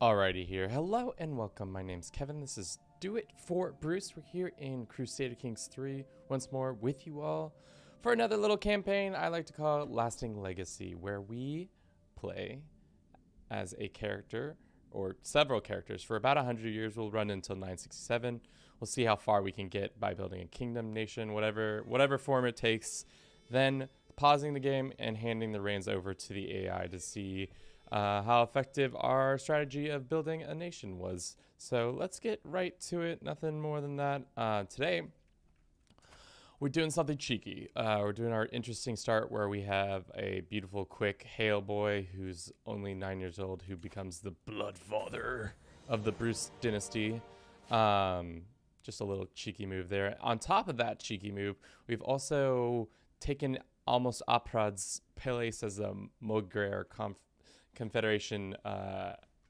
Alrighty here. Hello and welcome. My name's Kevin. This is Do It for Bruce. We're here in Crusader Kings 3 once more with you all for another little campaign I like to call Lasting Legacy, where we play as a character or several characters for about 100 years. We'll run until 967. We'll see how far we can get by building a kingdom, nation, whatever form it takes. Then pausing the game and handing the reins over to the AI to see how effective our strategy of building a nation was. So let's get right to it. Nothing more than that. Today, we're doing something cheeky. We're doing our interesting start where we have a beautiful, quick Hale boy who's only 9 years old who becomes the blood father of the Bruce dynasty. Just a little cheeky move there. On top of that cheeky move, we've also taken almost Aprad's place as a Mogrer Confederation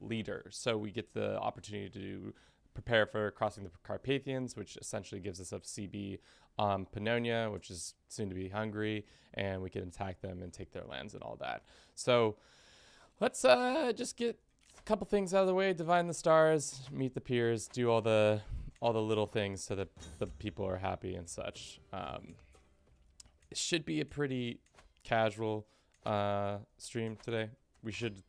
leader. So we get the opportunity to prepare for crossing the Carpathians, which essentially gives us a CB on Pannonia, which is soon to be Hungary, and we can attack them and take their lands and all that. So let's just get a couple things out of the way, divine the stars, meet the peers, do all the little things so that the people are happy and such. It should be a pretty casual stream today. We should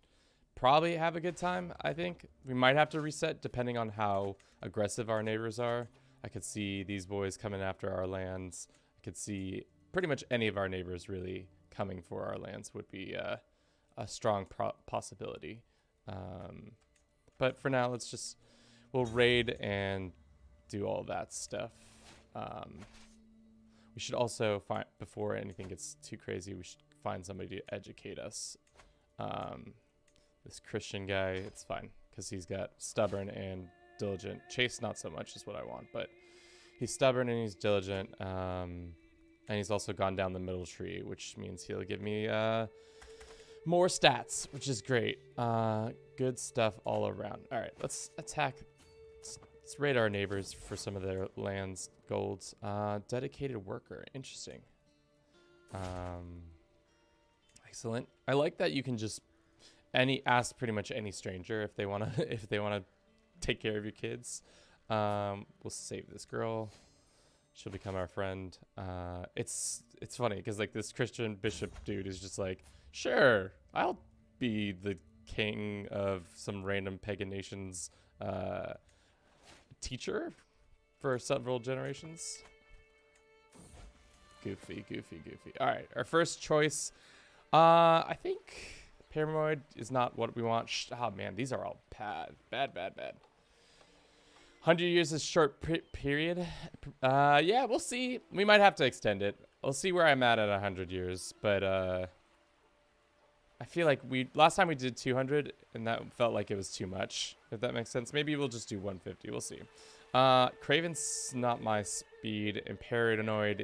probably have a good time, I think. We might have to reset depending on how aggressive our neighbors are. I could see these boys coming after our lands. I could see pretty much any of our neighbors really coming for our lands would be a strong possibility. But for now, we'll raid and do all that stuff. We should also find, before anything gets too crazy, we should find somebody to educate us. This Christian guy, it's fine because he's got stubborn and diligent. Chase not so much is what I want, but he's stubborn and he's diligent, and he's also gone down the middle tree, which means he'll give me more stats, which is great. Good stuff all around. All right, let's attack. Let's raid our neighbors for some of their lands, golds. Dedicated worker, interesting. Excellent. I like that you can just ask pretty much any stranger if they wanna take care of your kids. We'll save this girl. She'll become our friend. It's funny because like this Christian bishop dude is just like, sure, I'll be the king of some random pagan nation's teacher for several generations. Goofy. All right, our first choice. I think Paranoid is not what we want. Oh man, these are all bad. 100 years is short period. Yeah, we'll see. We might have to extend it. We'll see where I'm at 100 years. But I feel like last time we did 200, and that felt like it was too much. If that makes sense. Maybe we'll just do 150. We'll see. Craven's not my speed, and Paranoid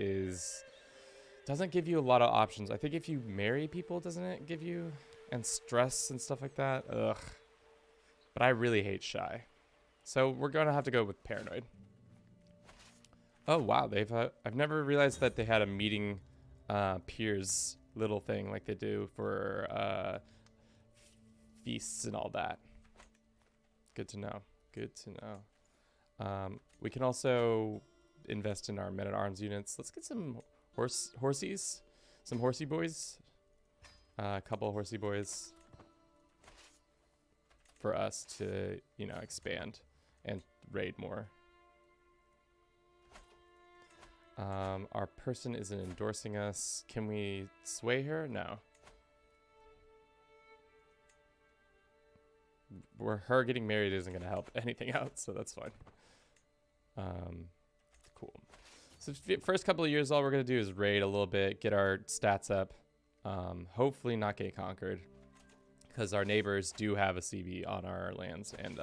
doesn't give you a lot of options. I think if you marry people, doesn't it give you? And stress and stuff like that. Ugh. But I really hate shy. So we're going to have to go with Paranoid. Oh, wow. I've never realized that they had a meeting peers little thing like they do for feasts and all that. Good to know. We can also invest in our men-at-arms units. Let's get some horsies. Some horsey boys. A couple horsey boys for us to, expand and raid more. Our person isn't endorsing us. Can we sway her? No. Her getting married isn't going to help anything out, so that's fine. Cool. So first couple of years, all we're going to do is raid a little bit, get our stats up. Hopefully not get conquered because our neighbors do have a CB on our lands, and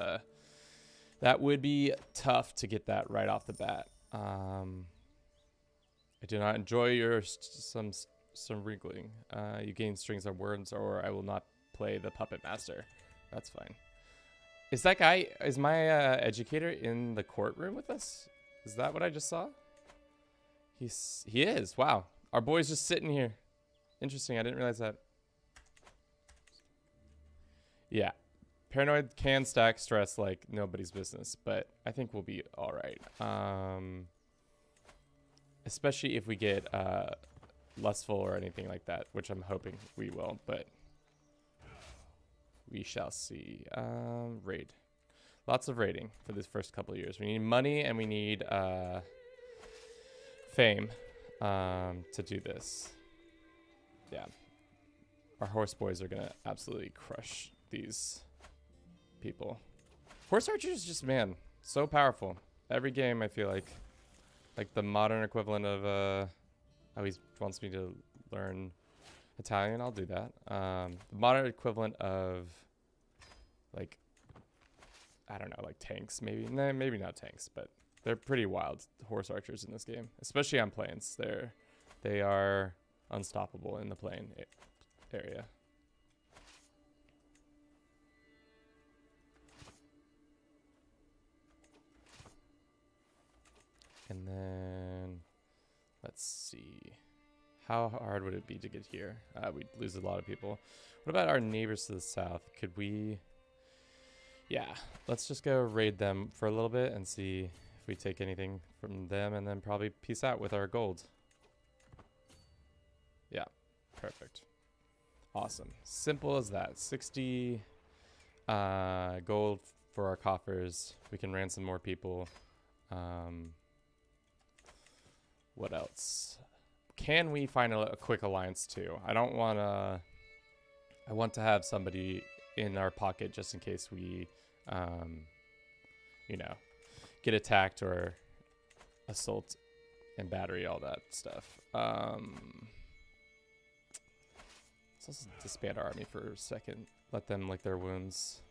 that would be tough to get that right off the bat. I do not enjoy some wrinkling. You gain strings of words, or I will not play the puppet master. That's fine. Is my educator in the courtroom with us? Is that what I just saw? He is. Wow. Our boy's just sitting here. Interesting. I didn't realize that. Yeah. Paranoid can stack stress like nobody's business, but I think we'll be all right. Especially if we get lustful or anything like that, which I'm hoping we will, but we shall see. Raid. Lots of raiding for this first couple of years. We need money and we need fame to do this. Yeah. Our horse boys are going to absolutely crush these people. Horse archers just, man, so powerful. Every game I feel like the modern equivalent of oh, he wants me to learn Italian. I'll do that. The modern equivalent of like, I don't know, like tanks maybe. Nah, maybe not tanks, but they're pretty wild horse archers in this game, especially on plains. They are unstoppable in the plain area. And then let's see. How hard would it be to get here? We'd lose a lot of people. What about our neighbors to the south? Could we... Yeah, let's just go raid them for a little bit and see if we take anything from them, and then probably peace out with our gold. Yeah, perfect. Awesome. Simple as that. 60 gold for our coffers. We can ransom more people. What else? Can we find a quick alliance too? I don't want to... I want to have somebody in our pocket just in case we, you know, get attacked or assault and battery, all that stuff. Let's also disband our army for a second. Let them lick their wounds.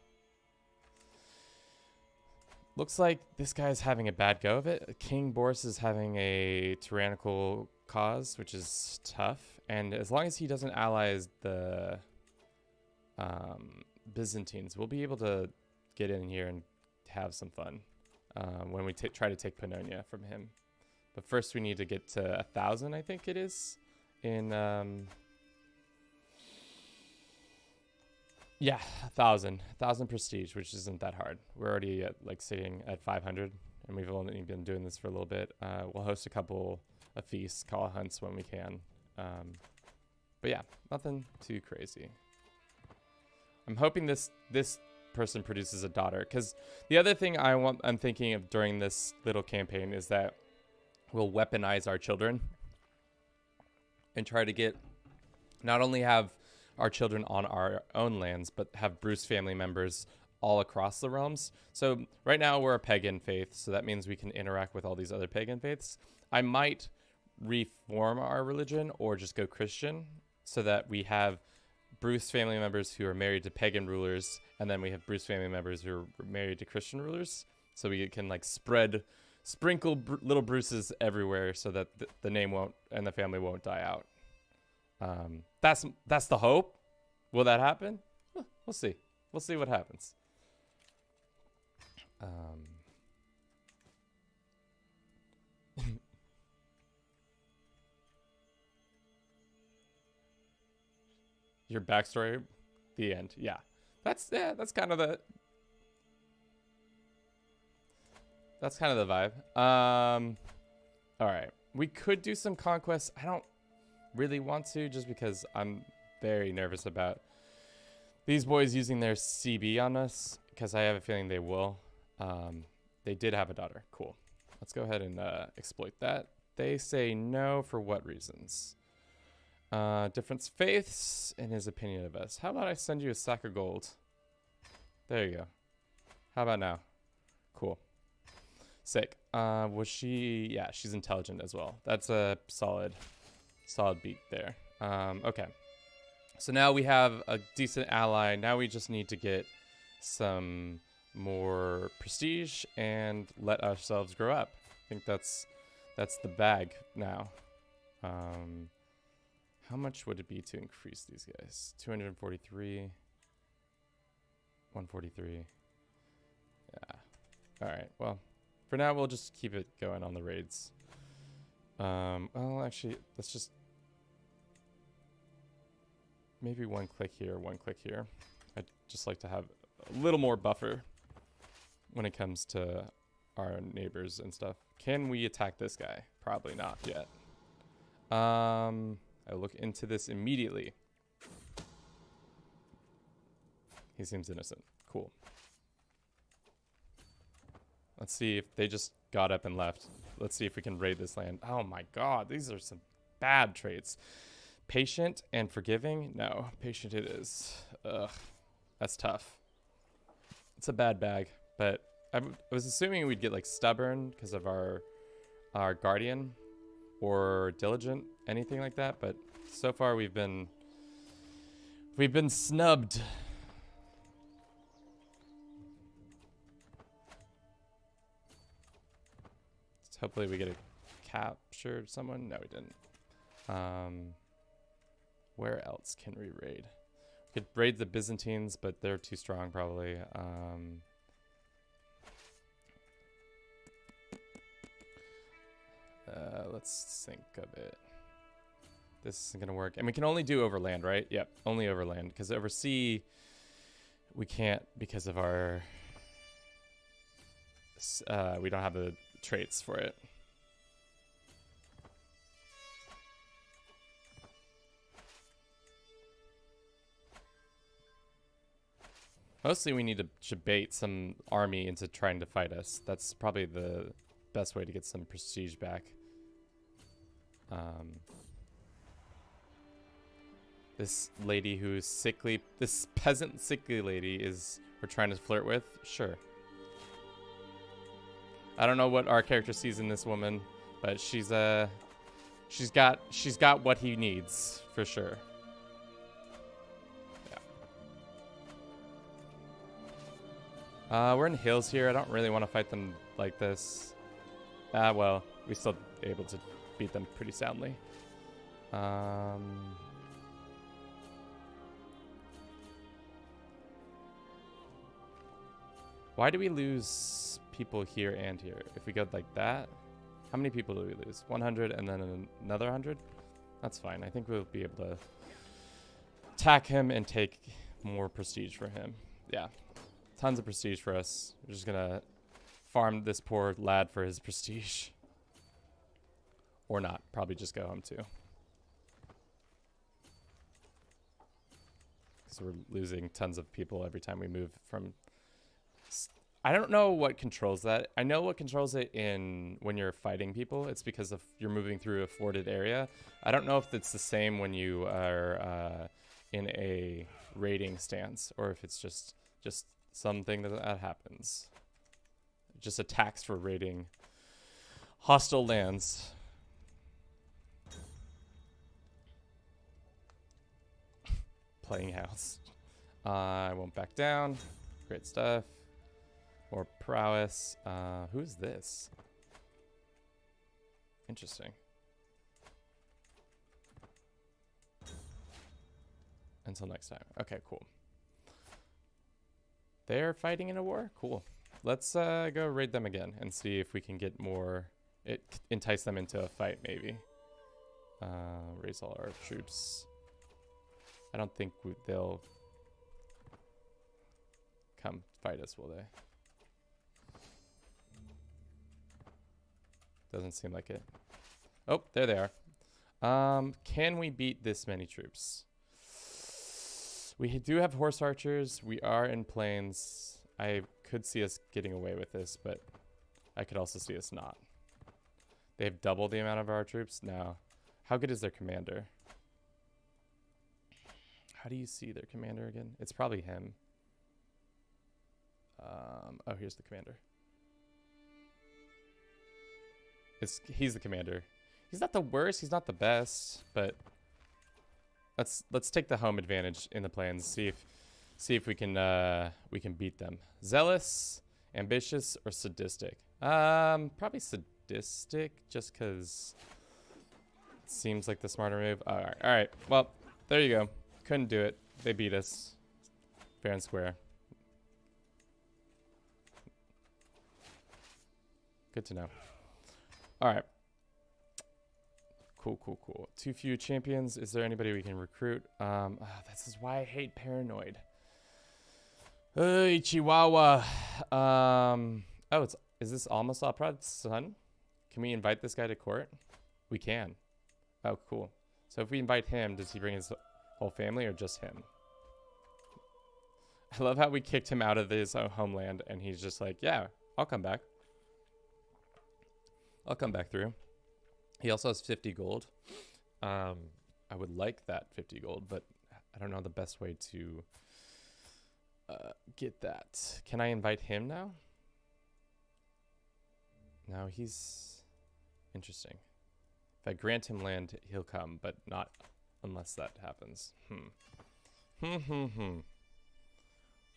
Looks like this guy's having a bad go of it. King Boris is having a tyrannical cause, which is tough. And as long as he doesn't ally the Byzantines, we'll be able to get in here and have some fun when we try to take Pannonia from him. But first we need to get to 1,000, I think it is, in... yeah, 1,000 prestige, which isn't that hard. We're already at, like, sitting at 500, and we've only been doing this for a little bit. We'll host a couple of feasts, call hunts when we can. But yeah, nothing too crazy. I'm hoping this person produces a daughter, because the other thing I'm thinking of during this little campaign is that we'll weaponize our children and try to get, not only have our children on our own lands, but have Bruce family members all across the realms. So right now we're a pagan faith, so that means we can interact with all these other pagan faiths. I might reform our religion or just go Christian, so that we have Bruce family members who are married to pagan rulers, and then we have Bruce family members who are married to Christian rulers, so we can like sprinkle little Bruces everywhere, so that the name won't and the family won't die out. That's the hope. Will that happen? We'll see. We'll see what happens. Your backstory, the end. Yeah, that's kind of the vibe. All right, we could do some conquests. I don't really want to, just because I'm very nervous about these boys using their CB on us, because I have a feeling they will. They did have a daughter. Cool. Let's go ahead and exploit that. They say no for what reasons? Different faiths in his opinion of us. How about I send you a sack of gold? There you go. How about now? Cool. Sick. Was she... Yeah, she's intelligent as well. That's a solid beat there. Okay. So now we have a decent ally. Now we just need to get some more prestige and let ourselves grow up. I think that's the bag now. How much would it be to increase these guys? 243. 143. Yeah. All right. Well, for now, we'll just keep it going on the raids. Well, actually, let's just... Maybe one click here, one click here. I'd just like to have a little more buffer when it comes to our neighbors and stuff. Can we attack this guy? Probably not yet. I'll look into this immediately. He seems innocent. Cool. Let's see if they just got up and left. Let's see if we can raid this land. Oh my god, these are some bad traits. Patient and forgiving? No, patient it is. Ugh, that's tough. It's a bad bag, but I was assuming we'd get like stubborn because of our guardian or diligent, anything like that, but so far we've been snubbed. Hopefully we get a captured someone. No, we didn't. Where else can we raid? We could raid the Byzantines, but they're too strong probably. Let's think of it. This isn't gonna work. And we can only do overland, right? Yep, only overland. Because over sea, we can't because of our... we don't have the traits for it. Mostly we need to bait some army into trying to fight us. That's probably the best way to get some prestige back. This lady who's sickly, this peasant sickly lady is we're trying to flirt with? Sure. I don't know what our character sees in this woman, but she's got what he needs for sure. Yeah. We're in hills here. I don't really want to fight them like this. Well, we still able to beat them pretty soundly. Why do we lose people here and here? If we go like that, how many people do we lose? 100 and then another 100? That's fine. I think we'll be able to attack him and take more prestige for him. Yeah, tons of prestige for us. We're just gonna farm this poor lad for his prestige. Or not. Probably just go home too. Because we're losing tons of people every time we move from... I don't know what controls that. I know what controls it in when you're fighting people. It's because of you're moving through a forded area. I don't know if it's the same when you are in a raiding stance, or if it's just something that happens. Just attacks for raiding hostile lands. Playing house. I won't back down. Great stuff. More prowess. Who's this? Interesting. Until next time. Okay, cool. They're fighting in a war? Cool. Let's go raid them again and see if we can get more... entice them into a fight, maybe. Raise all our troops. I don't think they'll come fight us, will they? Doesn't seem like it. Oh, there they are. Can we beat this many troops? We do have horse archers. We are in plains. I could see us getting away with this, but I could also see us not. They have double the amount of our troops now. How good is their commander? How do you see their commander again? It's probably him. Oh, here's the commander. He's the commander. He's not the worst. He's not the best, but let's take the home advantage in the plans. See if we can beat them. Zealous, ambitious, or sadistic? Probably sadistic, just because it seems like the smarter move. All right. Well, there you go. Couldn't do it. They beat us. Fair and square. Good to know. All right. Cool. Too few champions. Is there anybody we can recruit? This is why I hate Paranoid. Hey, Chihuahua. Oh, is this almost Oprod's son? Can we invite this guy to court? We can. Oh, cool. So if we invite him, does he bring his whole family or just him? I love how we kicked him out of his homeland and he's just like, yeah, I'll come back. I'll come back through. He also has 50 gold. I would like that 50 gold, but I don't know the best way to get that. Can I invite him now? No, he's interesting. If I grant him land, he'll come, but not unless that happens.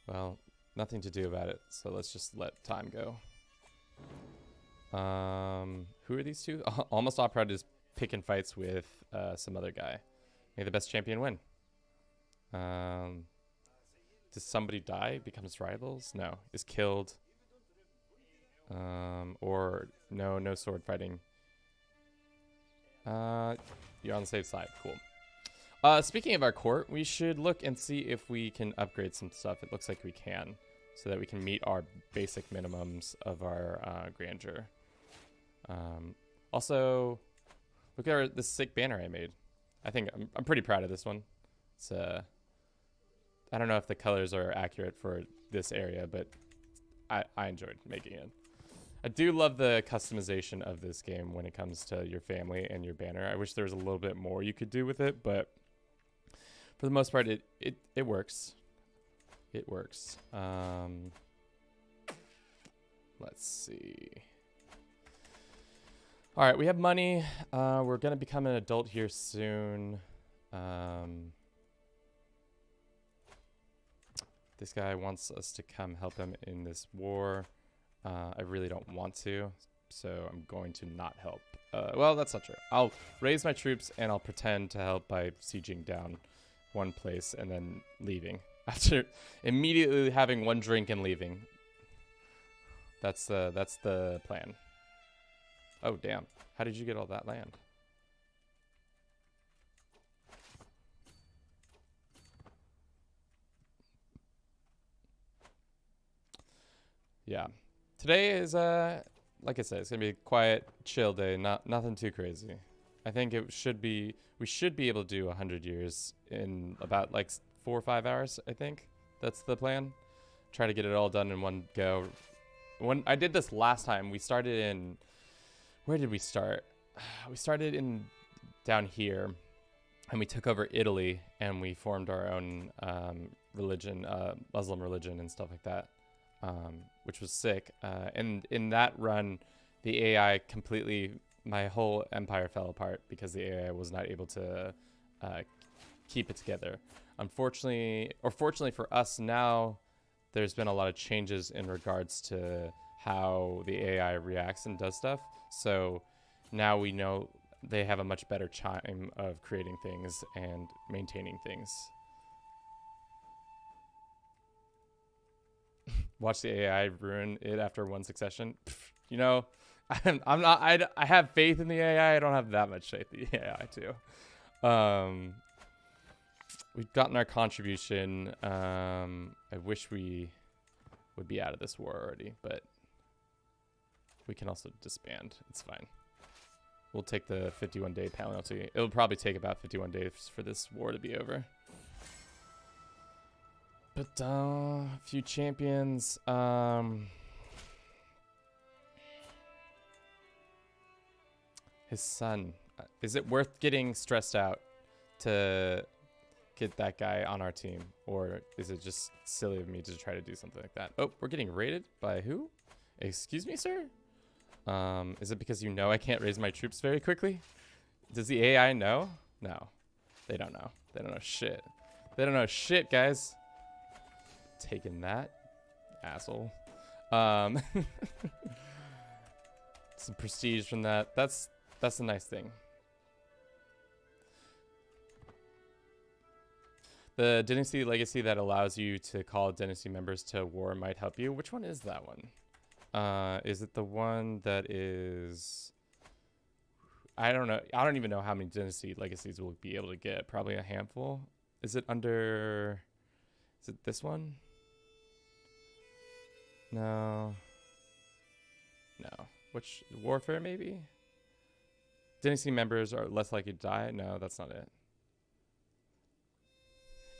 Well, nothing to do about it, so let's just let time go. Who are these two? Almost Oprod is picking fights with some other guy. May the best champion win. Does somebody die? Becomes rivals? No. Is killed. Or no sword fighting. You're on the safe side. Cool. Speaking of our court, we should look and see if we can upgrade some stuff. It looks like we can, so that we can meet our basic minimums of our grandeur. Also, look at this sick banner I made. I think I'm pretty proud of this one. It's I don't know if the colors are accurate for this area, but I enjoyed making it. I do love the customization of this game when it comes to your family and your banner. I wish there was a little bit more you could do with it, but for the most part, it works. It works. Let's see. All right, we have money. We're gonna become an adult here soon. This guy wants us to come help him in this war. I really don't want to, so I'm going to not help. Well, that's not true. I'll raise my troops and I'll pretend to help by sieging down one place and then leaving. After immediately having one drink and leaving. That's the plan. Oh, damn. How did you get all that land? Yeah. Today is, like I said, it's going to be a quiet, chill day. Nothing too crazy. I think we should be able to do 100 years in about like 4 or 5 hours, I think. That's the plan. Try to get it all done in one go. When I did this last time, we started in... Where did we start? We started in down here, and we took over Italy, and we formed our own religion, Muslim religion and stuff like that, which was sick. And in that run, the AI completely... My whole empire fell apart because the AI was not able to keep it together. Unfortunately, or fortunately for us now, there's been a lot of changes in regards to how the AI reacts and does stuff. So now we know they have a much better time of creating things and maintaining things. Watch the AI ruin it after one succession. You know, I'm not. I have faith in the AI. I don't have that much faith in the AI too. We've gotten our contribution. I wish we would be out of this war already, but we can also disband. It's fine. We'll take the 51-day penalty. It'll probably take about 51 days for this war to be over. But a few champions. His son. Is it worth getting stressed out to get that guy on our team? Or is it just silly of me to try to do something like that? Oh, we're getting raided by who? Excuse me, sir? Is it because you know I can't raise my troops very quickly? Does the AI know? No. They don't know. They don't know shit. They don't know shit, guys. Taking that. Asshole. Some prestige from that. That's a nice thing. The Dynasty Legacy that allows you to call Dynasty members to war might help you. Which one is that one? Is it the one that is... I don't know. I don't even know how many Dynasty Legacies we'll be able to get. Probably a handful. Is it under... Is it this one? No. No. Which warfare maybe? Dynasty members are less likely to die. No, that's not it.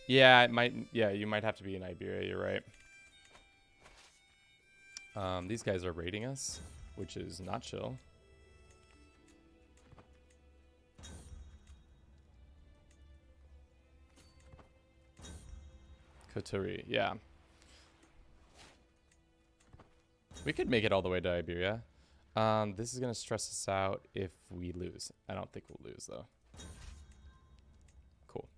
Yeah, it might. Yeah, you might have to be in Iberia. You're right. These guys are raiding us, which is not chill. Coterie, yeah. We could make it all the way to Iberia. This is going to stress us out if we lose. I don't think we'll lose, though. Cool.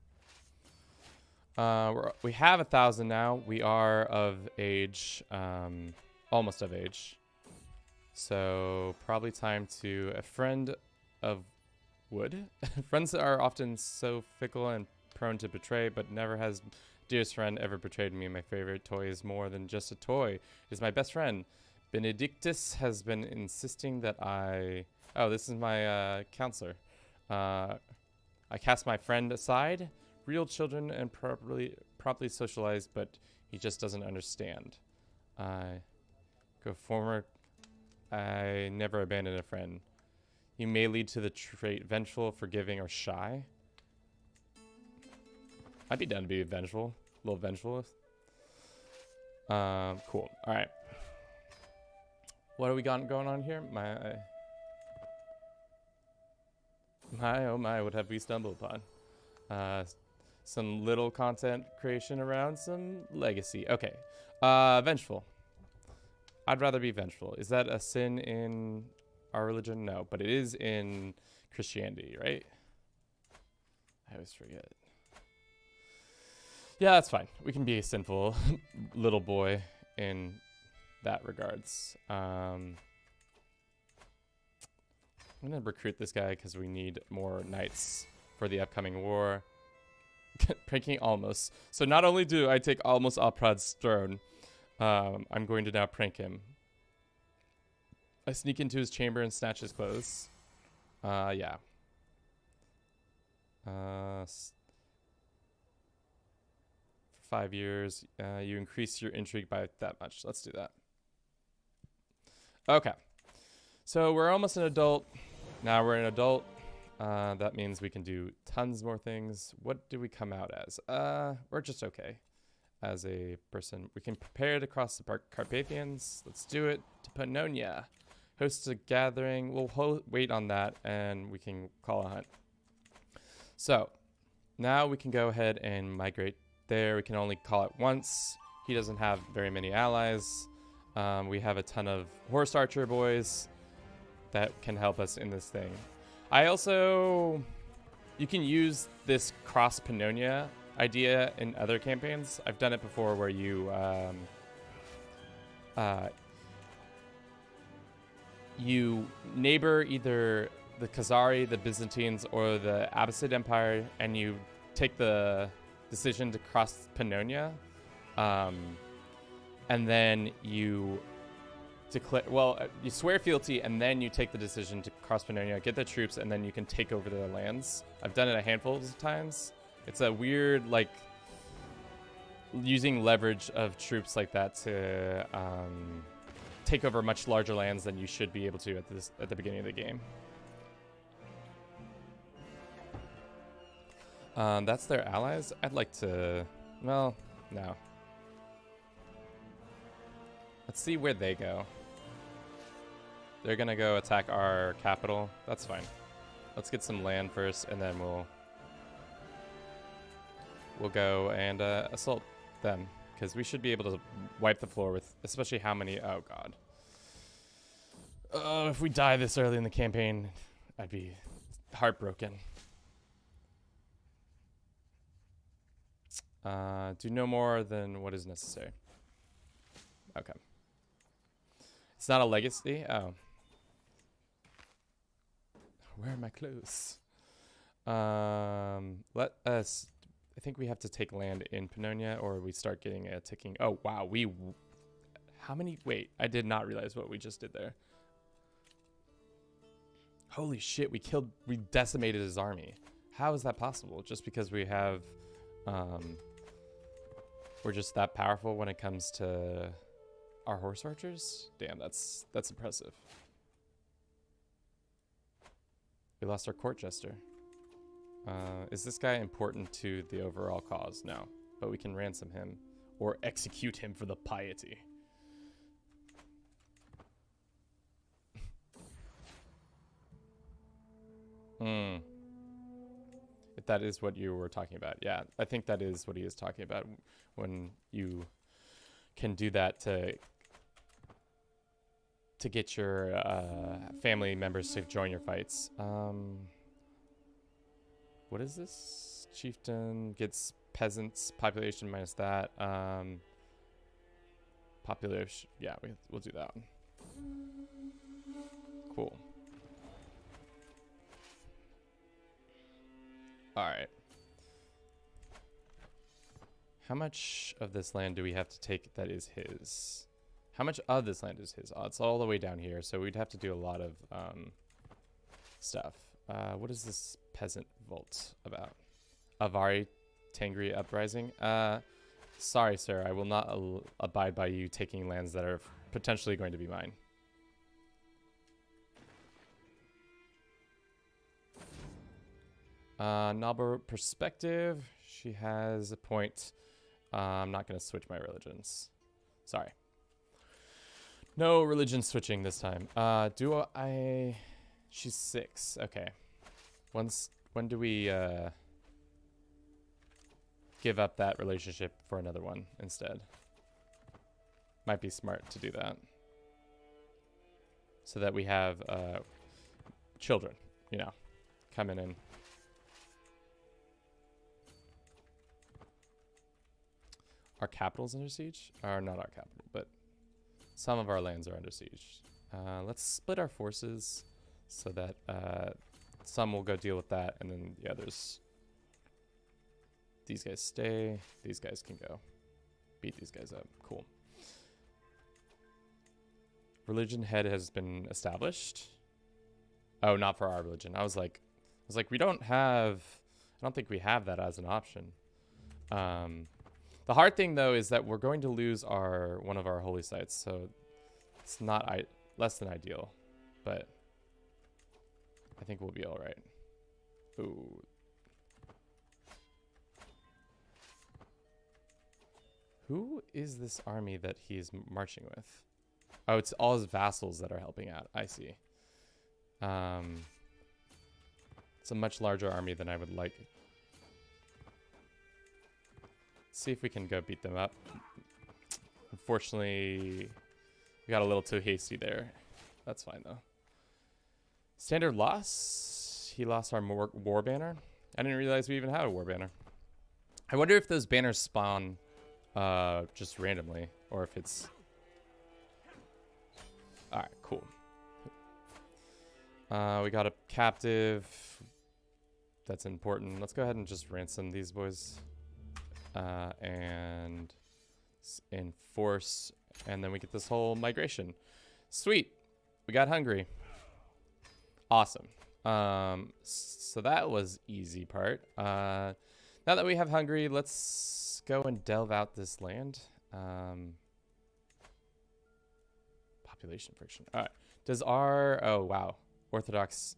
We have 1,000 now. We are of age, almost of age. So probably time to a friend of wood. Friends are often so fickle and prone to betray, but never has dearest friend ever betrayed me. My favorite toy is more than just a toy. It is my best friend. Benedictus has been insisting that I... Oh, this is my counselor. I cast my friend aside. Real children and properly socialized, but he just doesn't understand. Go forward. I never abandon a friend. You may lead to the trait vengeful, forgiving, or shy. I'd be down to be vengeful. A little vengeful. Cool. All right. What do we got going on here? My, oh my, what have we stumbled upon? Some little content creation around some legacy. Okay. Vengeful. I'd rather be vengeful. Is that a sin in our religion? No, but it is in Christianity, right? I always forget. Yeah, that's fine. We can be a sinful little boy in that regards. I'm going to recruit this guy because we need more knights for the upcoming war. Pranking Almos. So not only do I take Almos Alprad's throne, I'm going to now prank him. I sneak into his chamber and snatch his clothes. Yeah. For 5 years, you increase your intrigue by that much. Let's do that. Okay. So we're almost an adult. Now we're an adult. That means we can do tons more things. What do we come out as? We're just okay. As a person, we can prepare to cross the Carpathians. Let's do it. To Pannonia. Host a gathering. We'll wait on that, and we can call a hunt. So, now we can go ahead and migrate there. We can only call it once. He doesn't have very many allies. We have a ton of horse archer boys that can help us in this thing. I also... You can use this cross Pannonia idea in other campaigns. I've done it before where you you neighbor either the Khazari, the Byzantines, or the Abbasid Empire, and you take the decision to cross Pannonia, and then you declare, you swear fealty, and then you take the decision to cross Pannonia, get the troops, and then you can take over their lands. I've done it a handful of times. It's a weird, like, using leverage of troops like that to take over much larger lands than you should be able to at the beginning of the game. That's their allies. I'd like to, well, no. Let's see where they go. They're gonna go attack our capital. That's fine. Let's get some land first, and then we'll go and assault them, because we should be able to wipe the floor with, especially how many. Oh god. If we die this early in the campaign, I'd be heartbroken. Do no more than what is necessary. Okay. It's not a legacy. Oh. Where are my clothes? Let us... I think we have to take land in Pannonia, or we start getting a ticking... Oh, wow. How many... Wait, I did not realize what we just did there. Holy shit, we decimated his army. How is that possible? Just because we have... we're just that powerful when it comes to our horse archers? Damn, that's impressive. We lost our court jester. Is this guy important to the overall cause? No, but we can ransom him or execute him for the piety. If that is what you were talking about. Yeah, I think that is what he is talking about when you can do that to get your family members to join your fights. What is this? Chieftain gets peasants population minus that. Population. Yeah, we'll do that one. Cool. All right. How much of this land do we have to take that is his? How much of this land is his? Oh, it's all the way down here, so we'd have to do a lot of stuff. What is this peasant vault about? Avari Tangri Uprising? Sorry, sir. I will not abide by you taking lands that are potentially going to be mine. Noble perspective. She has a point. I'm not going to switch my religions. Sorry. No religion switching this time. Do I... She's 6. Okay. When do we give up that relationship for another one instead? Might be smart to do that. So that we have children, you know, coming in. Our capital's under siege? Or not our capital, but some of our lands are under siege. Let's split our forces so that some will go deal with that, and then the others. These guys stay. These guys can go. Beat these guys up. Cool. Religion head has been established. Oh, not for our religion. I was like, we don't have. I don't think we have that as an option. The hard thing though is that we're going to lose one of our holy sites, so it's not less than ideal, but I think we'll be all right. Ooh. Who is this army that he's marching with? Oh, it's all his vassals that are helping out. I see. It's a much larger army than I would like. See if we can go beat them up. Unfortunately, we got a little too hasty there. That's fine though. Standard loss. He lost our war banner. I didn't realize we even had a war banner. I wonder if those banners spawn just randomly, or if it's... Alright, cool. We got a captive. That's important. Let's go ahead and just ransom these boys. And enforce, and then we get this whole migration. Sweet. We got Hungary. Awesome. So that was easy part. Now that we have Hungary, let's go and delve out this land. Population friction. All right. Does our... Oh, wow. Orthodox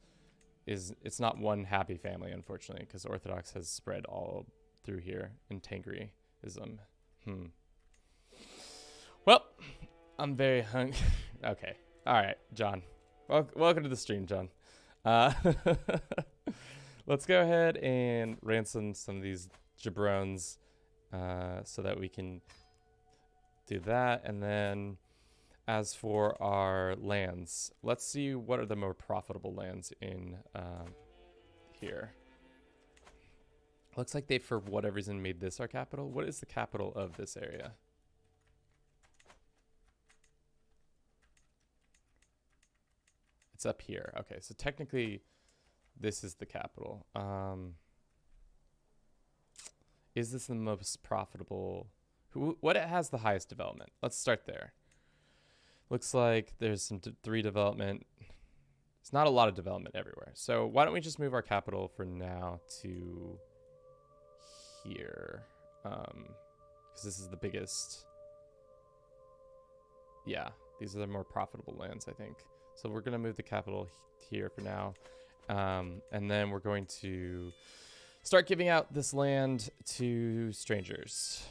is... It's not one happy family, unfortunately, because Orthodox has spread all through here in Tangriism. Well, I'm very hungry. Okay. All right, John. Welcome to the stream, John. Let's go ahead and ransom some of these jabrones so that we can do that. And then as for our lands, let's see what are the more profitable lands in here. Looks like they, for whatever reason, made this our capital. What is the capital of this area? It's up here. Okay, so technically, this is the capital. Is this the most profitable? What has the highest development? Let's start there. Looks like there's some 3 development. It's not a lot of development everywhere. So why don't we just move our capital for now to... here, because this is the biggest. yeah, these are the more profitable lands, I think. So we're going to move the capital here for now. And then we're going to start giving out this land to strangers.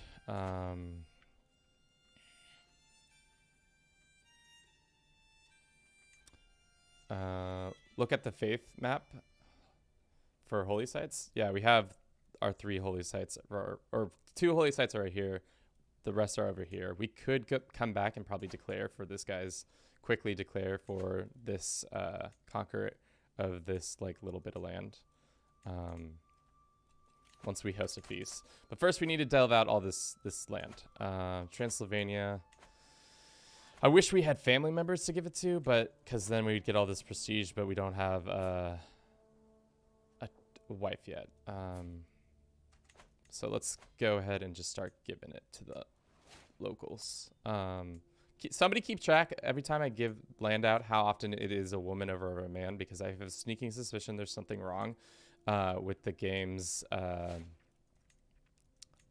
Look at the faith map for holy sites. Yeah, we have our 3 holy sites, or 2 holy sites are right here. The rest are over here. We could come back and probably declare for this guy's, quickly declare for this conquer of this like little bit of land once we host a feast. But first we need to delve out all this land. Transylvania. I wish we had family members to give it to, but because then we'd get all this prestige, but we don't have a wife yet. So let's go ahead and just start giving it to the locals. Somebody keep track every time I give land out how often it is a woman over a man, because I have a sneaking suspicion there's something wrong with the game's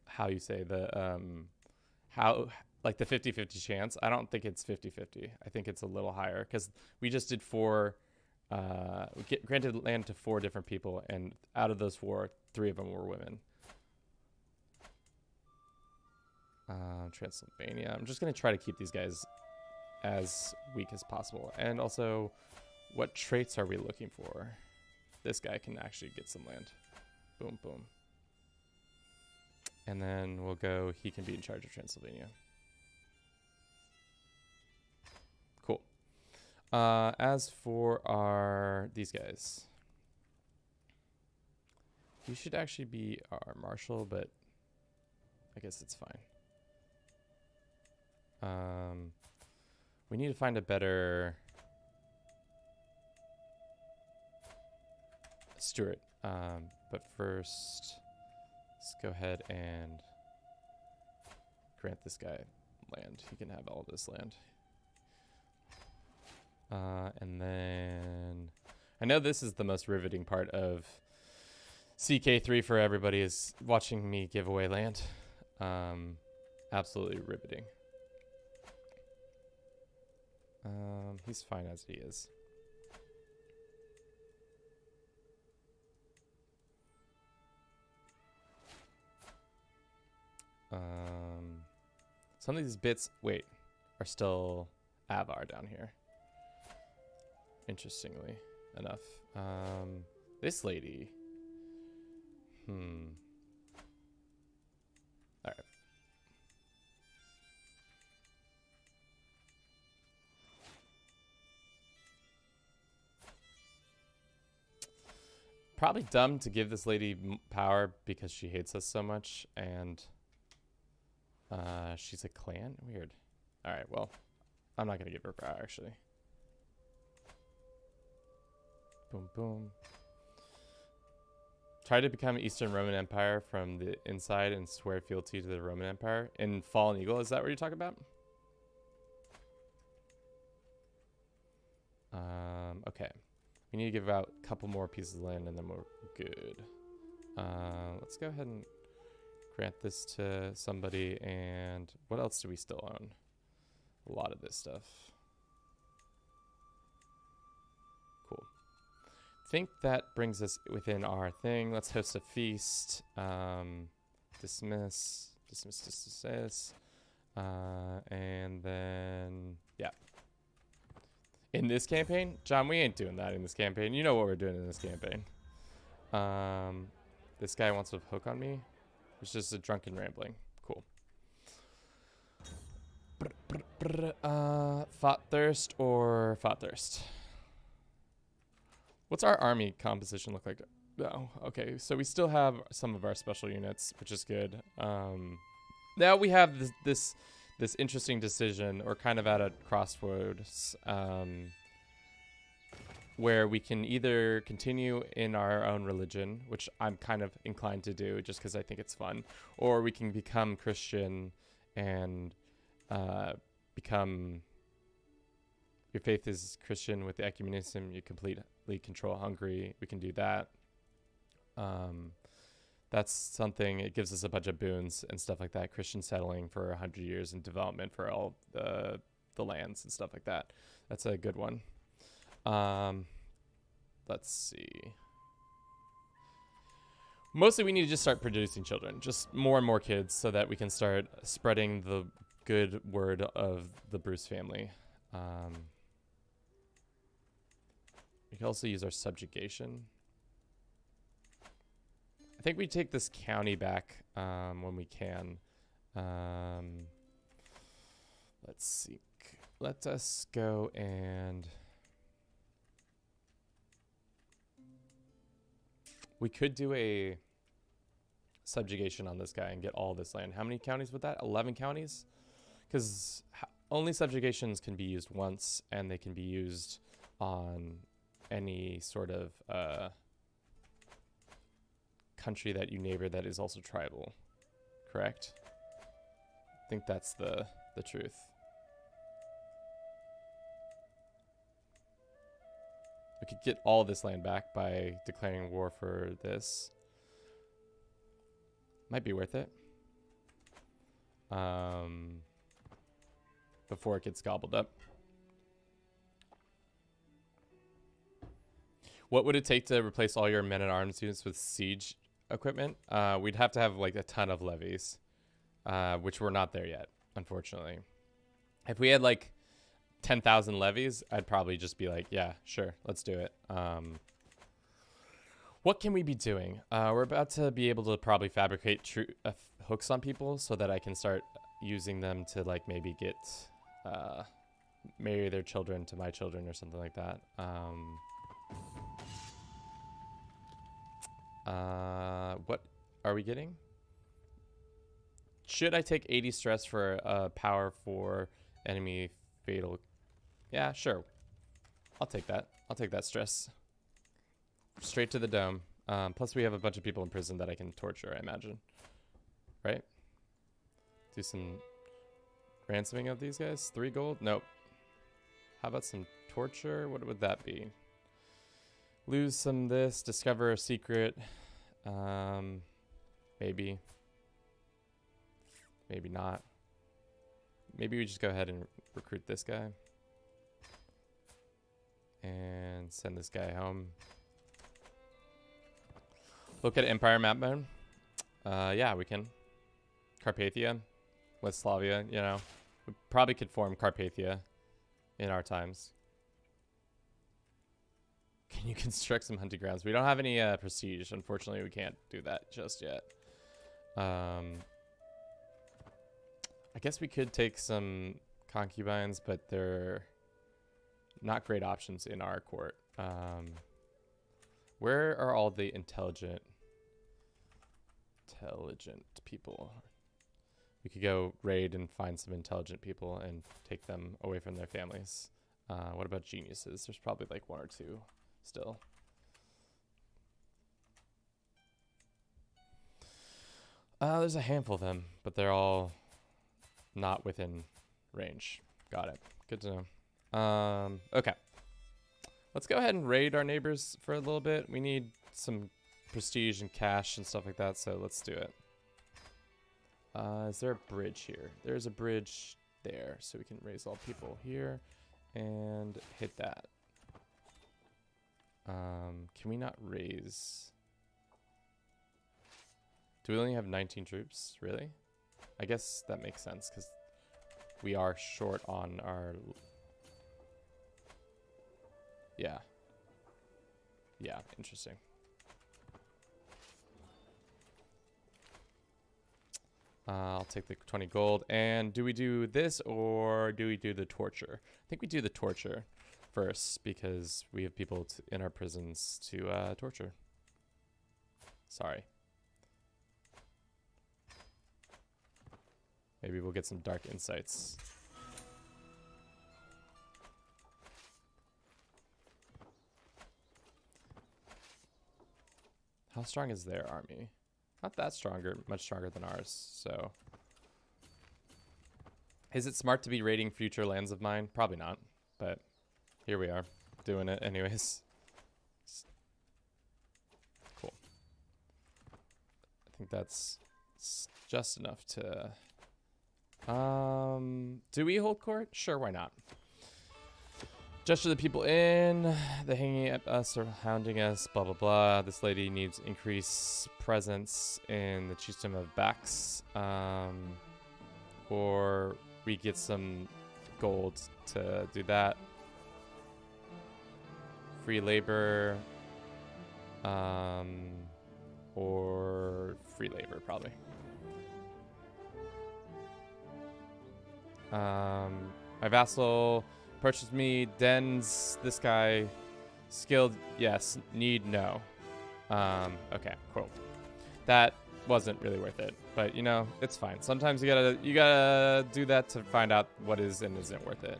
how you say the like the 50-50 chance. I don't think it's 50-50. I think it's a little higher because we just did 4 we granted land to 4 different people, and out of those 4, 3 of them were women. Transylvania. I'm just going to try to keep these guys as weak as possible. And also, what traits are we looking for? This guy can actually get some land. Boom, boom. And then we'll go, he can be in charge of Transylvania. Cool. As for these guys, you should actually be our marshal, but I guess it's fine. We need to find a better steward. But first, let's go ahead and grant this guy land. He can have all this land. And then I know this is the most riveting part of CK3 for everybody, is watching me give away land. Absolutely riveting. He's fine as he is. Some of these bits, wait, are still Avar down here. Interestingly enough. This lady. Alright. Probably dumb to give this lady power because she hates us so much, and she's a clan? Weird. Alright, well, I'm not going to give her power, actually. Boom, boom. Try to become Eastern Roman Empire from the inside and swear fealty to the Roman Empire. In Fallen Eagle, is that what you're talking about? Okay. We need to give out a couple more pieces of land and then we're good. Let's go ahead and grant this to somebody. And what else do we still own? A lot of this stuff. Cool. Think that brings us within our thing. Let's host a feast. Dismiss. And then, yeah. In this campaign? John, we ain't doing that in this campaign. You know what we're doing in this campaign. This guy wants to hook on me. It's just a drunken rambling. Cool. Fought Thirst or Fought Thirst? What's our army composition look like? Oh, okay. So we still have some of our special units, which is good. Now we have this interesting decision, or kind of at a crossroads, where we can either continue in our own religion, which I'm kind of inclined to do just because I think it's fun, or we can become Christian and become, your faith is Christian with the ecumenism, you completely control Hungary. We can do that. That's something, it gives us a bunch of boons and stuff like that. Christian settling for 100 years and development for all the the lands and stuff like that. That's a good one. Let's see. Mostly we need to just start producing children, just more and more kids, so that we can start spreading the good word of the Bruce family. We can also use our subjugation. I think we take this county back when we can. Let's see. Let us go and... We could do a subjugation on this guy and get all this land. How many counties would that? 11 counties? Because only subjugations can be used once, and they can be used on any sort of country that you neighbor that is also tribal. Correct? I think that's the truth. We could get all this land back by declaring war for this. Might be worth it. Before it gets gobbled up. What would it take to replace all your men-at-arms units with siege equipment? We'd have to have like a ton of levies, which we're not there yet, unfortunately. If we had like 10,000 levies, I'd probably just be like, yeah, sure, let's do it. What can we be doing? We're about to be able to probably fabricate hooks on people so that I can start using them to like maybe get marry their children to my children or something like that. What are we getting? Should I take 80 stress for power for enemy fatal? Yeah, sure. I'll take that. I'll take that stress. Straight to the dome. Plus we have a bunch of people in prison that I can torture, I imagine. Right? Do some ransoming of these guys? 3 gold? Nope. How about some torture? What would that be? Lose some this. Discover a secret. Maybe. Maybe not. Maybe we just go ahead and recruit this guy. And send this guy home. Look at Empire map mode. Yeah, we can. Carpathia. West Slavia, you know. We probably could form Carpathia in our times. Can you construct some hunting grounds? We don't have any prestige. Unfortunately, we can't do that just yet. I guess we could take some concubines, but they're not great options in our court. Where are all the intelligent people? We could go raid and find some intelligent people and take them away from their families. What about geniuses? There's probably like 1 or 2 still. There's a handful of them, but they're all not within range. Got it. Good to know. Okay. Let's go ahead and raid our neighbors for a little bit. We need some prestige and cash and stuff like that, so let's do it. Is there a bridge here? There's a bridge there, so we can raise all people here and hit that. Can we not raise? Do we only have 19 troops? Really? I guess that makes sense because we are short on our... Yeah. Yeah, interesting. I'll take the 20 gold. And do we do this or do we do the torture? I think we do the torture first because we have people in our prisons to torture. Sorry. Maybe we'll get some dark insights. How strong is their army? Not that stronger, much stronger than ours, so. Is it smart to be raiding future lands of mine? Probably not, but here we are, doing it anyways. Cool. I think that's just enough to Do we hold court? Sure, why not? Gesture the people in. They're hanging at us or hounding us, blah, blah, blah. This lady needs increased presence in the chiefdom of Bax. Or we get some gold to do that. Free labor. Or free labor, probably. My vassal purchased me dens. This guy skilled, yes. Need, no. Okay, cool. That wasn't really worth it, but you know, it's fine. Sometimes you gotta do that to find out what is and isn't worth it.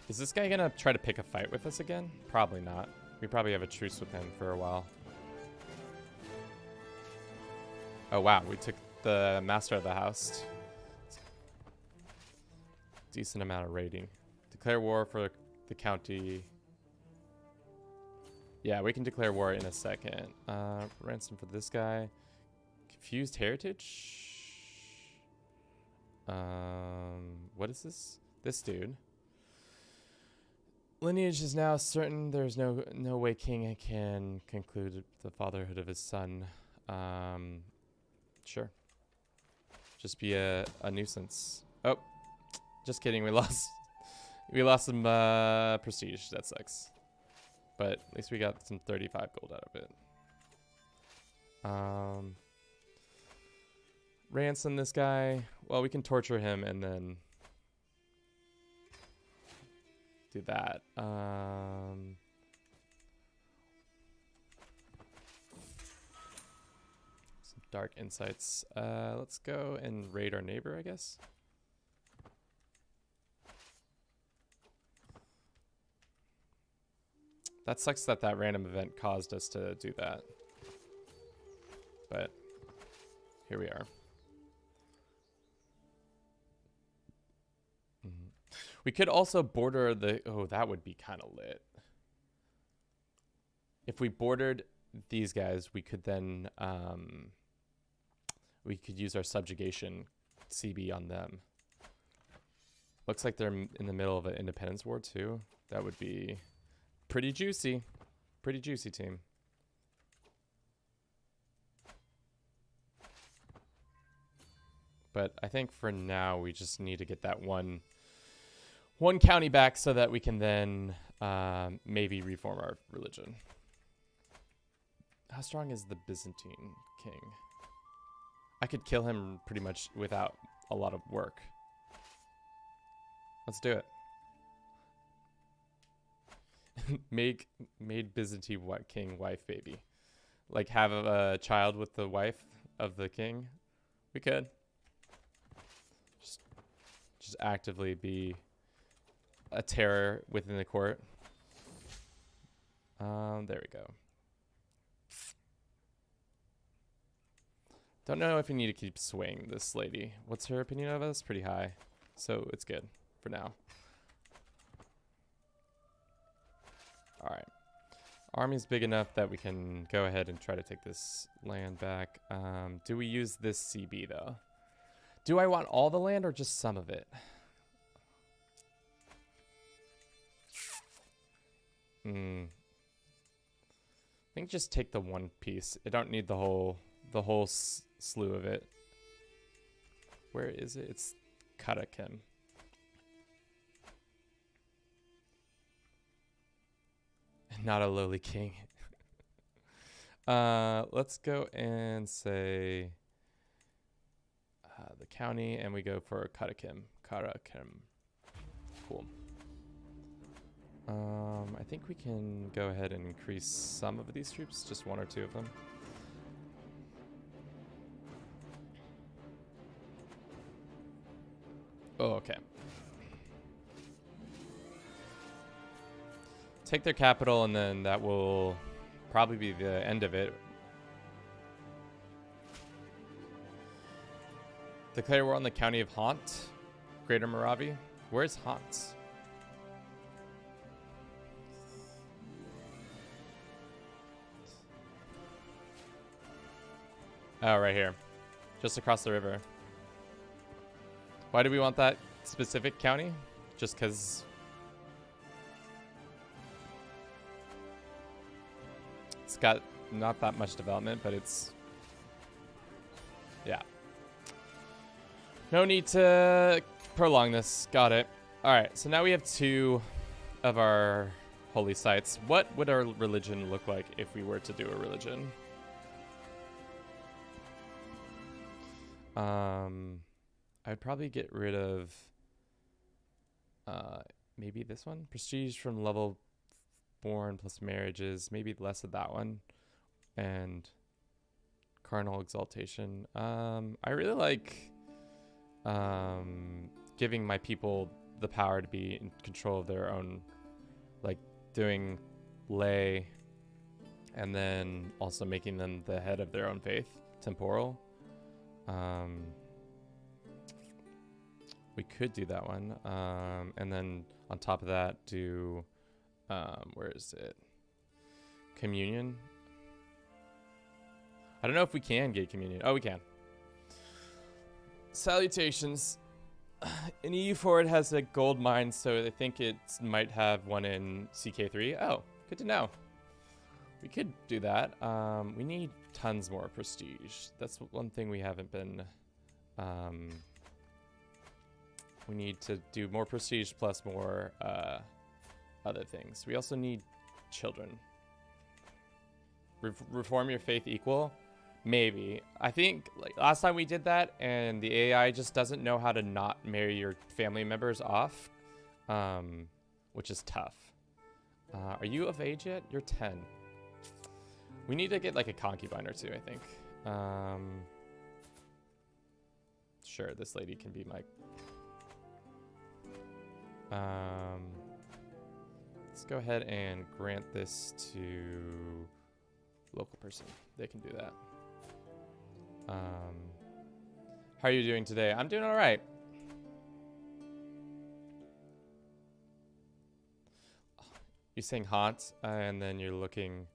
Is this guy gonna try to pick a fight with us again? Probably not. We probably have a truce with him for a while. Oh wow, we took the master of the house. Decent amount of raiding. Declare war for the county. Yeah, we can declare war in a second. Ransom for this guy. Confused heritage. What is this? This dude. Lineage is now certain. There's no way king can conclude the fatherhood of his son. Sure. Just be a nuisance. Oh, just kidding. We lost some prestige. That sucks. But at least we got some 35 gold out of it. Ransom this guy. Well, we can torture him and then do that. Some dark insights. Let's go and raid our neighbor, I guess. That sucks that random event caused us to do that. But here we are. We could also border the... Oh, that would be kind of lit. If we bordered these guys, we could then... we could use our subjugation CB on them. Looks like they're in the middle of an independence war, too. That would be pretty juicy. Pretty juicy, team. But I think for now, we just need to get that one county back so that we can then maybe reform our religion. How strong is the Byzantine king? I could kill him pretty much without a lot of work. Let's do it. Made Byzantine king wife baby. Like have a child with the wife of the king. We could. Just actively be a terror within the court. There we go. Don't know if we need to keep swaying this lady. What's her opinion of us? Pretty high. So it's good for now. Alright. Army's big enough that we can go ahead and try to take this land back. Do we use this CB though? Do I want all the land or just some of it? I think just take the one piece. I don't need the whole slew of it. Where is it? It's Karakim. Not a lowly king. Let's go and say the county, and we go for Karakim. Cool. I think we can go ahead and increase some of these troops, just one or two of them. Oh, okay. Take their capital, and then that will probably be the end of it. Declare war on the county of Haunt, Greater Moravi. Where's Haunt? Oh, right here. Just across the river. Why do we want that specific county? Just because... It's got not that much development, but it's... Yeah. No need to prolong this. Got it. Alright, so now we have 2 of our holy sites. What would our religion look like if we were to do a religion? I'd probably get rid of maybe this one. Prestige from level born plus marriages. Maybe less of that one. And carnal exaltation. I really like giving my people the power to be in control of their own, like doing lay and then also making them the head of their own faith, temporal. We could do that one. And then on top of that, do, where is it? Communion. I don't know if we can get communion. Oh, we can. Salutations. In EU4, it has a gold mine, so I think it might have one in CK3. Oh, good to know. We could do that. We need tons more prestige. That's one thing we haven't been... we need to do more prestige plus more other things. We also need children. Reform your faith equal? Maybe. I think like last time we did that and the AI just doesn't know how to not marry your family members off, which is tough. Are you of age yet? You're 10. We need to get like a concubine or two, I think. Sure, this lady can be my... let's go ahead and grant this to local person. They can do that. How are you doing today? I'm doing all right. You're saying hot, and then you're looking...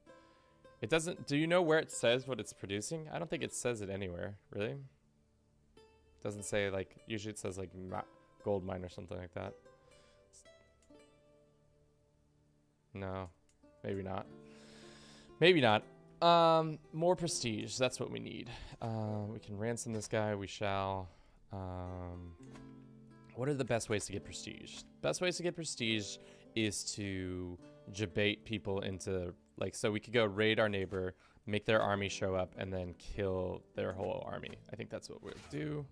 It doesn't... Do you know where it says what it's producing? I don't think it says it anywhere, really. It doesn't say, like... Usually it says, like, gold mine or something like that. No. Maybe not. Maybe not. More prestige. That's what we need. We can ransom this guy. We shall. What are the best ways to get prestige? Best ways to get prestige is to debate people into, like, so we could go raid our neighbor, make their army show up, and then kill their whole army. I think that's what we'll do.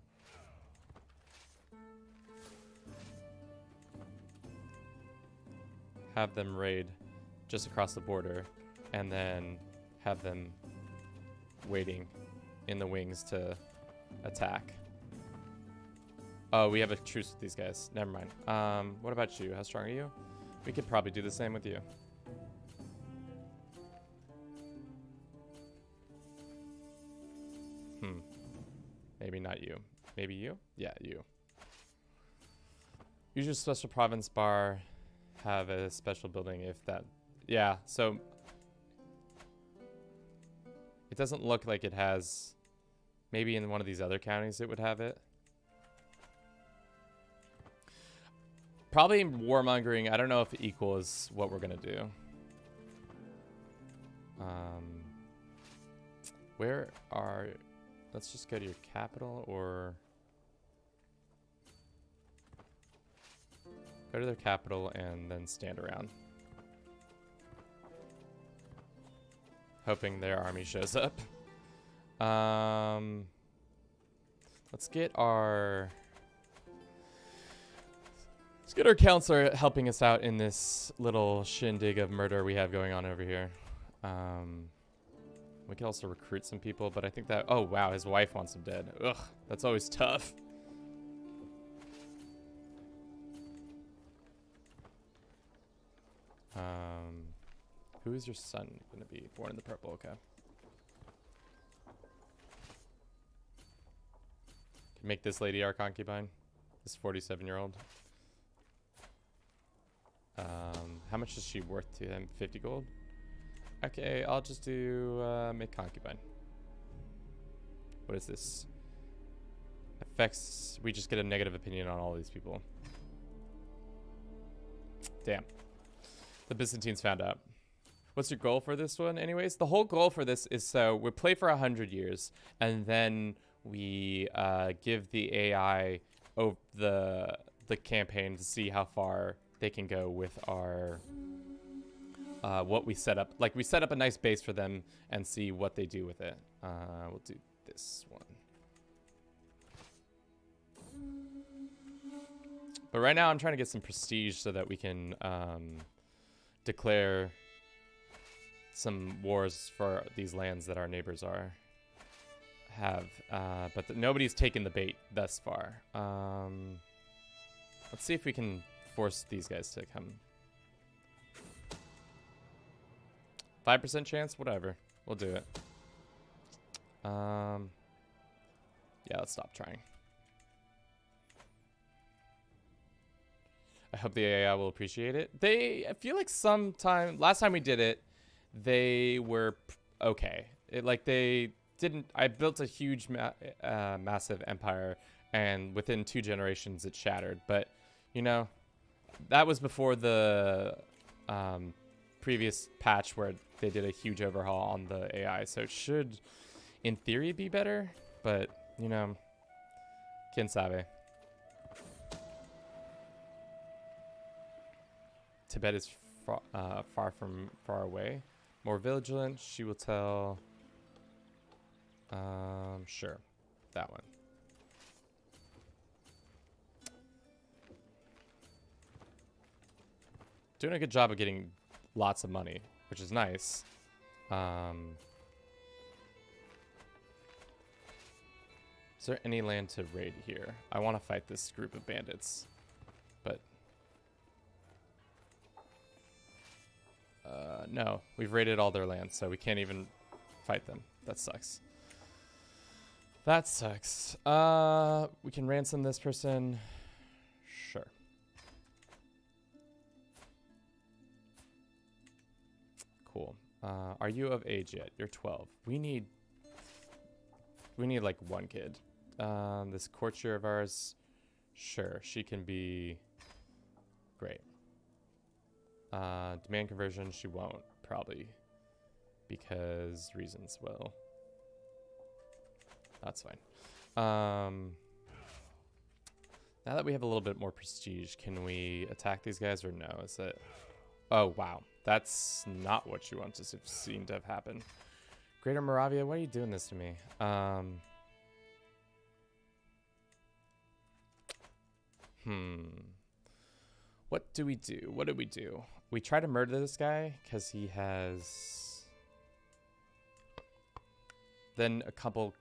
Have them raid just across the border, and then have them waiting in the wings to attack. Oh, we have a truce with these guys. Never mind. What about you? How strong are you? We could probably do the same with you. Maybe not you. Maybe you? Yeah, you. Usually special province bar have a special building if that... Yeah, so... It doesn't look like it has... Maybe in one of these other counties it would have it. Probably warmongering. I don't know if equal is what we're going to do. Where are... Let's just go to your capital, or... Go to their capital and then stand around. Hoping their army shows up. Let's get our counselor helping us out in this little shindig of murder we have going on over here. We could also recruit some people, but I think that... Oh, wow, his wife wants him dead. Ugh, that's always tough. Who is your son going to be? Born in the purple, okay. Can make this lady our concubine. This 47-year-old. How much is she worth to him? 50 gold? Okay, I'll just do make concubine. What is this? Affects, we just get a negative opinion on all these people. Damn. The Byzantines found out. What's your goal for this one anyways? The whole goal for this is so we play for 100 years and then we give the AI the campaign to see how far they can go with our what we set up. Like we set up a nice base for them and see what they do with it. We'll do this one. But right now I'm trying to get some prestige so that we can declare some wars for these lands that our neighbors have. But nobody's taken the bait thus far. Let's see if we can force these guys to come. 5% chance? Whatever. We'll do it. Yeah, let's stop trying. I hope the AI will appreciate it. I feel like last time we did it, they were okay. I built a huge, massive empire, and within 2 generations it shattered. But, you know, that was before the previous patch where they did a huge overhaul on the AI. So it should, in theory, be better. But, you know, quien sabe. Tibet is far away. More vigilant, she will tell. Sure, that one. Doing a good job of getting lots of money, which is nice. Is there any land to raid here? I want to fight this group of bandits, but no, we've raided all their lands, so we can't even fight them. That sucks. That sucks. We can ransom this person. Sure. Cool. Are you of age yet? You're 12. We need like 1 kid. This courtier of ours, sure, she can be great. Demand conversion, she won't, probably. Because reasons, well. That's fine. Now that we have a little bit more prestige, can we attack these guys or no? Is it... Oh, wow. That's not what you want to have seen to have happen. Greater Moravia, why are you doing this to me? What do we do? What did we do? We try to murder this guy because he has... Then a couple...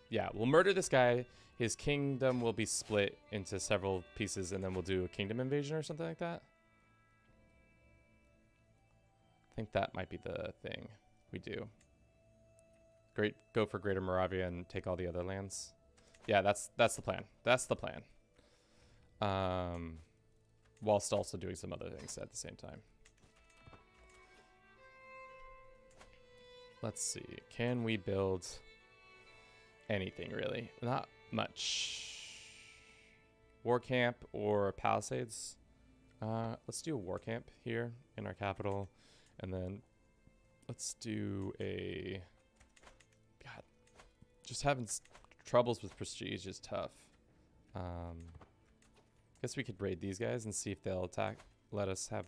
Yeah, we'll murder this guy. His kingdom will be split into several pieces, and then we'll do a kingdom invasion or something like that. I think that might be the thing we do. Go for Greater Moravia and take all the other lands. Yeah, that's the plan. That's the plan. Whilst also doing some other things at the same time. Let's see. Can we build anything, really? Not much. War camp or palisades? Let's do a war camp here in our capital. And then let's do a... God. Just having troubles with prestige is tough. Guess we could raid these guys and see if they'll attack. Let us have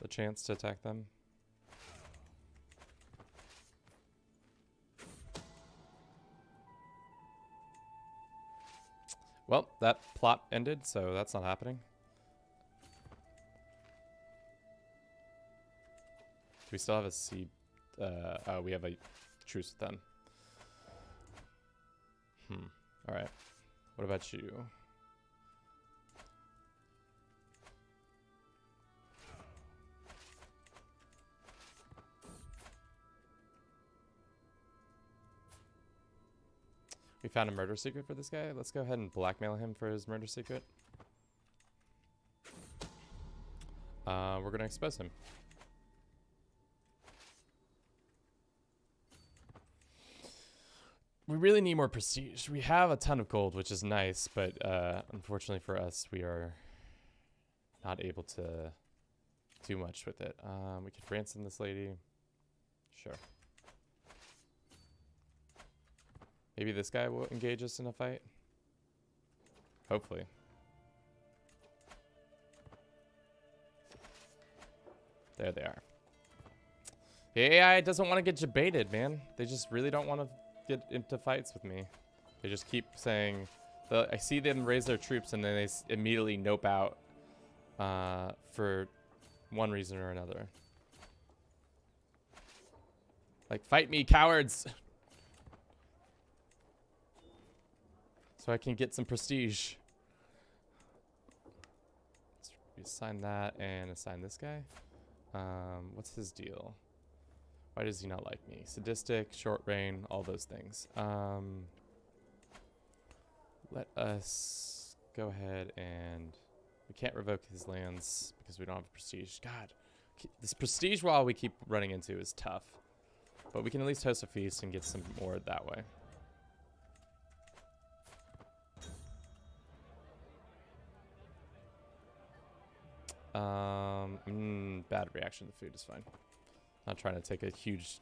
the chance to attack them. Well, that plot ended, so that's not happening. Do we still have a sea? Oh, we have a truce with them. All right. What about you? We found a murder secret for this guy. Let's go ahead and blackmail him for his murder secret. We're going to expose him. We really need more prestige. We have a ton of gold, which is nice, but unfortunately for us, we are not able to do much with it. We could ransom this lady. Sure. Maybe this guy will engage us in a fight. Hopefully. There they are. The AI doesn't want to get debated, man. They just really don't want to get into fights with me. They just keep saying, I see them raise their troops and then they immediately nope out for one reason or another. Like, fight me, cowards! So I can get some prestige. Let's assign that and assign this guy. What's his deal? Why does he not like me? Sadistic, short reign, all those things. Let us go ahead and... We can't revoke his lands because we don't have prestige. God, this prestige wall we keep running into is tough. But we can at least host a feast and get some more that way. Bad reaction to food is fine. Not trying to take a huge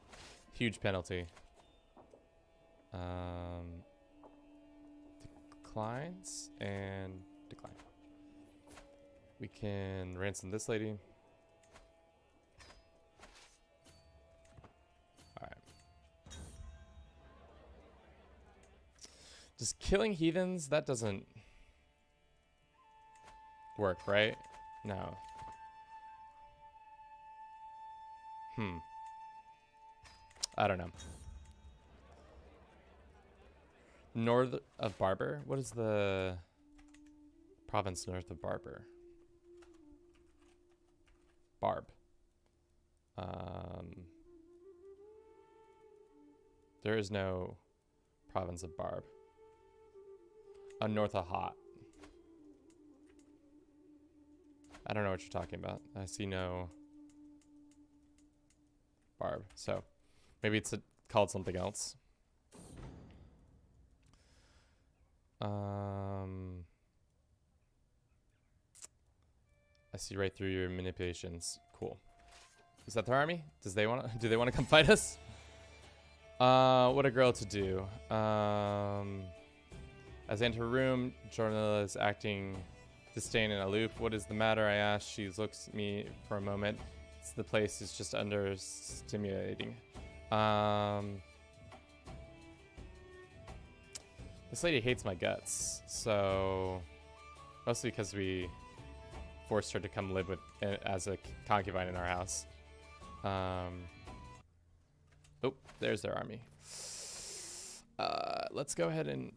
penalty. Declines and decline. We can ransom this lady. Alright. Just killing heathens, that doesn't work, right? No. I don't know. North of Barber? What is the province north of Barber? Barb. There is no province of Barb. North of Hot. I don't know what you're talking about. I see no Barb. So maybe it's called something else. I see right through your manipulations. Cool. Is that their army? Do they want to come fight us? What a girl to do. As I enter a room, Jornal is acting disdain and aloof. What is the matter? I ask. She looks at me for a moment. The place is just under stimulating. This lady hates my guts, so mostly because we forced her to come live with as a concubine in our house. Oh, there's their army. Let's go ahead and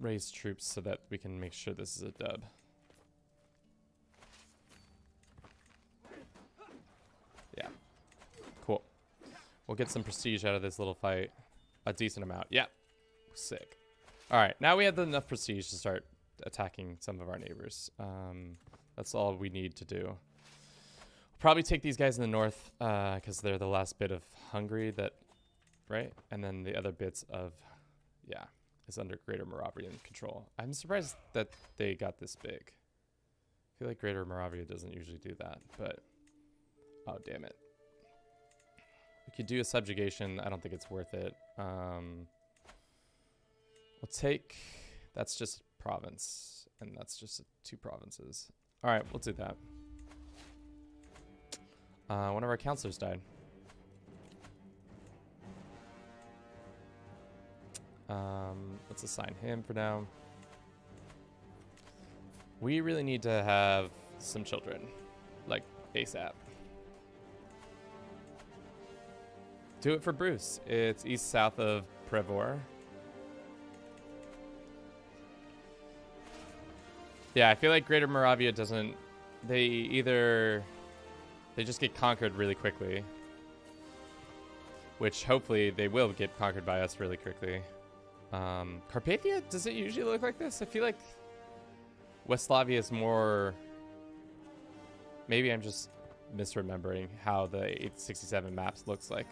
raise troops so that we can make sure this is a dub. Yeah. Cool. We'll get some prestige out of this little fight. A decent amount. Yeah. Sick. Alright, now we have enough prestige to start attacking some of our neighbors. That's all we need to do. We'll probably take these guys in the north, because they're the last bit of Hungary that... Right? And then the other bits of... Yeah. Is under Greater Moravian control. I'm surprised that they got this big. I feel like Greater Moravia doesn't usually do that, but... Oh, damn it. We could do a subjugation. I don't think it's worth it. We'll take... That's just a province. And that's just 2 provinces. Alright, we'll do that. One of our counselors died. Let's assign him for now. We really need to have some children. Like, ASAP. Do it for Bruce. It's east-south of Prevor. Yeah, I feel like Greater Moravia doesn't... They just get conquered really quickly. Which, hopefully, they will get conquered by us really quickly. Carpathia, does it usually look like this? I feel like Westlavia is more... Maybe I'm just misremembering how the 867 maps looks like.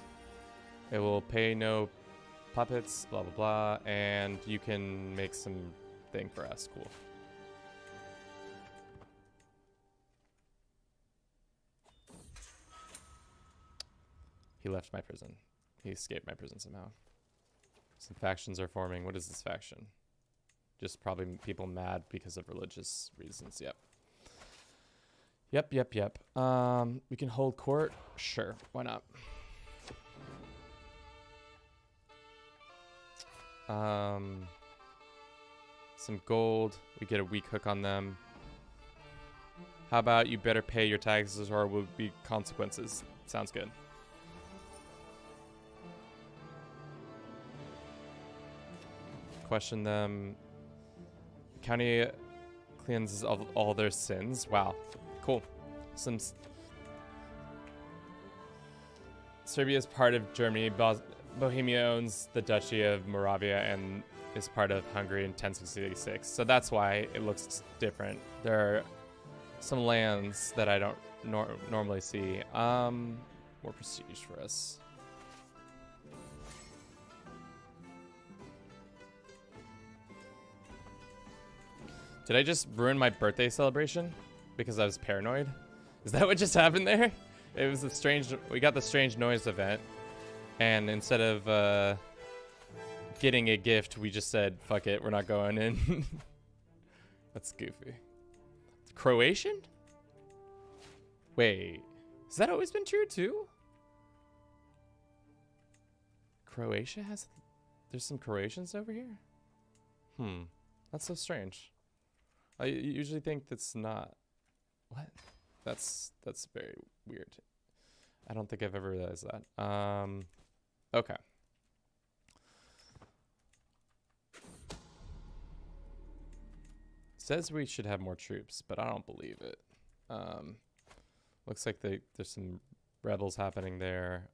It will pay no puppets, blah, blah, blah. And you can make some thing for us. Cool. He left my prison. He escaped my prison somehow. Some factions are forming. What is this faction? Just probably people mad because of religious reasons. Yep. Yep. We can hold court. Sure. Why not? Some gold. We get a weak hook on them. How about you better pay your taxes or will be consequences? Sounds good. Question them. County cleanses all their sins. Wow. Cool. Serbia is part of Germany. Bohemia owns the Duchy of Moravia and is part of Hungary in 1066. So that's why it looks different. There are some lands that I don't normally see. More prestige for us. Did I just ruin my birthday celebration because I was paranoid? Is that what just happened there? It was a strange, we got the strange noise event, and instead of getting a gift, we just said, fuck it, we're not going in. That's goofy. Croatian? Wait, has that always been true too? Croatia has, there's some Croatians over here? That's so strange. I usually think that's not. What? That's very weird. I don't think I've ever realized that. Okay. Says we should have more troops, but I don't believe it. Looks like there's some rebels happening there.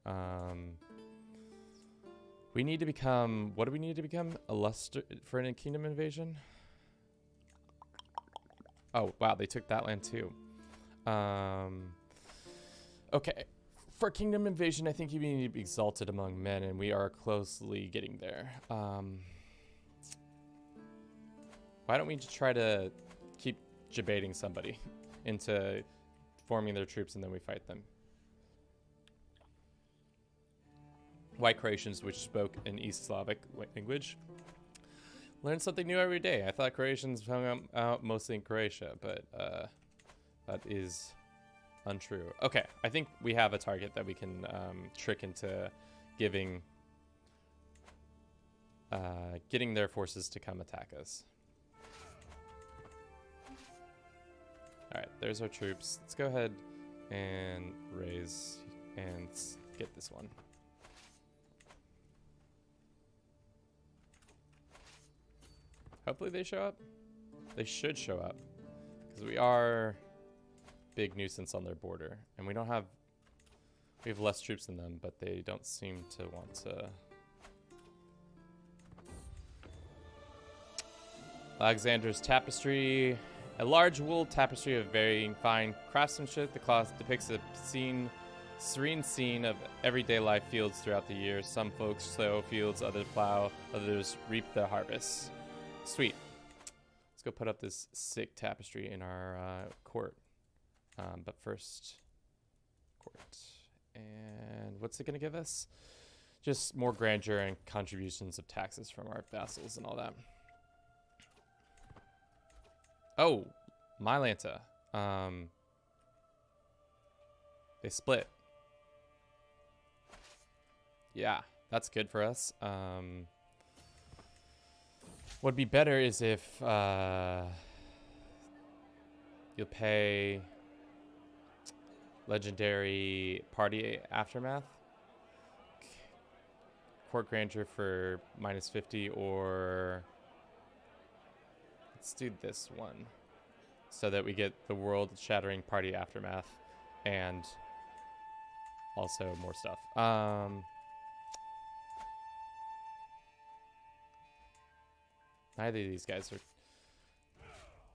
We need to become. What do we need to become? A luster for a kingdom invasion. Oh, wow, they took that land too. Okay. For kingdom invasion, I think you need to be exalted among men, and we are closely getting there. Why don't we just try to keep debating somebody into forming their troops, and then we fight them? White Croatians, which spoke an East Slavic language. Learn something new every day. I thought Croatians hung out mostly in Croatia, but that is untrue. Okay, I think we have a target that we can trick into getting their forces to come attack us. All right, there's our troops. Let's go ahead and raise and get this one. Hopefully they show up. They should show up because we are big nuisance on their border, and we have less troops than them, but they don't seem to want to. Alexander's tapestry, a large wool tapestry of varying fine craftsmanship. The cloth depicts a serene scene of everyday life fields throughout the year. Some folks sow fields, others plow, others reap the harvest. Sweet. Let's go put up this sick tapestry in our court. But first, court. And what's it going to give us? Just more grandeur and contributions of taxes from our vassals and all that. Oh, Mylanta. They split. Yeah, that's good for us. What'd be better is if you'll pay legendary party aftermath, court grandeur for -50, or let's do this one so that we get the world shattering party aftermath and also more stuff. Neither of these guys are.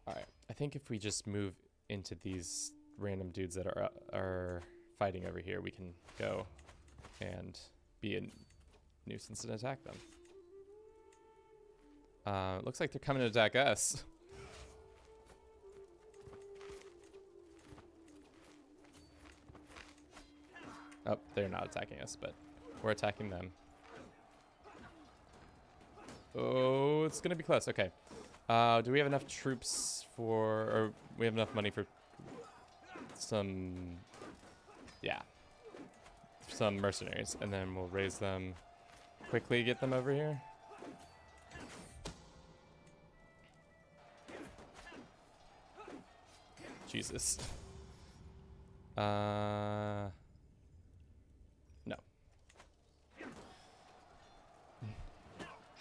All right, I think if we just move into these random dudes that are fighting over here, we can go and be a nuisance and attack them. It looks like they're coming to attack us. Oh, they're not attacking us, but we're attacking them. Oh, it's gonna be close. Okay. Do we have enough troops for, or we have enough money for some, yeah, some mercenaries, and then we'll raise them quickly, get them over here. Jesus. No.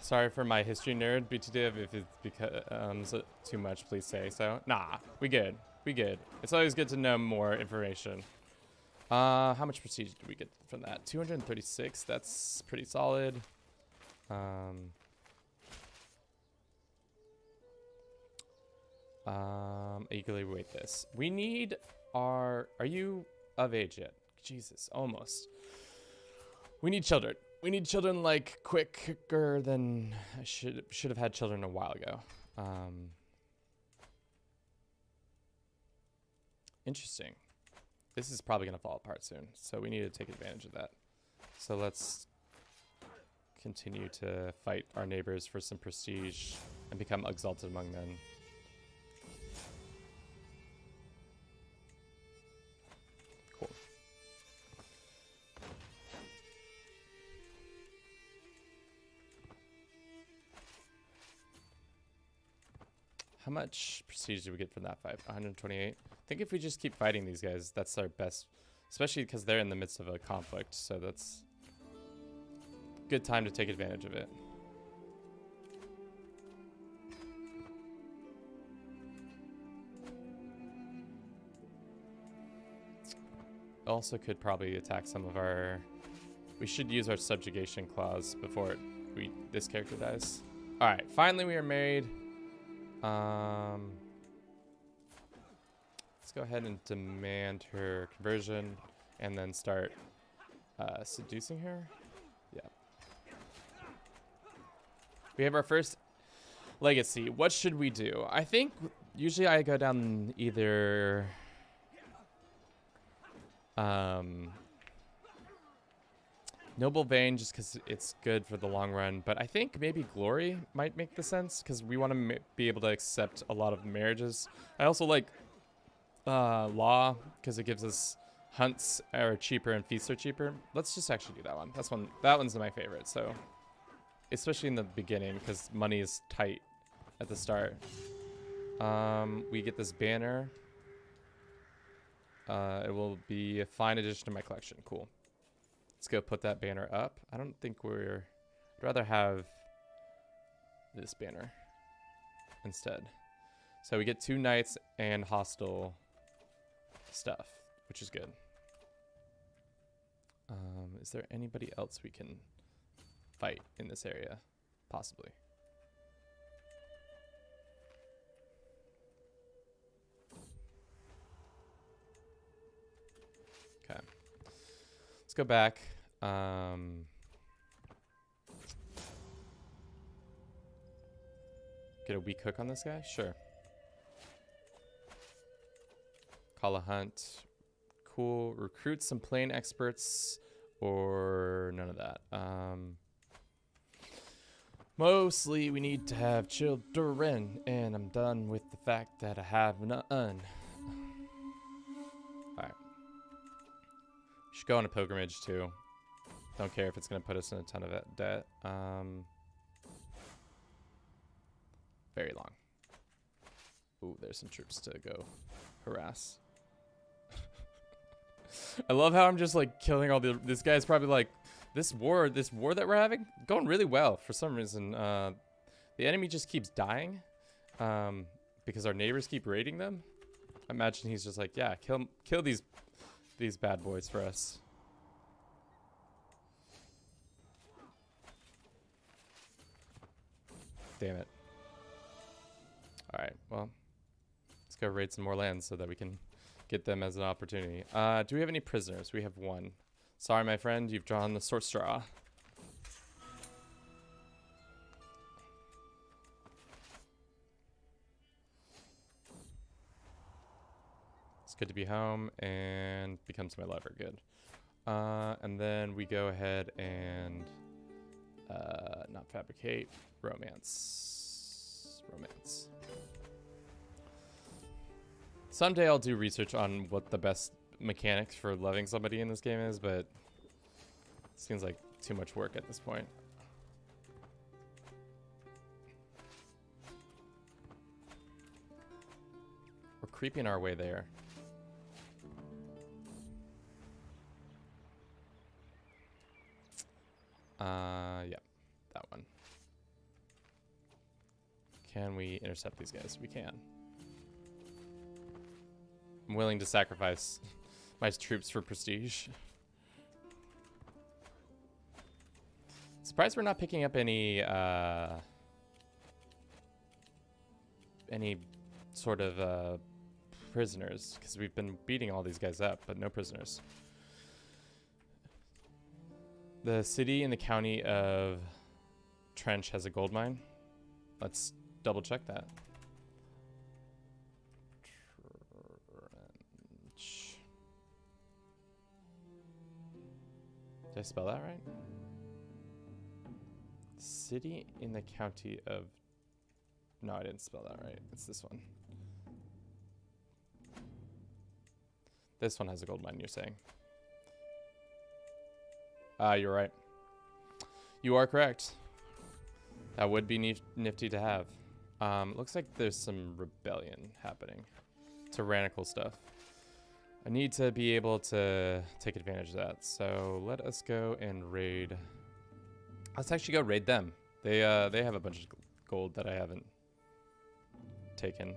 Sorry for my history nerd, BTDiv. If it's because too much, please say so. Nah, we good. We good. It's always good to know more information. How much prestige did we get from that? 236. That's pretty solid. Eagerly await this. We need our... Are you of age yet? Jesus, almost. We need children. We need children like quicker than I should have had children a while ago. Interesting. This is probably gonna fall apart soon, so we need to take advantage of that. So let's continue to fight our neighbors for some prestige and become exalted among men. Cool. How much prestige did we get from that fight? 128. I think if we just keep fighting these guys, that's our best, especially because they're in the midst of a conflict, so that's a good time to take advantage of it. Also could probably attack some of our... We should use our subjugation clause before this character dies. Alright, finally we are married. Let's go ahead and demand her conversion and then start seducing her. Yeah. We have our first legacy. What should we do? I think usually I go down either Noble Vein, just because it's good for the long run, but I think maybe Glory might make the sense because we want to be able to accept a lot of marriages. I also like Law because it gives us hunts are cheaper and feasts are cheaper. Let's just actually do that one. That one's my favorite. So, especially in the beginning because money is tight at the start. We get this banner. It will be a fine addition to my collection. Cool. Let's go put that banner up. I don't think I'd rather have this banner instead. So we get 2 knights and hostile stuff, which is good. Is there anybody else we can fight in this area? Possibly. Okay. Let's go back. Get a weak hook on this guy? Sure. Call a hunt. Cool. Recruit some plane experts or none of that. Mostly we need to have children, and I'm done with the fact that I have none. Alright. Should go on a pilgrimage too. Don't care if it's going to put us in a ton of debt. Very long. Ooh, there's some troops to go harass. I love how I'm just like killing all this guy's probably like, this war that we're having, going really well for some reason. The enemy just keeps dying because our neighbors keep raiding them. I imagine he's just like, yeah, kill these bad boys for us. Damn it. Alright, well, let's go raid some more lands so that we can get them as an opportunity. Do we have any prisoners? We have 1. Sorry, my friend, you've drawn the short straw. Good to be home, and becomes my lover. Good. And then we go ahead and not fabricate. Romance. Someday I'll do research on what the best mechanics for loving somebody in this game is, but it seems like too much work at this point. We're creeping our way there. Yeah, that one. Can we intercept these guys? We can. I'm willing to sacrifice my troops for prestige. Surprised we're not picking up any sort of prisoners, because we've been beating all these guys up, but no prisoners. The city in the county of Trench has a gold mine. Let's double check that. Trench. Did I spell that right? City in the county of... No, I didn't spell that right. It's this one. This one has a gold mine, you're saying. You're right. You are correct. That would be nifty to have. Looks like there's some rebellion happening. Tyrannical stuff. I need to be able to take advantage of that. So let us go and raid. Let's actually go raid them. They have a bunch of gold that I haven't taken.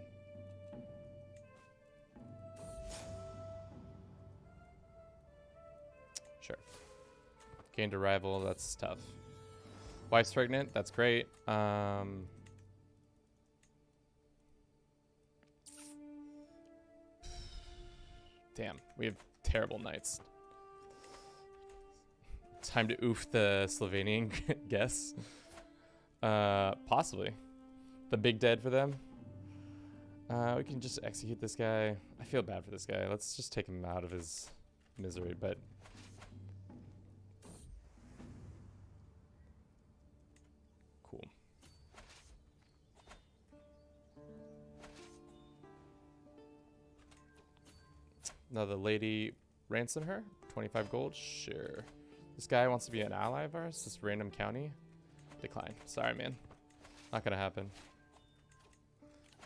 Sure. Gained a rival, that's tough. Wife's pregnant, that's great. Damn, we have terrible knights. Time to oof the Slovenian guess. Possibly. The big dead for them. We can just execute this guy. I feel bad for this guy. Let's just take him out of his misery, but... Cool. Another lady, ransom her? 25 gold? Sure. This guy wants to be an ally of ours? This random county? Decline. Sorry, man. Not gonna happen.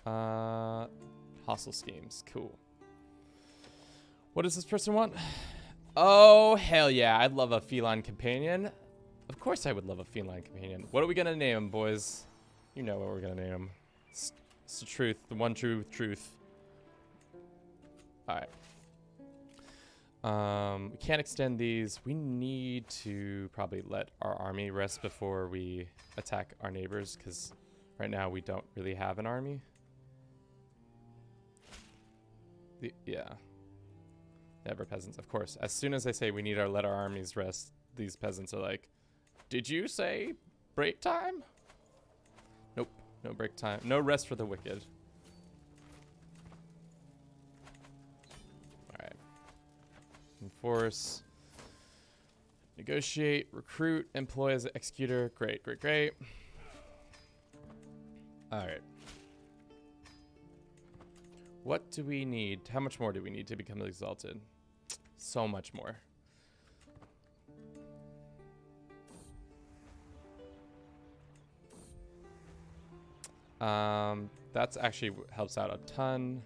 Hostile schemes. Cool. What does this person want? Oh, hell yeah. I'd love a feline companion. Of course I would love a feline companion. What are we gonna name him, boys? You know what we're gonna name him. It's the truth. The one true truth. Alright. We can't extend these. We need to probably let our army rest before we attack our neighbors, because right now we don't really have an army. Yeah. Never peasants, of course. As soon as I say we need to let our armies rest, these peasants are like, did you say break time? Nope. No break time. No rest for the wicked. Enforce, negotiate, recruit, employ as an executor. Great, great, great. All right. What do we need? How much more do we need to become exalted? So much more. That's actually helps out a ton.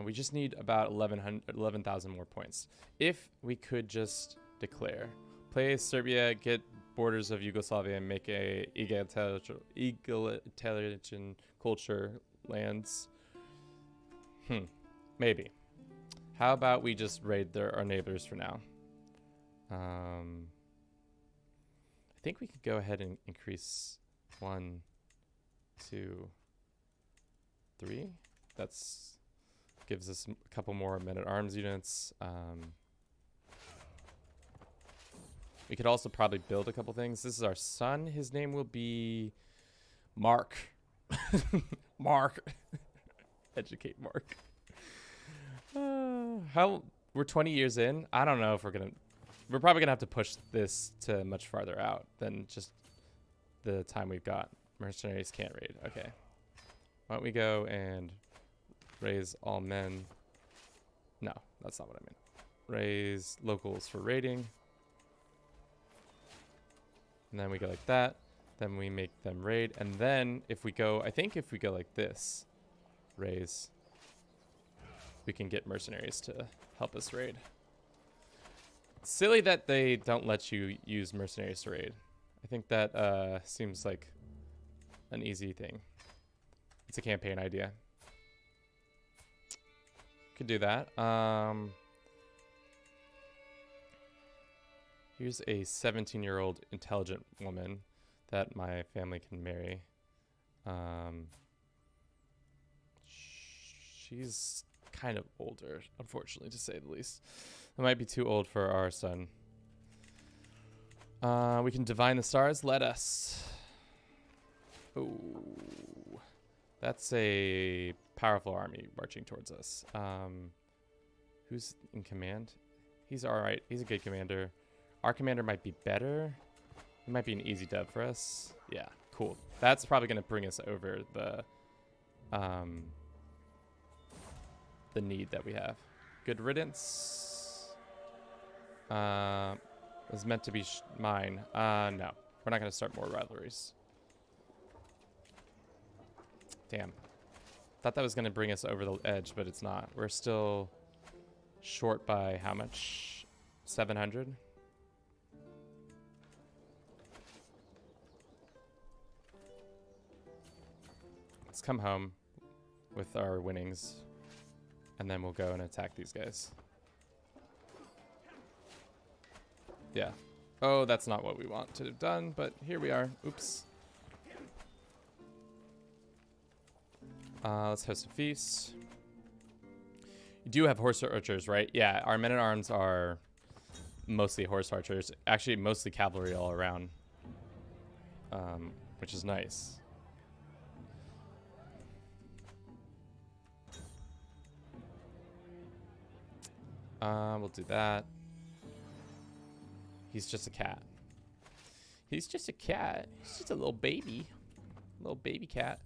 We just need about 11,000 more points. If we could just declare. Play Serbia, get borders of Yugoslavia, and make a egalitarian culture lands. Maybe. How about we just raid our neighbors for now? I think we could go ahead and increase 1, 2, 3. That's... gives us a couple more men-at-arms units. We could also probably build a couple things. This is our son. His name will be Mark. Mark. Educate Mark. How we're 20 years in. I don't know if we're probably gonna have to push this to much farther out than just the time we've got. Mercenaries can't raid. Okay. Why don't we go and raise all men? No, that's not what I meant. Raise locals for raiding. And then we go like that. Then we make them raid. And then if we go, I think if we go like this, raise, we can get mercenaries to help us raid. Silly that they don't let you use mercenaries to raid. I think that seems like an easy thing. It's a campaign idea. Could do that. Here's a 17-year-old intelligent woman that my family can marry. She's kind of older, unfortunately, to say the least. It might be too old for our son. We can divine the stars. Let us. Oh, that's a powerful army marching towards us. Who's in command? He's all right. He's a good commander. Our commander might be better. It might be an easy dub for us. Yeah, cool. That's probably going to bring us over the need that we have. Good riddance. It was meant to be mine. No, we're not going to start more rivalries. Damn. Thought that was going to bring us over the edge, but it's not. We're still short by how much? 700? Let's come home with our winnings, and then we'll go and attack these guys. Yeah. Oh, that's not what we want to have done, but here we are. Oops. Let's host a feast. You do have horse archers, right? Yeah, our men-at-arms are mostly horse archers. Actually, mostly cavalry all around, which is nice. We'll do that. He's just a cat. He's just a cat. He's just a little baby. Little baby cat.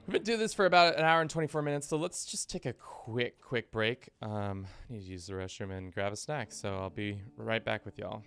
We've been doing this for about an hour and 24 minutes, so let's just take a quick break. I need to use the restroom and grab a snack, so I'll be right back with y'all.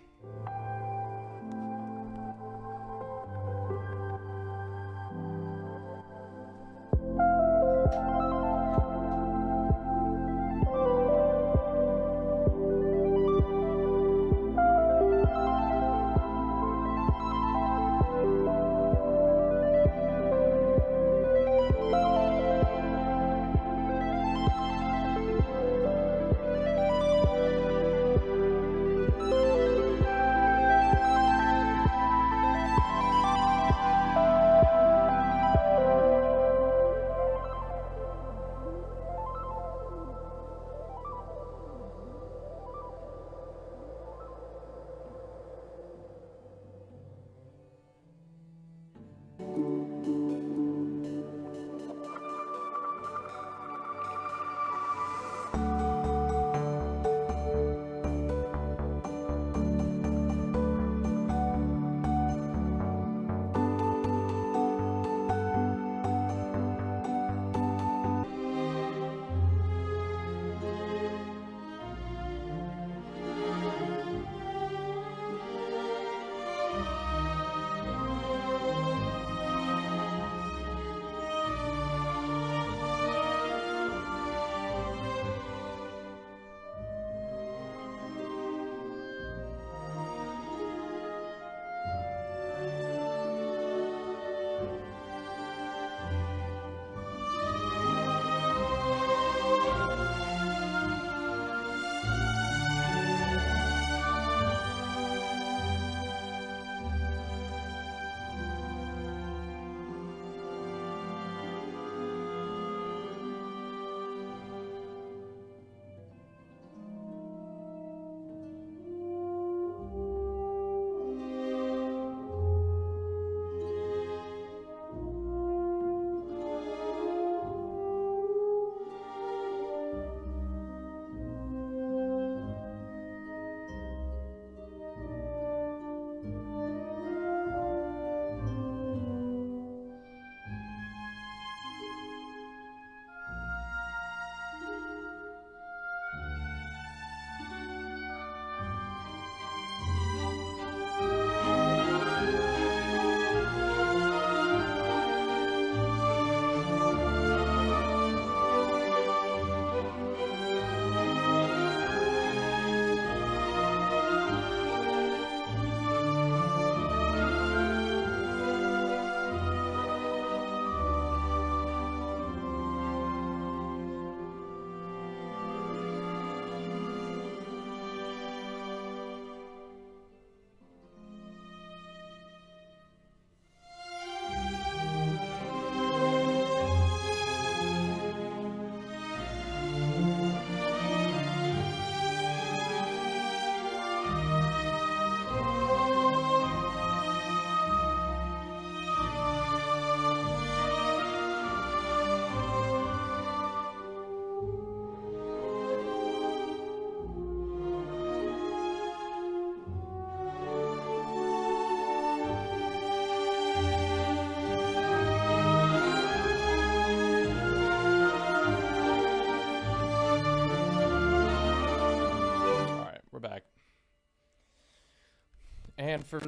And for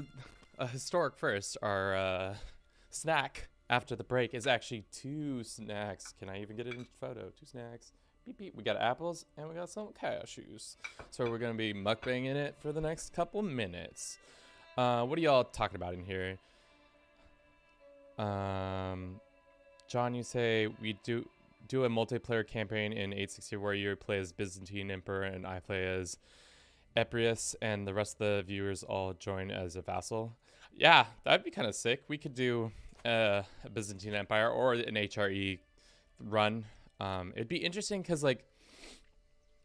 a historic first, our snack after the break is actually 2 snacks. Can I even get it in photo? 2 snacks. Beep, beep. We got apples and we got some cashews. So we're going to be mukbanging it for the next couple minutes. What are y'all talking about in here? John, you say we do a multiplayer campaign in 860 where you play as Byzantine Emperor and I play as Eprius and the rest of the viewers all join as a vassal. Yeah, that'd be kind of sick. We could do a Byzantine Empire or an HRE run. It'd be interesting because, like,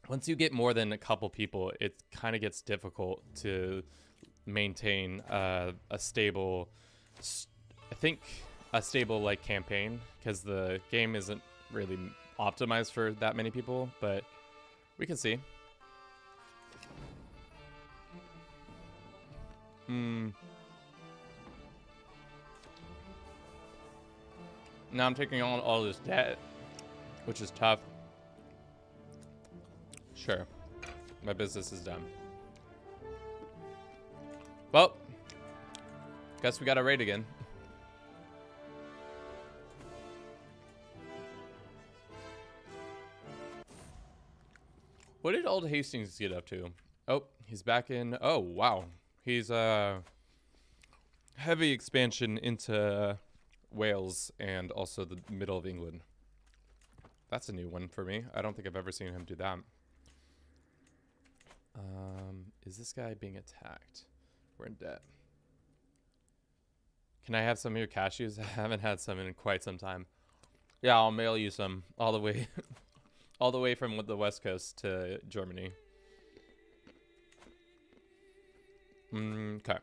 once you get more than a couple people, it kind of gets difficult to maintain a stable, like campaign, because the game isn't really optimized for that many people. But we can see. Now I'm taking on all this debt, which is tough. Sure, my business is done. Well, guess we got to raid again. What did Old Hastings get up to? Oh, he's back in. Oh, wow. He's heavy expansion into Wales and also the middle of England. That's a new one for me. I don't think I've ever seen him do that. Is this guy being attacked? We're in debt. Can I have some of your cashews? I haven't had some in quite some time. Yeah, I'll mail you some all the way, all the way from the West Coast to Germany. Okay.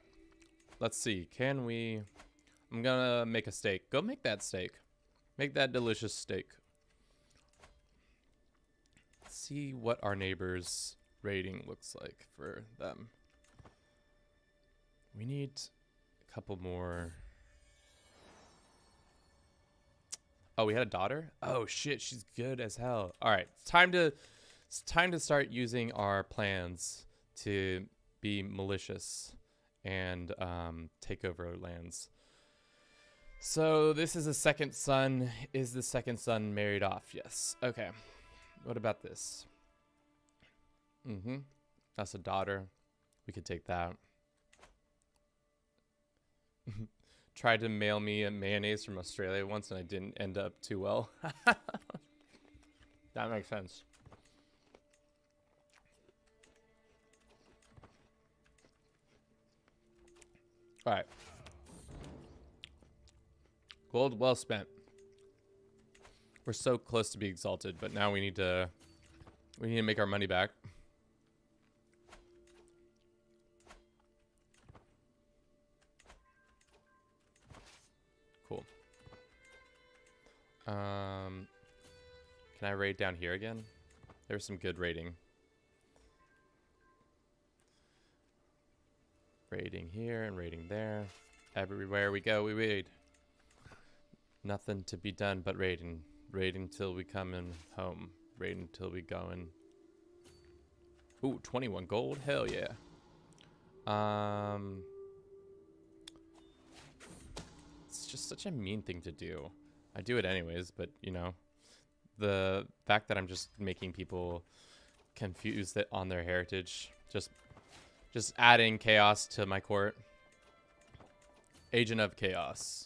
Let's see. Can we... I'm gonna make a steak. Go make that steak. Make that delicious steak. Let's see what our neighbors' rating looks like for them. We need a couple more. Oh, we had a daughter? Oh shit, she's good as hell. All right, it's time to start using our plans to be malicious and take over lands. So this is a second son. Is the second son married off? Yes. Okay. What about this? That's a daughter. We could take that. Tried to mail me a mayonnaise from Australia once and I didn't end up too well. That makes sense. All right. Gold well spent. We're so close to be exalted, but now we need to make our money back. Cool. Can I raid down here again? There's some good raiding. Raiding here and raiding there. Everywhere we go, we raid. Nothing to be done but raiding. Raiding till we come in home. Raiding till we go in. Ooh, 21 gold. Hell yeah. It's just such a mean thing to do. I do it anyways, but you know, the fact that I'm just making people confused on their heritage, just adding chaos to my court. Agent of chaos.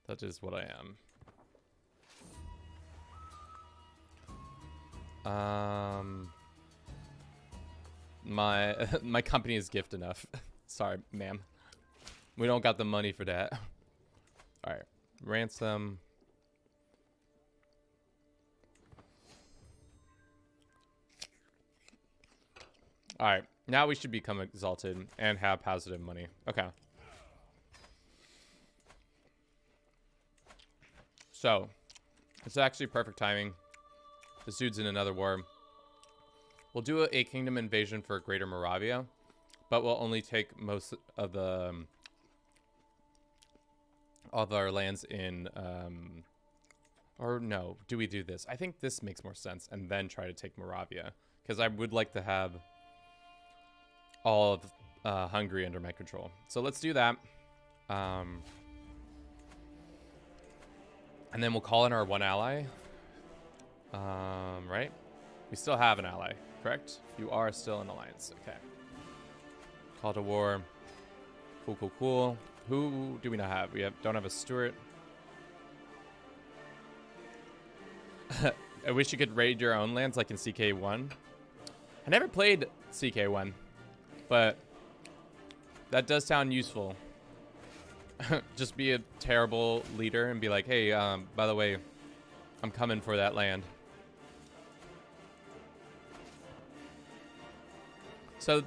That is what I am. My company is gift enough. Sorry, ma'am. We don't got the money for that. All right, ransom. All right, now we should become exalted and have positive money. Okay. So, it's actually perfect timing. This dude's in another war. We'll do a kingdom invasion for Greater Moravia, but we'll only take most of the of our lands in. Or no, do we do this? I think this makes more sense, and then try to take Moravia, because I would like to have all Hungary under my control. So let's do that. And then we'll call in our one ally. Right? We still have an ally, correct? You are still in alliance. Okay. Call to war. Cool, cool, cool. Who do we not have? Don't have a Stuart. I wish you could raid your own lands like in CK1. I never played CK1, but that does sound useful. Just be a terrible leader and be like, hey, by the way, I'm coming for that land. So,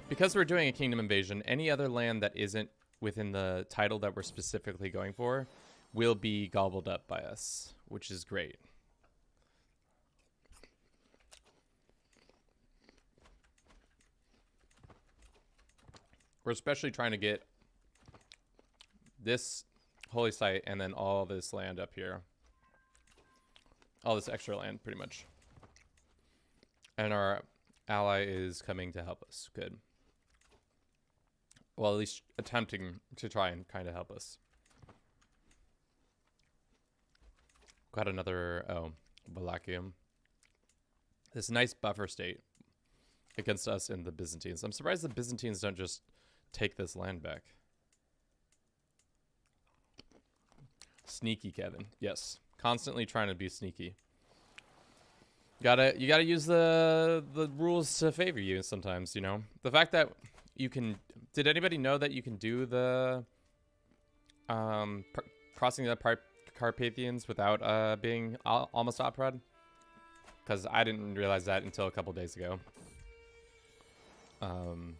because we're doing a kingdom invasion, any other land that isn't within the title that we're specifically going for will be gobbled up by us, which is great. We're especially trying to get this holy site and then all this land up here. All this extra land, pretty much. And our ally is coming to help us. Good. Well, at least attempting to try and kind of help us. Got another, Valachium. This nice buffer state against us and the Byzantines. I'm surprised the Byzantines don't just take this land back. Sneaky, Kevin. Yes. Constantly trying to be sneaky. You gotta use the rules to favor you sometimes, you know? The fact that you can... Did anybody know that you can do the... crossing the Carpathians without being almost op-prod? Because I didn't realize that until a couple days ago. Alright,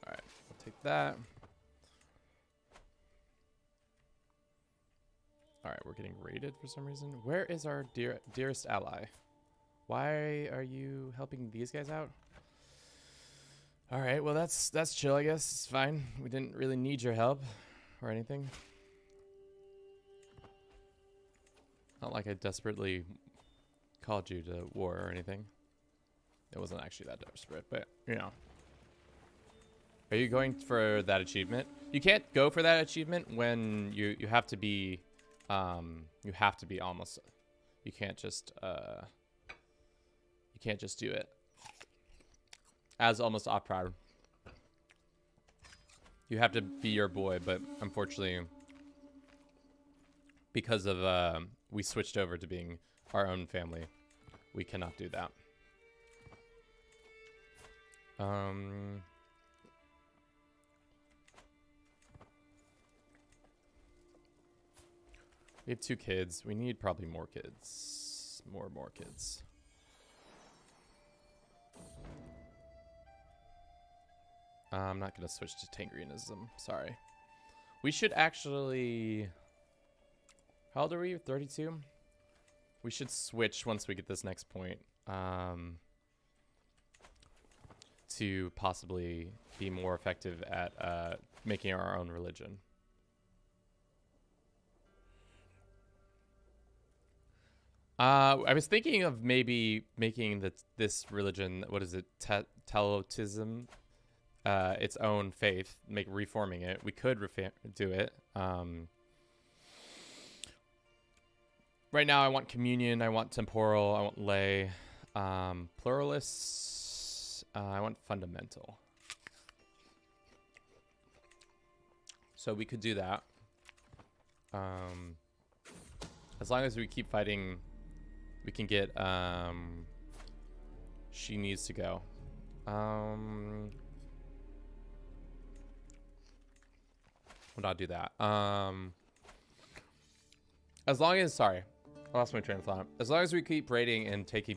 we'll take that. Alright, we're getting raided for some reason. Where is our dearest ally? Why are you helping these guys out? Alright, well that's chill, I guess. It's fine. We didn't really need your help or anything. Not like I desperately called you to war or anything. It wasn't actually that desperate, but, you know. Are you going for that achievement? You can't go for that achievement when you have to be... you have to be almost... You can't just do it. As almost op-proud. You have to be your boy, but unfortunately... Because of, we switched over to being our own family. We cannot do that. We have 2 kids. We need probably more kids. More kids. I'm not going to switch to Tangreanism. Sorry. We should actually... How old are we? 32? We should switch once we get this next point. To possibly be more effective at making our own religion. I was thinking of maybe making this religion, what is it, Telotism, its own faith, reforming it. We could do it. Right now I want communion, I want temporal, I want lay, pluralists, I want fundamental. So we could do that. As long as we keep fighting, we can get, she needs to go. We'll not do that. As long as, sorry, I lost my train of thought. As long as we keep raiding and taking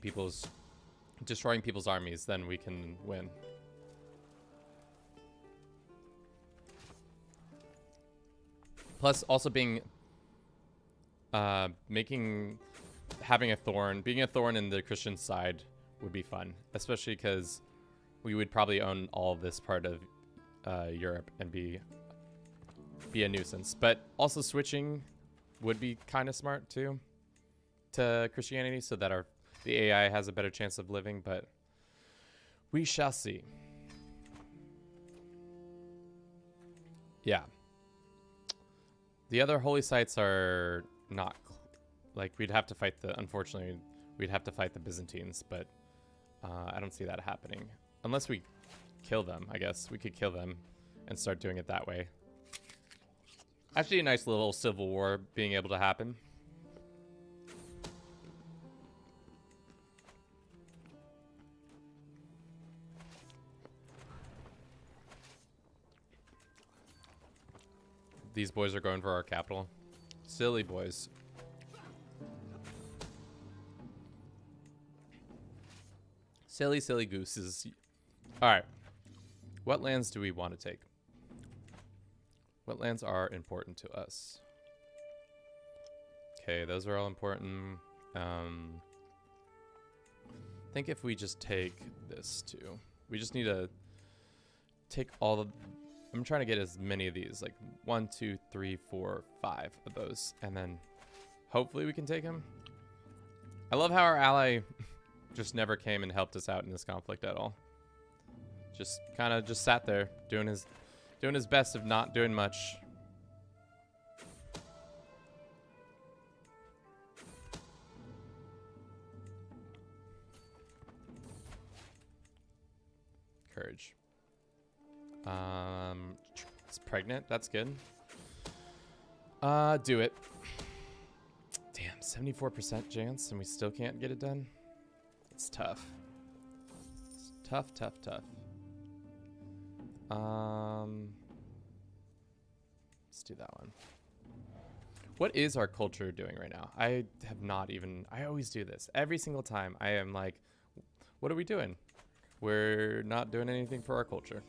destroying people's armies, then we can win. Plus, also being, having a thorn, being a thorn in the Christian side would be fun, especially because we would probably own all of this part of Europe and be a nuisance. But also switching would be kind of smart too to Christianity, so that the AI has a better chance of living. But We shall see. Yeah. The other holy sites are not... Like, we'd have to fight the... Unfortunately, we'd have to fight the Byzantines, but I don't see that happening. Unless we kill them, I guess. We could kill them and start doing it that way. Actually, a nice little civil war being able to happen. These boys are going for our capital. Silly boys. Silly, silly gooses. Alright. What lands do we want to take? What lands are important to us? Okay, those are all important. I think if we just take this too. We just need to take all the... I'm trying to get as many of these. Like 1, 2, 3, 4, 5 of those. And then hopefully we can take him. I love how our ally just never came and helped us out in this conflict at all. Just kind of just sat there doing his best of not doing much. Courage. It's pregnant. That's good. Do it. Damn, 74% chance, and we still can't get it done. It's tough. It's tough, tough, tough. Let's do that one. What is our culture doing right now? I have not even... I always do this. Every single time I am like, what are we doing? We're not doing anything for our culture.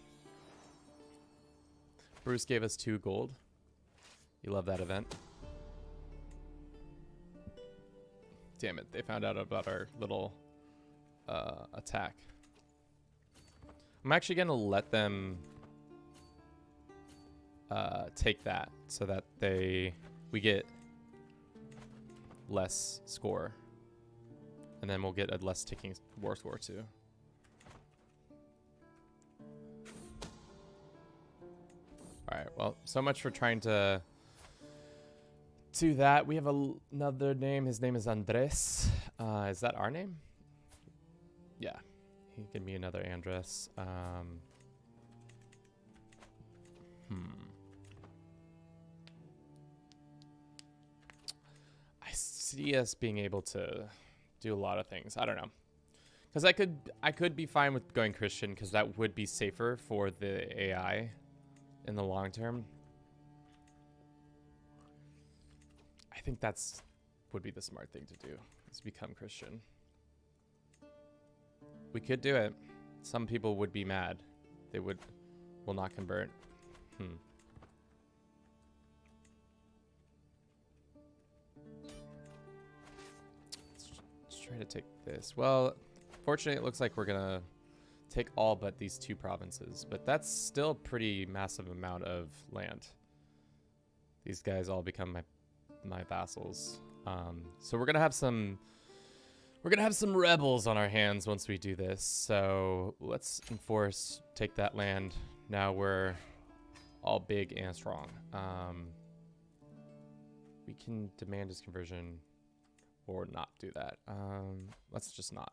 Bruce gave us 2 gold. You love that event. Damn it, they found out about our little attack. I'm actually gonna let them take that so that we get less score, and then we'll get a less ticking war score too. All right, well, so much for trying to do that. We have another name. His name is Andres. Is that our name? Yeah. He can be another Andres. I see us being able to do a lot of things. I don't know. Because I could be fine with going Christian, because that would be safer for the AI in the long term. I think that's would be the smart thing to do, is become Christian. We could do it. Some people would be mad. They will not convert. Let's try to take this. Well, fortunately, it looks like we're gonna take all but these 2 provinces, but that's still a pretty massive amount of land. These guys all become my vassals. So we're gonna have some rebels on our hands once we do this. So let's take that land. Now we're all big and strong. We can demand his conversion or not do that. Let's just not.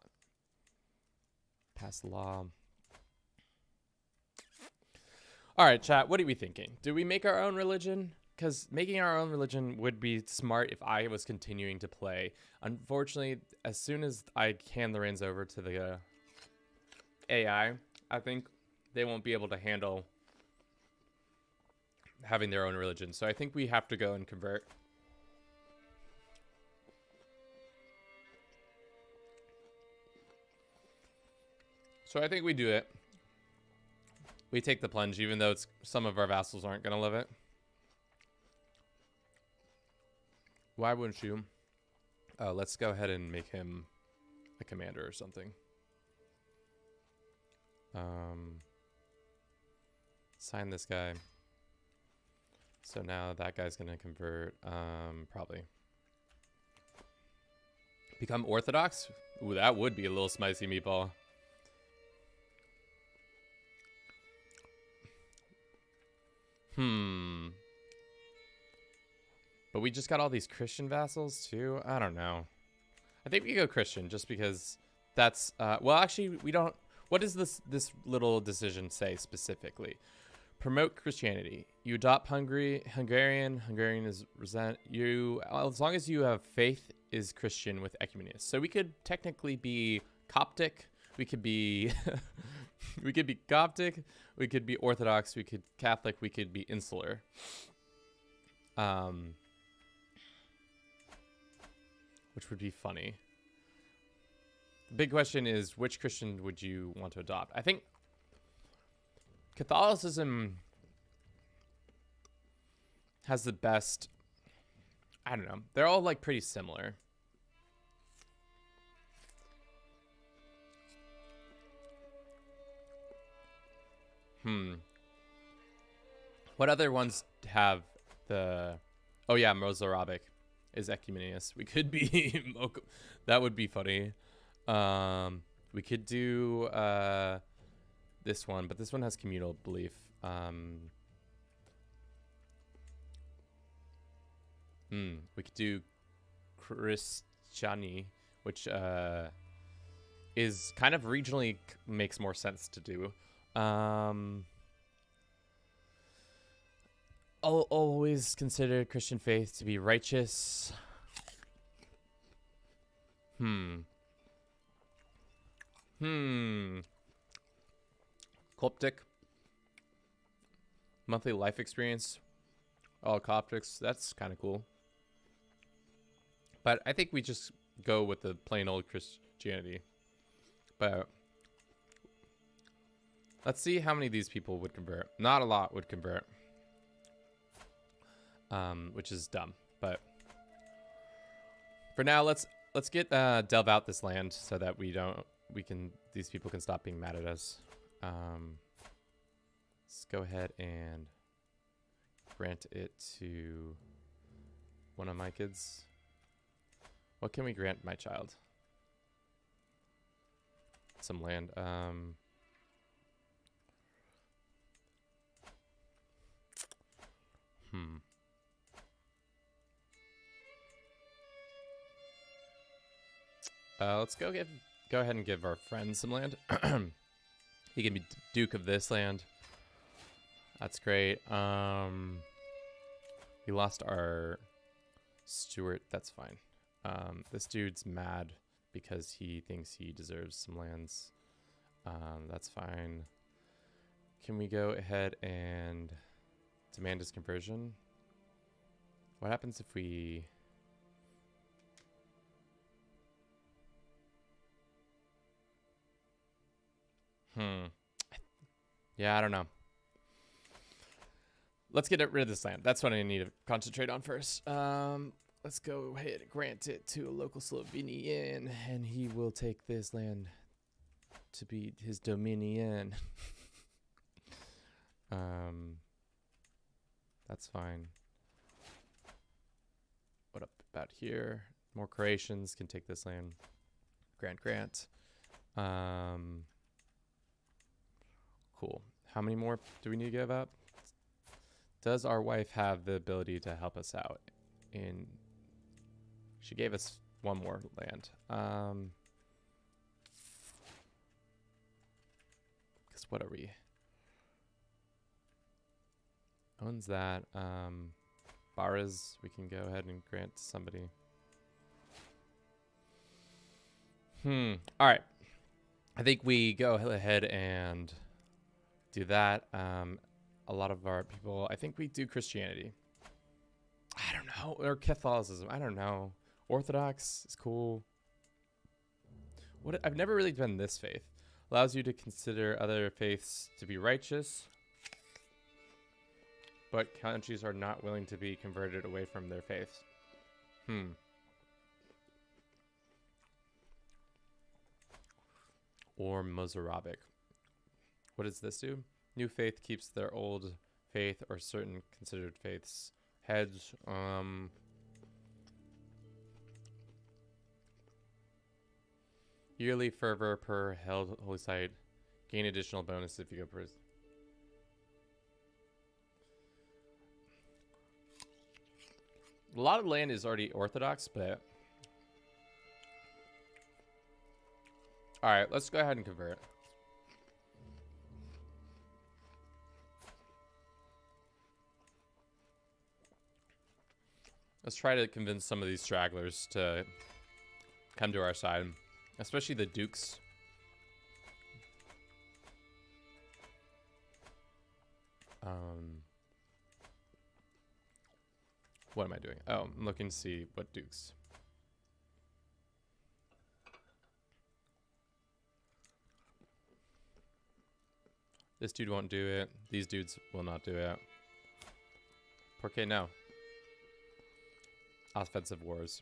Pass the law. All right, chat, what are we thinking? Do we make our own religion? Because making our own religion would be smart if I was continuing to play. Unfortunately, as soon as I hand the reins over to the AI, I think they won't be able to handle having their own religion. So I think we have to go and convert. So I think we do it. We take the plunge, even though some of our vassals aren't going to love it. Why wouldn't you? Let's go ahead and make him a commander or something. Sign this guy. So now that guy's going to convert, probably. Become Orthodox? Ooh, that would be a little spicy meatball. Hmm. But we just got all these Christian vassals too. I don't know. I think we go Christian just because that's well, actually we don't. What does this little decision say specifically? Promote Christianity. You adopt Hungarian. Hungarian is resent you as long as you have faith is Christian with Ecumenius. So we could technically be Coptic. We could be we could be Coptic. We could be Orthodox. We could Catholic. We could be Insular. Which would be funny. The big question is, which Christian would you want to adopt? I think Catholicism has the best. I don't know. They're all like pretty similar. What other ones have the... Oh yeah, Mozarabic is Ecumenius. We could be... That would be funny. We could do this one, but this one has communal belief. We could do Christiani, which is kind of regionally makes more sense to do. I'll always consider Christian faith to be righteous. Coptic. Monthly life experience. All Coptics. That's kind of cool. But I think we just go with the plain old Christianity. But let's see how many of these people would convert. Not a lot would convert. Which is dumb. But for now, let's get delve out this land so that these people can stop being mad at us. Let's go ahead and grant it to one of my kids. What can we grant my child? Some land. Let's go ahead and give our friend some land. He can be Duke of this land. That's great. We lost our Stewart. That's fine. This dude's mad because he thinks he deserves some lands. That's fine. Can we go ahead and demand his conversion? What happens if we... Yeah, I don't know. Let's get rid of this land. That's what I need to concentrate on first. Let's go ahead and grant it to a local Slovenian, and he will take this land to be his dominion. That's fine. What about here? More Croatians can take this land. Grant. Cool. How many more do we need to give up? Does our wife have the ability to help us out? She gave us one more land. Because what are we? Owns that. Baras, we can go ahead and grant to somebody. All right. I think we go ahead and do that. A lot of our people, I think we do Christianity. I don't know. Or Catholicism. I don't know. Orthodox is cool. I've never really done this faith. Allows you to consider other faiths to be righteous, but countries are not willing to be converted away from their faiths. Or Mozarabic. What does this do? New faith keeps their old faith or certain considered faiths. Heads. Yearly fervor per held holy site. Gain additional bonus if you go per. A lot of land is already Orthodox, but... Alright, let's go ahead and convert. Let's try to convince some of these stragglers to come to our side. Especially the dukes. What am I doing? Oh, I'm looking to see what dukes. This dude won't do it. These dudes will not do it. Porque no. Offensive wars.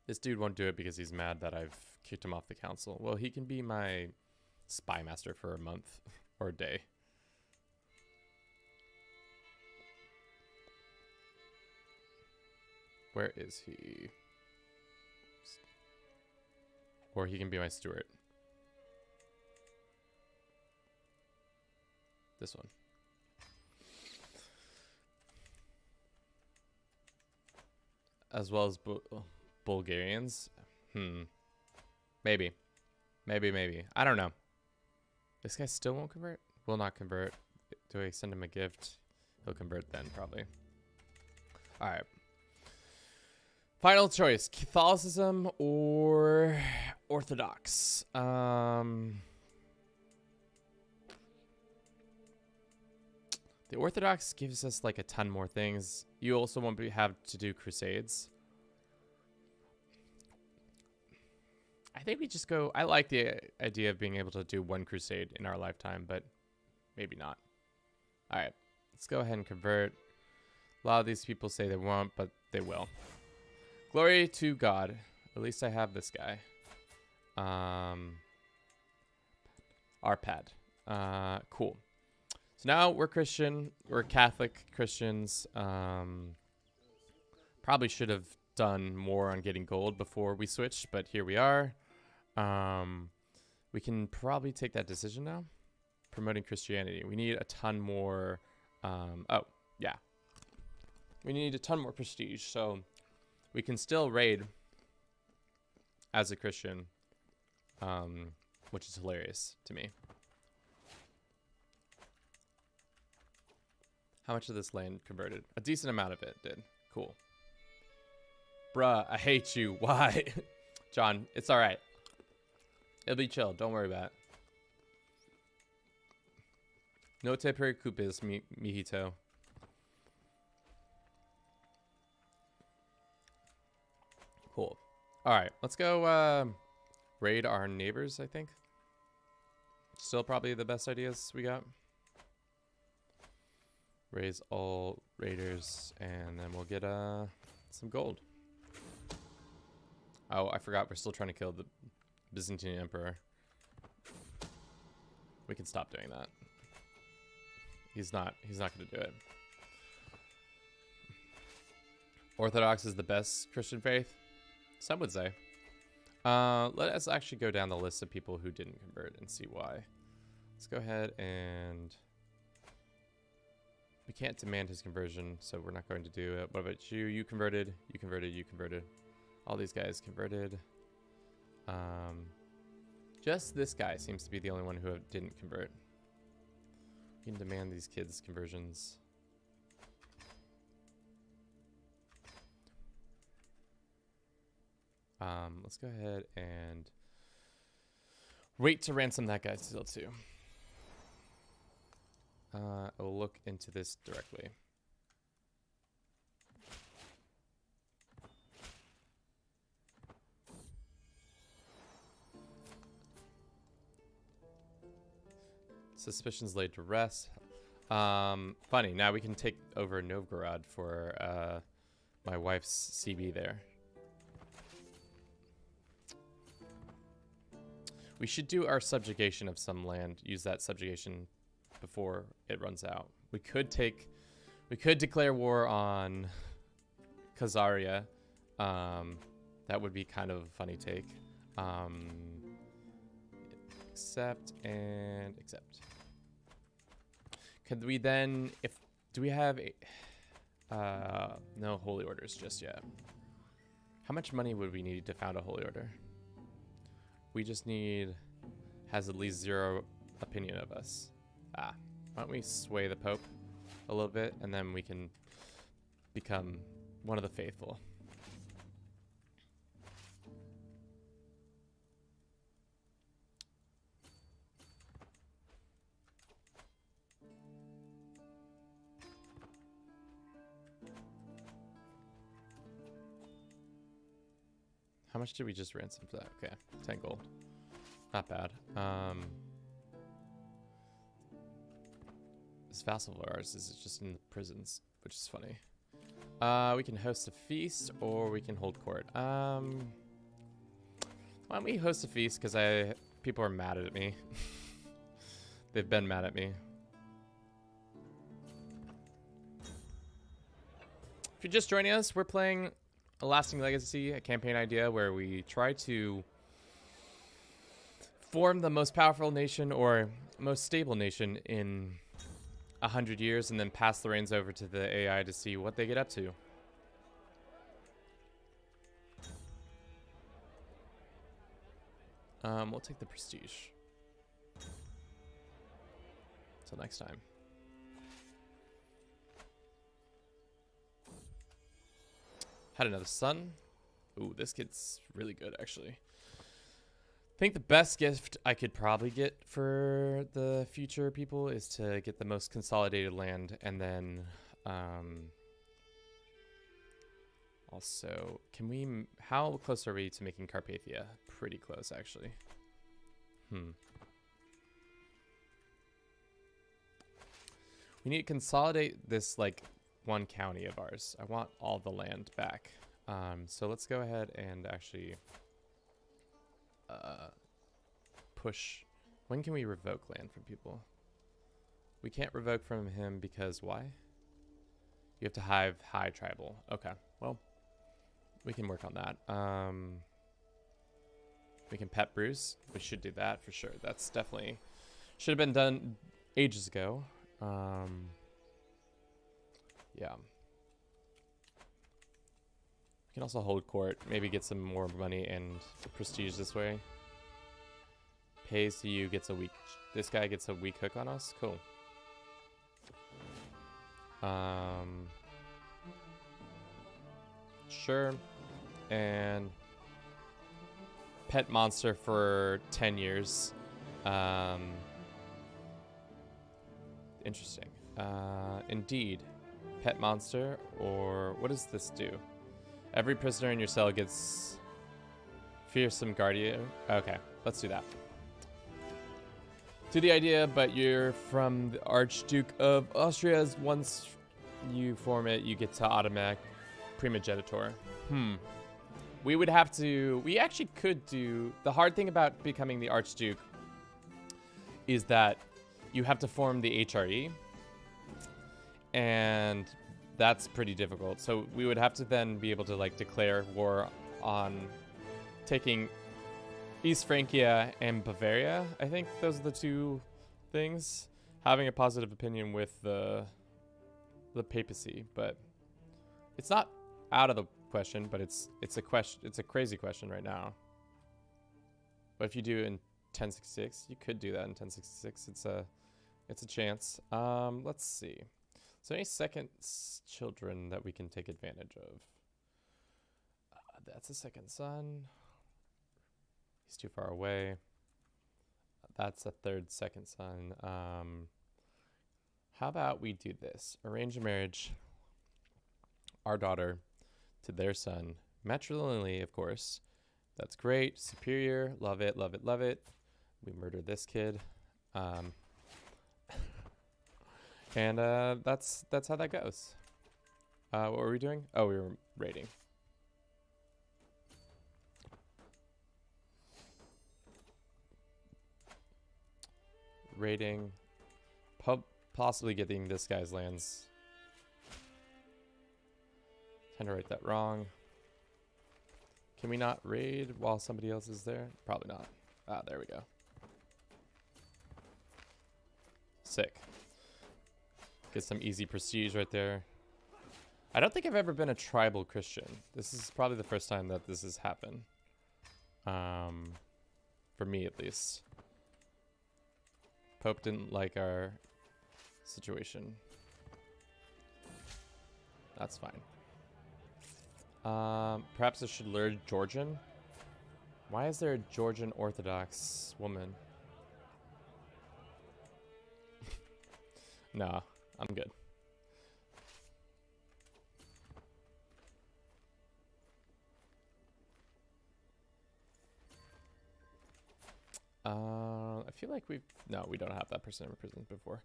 This dude won't do it because he's mad that I've kicked him off the council. Well, he can be my spy master for a month or a day. Where is he? Or he can be my steward. This one. As well as Bulgarians. Maybe. Maybe. I don't know. This guy still won't convert? Will not convert. Do I send him a gift? He'll convert then, probably. Alright. Final choice. Catholicism or Orthodox? The Orthodox gives us like a ton more things. You also won't have to do crusades. I think we just go... I like the idea of being able to do one crusade in our lifetime, but maybe not. All right, let's go ahead and convert. A lot of these people say they won't, but they will. Glory to God. At least I have this guy. Arpad. Cool. So now we're Christian. We're Catholic Christians. Probably should have done more on getting gold before we switched, but here we are. We can probably take that decision now. Promoting Christianity. We need a ton more. Oh, yeah. We need a ton more prestige, so we can still raid as a Christian, which is hilarious to me. How much of this land converted? A decent amount of it did. Cool. Bruh, I hate you. Why? John, it's all right. It'll be chill. Don't worry about it. No te preocupes, mijito. Cool. All right, let's go raid our neighbors, I think. Still probably the best ideas we got. Raise all raiders, and then we'll get some gold. Oh, I forgot we're still trying to kill the Byzantine Emperor. We can stop doing that. He's not going to do it. Orthodox is the best Christian faith? Some would say. Let us actually go down the list of people who didn't convert and see why. Let's go ahead and... We can't demand his conversion, so we're not going to do it. What about you? You converted. You converted. You converted. All these guys converted. Just this guy seems to be the only one who didn't convert. We can demand these kids' conversions. Let's go ahead and wait to ransom that guy still too. I will look into this directly. Suspicions laid to rest. Funny, now we can take over Novgorod for my wife's CB there. We should do our subjugation of some land. Use that subjugation before it runs out. We could declare war on Khazaria. That would be kind of a funny take. Accept and accept. Could we then, do we have no holy orders just yet? How much money would we need to found a holy order? We just need, has at least 0 opinion of us. Why don't we sway the Pope a little bit, and then we can become one of the faithful. How much did we just ransom for that? Okay, 10 gold. Not bad. This vassal of ours is just in the prisons, which is funny. We can host a feast, or we can hold court. Why don't we host a feast? Because people are mad at me. They've been mad at me. If you're just joining us, we're playing A Lasting Legacy, a campaign idea where we try to form the most powerful nation or most stable nation in 100 years, and then pass the reins over to the AI to see what they get up to. We'll take the prestige. Till next time. Had another son. Ooh, this kid's really good, actually. I think the best gift I could probably get for the future people is to get the most consolidated land, and then also, can we, how close are we to making Carpathia? Pretty close, actually. We need to consolidate this, like, one county of ours. I want all the land back. So let's go ahead and actually push. When can we revoke land from people? We can't revoke from him because why? You have to have high tribal. Okay, well, we can work on that. We can pet Bruce. We should do that for sure. That's definitely should have been done ages ago. Yeah. We can also hold court. Maybe get some more money and prestige this way. Pays to you gets a weak. This guy gets a weak hook on us. Cool. Sure. And pet monster for 10 years. Interesting. Indeed. Pet monster, or what does this do? Every prisoner in your cell gets fearsome guardian. Okay, let's do that. To the idea, but you're from the Archduke of Austria's. Once you form it, you get to automatic primogenitor. We would have to, we actually could do, the hard thing about becoming the Archduke is that you have to form the HRE, and that's pretty difficult. So we would have to then be able to, like, declare war on taking East Francia and Bavaria. I think those are the two things. Having a positive opinion with the papacy, but it's not out of the question, but it's a question. It's a crazy question right now. But if you do in 1066, you could do that in 1066. It's a chance. Let's see. So any second children that we can take advantage of? That's a second son. He's too far away. That's a third second son. How about we do this? Arrange a marriage. Our daughter to their son. Matrilineally, of course. That's great. Superior. Love it, love it, love it. We murder this kid. And that's how that goes. What were we doing? Oh, we were raiding. Raiding. Possibly getting this guy's lands. Trying to write that wrong. Can we not raid while somebody else is there? Probably not. Ah, there we go. Sick. Get some easy prestige right there. I don't think I've ever been a tribal Christian. This is probably the first time that this has happened. For me, at least. Pope didn't like our situation. That's fine. Perhaps I should learn Georgian. Why is there a Georgian Orthodox woman? No, I'm good. I feel like no, we don't have that person in our prisons before.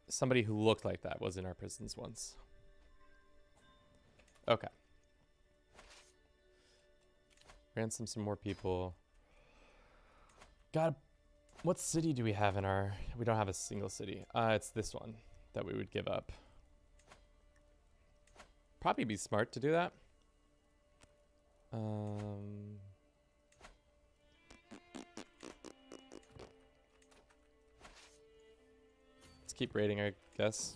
Somebody who looked like that was in our prisons once. Okay. Ransom some more people. What city do we have in our... We don't have a single city. It's this one that we would give up. Probably be smart to do that. Let's keep raiding, I guess.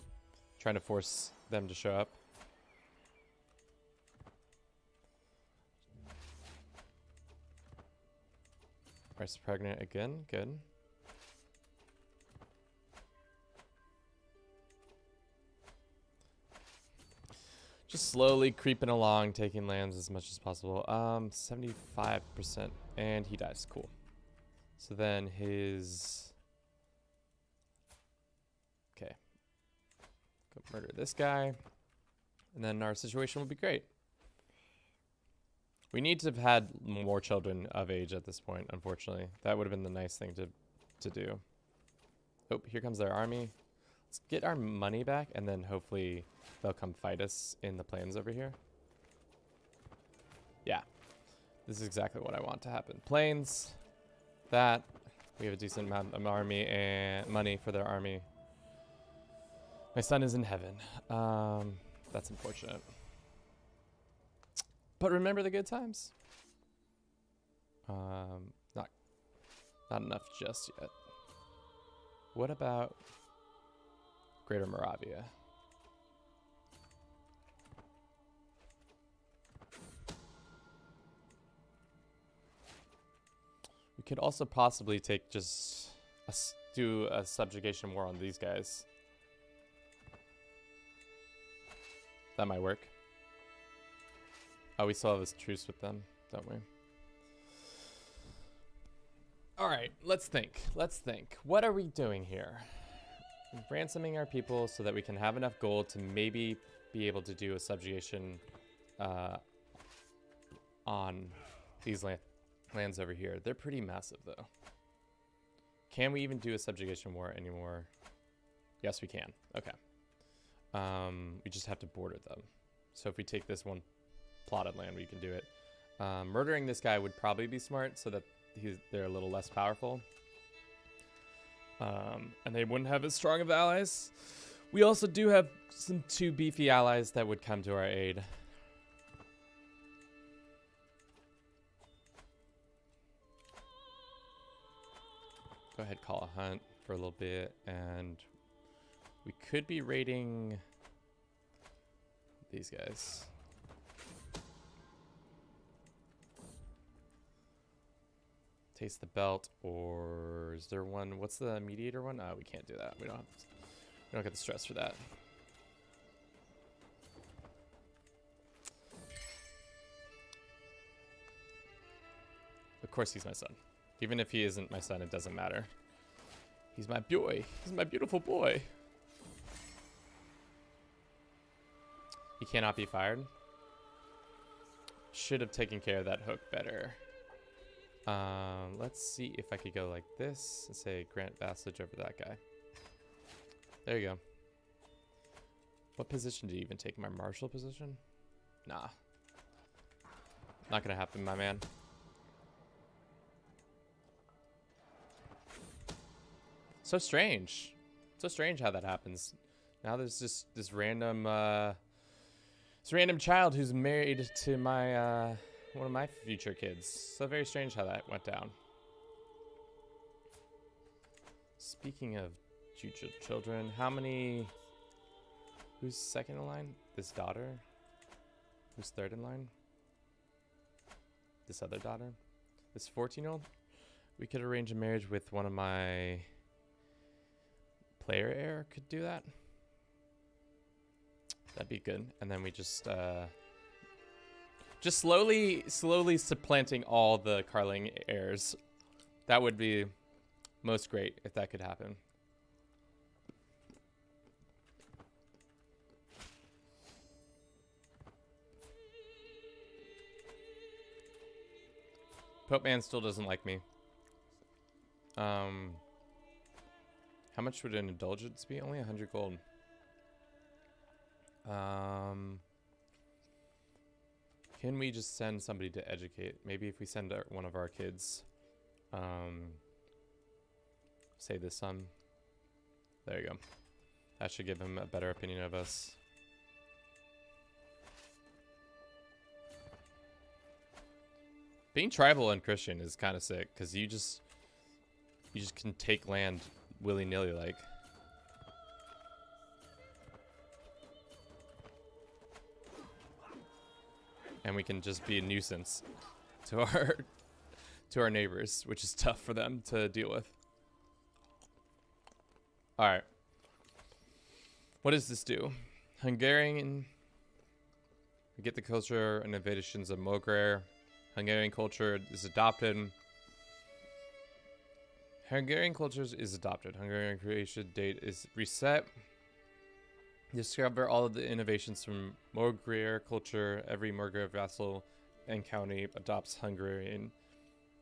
Trying to force them to show up. Rice pregnant again. Good. Just slowly creeping along, taking lands as much as possible. 75%. And he dies. Cool. So then his... Okay. Go murder this guy. And then our situation will be great. We need to have had more children of age at this point, unfortunately. That would have been the nice thing to do. Oh, here comes their army. Let's get our money back, and then hopefully they'll come fight us in the plains over here. Yeah. This is exactly what I want to happen. Plains. That. We have a decent amount of army and money for their army. My son is in heaven. That's unfortunate. But remember the good times. Not enough just yet. What about Greater Moravia? We could also possibly take do a subjugation war on these guys. That might work. Oh, we still have this truce with them, don't we? All right, let's think. Let's think. What are we doing here? Ransoming our people so that we can have enough gold to maybe be able to do a subjugation on these lands over here. They're pretty massive, though. Can we even do a subjugation war anymore? Yes, we can. Okay. We just have to border them. So if we take this one plotted land, we can do it. Murdering this guy would probably be smart so that they're a little less powerful. And they wouldn't have as strong of allies. We also do have some 2 beefy allies that would come to our aid. Go ahead, call a hunt for a little bit, and we could be raiding these guys. Taste the belt, or is there one? What's the mediator one? Oh, we can't do that. We don't get the stress for that. Of course, he's my son. Even if he isn't my son, it doesn't matter. He's my boy. He's my beautiful boy. He cannot be fired. Should have taken care of that hook better. Let's see if I could go like this and say grant vassalage over that guy. There you go. What position did you even take? My martial position? Nah. Not gonna happen, my man. So strange. So strange how that happens. Now there's just this random child who's married to my one of my future kids. So very strange how that went down. Speaking of future children, how many Who's second in line? This daughter. Who's third in line? This other daughter. This 14-year-old. We could arrange a marriage with one of my player heir. Could do that. That'd be good. And then we just slowly supplanting all the Carling heirs. That would be most great if that could happen. Pope Man still doesn't like me. How much would an indulgence be? Only 100 gold. Can we just send somebody to educate? Maybe if we send one of our kids. Say this son. There you go. That should give him a better opinion of us. Being tribal and Christian is kind of sick because you just can take land willy-nilly like. And we can just be a nuisance to our neighbors, which is tough for them to deal with. All right. What does this do? Hungarian. We get the culture and innovations of Mogrer. Hungarian culture is adopted. Hungarian culture is adopted. Hungarian creation date is reset. Discover all of the innovations from Mogrer culture. Every Mogrer vassal and county adopts Hungarian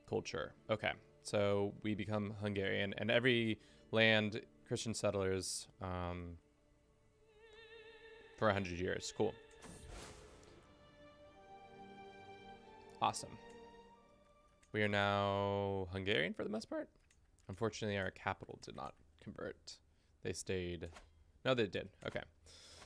culture. Okay, so we become Hungarian, and every land Christian settlers for 100 years. Cool. Awesome. We are now Hungarian for the most part. Unfortunately, our capital did not convert. They stayed. No, they did. Okay.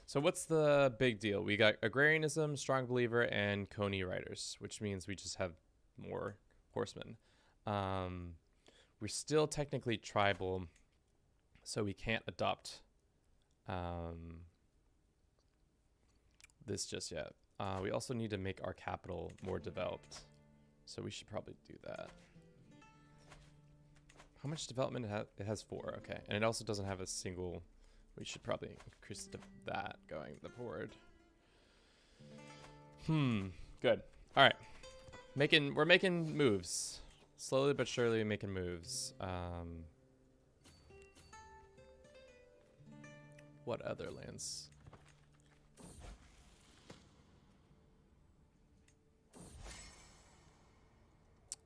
So what's the big deal? We got agrarianism, strong believer, and Coney riders, which means we just have more horsemen. We're still technically tribal, so we can't adopt this just yet. We also need to make our capital more developed, so we should probably do that. How much development it has 4, okay. And it also doesn't have a single. We should probably increase that going forward. Good. All right. We're making moves. Slowly but surely making moves. What other lands?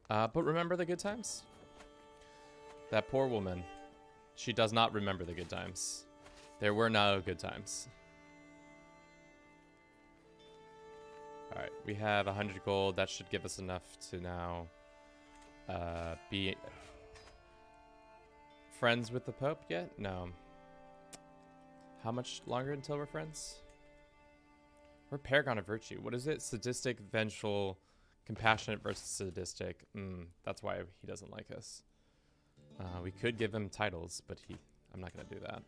But remember the good times? That poor woman. She does not remember the good times. There were no good times. All right, we have 100 gold. That should give us enough to now be friends with the Pope yet? No. How much longer until we're friends? We're Paragon of Virtue. What is it? Sadistic, vengeful, compassionate versus sadistic. That's why he doesn't like us. We could give him titles, but I'm not going to do that.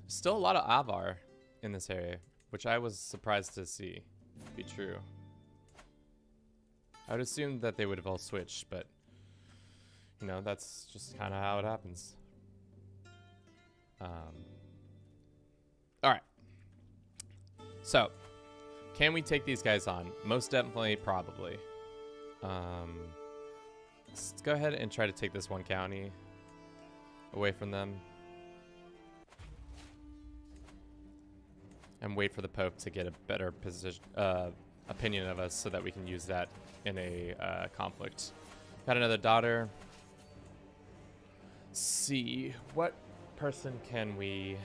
Still a lot of Avar in this area, which I was surprised to see be true. I would assume that they would have all switched, but you know, that's just kind of how it happens. All right. So, can we take these guys on? Most definitely, probably. Let's go ahead and try to take this one county away from them. And wait for the Pope to get a better position, opinion of us so that we can use that in a conflict. Got another daughter. Let's see, what person can we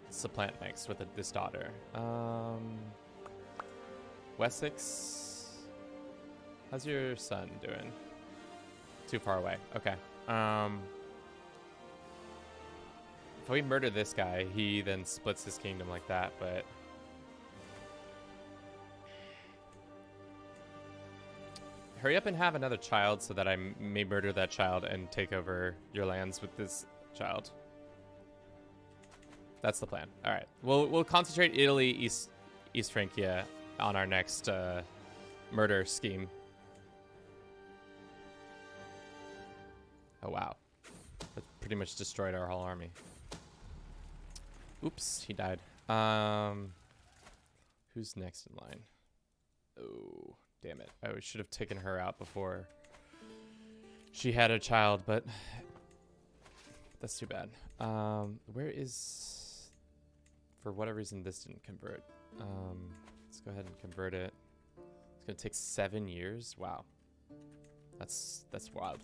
supplant next with this daughter? Wessex? How's your son doing? Too far away. Okay. If we murder this guy, he then splits his kingdom like that, but hurry up and have another child so that I may murder that child and take over your lands with this child. That's the plan. All right. We'll concentrate Italy, East Francia on our next murder scheme. Oh, wow. That pretty much destroyed our whole army. Oops, he died. Who's next in line? Oh, damn it. I should have taken her out before she had a child, but that's too bad. Where is... For whatever reason, this didn't convert. Let's go ahead and convert it. It's going to take 7 years? Wow. That's wild.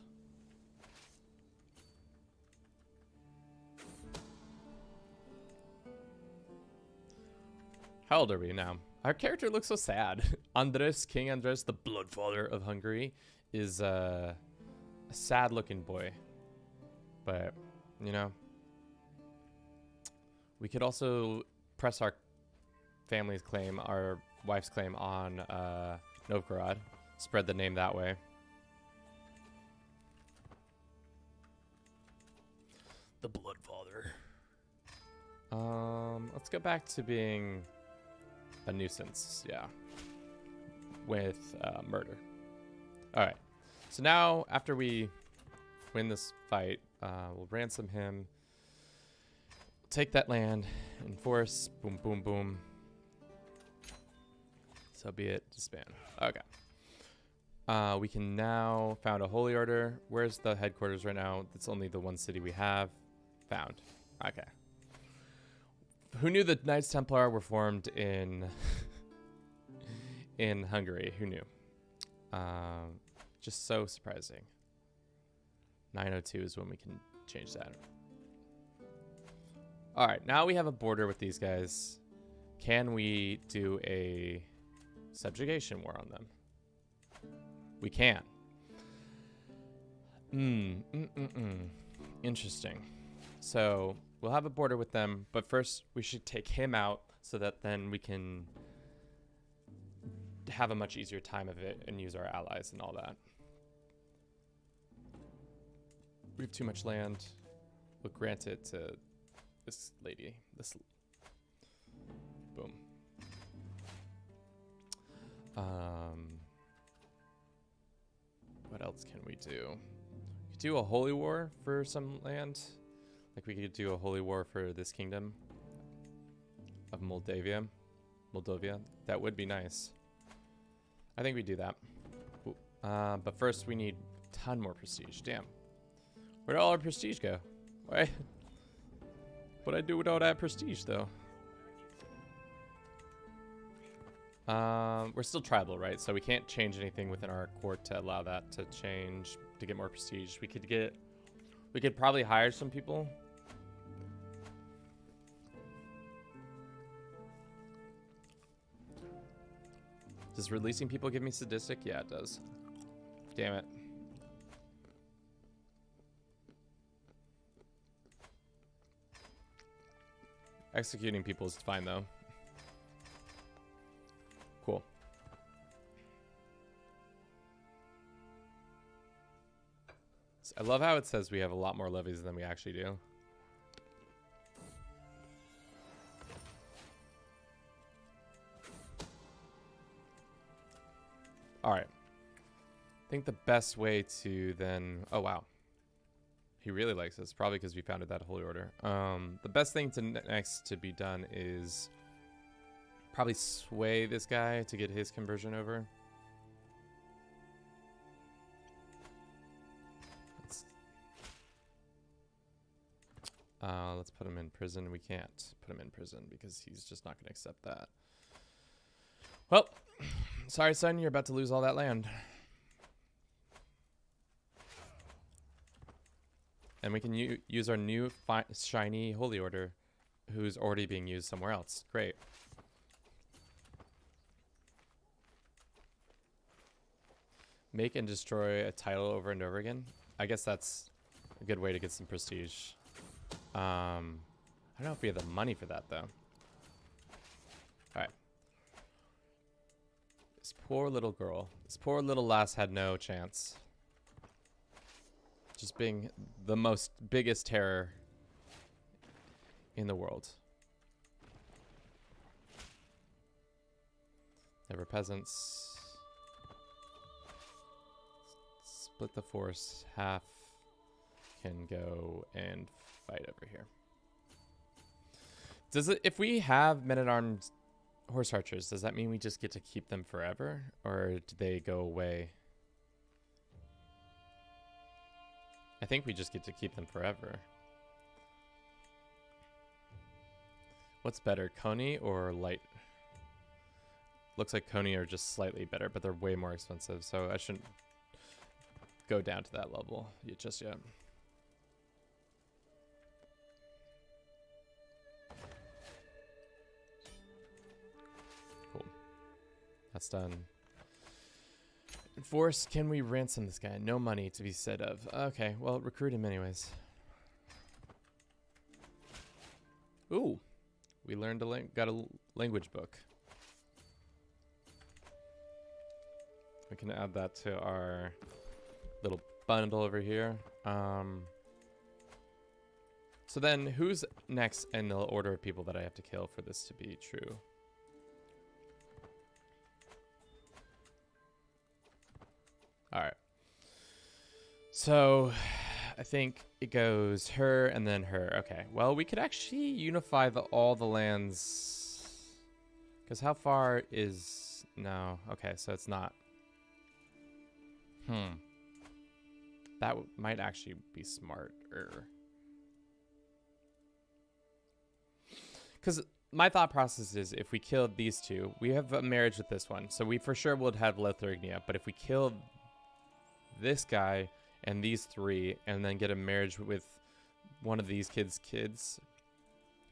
How old are we now? Our character looks so sad. Andres, King Andres, the Bloodfather of Hungary, is a sad-looking boy. But, you know, we could also press our family's claim, our wife's claim on Novgorod. Spread the name that way. The Bloodfather. Let's go back to being a nuisance, yeah, with murder. All right, so now after we win this fight, we'll ransom him, take that land, enforce, boom, boom, boom. So be it, disband. Okay. We can now found a holy order. Where's the headquarters right now? That's only the one city we have. Found. Okay. Who knew the Knights Templar were formed in in Hungary? Who knew? Just so surprising. 902 is when we can change that. All right, now we have a border with these guys. Can we do a subjugation war on them? We can. Interesting. So we'll have a border with them, but first we should take him out so that then we can have a much easier time of it and use our allies and all that. We have too much land. We'll grant it to this lady. Boom. What else can we do? We could do a holy war for some land. Like we could do a holy war for this kingdom of Moldavia. That would be nice. I think we do that. But first we need a ton more prestige. Damn. Where'd all our prestige go? Why? What'd I do with all that prestige though? We're still tribal, right? So we can't change anything within our court to allow that to change to get more prestige. We could probably hire some people. Does releasing people give me sadistic? Yeah, it does. Damn it. Executing people is fine though. Cool. I love how it says we have a lot more levies than we actually do. All right. I think the best way to then... Oh, wow. He really likes us. Probably because we founded that holy order. The best thing next to be done is probably sway this guy to get his conversion over. Let's put him in prison. We can't put him in prison because he's just not going to accept that. Well, sorry, son. You're about to lose all that land. And we can use our new shiny holy order, who's already being used somewhere else. Great. Make and destroy a title over and over again. I guess that's a good way to get some prestige. I don't know if we have the money for that, though. All right. This poor little girl. This poor little lass had no chance. Just being the biggest terror in the world. Never peasants. Split the force. Half can go and fight over here. Does it, if we have men-at-arms horse archers, does that mean we just get to keep them forever? Or do they go away? I think we just get to keep them forever. What's better, Coney or light? Looks like Coney are just slightly better, but they're way more expensive, so I shouldn't go down to that level just yet. Cool. That's done. Force, can we ransom this guy? No money to be said of. Okay, well, recruit him anyways. Ooh, we learned got a language book. We can add that to our little bundle over here. So then, who's next in the order of people that I have to kill for this to be true? All right. So I think it goes her and then her. Okay. Well, we could actually unify all the lands. Because how far is... No. Okay, so it's not. That might actually be smarter. Because my thought process is if we killed these two, we have a marriage with this one. So we for sure would have Lethargia. But if we killed this guy and these three and then get a marriage with one of these kids,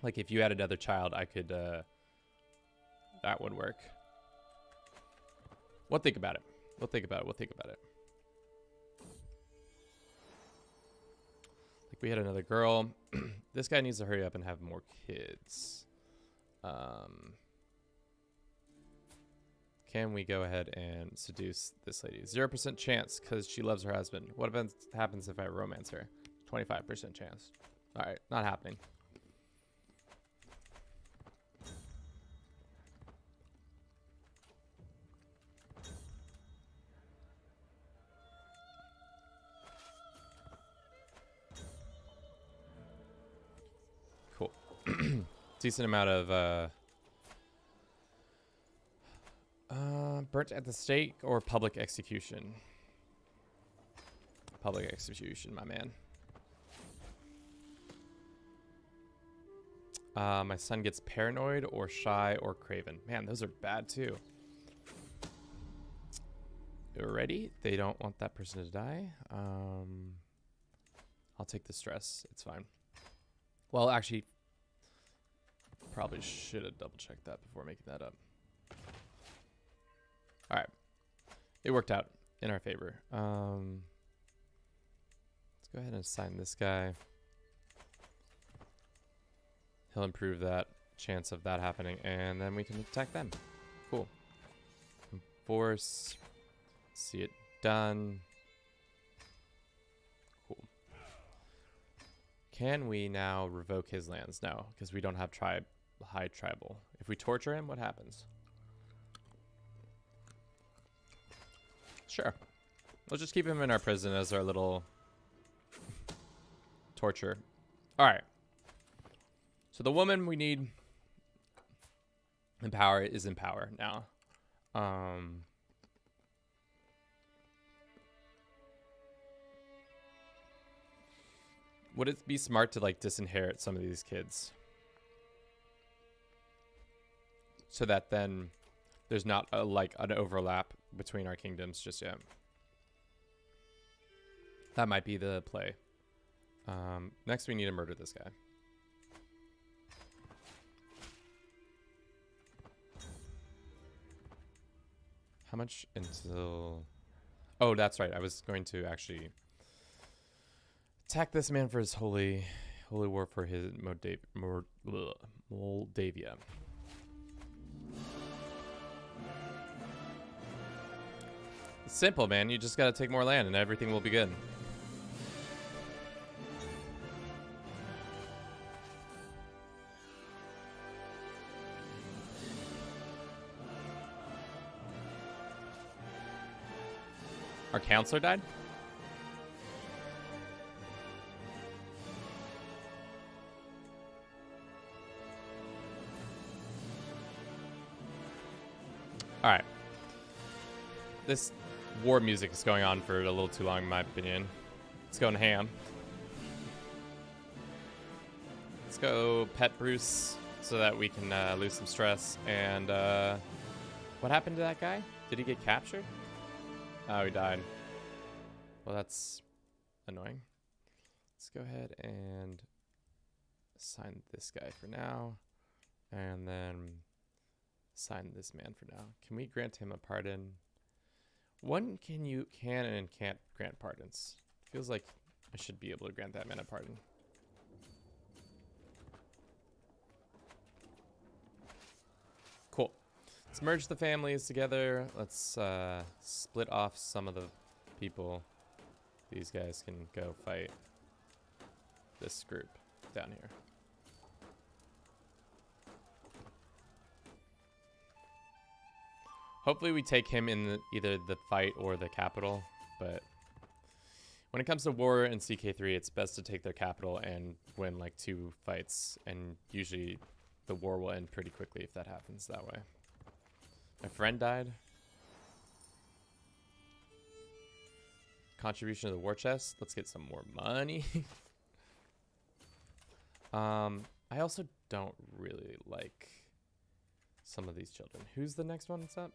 like if you had another child, I could, that would work. We'll think about it. We'll think about it. Like we had another girl. This guy needs to hurry up and have more kids. Can we go ahead and seduce this lady? 0% chance because she loves her husband. What happens if I romance her? 25% chance. All right, not happening. Cool. Decent amount of burnt at the stake or public execution? Public execution, my man. My son gets paranoid or shy or craven. Man, those are bad too. Already, they don't want that person to die. I'll take the stress. It's fine. Well, actually, probably should have double checked that before making that up. All right, it worked out in our favor. Let's go ahead and assign this guy. He'll improve that chance of that happening, and then we can attack them. Cool. Force. See it done. Cool. Can we now revoke his lands? No, because we don't have high tribal. If we torture him, what happens? Sure. We'll just keep him in our prison as our little torture. All right. So the woman we need in power is in power now. Would it be smart to like disinherit some of these kids? So that then there's not like an overlap between our kingdoms just yet. That might be the play. Next we need to murder this guy. How much until... Oh, that's right. I was going to actually attack this man for his holy war for his Moldavia. Simple, man. You just gotta take more land and everything will be good. Our counselor died? Alright. This war music is going on for a little too long, in my opinion. It's going ham. Let's go pet Bruce so that we can lose some stress. And what happened to that guy? Did he get captured? Oh, he died. Well, that's annoying. Let's go ahead and assign this guy for now. And then assign this man for now. Can we grant him a pardon? When can and can't grant pardons? Feels like I should be able to grant that man a pardon. Cool. Let's merge the families together. Let's split off some of the people. These guys can go fight this group down here. Hopefully we take him in either the fight or the capital, but when it comes to war in CK3, it's best to take their capital and win like 2 fights, and usually the war will end pretty quickly if that happens that way. My friend died. Contribution to the war chest. Let's get some more money. I also don't really like some of these children. Who's the next one that's up?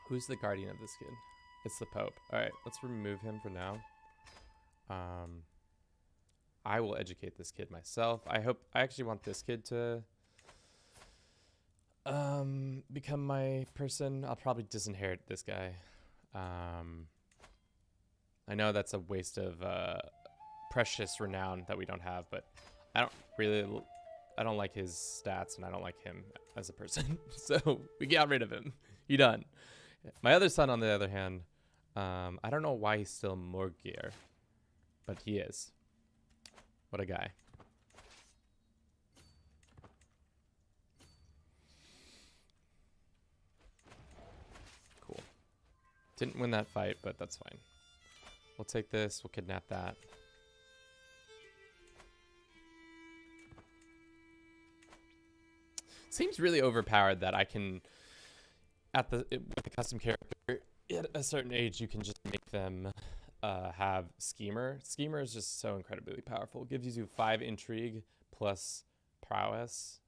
Who's the guardian of this kid? It's the Pope. All right, let's remove him for now. I will educate this kid myself. I actually want this kid to become my person. I'll probably disinherit this guy. I know that's a waste of precious renown that we don't have, but I don't like his stats and I don't like him as a person. So we got rid of him. He done. My other son, on the other hand, I don't know why he's still Morgir, but he is. What a guy. Cool. Didn't win that fight, but that's fine. We'll take this. We'll kidnap that. Seems really overpowered that I can, with the custom character, at a certain age, you can just make them have Schemer. Schemer is just so incredibly powerful. It gives you 5 intrigue plus prowess,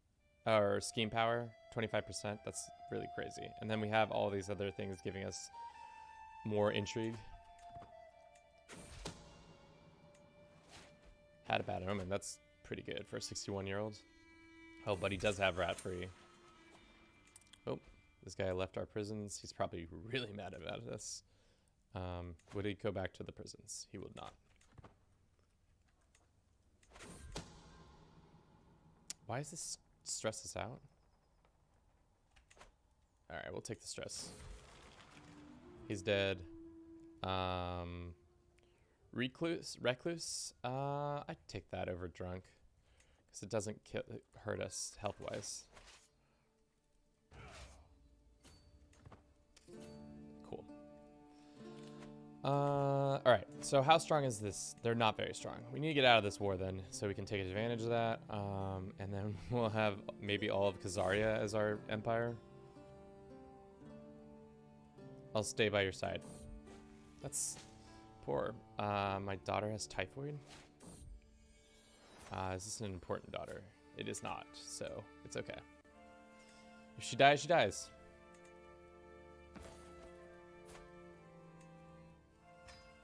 or scheme power, 25%. That's really crazy. And then we have all these other things giving us more intrigue. Had a bad omen. That's pretty good for a 61-year-old. Oh, but he does have rat free. Oh, this guy left our prisons. He's probably really mad about us. Would he go back to the prisons? He would not. Why does this stress us out? All right, we'll take the stress. He's dead. Recluse. I'd take that over drunk, because it doesn't hurt us health-wise. Cool. All right. So how strong is this? They're not very strong. We need to get out of this war then, so we can take advantage of that. And then we'll have maybe all of Khazaria as our empire. I'll stay by your side. That's poor. My daughter has typhoid. Is this an important daughter? It is not, so it's okay. If she dies, she dies.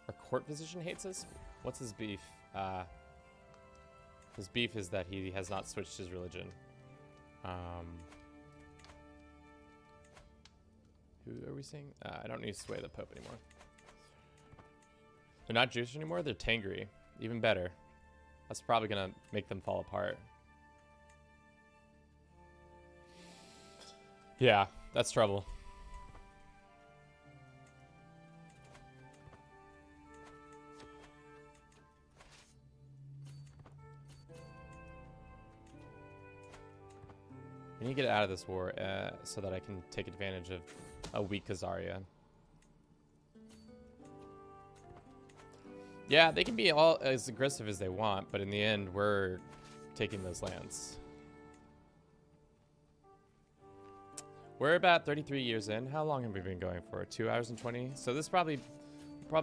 Our court physician hates us? What's his beef? His beef is that he has not switched his religion. Who are we seeing? I don't need to sway the Pope anymore. They're not Jewish anymore, they're Tangri. Even better. That's probably gonna make them fall apart. Yeah, that's trouble. We need to get out of this war so that I can take advantage of a weak Khazaria. Yeah, they can be all as aggressive as they want, but in the end, we're taking those lands. We're about 33 years in. How long have we been going for? 2 hours and 20? So this probably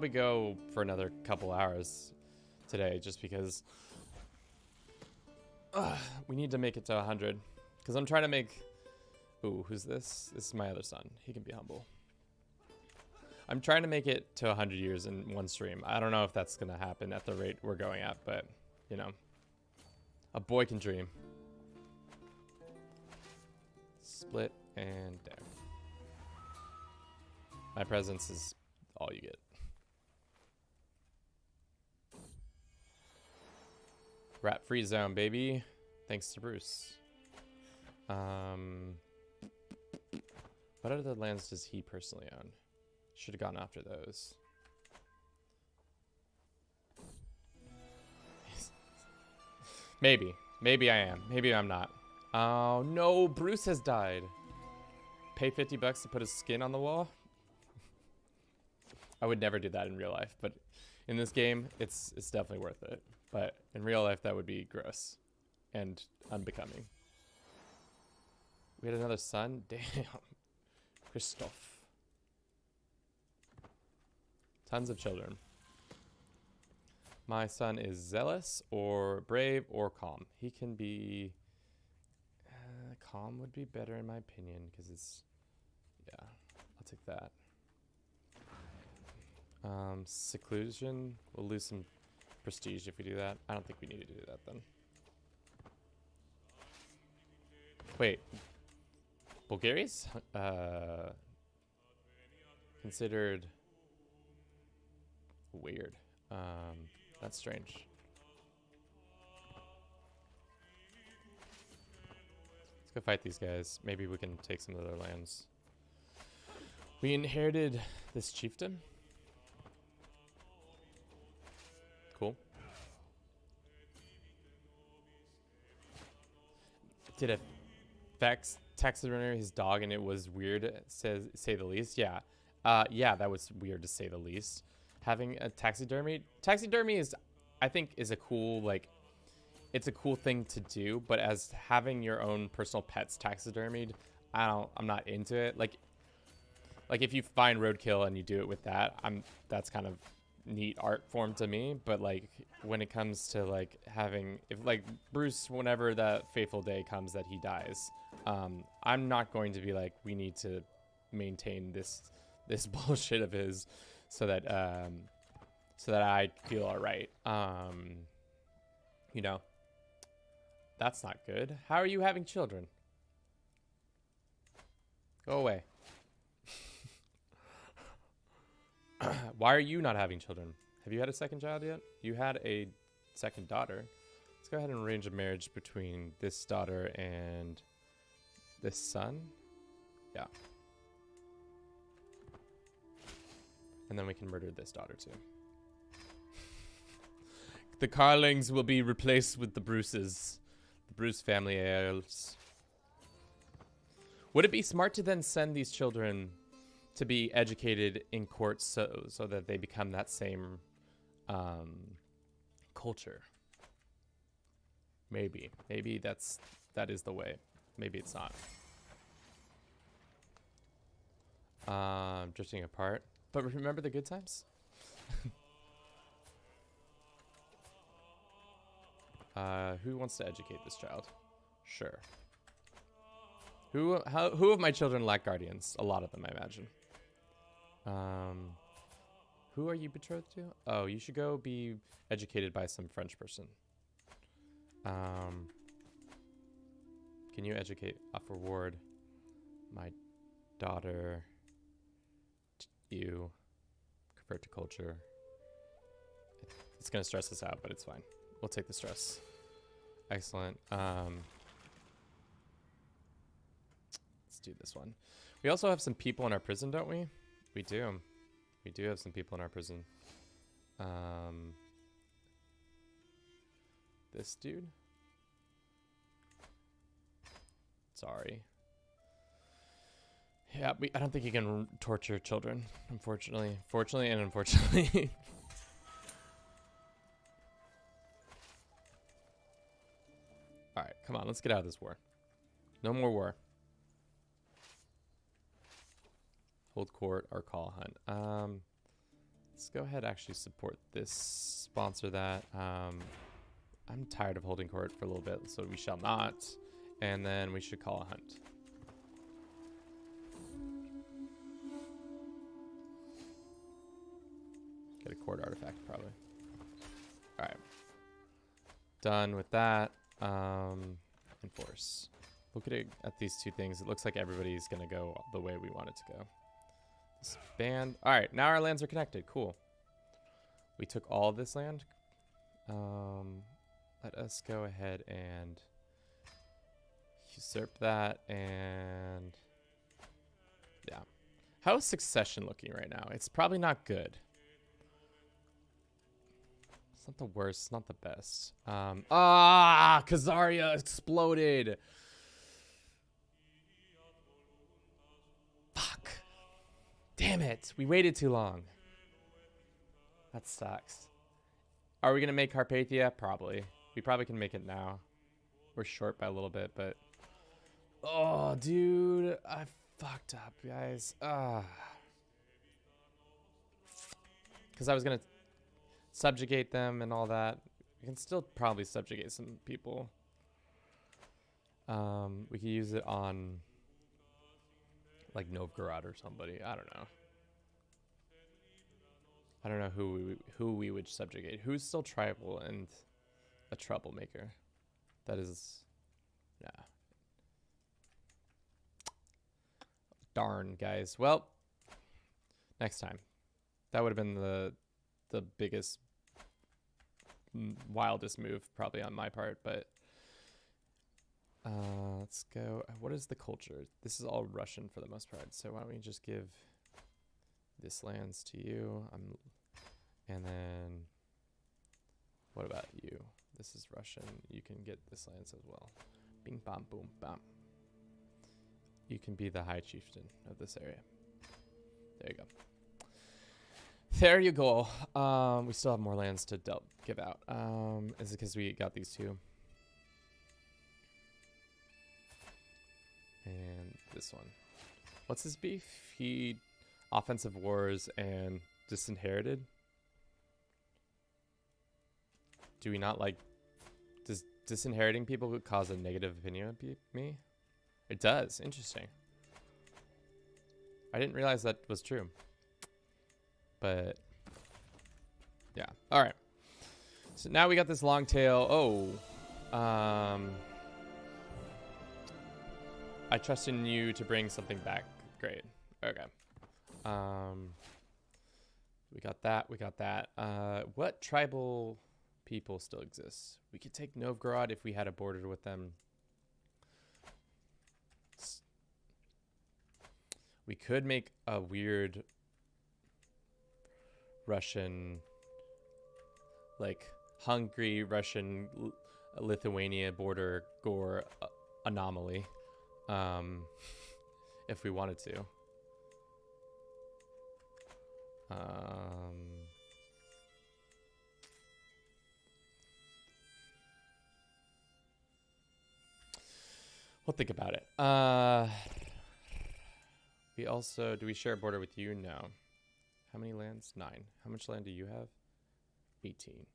go for another couple hours today, just because we need to make it to 100. Because I'm trying to make... Ooh, who's this? This is my other son. He can be humble. I'm trying to make it to 100 years in one stream. I don't know if that's going to happen at the rate we're going at, but, you know. A boy can dream. Split and down. My presence is all you get. Rat-free zone, baby. Thanks to Bruce. What other lands does he personally own? Should have gone after those. Maybe. Maybe I am. Maybe I'm not. Oh, no. Bruce has died. Pay $50 to put his skin on the wall? I would never do that in real life, but in this game, it's definitely worth it. But in real life, that would be gross and unbecoming. We had another son? Damn. Christoph. Tons of children. My son is zealous or brave or calm. He can be... calm would be better in my opinion because it's... Yeah, I'll take that. Seclusion. We'll lose some prestige if we do that. I don't think we need to do that then. Wait. Bulgaria's considered weird. That's strange. Let's go fight these guys. Maybe we can take some of their lands. We inherited this chieftain. Cool. Did a taxidermy his dog and it was weird, say the least. Yeah. Yeah, that was weird to say the least. Having a taxidermy is, I think, is a cool, like, it's a cool thing to do, but as having your own personal pets taxidermied, I'm not into it. Like if you find roadkill and you do it with that, that's kind of neat art form to me. But like when it comes to like having, if like Bruce, whenever that fateful day comes that he dies, I'm not going to be like, we need to maintain this bullshit of his so that I feel all right. You know, that's not good. How are you having children? Go away. Why are you not having children? Have you had a second child yet? You had a second daughter. Let's go ahead and arrange a marriage between this daughter and this son. Yeah. And then we can murder this daughter too. The Carlings will be replaced with the Bruces. The Bruce family heirs. Would it be smart to then send these children to be educated in courts so that they become that same culture? Maybe. Maybe that is the way. Maybe it's not. Drifting apart. But remember the good times? Who wants to educate this child? Sure. Who of my children lack guardians? A lot of them, I imagine. Who are you betrothed to? Oh, you should go be educated by some French person. Can you educate off reward my daughter? You convert to culture. It's gonna stress us out, but it's fine. We'll take the stress. Excellent. Let's do this one. We also have some people in our prison, don't we? We do. We do have some people in our prison. This dude. sorry. Yeah, I don't think you can torture children, unfortunately. Fortunately and unfortunately. Alright, come on, let's get out of this war. No more war. Hold court or call hunt. Let's go ahead and actually support this, sponsor that. I'm tired of holding court for a little bit, so we shall not. And then we should call a hunt. Get a court artifact, probably. Alright. Done with that. Enforce. Look at these two things. It looks like everybody's going to go the way we want it to go. Expand. Alright, now our lands are connected. Cool. We took all of this land. Let us go ahead and usurp that and yeah. How is succession looking right now? It's probably not good. It's not the worst, it's not the best. Khazaria exploded. Fuck. Damn it. We waited too long. That sucks. Are we going to make Carpathia? Probably. We probably can make it now. We're short by a little bit, but... Oh, dude. I fucked up, guys. Because I was going to subjugate them and all that. We can still probably subjugate some people. We could use it on... like Novgorod or somebody. I don't know. I don't know who we would subjugate. Who's still tribal and a troublemaker? That is, yeah. Darn, guys. Well, next time. That would have been the biggest, wildest move probably on my part. But let's go. What is the culture? This is all Russian for the most part. So why don't we just give this lands to you? And then what about you? This is Russian. You can get this lands as well. Bing bam boom bam. You can be the high chieftain of this area. There you go. There you go. We still have more lands to give out. Is it because we got these two? And this one. What's his beef? He offensive wars and disinherited. Do we not like... Does disinheriting people cause a negative opinion of me? It does. Interesting. I didn't realize that was true. But... yeah. Alright. So now we got this long tail. Oh. I trust in you to bring something back. Great. Okay. We got that. We got that. What tribal people still exist? We could take Novgorod if we had a border with them. We could make a weird Russian, like Hungary, Russian, Lithuania border gore anomaly, if we wanted to. We'll think about it. We also, do we share a border with you? No. How many lands? 9. How much land do you have? 18.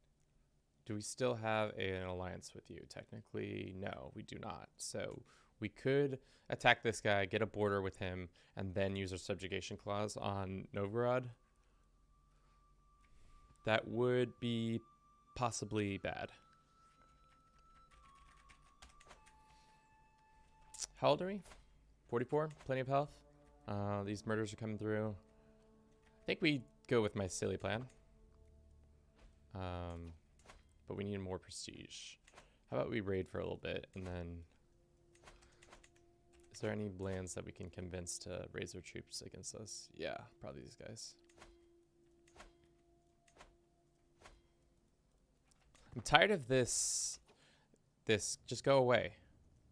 Do we still have an alliance with you? Technically, no, we do not. So we could attack this guy, get a border with him, and then use our subjugation clause on Novgorod. That would be possibly bad. How old are we? 44? Plenty of health. These murders are coming through. I think we go with my silly plan. But we need more prestige. How about we raid for a little bit and then... Is there any lands that we can convince to raise their troops against us? Yeah, probably these guys. I'm tired of this. Just go away.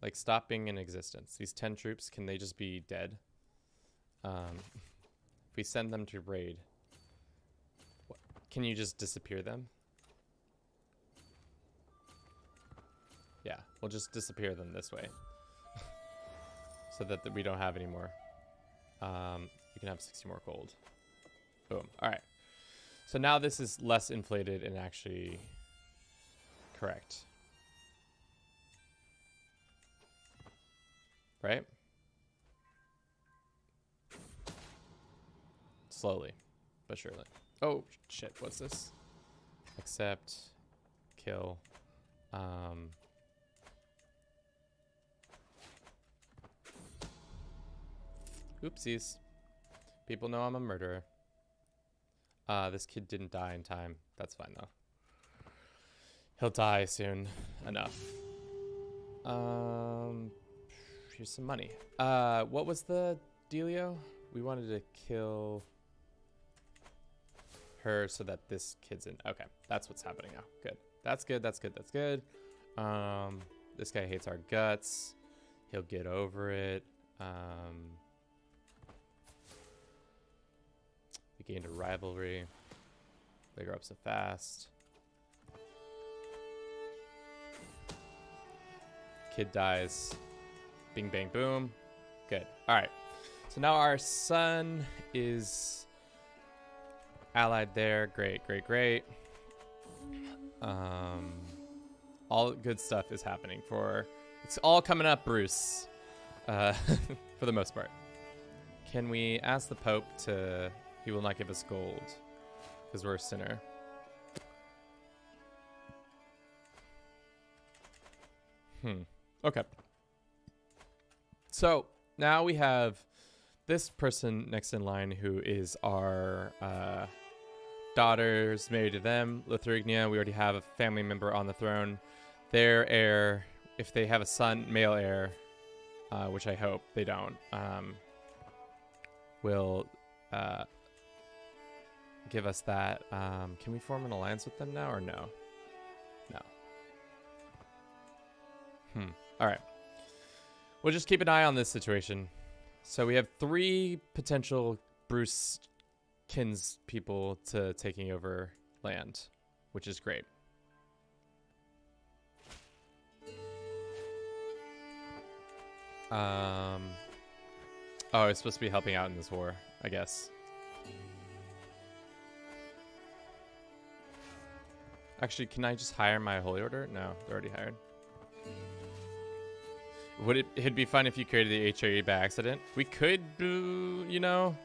Like, stop being in existence. These 10 troops, can they just be dead? If we send them to raid, can you just disappear them? Yeah, we'll just disappear them this way. So that we don't have any more. You can have 60 more gold. Boom. All right. So now this is less inflated and actually correct. Right? Slowly, but surely. Oh, shit. What's this? Accept. Kill. Oopsies. People know I'm a murderer. This kid didn't die in time. That's fine, though. He'll die soon enough. Here's some money. What was the dealio? We wanted to kill her so that this kid's in. Okay, that's what's happening now. Good. That's good, that's good, that's good. This guy hates our guts. He'll get over it. We gained a rivalry. They grow up so fast. Kid dies. Bing, bang, boom. Good. All right. So now our son is allied there. Great, great, great. All good stuff is happening for... It's all coming up, Bruce. For the most part. Can we ask the Pope to... He will not give us gold. Because we're a sinner. Okay. So now we have this person next in line who is our daughters married to them, Lithuania. We already have a family member on the throne. Their heir, if they have a son, male heir, which I hope they don't, will give us that. Can we form an alliance with them now or no? No. All right. We'll just keep an eye on this situation. So we have 3 potential Bruce Kins people to taking over land, which is great. Oh, it's supposed to be helping out in this war, I guess. Actually, can I just hire my holy order? No, they're already hired. Would it'd be fun if you created the HRE by accident? We could do, you know.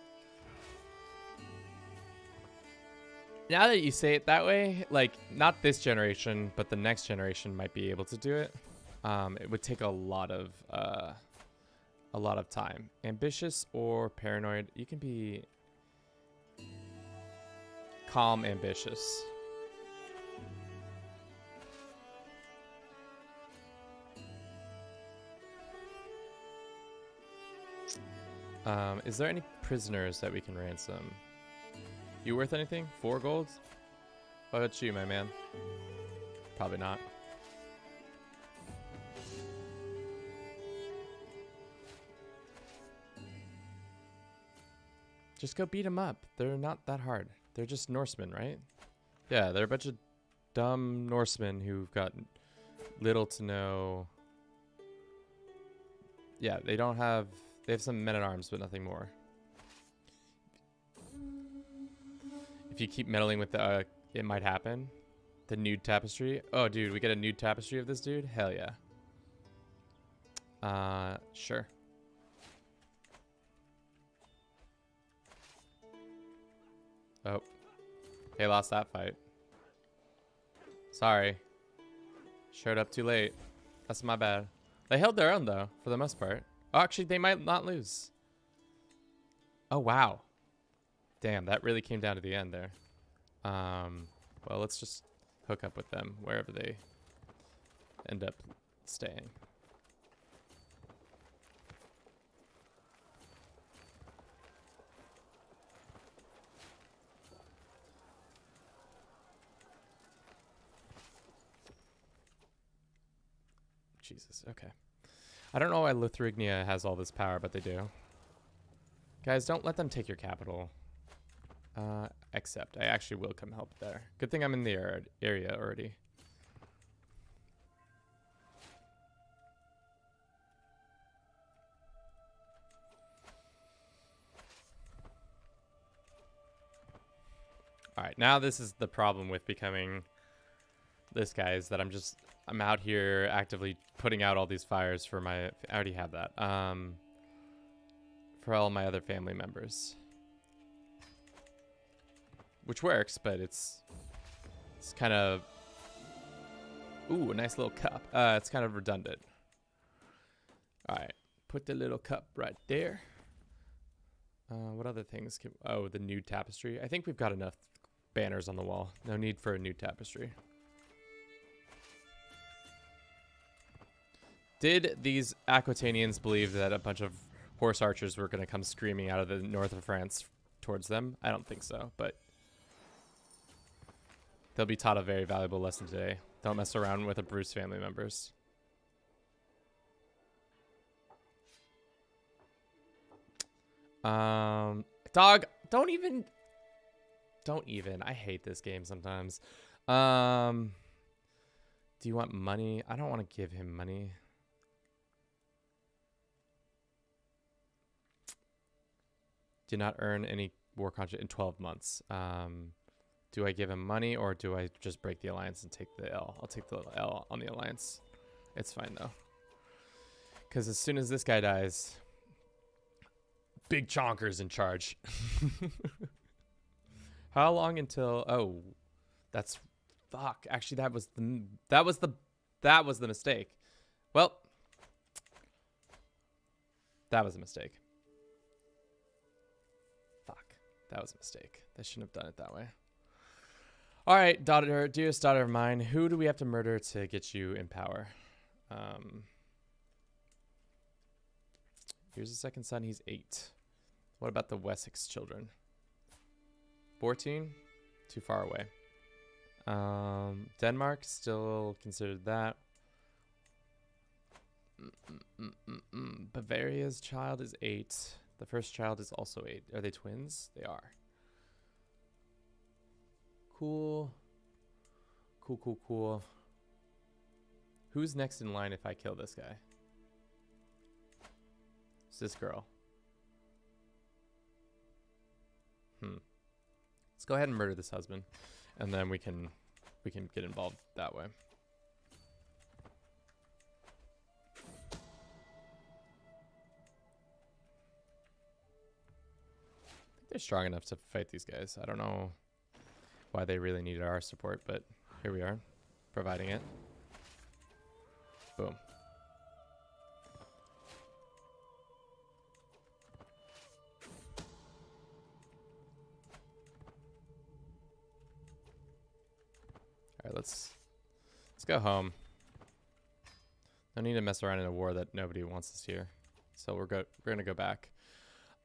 Now that you say it that way, like, not this generation, but the next generation might be able to do it. It would take a lot of time. Ambitious or paranoid? You can be calm, ambitious. Is there any prisoners that we can ransom? You worth anything? 4 gold? What about you, my man? Probably not. Just go beat them up. They're not that hard. They're just Norsemen, right? Yeah, they're a bunch of dumb Norsemen who've got little to no... Yeah, they don't have... They have some men-at-arms, but nothing more. If you keep meddling with the... it might happen. The nude tapestry. Oh, dude, we get a nude tapestry of this dude? Hell yeah. Sure. Oh. They lost that fight. Sorry. Showed up too late. That's my bad. They held their own, though, for the most part. Oh, actually, they might not lose. Oh, wow. Damn, that really came down to the end there. Well, let's just hook up with them wherever they end up staying. Jesus, okay. I don't know why Lithuania has all this power, but they do. Guys, don't let them take your capital. Except I actually will come help there. Good thing I'm in the area already. All right, now this is the problem with becoming this guy, is that I'm out here actively putting out all these fires for my, I already have that, for all my other family members. Which works, but it's kind of, ooh, a nice little cup. It's kind of redundant. All right, put the little cup right there. What other things can, oh, the nude tapestry. I think we've got enough banners on the wall. No need for a new tapestry. Did these Aquitanians believe that a bunch of horse archers were going to come screaming out of the north of France towards them? I don't think so, but they'll be taught a very valuable lesson today. Don't mess around with the Bruce family members. Dog, don't even. I hate this game sometimes. Do you want money? I don't want to give him money. Did not earn any war contract in 12 months. Do I give him money or do I just break the alliance and take the L? I'll take the L on the alliance. It's fine though. Because as soon as this guy dies, Big Chonker's in charge. How long until, oh, that's, fuck. Actually, that was the mistake. Well, that was a mistake. Fuck, that was a mistake. They shouldn't have done it that way. All right, daughter, dearest daughter of mine, who do we have to murder to get you in power? Here's the second son. He's 8. What about the Wessex children? 14? Too far away. Denmark, still considered that. Bavaria's child is 8. The first child is also 8. Are they twins? They are. Cool. Cool. Who's next in line if I kill this guy? It's this girl. Let's go ahead and murder this husband, and then we can get involved that way. I think they're strong enough to fight these guys. I don't know why they really needed our support, but here we are, providing it. Boom. All right, let's go home. No need to mess around in a war that nobody wants us here. So we're gonna go back.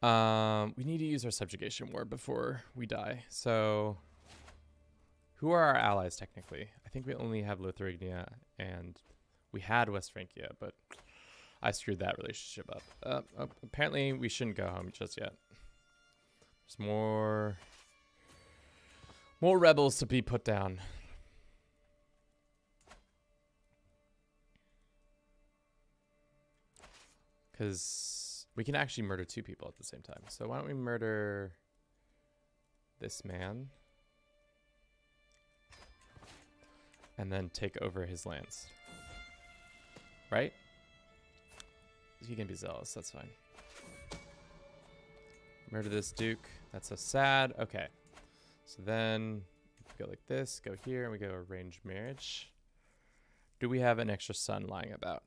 We need to use our subjugation war before we die. So who are our allies technically? I think we only have Lithuania, and we had West Francia, but I screwed that relationship up. Apparently we shouldn't go home just yet. There's more rebels to be put down. Because we can actually murder 2 people at the same time. So why don't we murder this man and then take over his lands. Right? He can be zealous. That's fine. Murder this duke. That's so sad. Okay. So then we go like this. Go here. And we go arranged marriage. Do we have an extra son lying about?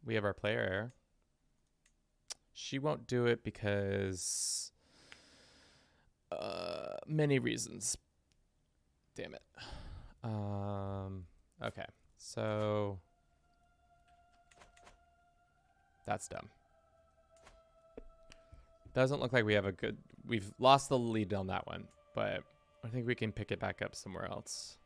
We have our player heir. She won't do it because many reasons. Damn it. Okay. So that's dumb. Doesn't look like we have a good... We've lost the lead on that one, but I think we can pick it back up somewhere else.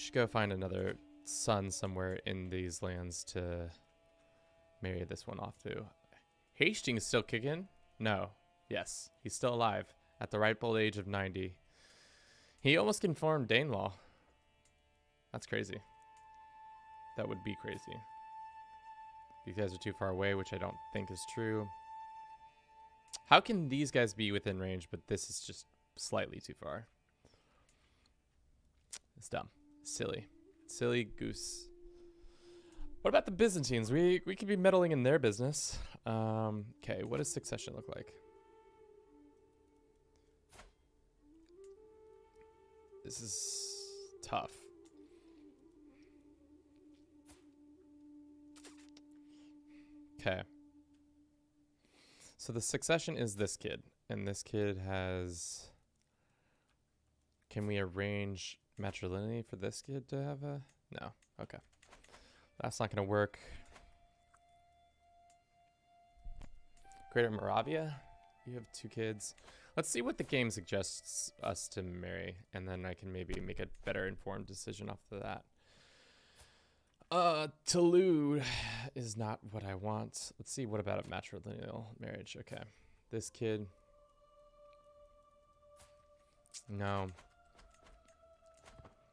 should go find another son somewhere in these lands to marry this one off to. Hastings still kicking? No. Yes, he's still alive at the ripe old age of 90. He almost confirmed Danelaw. That's crazy. That would be crazy. These guys are too far away, which I don't think is true. How can these guys be within range, but this is just slightly too far? It's dumb. Silly. Silly goose. What about the Byzantines? We could be meddling in their business. Okay, what does succession look like? This is tough. Okay. So the succession is this kid. And this kid has... Can we arrange matrilineal for this kid to have a... No. Okay. That's not going to work. Greater Moravia. You have 2 kids. Let's see what the game suggests us to marry. And then I can maybe make a better informed decision off of that. Toulouse is not what I want. Let's see, what about a matrilineal marriage? Okay. This kid. No.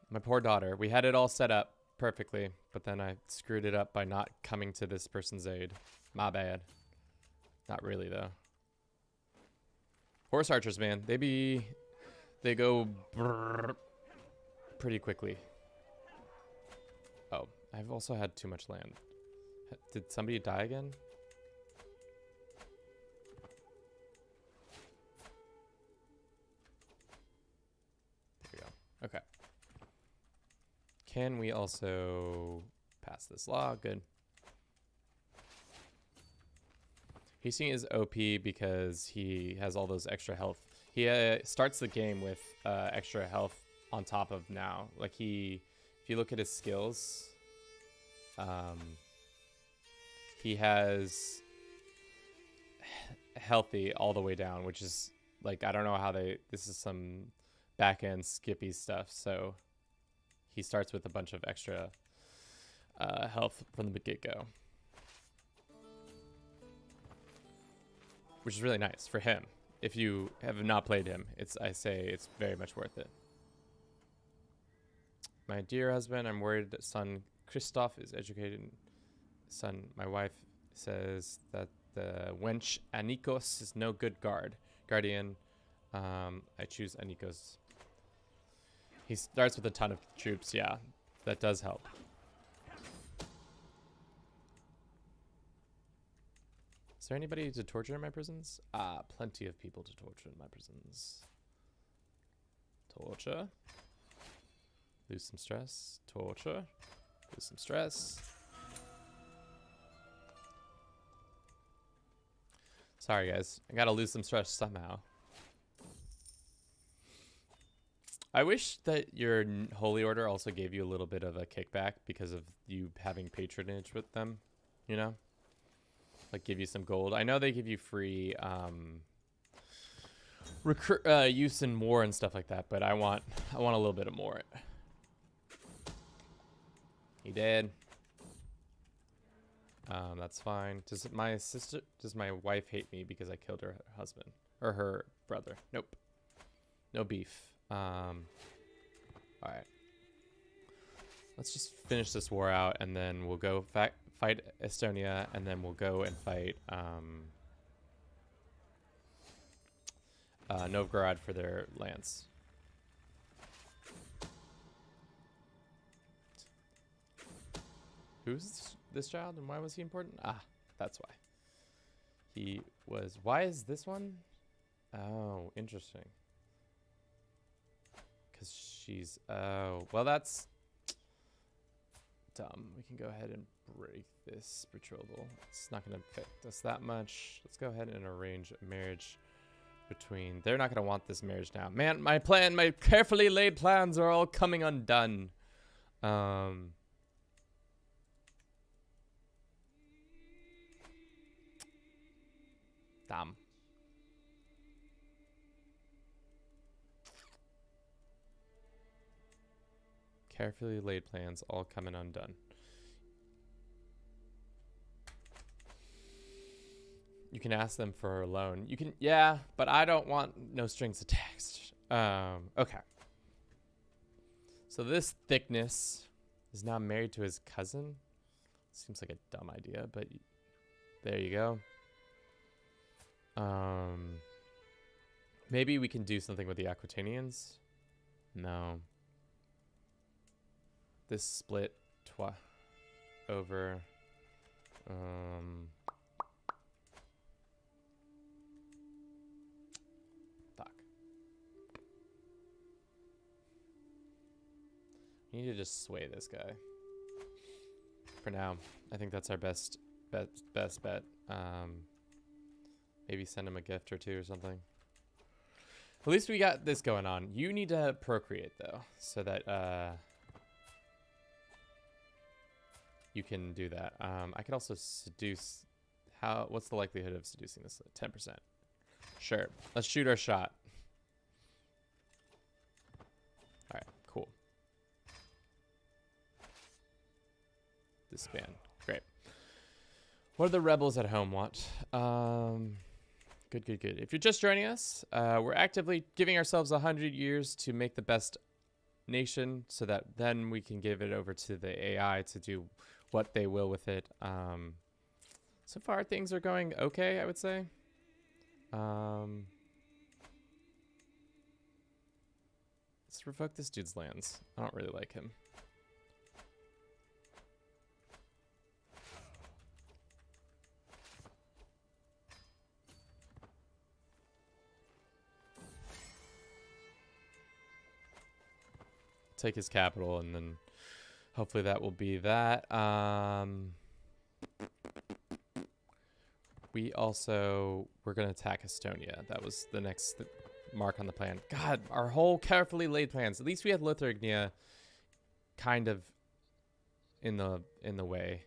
My poor daughter. We had it all set up perfectly, but then I screwed it up by not coming to this person's aid. My bad. Not really, though. Horse archers, man. They go pretty quickly. Oh, I've also had too much land. Did somebody die again? There we go. Okay. Can we also pass this law? Good. Hastings is OP because he has all those extra health. He starts the game with extra health on top of now. Like if you look at his skills, he has healthy all the way down, which is like, I don't know how this is some back end skippy stuff. So he starts with a bunch of extra health from the get-go, which is really nice for him. If you have not played him, I say it's very much worth it. My dear husband, I'm worried that son Christoph is educated. Son, my wife says that the wench Anikos is no good guardian. I choose Anikos. He starts with a ton of troops. Yeah, that does help. Is there anybody to torture in my prisons? Plenty of people to torture in my prisons. Torture. Lose some stress. Torture. Lose some stress. Sorry, guys. I gotta lose some stress somehow. I wish that your holy order also gave you a little bit of a kickback because of you having patronage with them, you know? Like give you some gold. I know they give you free use in war and stuff like that, but I want a little bit of more. He did. That's fine. Does my wife hate me because I killed her husband or her brother? Nope. No beef. All right. Let's just finish this war out, and then we'll go fight Estonia, and then we'll go and fight Novgorod for their lands. Who's this child, and why was he important? Ah, that's why. He was... Why is this one? Oh, interesting. Because she's... Oh, well, that's dumb. We can go ahead and break this betrothal. It's not going to affect us that much. Let's go ahead and arrange a marriage between... They're not going to want this marriage now. Man, my carefully laid plans are all coming undone. Damn. Carefully laid plans all coming undone. You can ask them for a loan. You can, yeah, but I don't want no strings attached. Okay. So this thickness is now married to his cousin. Seems like a dumb idea, but there you go. Maybe we can do something with the Aquitanians. No. This split over. Fuck. We need to just sway this guy. For now, I think that's our best bet. Maybe send him a gift or two or something. At least we got this going on. You need to procreate though, so that you can do that. I could also seduce. What's the likelihood of seducing this? 10%. Sure. Let's shoot our shot. All right. Cool. Disband. Great. What do the rebels at home want? Good. If you're just joining us, we're actively giving ourselves 100 years to make the best nation so that then we can give it over to the AI to do what they will with it. So far, things are going okay, I would say. Let's revoke this dude's lands. I don't really like him. Take his capital, and then hopefully that will be that. We're going to attack Estonia. That was the next mark on the plan. God, our whole carefully laid plans. At least we had Lithuania kind of in the way.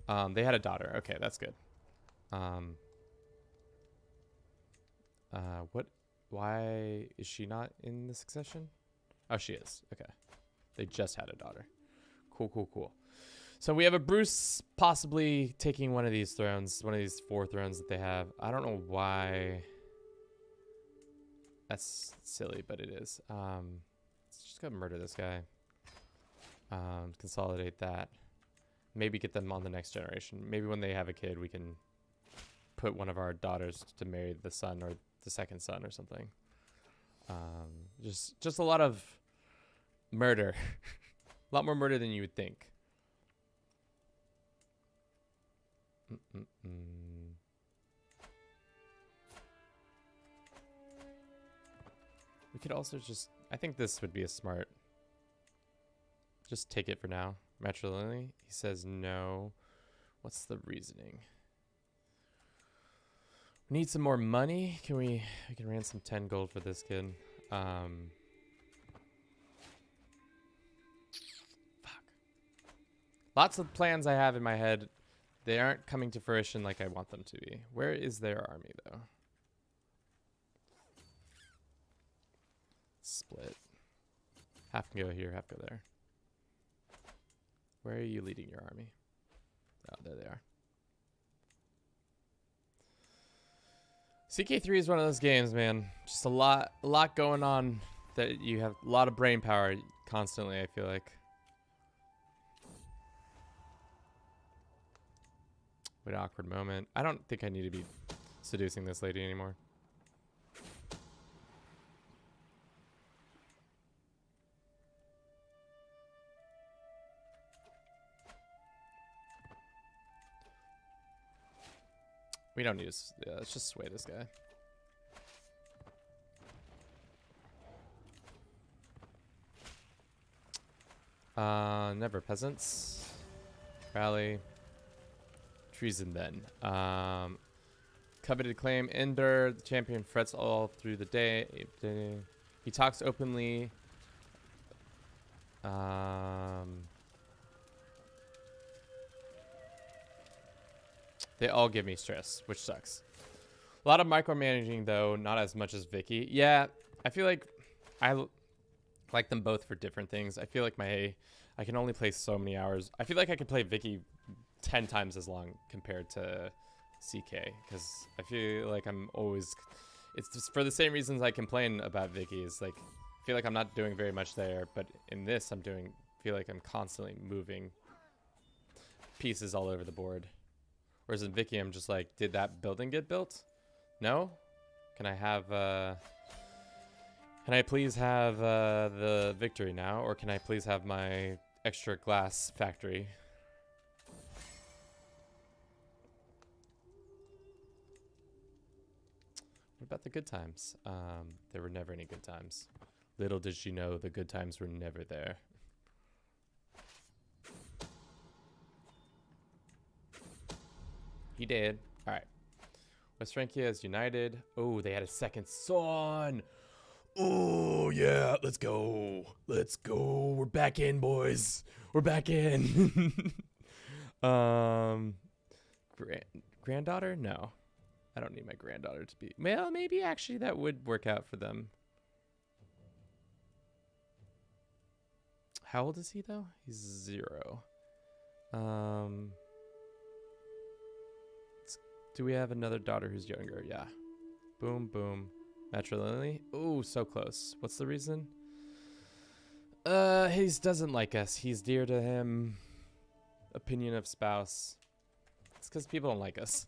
They had a daughter. Okay, that's good. Why is she not in the succession? Oh, she is. Okay. They just had a daughter. Cool. So we have a Bruce possibly taking one of these thrones, one of these 4 thrones that they have. I don't know why. That's silly, but it is. Let's just go murder this guy. Consolidate that. Maybe get them on the next generation. Maybe when they have a kid, we can put one of our daughters to marry the son or the second son or something. Just a lot of murder. A lot more murder than you would think. We could also I think this would be a smart. Just take it for now. Matrilineally. He says no. What's the reasoning? We need some more money. We can ransom 10 gold for this kid. Fuck. Lots of plans I have in my head. They aren't coming to fruition like I want them to be. Where is their army, though? Split. Half can go here, half go there. Where are you leading your army? Oh, there they are. CK3 is one of those games, man. Just a lot going on that you have a lot of brain power constantly, I feel like. What an awkward moment. I don't think I need to be seducing this lady anymore. We don't need to. Yeah, let's just sway this guy. Never peasants. Rally. Treason then. Coveted claim. Ender. The champion frets all through the day. He talks openly. They all give me stress, which sucks. A lot of micromanaging, though, not as much as Vicky. Yeah, I feel like like them both for different things. I feel like I can only play so many hours. I feel like I could play Vicky 10 times as long compared to CK, because I feel like it's just for the same reasons I complain about Vicky. Is like, I feel like I'm not doing very much there, but in this feel like I'm constantly moving pieces all over the board. Whereas in Vicky, I'm just like, did that building get built? No? Can I please have the victory now? Or can I please have my extra glass factory? What about the good times? There were never any good times. Little did she know the good times were never there. He did. All right. West Francia is united. Oh, they had a second son. Oh, yeah. Let's go. Let's go. We're back in, boys. We're back in. Granddaughter? No. I don't need my granddaughter to be. Well, maybe actually that would work out for them. How old is he, though? He's 0. Do we have another daughter who's younger? Yeah. Boom, boom. Matrilineally? Ooh, so close. What's the reason? He doesn't like us. He's dear to him. Opinion of spouse. It's because people don't like us.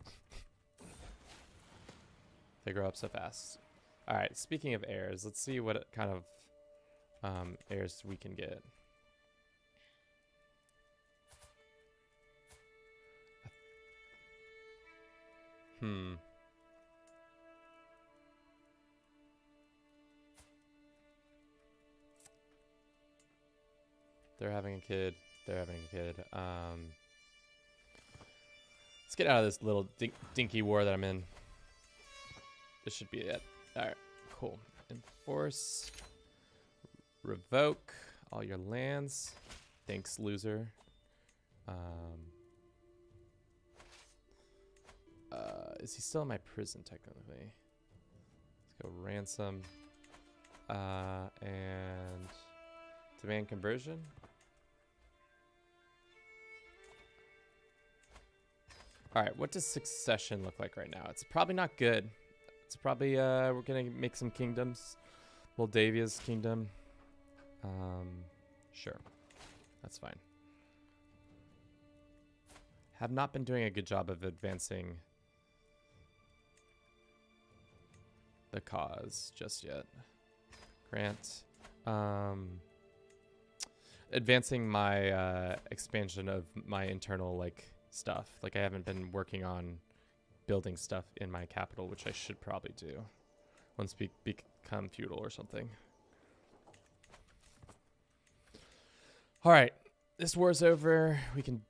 They grow up so fast. All right, speaking of heirs, let's see what kind of heirs we can get. They're having a kid. They're having a kid. Let's get out of this little dinky war that I'm in. This should be it. All right, cool. Enforce. Revoke all your lands. Thanks, loser. Is he still in my prison, technically? Let's go ransom. And demand conversion. All right, what does succession look like right now? It's probably not good. It's probably, we're gonna make some kingdoms. Moldavia's kingdom. Sure, that's fine. Have not been doing a good job of advancing the cause just yet. Grant. Advancing my expansion of my internal like stuff. Like I haven't been working on building stuff in my capital, which I should probably do once we become feudal or something. All right, this war's over. We can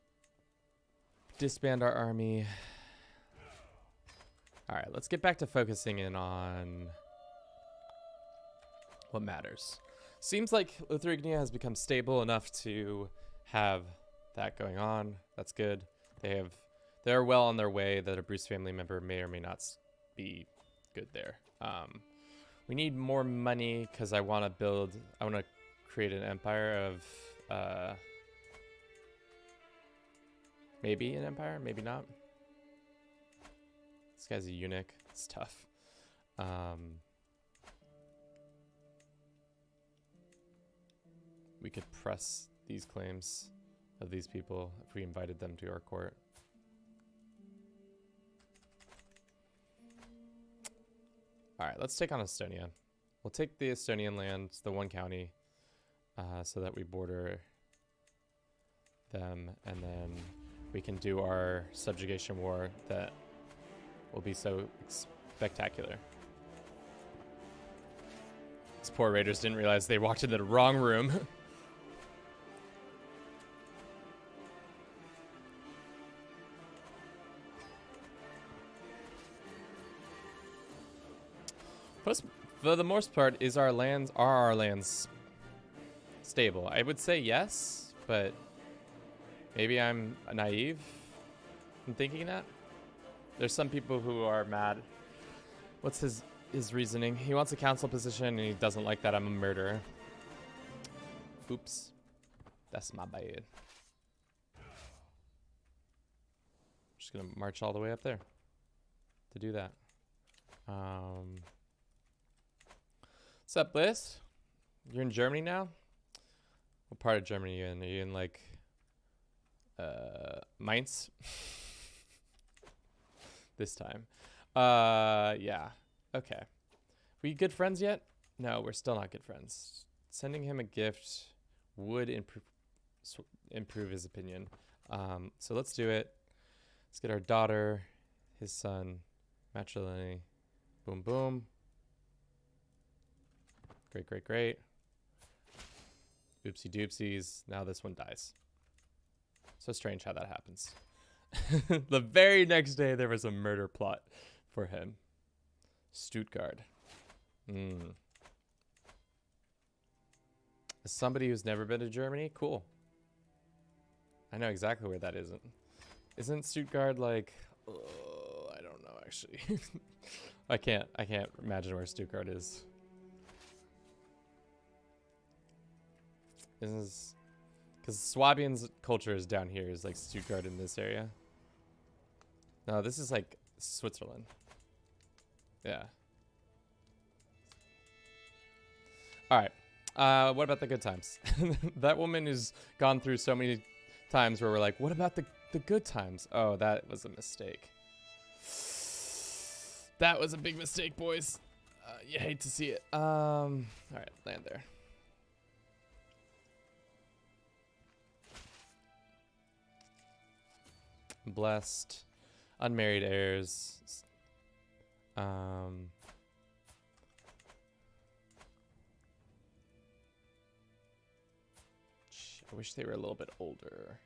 disband our army. All right, let's get back to focusing in on what matters. Seems like Lithuania has become stable enough to have that going on. That's good. They're well on their way. That a Bruce family member may or may not be good there. We need more money because I want to create an empire of maybe an empire, maybe not. This guy's a eunuch. It's tough. We could press these claims of these people if we invited them to our court. All right, let's take on Estonia. We'll take the Estonian land, the one county, so that we border them, and then we can do our subjugation war that will be so spectacular. These poor raiders didn't realize they walked into the wrong room. For the most part, are our lands stable? I would say yes, but maybe I'm naive in thinking that. There's some people who are mad. What's his reasoning? He wants a council position and he doesn't like that I'm a murderer. Oops. That's my bad. Just gonna march all the way up there to do that. What's up, Bliss? You're in Germany now? What part of Germany are you in? Are you in like Mainz? This time. Yeah. Okay. We good friends yet? No, we're still not good friends. Sending him a gift would improve his opinion. So let's do it. Let's get our daughter, his son, matrilineally. Boom, boom. Great, great, great. Oopsie doopsies. Now this one dies. So strange how that happens. The very next day, there was a murder plot for him. Stuttgart. As somebody who's never been to Germany, cool. I know exactly where that isn't. Isn't Stuttgart like? Oh, I don't know actually. I can't imagine where Stuttgart is. Because Swabian's culture is down here, is like Stuttgart in this area. No, this is like Switzerland. Yeah. All right. What about the good times? That woman who's gone through so many times where we're like, what about the good times? Oh, that was a mistake. That was a big mistake, boys. You hate to see it. All right, land there. Blessed. Unmarried heirs. I wish they were a little bit older.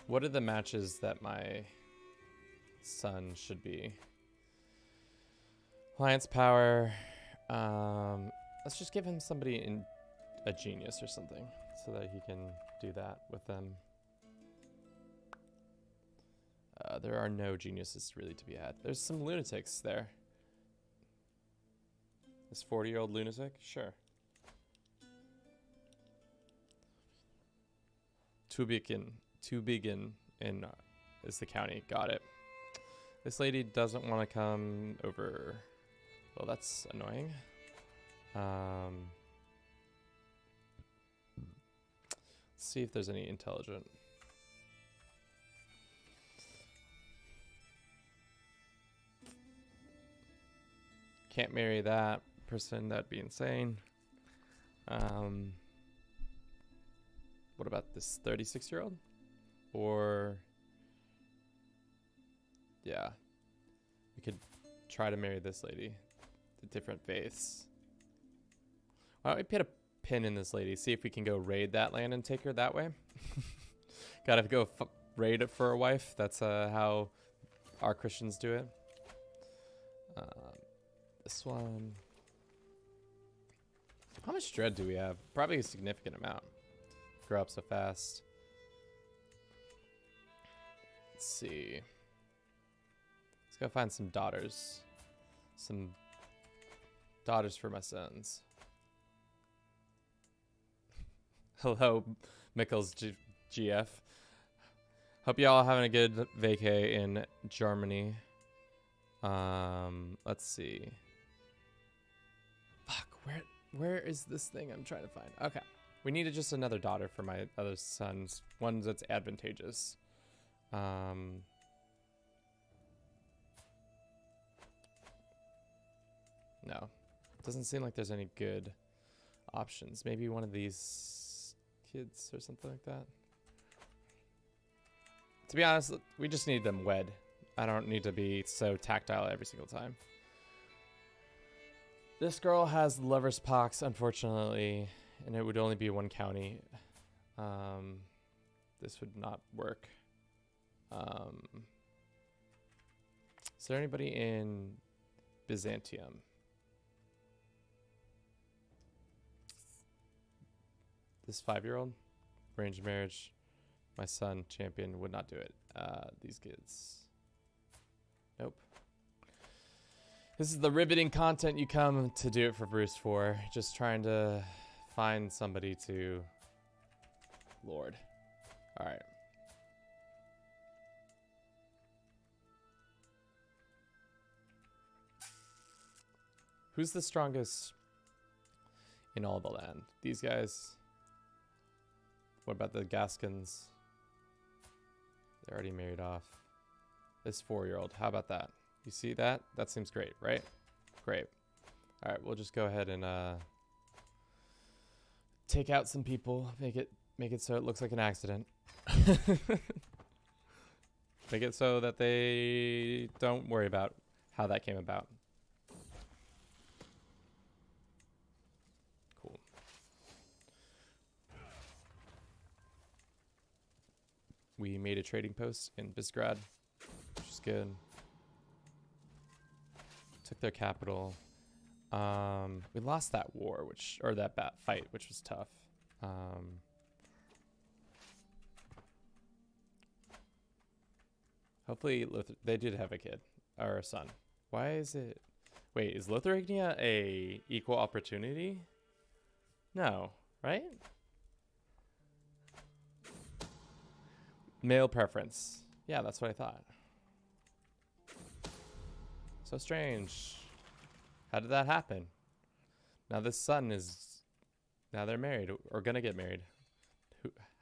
What are the matches that my son should be? Alliance power. Let's just give him somebody in a genius or something so that he can do that with them. There are no geniuses really to be had. There's some lunatics there. This 40-year-old lunatic? Sure. Tübingen is the county. Got it. This lady doesn't want to come over. Well, that's annoying. Let's see if there's any intelligent. Can't marry that person. That'd be insane. What about this 36-year-old? Or yeah, we could try to marry this lady. The different faiths. Why don't we put a pin in this lady? See if we can go raid that land and take her that way. Gotta go raid it for a wife. That's how our Christians do it. This one. How much dread do we have? Probably a significant amount. Grow up so fast. Let's see. Let's go find some daughters. Some daughters for my sons. Hello, Mikkels GF. Hope y'all having a good vacay in Germany. Let's see. Fuck, where is this thing I'm trying to find? Okay. We needed just another daughter for my other sons. One that's advantageous. No. Doesn't seem like there's any good options. Maybe one of these kids or something like that. To be honest, we just need them wed. I don't need to be so tactile every single time. This girl has lover's pox, unfortunately, and it would only be one county. This would not work. Is there anybody in Byzantium? This 5-year-old? Arranged marriage. My son, champion, would not do it. These kids. Nope. This is the riveting content you come to Do It for Bruce for. Just trying to find somebody to lord. All right. Who's the strongest in all the land? These guys? What about the Gaskins? They're already married off. This 4-year-old. How about that? You see that? That seems great, right? Great. All right, we'll just go ahead and take out some people. Make it so it looks like an accident. Make it so that they don't worry about how that came about. Cool. We made a trading post in Bisgrad, which is good. Took their capital. We lost that war, that fight, which was tough. Hopefully they did have a kid or a son. Why is it? Wait, is Lithuania a equal opportunity? No, right? Male preference. Yeah, that's what I thought. So strange. How did that happen? Now this son is... Now they're married or gonna get married.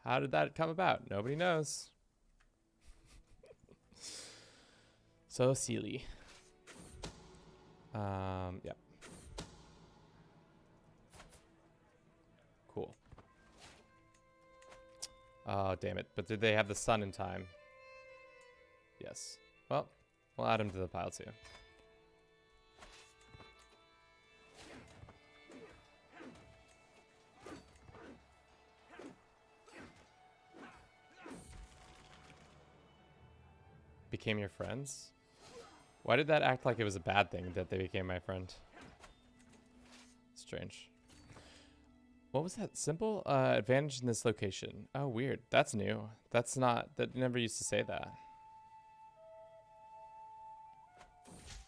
How did that come about? Nobody knows. So silly. Yep. Cool. Oh, damn it. But did they have the sun in time? Yes. Well, we'll add him to the pile too. Became your friends? Why did that act like it was a bad thing that they became my friend? Strange. What was that? Simple advantage in this location. Oh, weird. That's new. That's not... That never used to say that.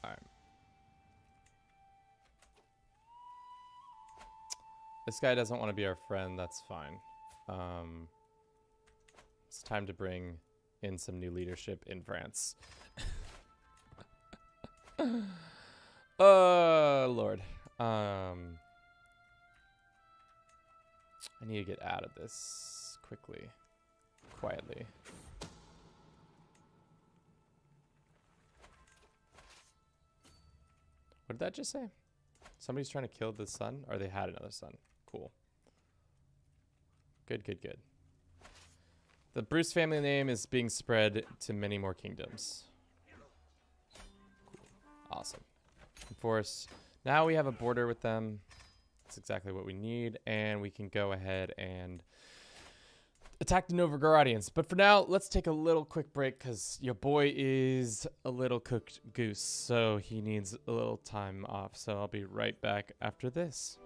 Alright. This guy doesn't want to be our friend. That's fine. It's time to bring in some new leadership in France. Lord. I need to get out of this quickly. Quietly. What did that just say? Somebody's trying to kill the son? Or they had another son. Cool. Good, good, good. The Bruce family name is being spread to many more kingdoms. Cool. Awesome. Enforce. Now we have a border with them. That's exactly what we need. And we can go ahead and attack the Novgorodians. But for now, let's take a little quick break because your boy is a little cooked goose. So he needs a little time off. So I'll be right back after this.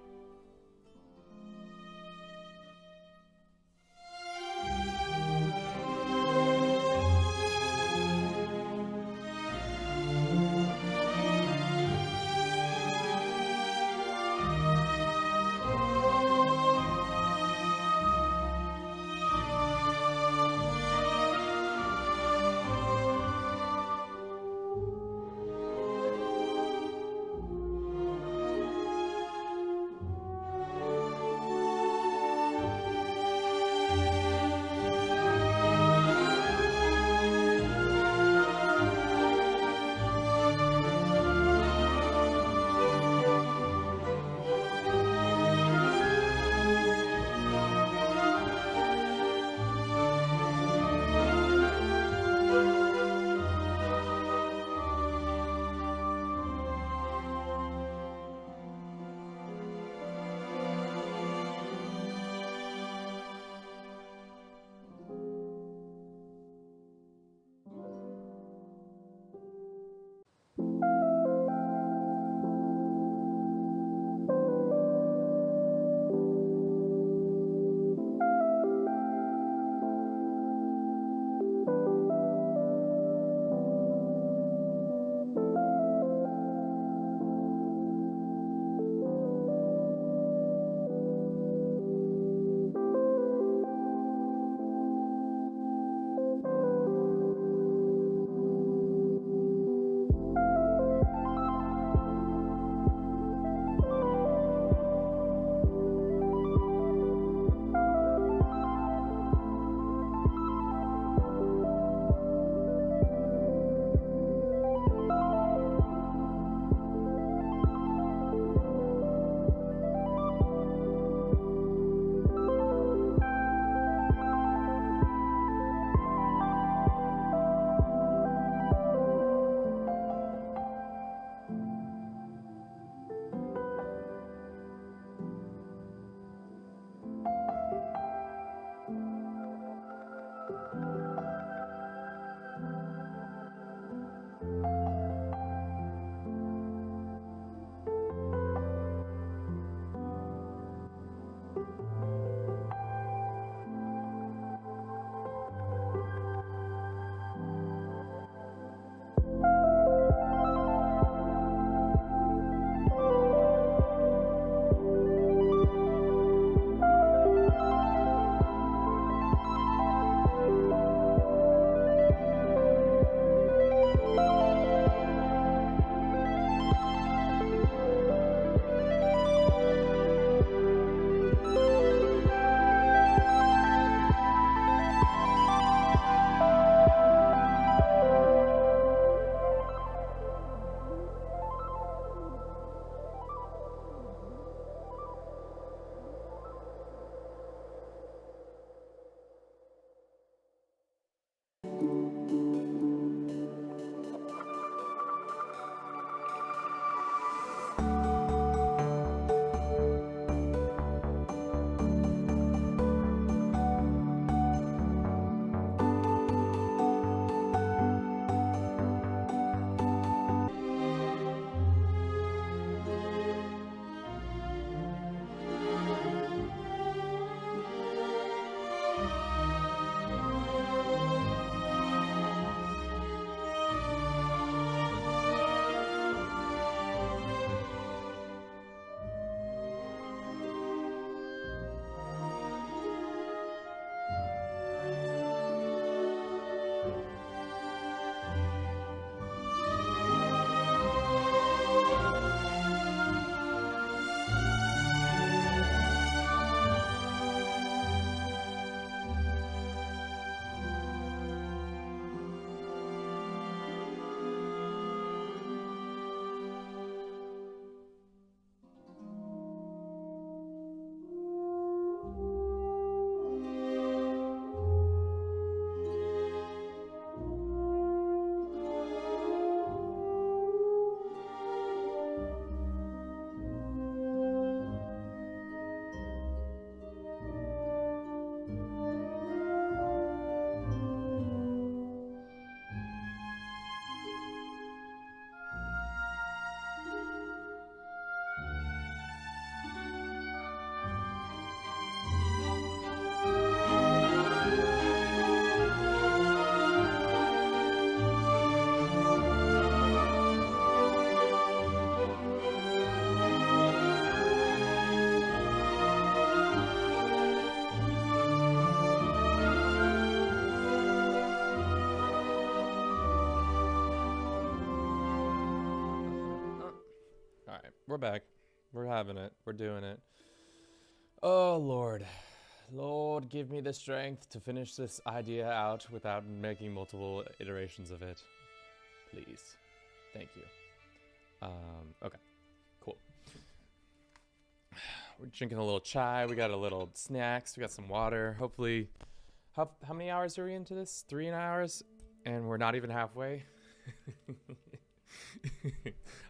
We're back. We're having it. We're doing it. Oh, Lord. Lord, give me the strength to finish this idea out without making multiple iterations of it. Please. Thank you. Okay. Cool. We're drinking a little chai. We got a little snacks. We got some water. Hopefully, how many hours are we into this? 3 hours? And we're not even halfway?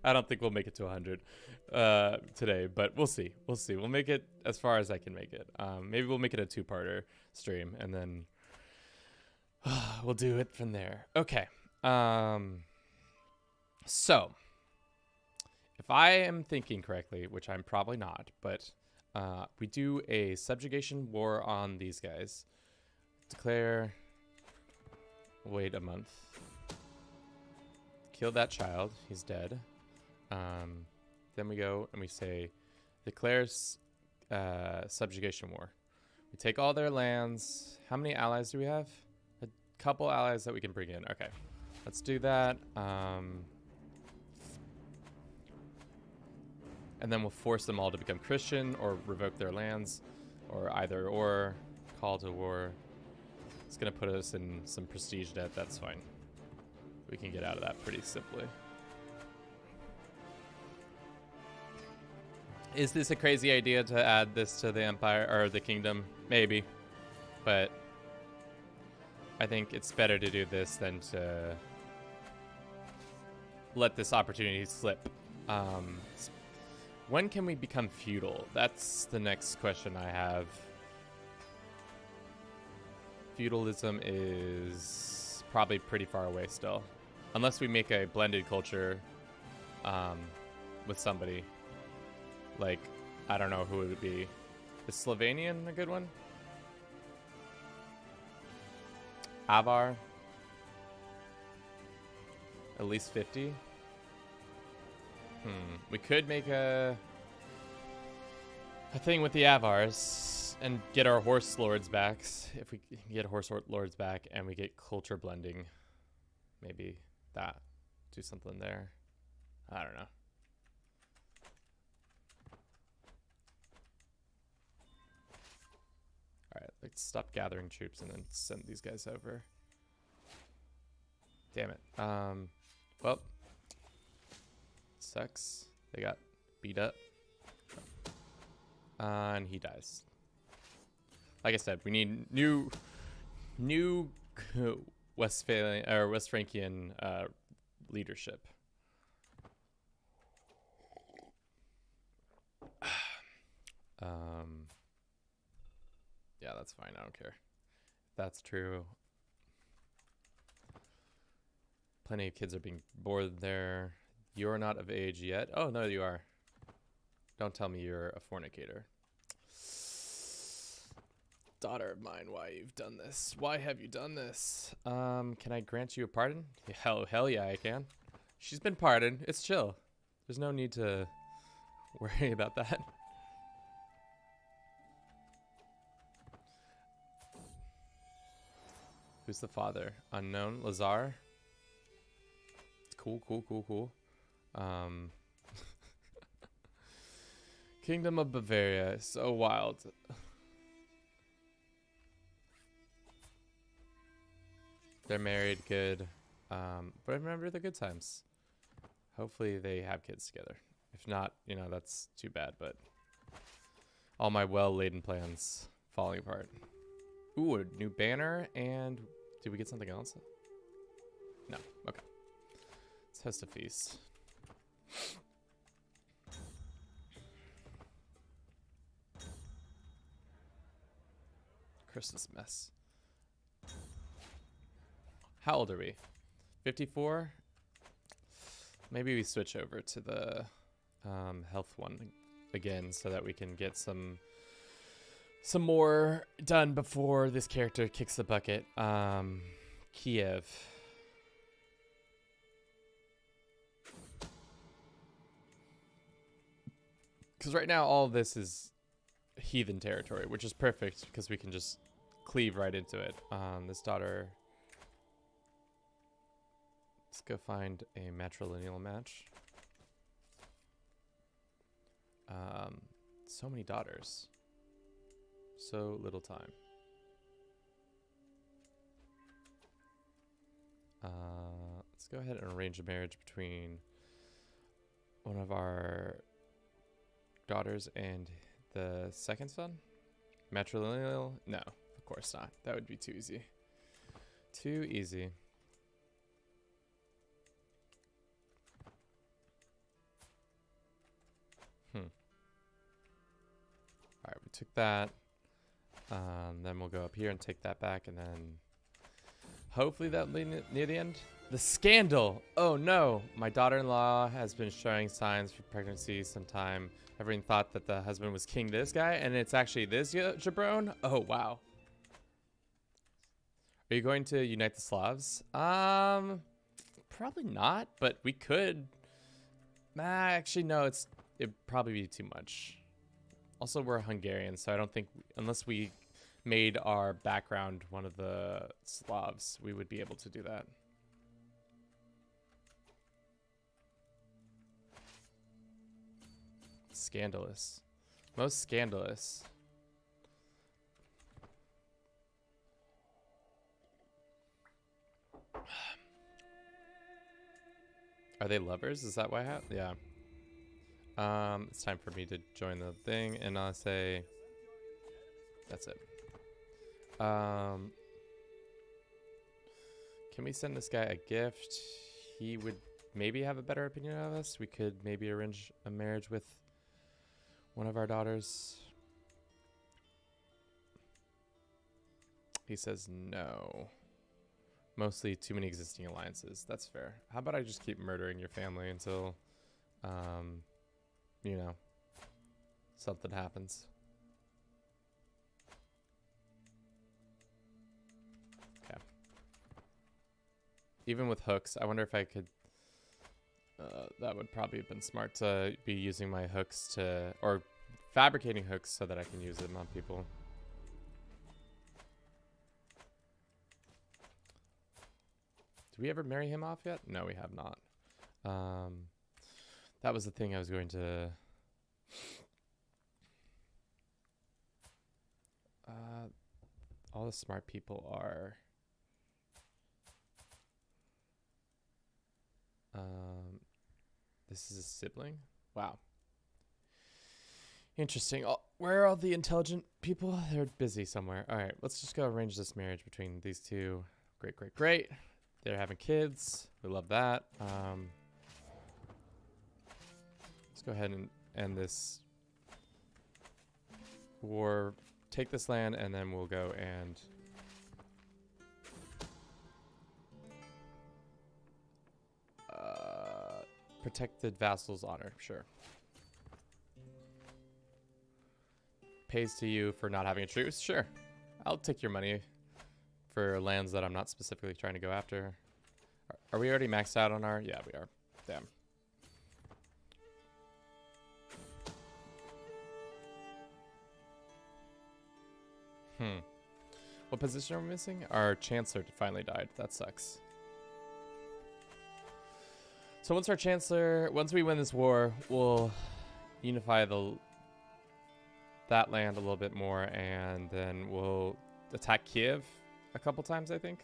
I don't think we'll make it to 100 today, but we'll see. We'll see. We'll make it as far as I can make it. Maybe we'll make it a 2-parter stream, and then we'll do it from there. Okay. So, if I am thinking correctly, which I'm probably not, but we do a subjugation war on these guys. Declare... Wait a month. Kill that child. He's dead. Then we go and we say, declares subjugation war. We take all their lands. How many allies do we have? A couple allies that we can bring in. Okay, let's do that. And then we'll force them all to become Christian or revoke their lands, or either or. Call to war. It's gonna put us in some prestige debt. That's fine. We can get out of that pretty simply. Is this a crazy idea to add this to the empire or the kingdom? Maybe, but I think it's better to do this than to let this opportunity slip. When can we become feudal? That's the next question I have. Feudalism is probably pretty far away still. Unless we make a blended culture with somebody. Like, I don't know who it would be. Is Slovenian a good one? Avar? At least 50? We could make a thing with the Avars and get our horse lords back. If we get horse lords back and we get culture blending, maybe that. Do something there. I don't know. Alright, let's stop gathering troops and then send these guys over. Damn it. Well, sucks. They got beat up. And he dies. Like I said, we need new Westphalian or West Frankian leadership. Yeah, that's fine. I don't care. That's true. Plenty of kids are being born there. You're not of age yet. Oh, no, you are. Don't tell me you're a fornicator. Daughter of mine, why you've done this? Why have you done this? Can I grant you a pardon? Hell yeah, I can. She's been pardoned. It's chill. There's no need to worry about that. Who's the father? Unknown. Lazar. Cool. Kingdom of Bavaria. So wild. They're married, good. But remember the good times. Hopefully they have kids together. If not, you know, that's too bad, but all my well-laden plans falling apart. Ooh, a new banner, and did we get something else? No, okay. Let's host a feast. Christmas mess. How old are we? 54? Maybe we switch over to the health one again so that we can get some more done before this character kicks the bucket. Kiev. Because right now all of this is heathen territory, which is perfect because we can just cleave right into it. This daughter... Let's go find a matrilineal match. So many daughters. So little time. Let's go ahead and arrange a marriage between one of our daughters and the second son. Matrilineal? No, of course not. That would be too easy. Too easy. Alright, we took that. Then we'll go up here and take that back, and then hopefully that'll be near the end. The scandal! Oh no! My daughter-in-law has been showing signs for pregnancy sometime. Everyone thought that the husband was king this guy, and it's actually this jabron? Oh, wow. Are you going to unite the Slavs? Probably not, but we could. Actually, no, it'd probably be too much. Also, we're Hungarian, so I don't think, unless we made our background one of the Slavs, we would be able to do that. Scandalous. Most scandalous. Are they lovers? Is that why I have? Yeah. It's time for me to join the thing, and I'll say that's it. Can we send this guy a gift? He would maybe have a better opinion of us. We could maybe arrange a marriage with one of our daughters. He says no. Mostly too many existing alliances. That's fair. How about I just keep murdering your family until, you know, something happens. Okay. Even with hooks, I wonder if I could, that would probably have been smart to be using my hooks to, or fabricating hooks so that I can use them on people. Did we ever marry him off yet? No, we have not. That was the thing I was going to... all the smart people are... this is a sibling? Wow. Interesting. Where are all the intelligent people? They're busy somewhere. All right, let's just go arrange this marriage between these two. Great, great, great. They're having kids. We love that. Let's go ahead and end this war. Take this land, and then we'll go and... protected vassal's honor. Sure. Pays to you for not having a truce. Sure. I'll take your money for lands that I'm not specifically trying to go after. Are we already maxed out on our... Yeah, we are. Damn. What position are we missing? Our Chancellor finally died. That sucks. So once we win this war, we'll unify that land a little bit more, and then we'll attack Kiev a couple times, I think.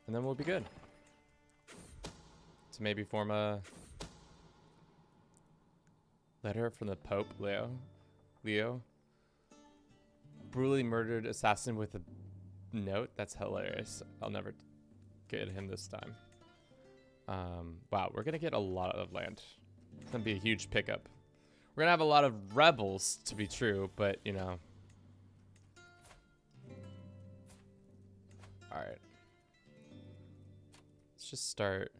And then we'll be good. To maybe form a letter from the Pope, Leo. Brutally murdered assassin with a note. That's hilarious. I'll never get him this time. Wow, we're gonna get a lot of land. It's gonna be a huge pickup. We're gonna have a lot of rebels, to be true, but you know. Alright. Let's just start.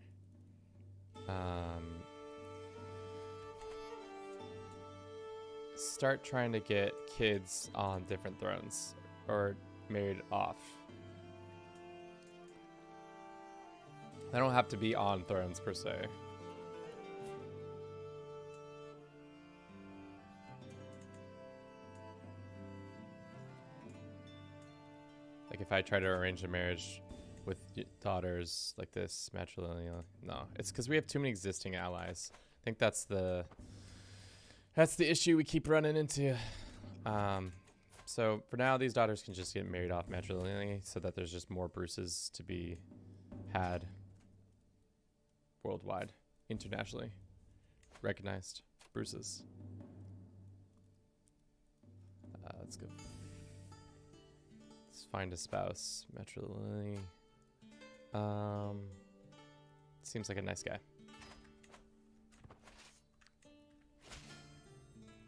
Start trying to get kids on different thrones or married off. They don't have to be on thrones per se. Like if I try to arrange a marriage with daughters like this, matrilineal, no, it's because we have too many existing allies. I think that's the That's the issue we keep running into. So for now, these daughters can just get married off matrilineally so that there's just more Bruces to be had worldwide, internationally recognized Bruces. Let's go. Let's find a spouse. Matrilineally. Seems like a nice guy.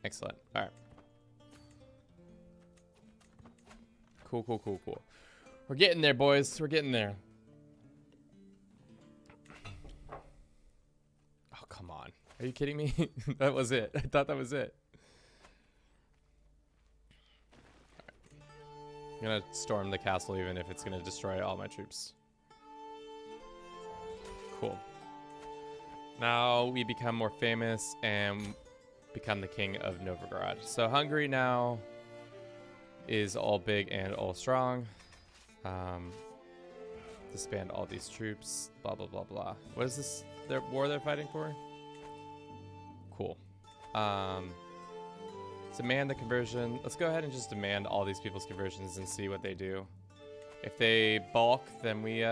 Excellent. All right. Cool, cool, cool, cool. We're getting there, boys. We're getting there. Oh, come on. Are you kidding me? That was it. I thought that was it. I'm gonna storm the castle even if it's gonna destroy all my troops. Cool. Now we become more famous and become the king of Novgorod. So Hungary now is all big and all strong. Disband all these troops. Blah, blah, blah, blah. What is this war they're fighting for? Cool. Demand the conversion. Let's go ahead and just demand all these people's conversions and see what they do. If they balk, then we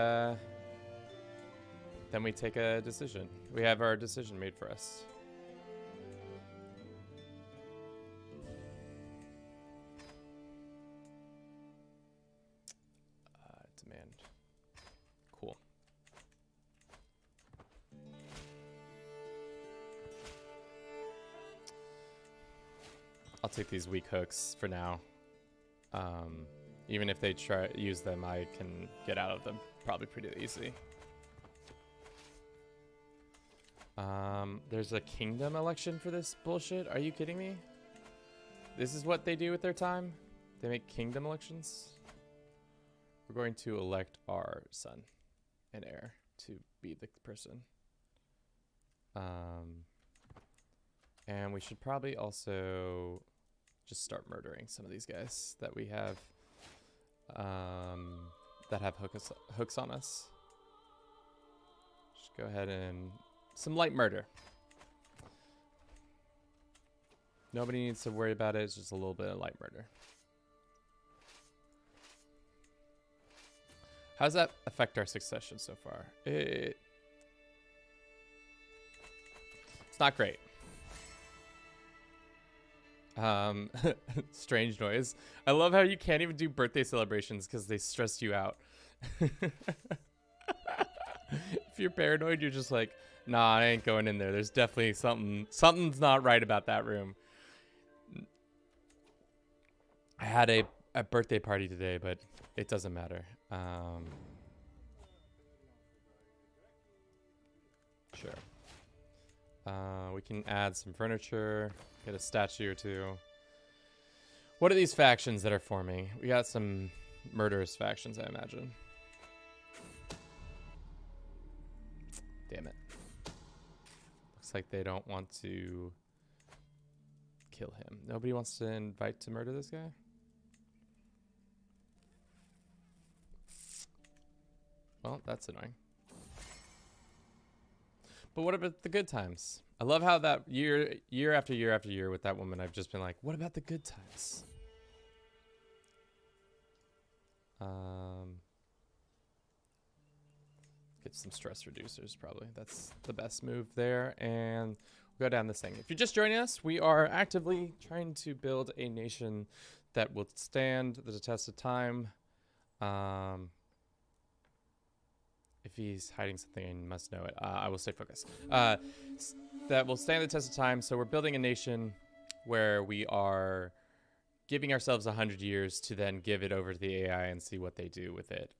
take a decision. We have our decision made for us. Demand. Cool. I'll take these weak hooks for now. Even if they try use them, I can get out of them probably pretty easy. There's a kingdom election for this bullshit. Are you kidding me? This is what they do with their time? They make kingdom elections? We're going to elect our son and heir to be the person. And we should probably also just start murdering some of these guys that we have that have hooks on us. Just go ahead and some light murder. Nobody needs to worry about it. It's just a little bit of light murder. How does that affect our succession so far? It's not great. Strange noise. I love how you can't even do birthday celebrations because they stress you out. If you're paranoid, you're just like, nah, I ain't going in there. There's definitely something's not right about that room. I had a birthday party today, but it doesn't matter. Sure. We can add some furniture, get a statue or two. What are these factions that are forming? We got some murderous factions, I imagine. Damn it. Looks like they don't want to kill him. Nobody wants to invite to murder this guy? Well, that's annoying. But what about the good times? I love how that year after year after year with that woman, I've just been like, what about the good times? Get some stress reducers, probably. That's the best move there. And we'll go down this thing. If you're just joining us, we are actively trying to build a nation that will stand the test of time. If he's hiding something, I must know it. I will stay focused. That will stand the test of time. So we're building a nation where we are giving ourselves 100 years to then give it over to the AI and see what they do with it.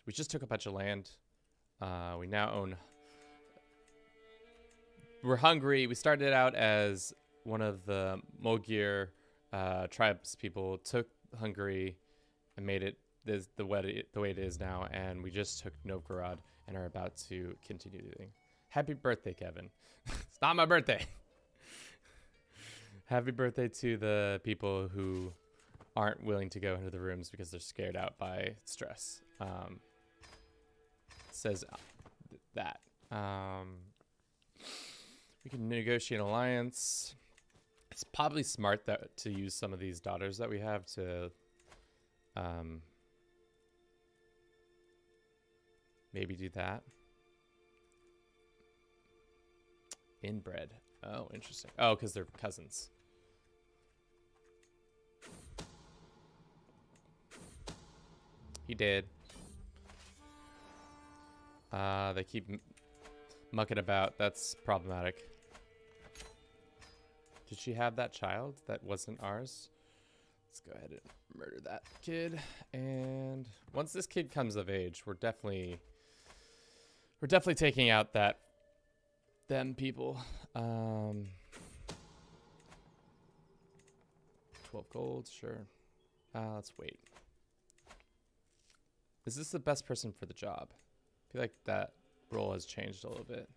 We just took a bunch of land. We now own... We're hungry. We started out as one of the Mogir tribes people, took Hungary and made it the way it is now, and we just took Novgorod and are about to continue doing. Happy birthday, Kevin. It's not my birthday. Happy birthday to the people who aren't willing to go into the rooms because they're scared out by stress. Says that. We can negotiate an alliance. It's probably smart that to use some of these daughters that we have to maybe do that. Inbred. Oh, interesting. Oh, because they're cousins. He did. They keep mucking about. That's problematic. Did she have that child that wasn't ours? Let's go ahead and murder that kid. And once this kid comes of age, we're definitely taking out them people. 12 gold, sure. Let's wait. Is this the best person for the job? I feel like that role has changed a little bit.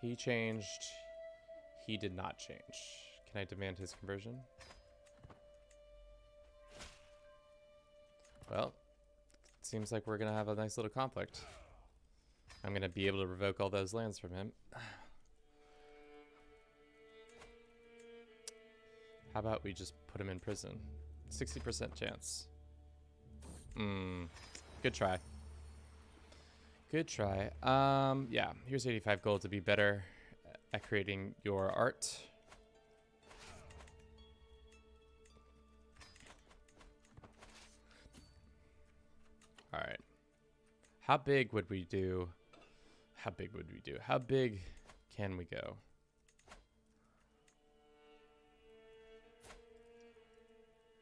He changed. He did not change. Can I demand his conversion? Well, it seems like we're going to have a nice little conflict. I'm going to be able to revoke all those lands from him. How about we just put him in prison? 60% chance. Good try. Good try. Yeah, here's 85 gold to be better at creating your art. All right. How big would we do? How big would we do? How big can we go?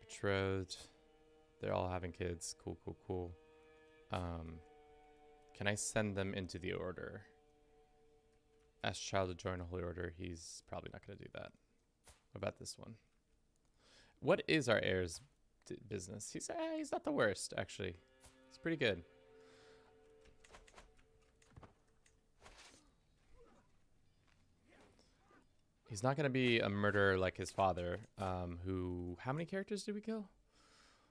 Betrothed. They're all having kids. Cool, cool, cool. Can I send them into the order? Ask child to join a holy order. He's probably not going to do that. What about this one? What is our heir's business? He's not the worst, actually. He's pretty good. He's not going to be a murderer like his father, who... How many characters did we kill?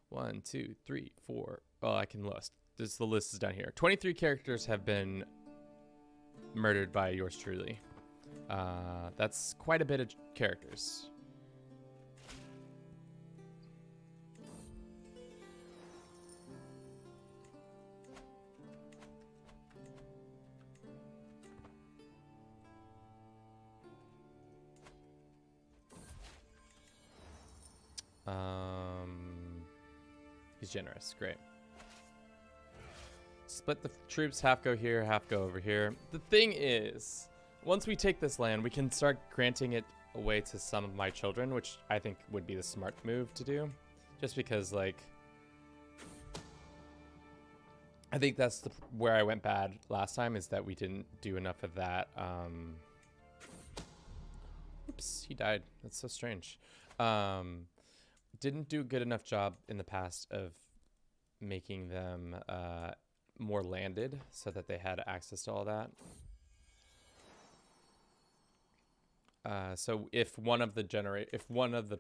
1, 2, 3, 4. Oh, I can list. The list is down here. 23 characters have been murdered by yours truly. That's quite a bit of characters. He's generous. Great. Split the troops, half go here, half go over here. The thing is, once we take this land, we can start granting it away to some of my children, which I think would be the smart move to do. Just because, like, I think that's where I went bad last time, is that we didn't do enough of that. Oops, he died. That's so strange. Didn't do a good enough job in the past of making them more landed so that they had access to all that. So if one of the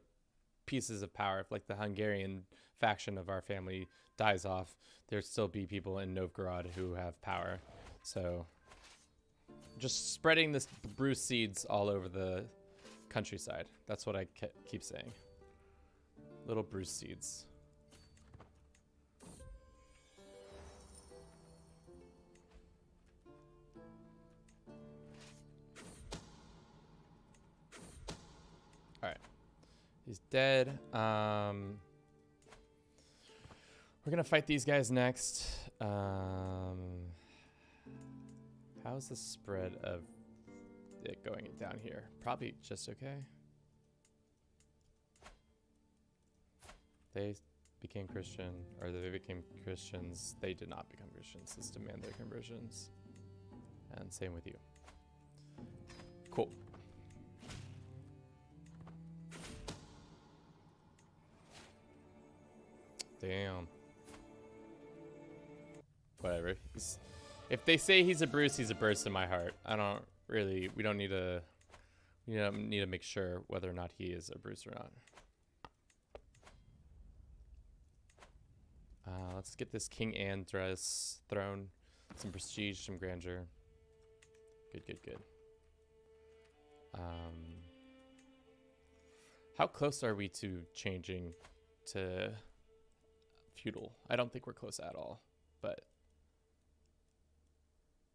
pieces of power, if like the Hungarian faction of our family dies off, there'd still be people in Novgorod who have power. So just spreading this Bruce seeds all over the countryside. That's what I keep saying. Little Bruce seeds. All right. He's dead. We're gonna fight these guys next. How's the spread of it going down here? Probably just okay. They became Christian, or they became Christians. They did not become Christians. Let's demand their conversions. And same with you. Cool. Damn. Whatever. If they say he's a Bruce, he's a Bruce in my heart. I don't really, we don't need to make sure whether or not he is a Bruce or not. Let's get this King Andres throne. Some prestige, some grandeur. Good, good, good. How close are we to changing to feudal? I don't think we're close at all, but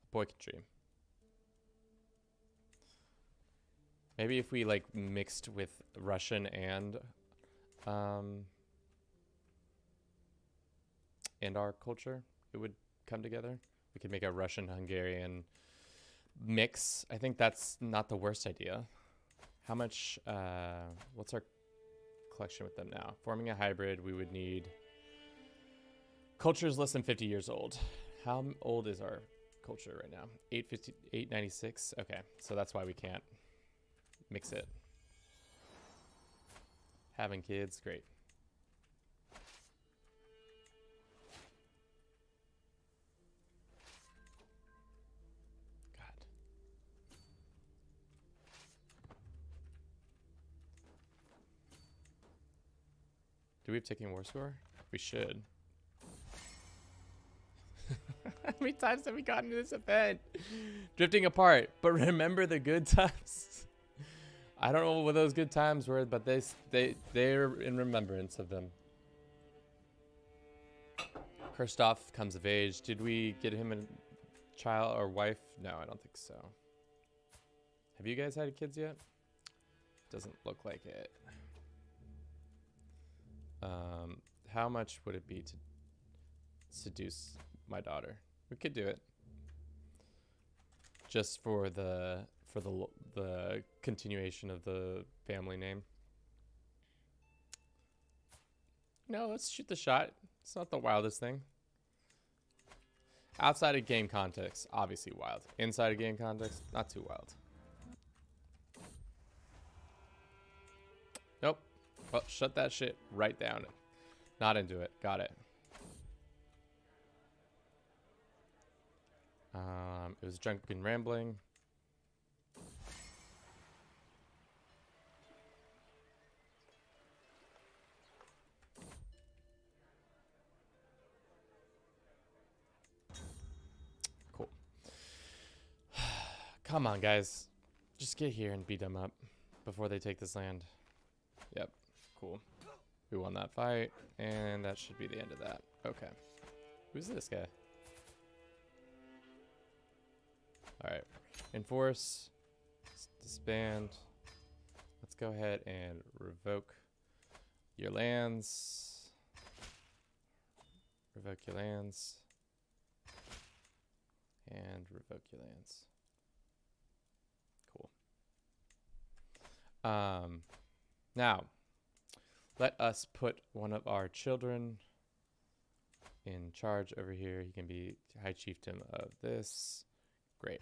a boy can dream. Maybe if we like mixed with Russian and our culture, it would come together. We could make a Russian-Hungarian mix. I think that's not the worst idea. How much, what's our collection with them now? Forming a hybrid, we would need, culture is less than 50 years old. How old is our culture right now? 896? Okay, so that's why we can't mix it. Having kids, great. God. Do we have taking war score? We should. How many times have we gotten to this event? Drifting apart, but remember the good times. I don't know what those good times were, but they're in remembrance of them. Kirstoff comes of age. Did we get him a child or wife? No, I don't think so. Have you guys had kids yet? Doesn't look like it. How much would it be to seduce my daughter? We could do it. Just for the continuation of the family name. No, let's shoot the shot. It's not the wildest thing. Outside of game context, obviously wild. Inside of game context, not too wild. Nope. Well, shut that shit right down. Not into it. Got it. It was drunken rambling. Cool. Come on, guys. Just get here and beat them up before they take this land. Yep. Cool. We won that fight, and that should be the end of that. Okay. Who's this guy? Alright. Enforce. Disband. Let's go ahead and revoke your lands. Revoke your lands. And revoke your lands. Cool. Now, let us put one of our children in charge over here. He can be High Chieftain of this. Great.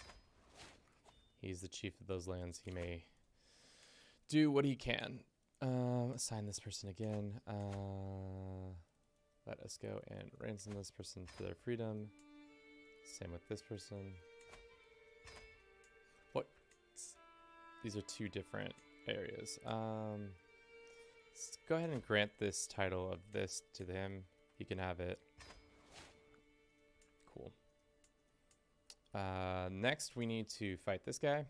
He's the chief of those lands. He may do what he can. Assign this person again. Let us go and ransom this person for their freedom. Same with this person. What? These are two different areas. Let's go ahead and grant this title of this to him. He can have it. Cool. Next, we need to fight this guy.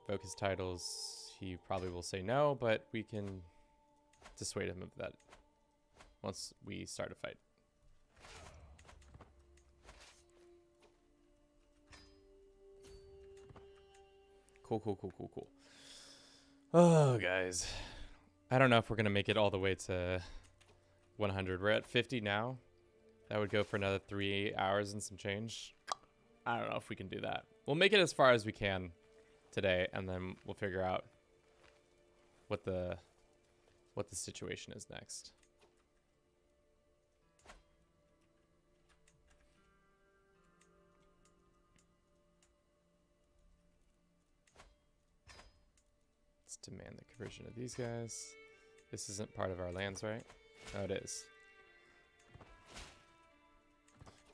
Revoke his titles. He probably will say no, but we can dissuade him of that once we start a fight. Cool, cool, cool, cool, cool. Oh, guys. I don't know if we're going to make it all the way to 100. We're at 50 now. That would go for another 3 hours and some change. I don't know if we can do that. We'll make it as far as we can today, and then we'll figure out what the situation is next. Let's demand the conversion of these guys. This isn't part of our lands, right? Oh, it is.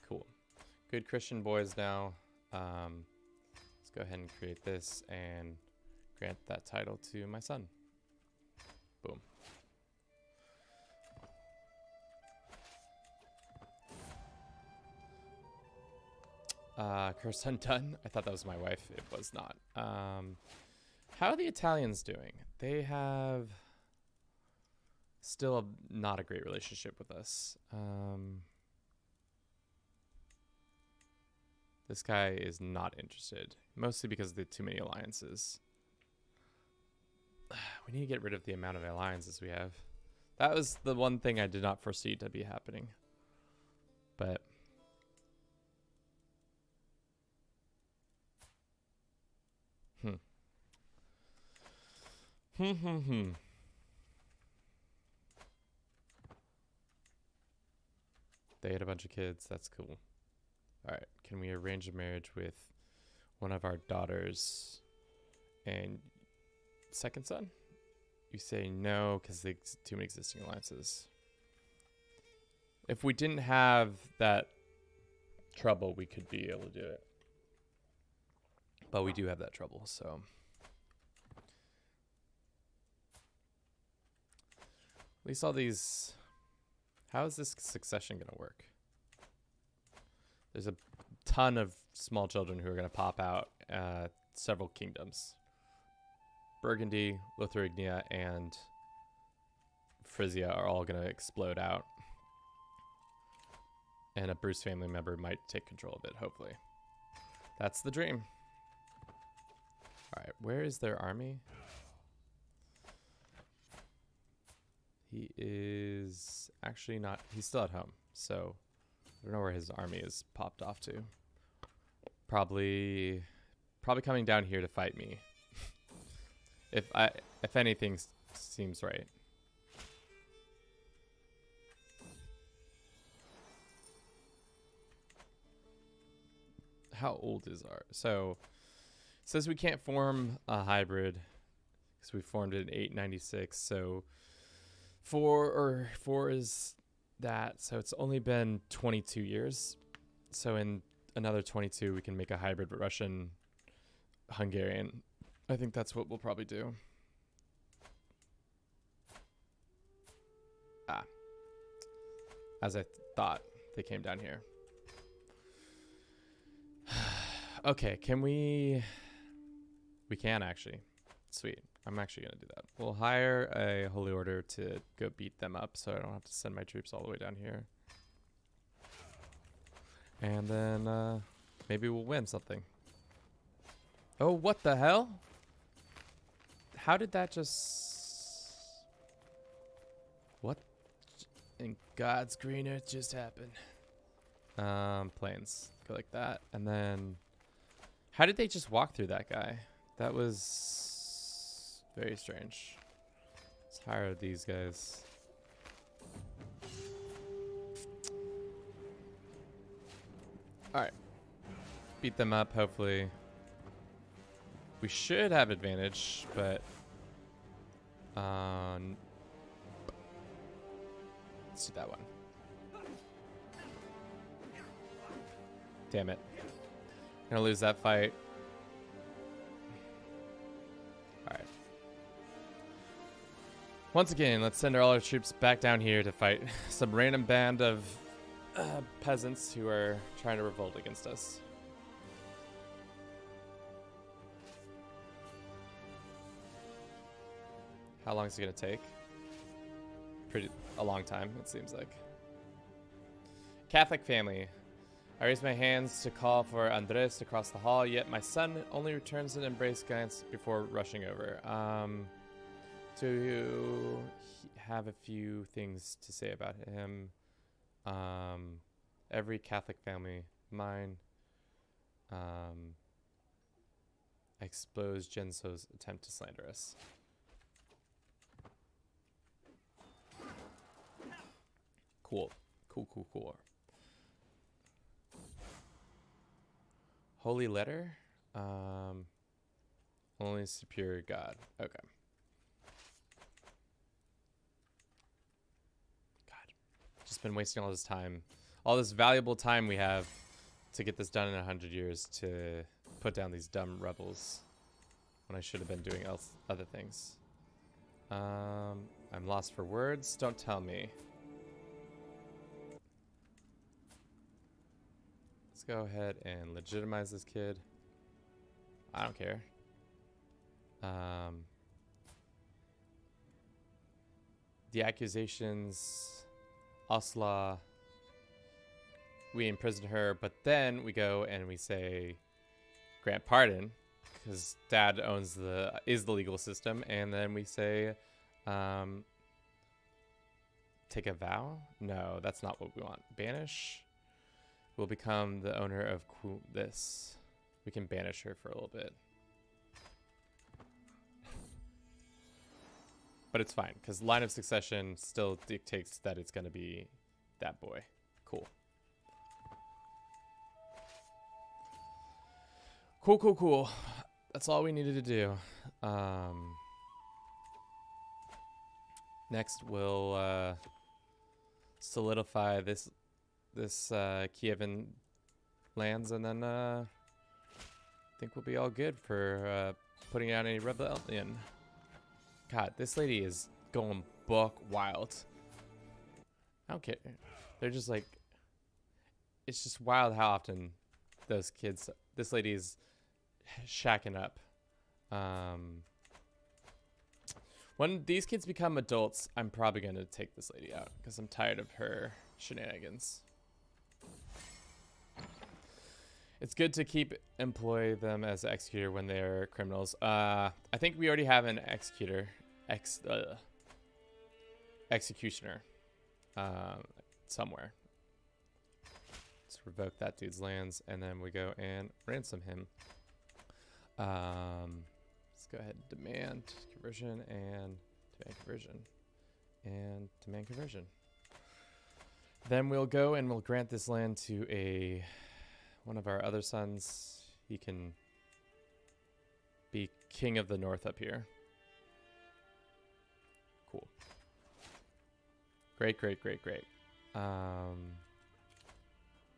Cool. Good Christian boys now. Let's go ahead and create this and grant that title to my son. Boom. Curse undone. I thought that was my wife. It was not. How are the Italians doing? They have still not a great relationship with us. This guy is not interested, mostly because of the too many alliances. We need to get rid of the amount of alliances we have. That was the one thing I did not foresee to be happening. But They had a bunch of kids. That's cool. All right. Can we arrange a marriage with one of our daughters and second son? You say no because there's too many existing alliances. If we didn't have that trouble, we could be able to do it. But we do have that trouble, so. At least all these. How is this succession going to work? There's a ton of small children who are going to pop out. Several kingdoms. Burgundy, Lotharingia, and Frisia are all going to explode out. And a Bruce family member might take control of it, hopefully. That's the dream. All right, where is their army? He is actually not, he's still at home. So I don't know where his army is popped off to. Probably coming down here to fight me. If anything seems right. How old is our, so it says we can't form a hybrid because we formed it in 896. So four is that. So it's only been 22 years. So in another 22, we can make a hybrid Russian Hungarian. I think that's what we'll probably do. As I thought, they came down here. Okay, can we can actually. Sweet. I'm actually going to do that. We'll hire a holy order to go beat them up so I don't have to send my troops all the way down here. And then maybe we'll win something. Oh, what the hell? How did that just... What in God's green earth just happened? Planes. Go like that. And then... How did they just walk through that guy? That was very strange. Let's hire these guys. Alright. Beat them up, hopefully. We should have advantage, but... let's do that one. Damn it. Gonna lose that fight. Alright. Once again, let's send all our troops back down here to fight some random band of peasants who are trying to revolt against us. How long is it gonna take? A long time, it seems like. Catholic family. I raise my hands to call for Andres to cross the hall, yet my son only returns an embrace glance before rushing over. To have a few things to say about him. Every Catholic family, mine, expose Genso's attempt to slander us. Cool. Cool. Holy letter? Only superior God. Okay. God. Just been wasting all this time. All this valuable time we have to get this done in 100 years to put down these dumb rebels when I should have been doing other things. I'm lost for words. Don't tell me. Let's go ahead and legitimize this kid. I don't care. The accusations, Osla, we imprison her, but then we go and we say grant pardon because dad is the legal system, and then we say take a vow. No, that's not what we want. Banish. We'll become the owner of this. We can banish her for a little bit. But it's fine, because line of succession still dictates that it's going to be that boy. Cool. Cool. That's all we needed to do. Next, we'll solidify this Kievan lands, and then I think we'll be all good for putting out any rebellion. God, this lady is going buck wild. I don't care. They're just like, it's just wild how often those kids, this lady is shacking up. When these kids become adults, I'm probably going to take this lady out because I'm tired of her shenanigans. It's good to employ them as executor when they're criminals. I think we already have an executioner somewhere. Let's revoke that dude's lands, and then we go and ransom him. Let's go ahead and demand conversion and demand conversion and demand conversion. Then we'll go and we'll grant this land to one of our other sons. He can be king of the north up here. Cool. Great.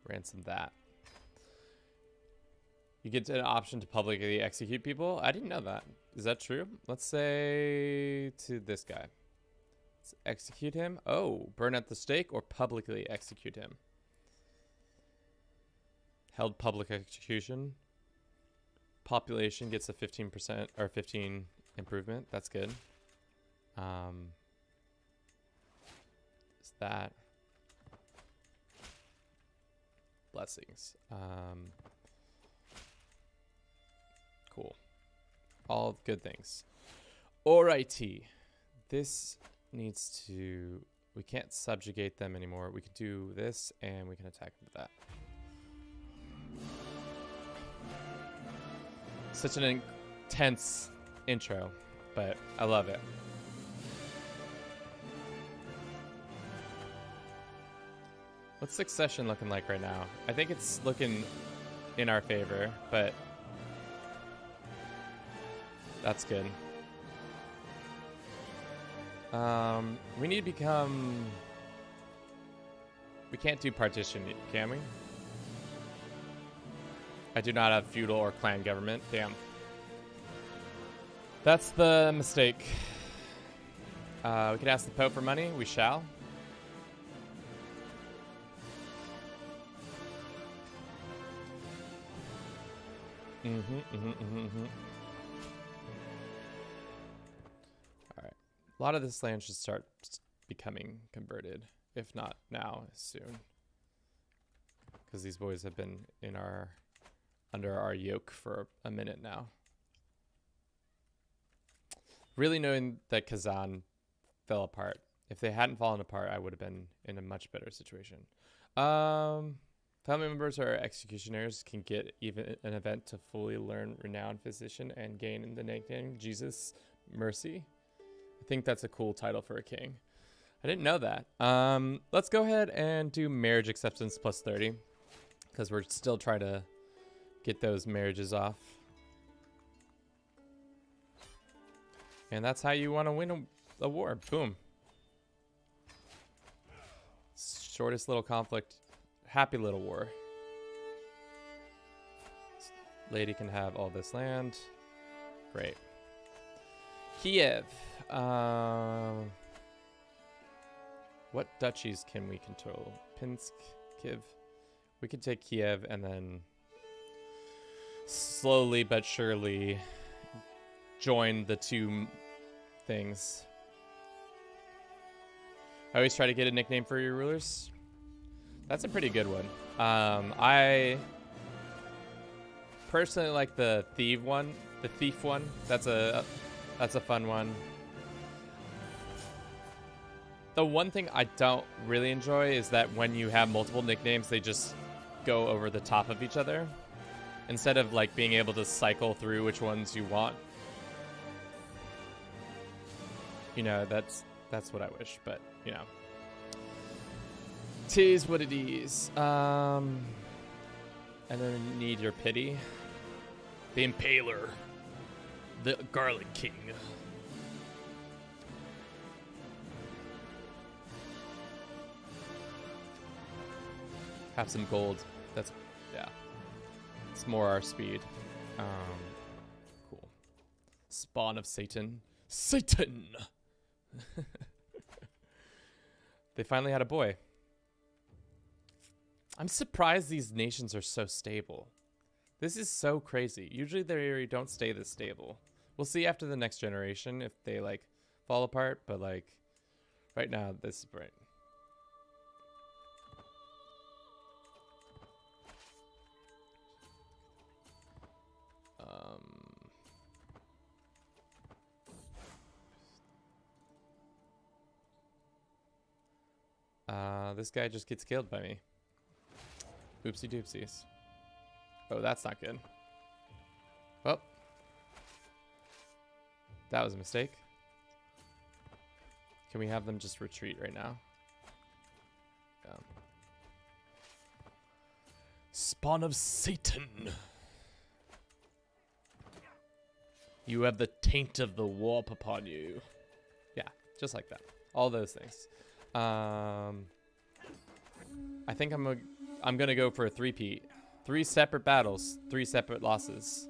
Ransom that. You get an option to publicly execute people. I didn't know that. Is that true? Let's say to this guy. Let's execute him. Oh, burn at the stake or publicly execute him. Held public execution. Population gets a 15% or 15 improvement. That's good. Is that blessings? Cool. All good things. Alrighty. This needs to, we can't subjugate them anymore. We can do this and we can attack them with that. Such an intense intro, but I love it. What's succession looking like right now? I think it's looking in our favor, but that's good. We need to become... We can't do partition, can we? I do not have feudal or clan government. Damn. That's the mistake. We could ask the Pope for money. We shall. All right. A lot of this land should start becoming converted, if not now, soon. Because these boys have been under our yoke for a minute now. Really knowing that Kazan fell apart. If they hadn't fallen apart, I would have been in a much better situation. Family members or executioners can get even an event to fully learn Renowned Physician and gain the nickname Jesus Mercy. I think that's a cool title for a king. I didn't know that. Let's go ahead and do marriage acceptance plus 30 because we're still trying to get those marriages off. And that's how you want to win a war. Boom. Shortest little conflict. Happy little war. This lady can have all this land. Great. Kiev. What duchies can we control? Pinsk, Kiev. We could take Kiev and then slowly but surely join the two things. I always try to get a nickname for your rulers. That's a pretty good one. I personally like the thief one. That's a fun one. The one thing I don't really enjoy is that when you have multiple nicknames, they just go over the top of each other instead of like being able to cycle through which ones you want. You know, that's what I wish, but you know, tis what it is. And then need your pity. The Impaler, the Garlic King. Have some gold. That's, yeah. It's more our speed. Cool. Spawn of Satan. Satan! They finally had a boy. I'm surprised these nations are so stable. This is so crazy. Usually they don't stay this stable. We'll see after the next generation if they like fall apart, but like right now this is right. This guy just gets killed by me. Oopsie doopsies. Oh, that's not good. Well, that was a mistake. Can we have them just retreat right now? Yeah. Spawn of Satan. You have the taint of the warp upon you. Yeah, just like that. All those things. I think I'm gonna go for a three-peat. 3 separate battles, 3 separate losses.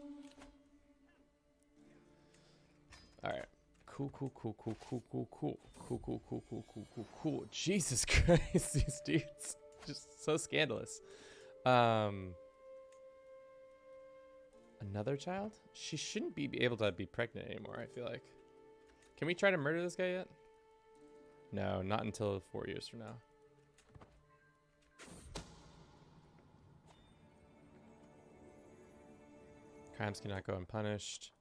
All right. Cool. Jesus Christ, these dudes, just so scandalous. Another child? She shouldn't be able to be pregnant anymore, I feel like. Can we try to murder this guy yet? No, not until 4 years from now. Crimes cannot go unpunished.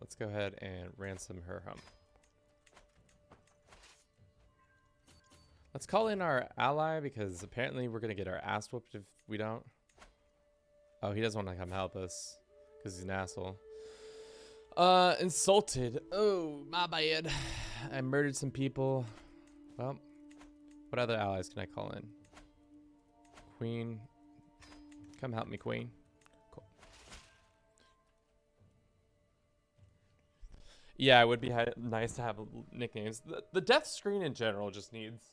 Let's go ahead and ransom her home. Let's call in our ally because apparently we're going to get our ass whooped if we don't. Oh, he doesn't want to come help us because he's an asshole. Insulted. Oh, my bad. I murdered some people. Well, what other allies can I call in? Queen. Come help me, Queen. Cool. Yeah, it would be nice to have nicknames. The death screen in general just needs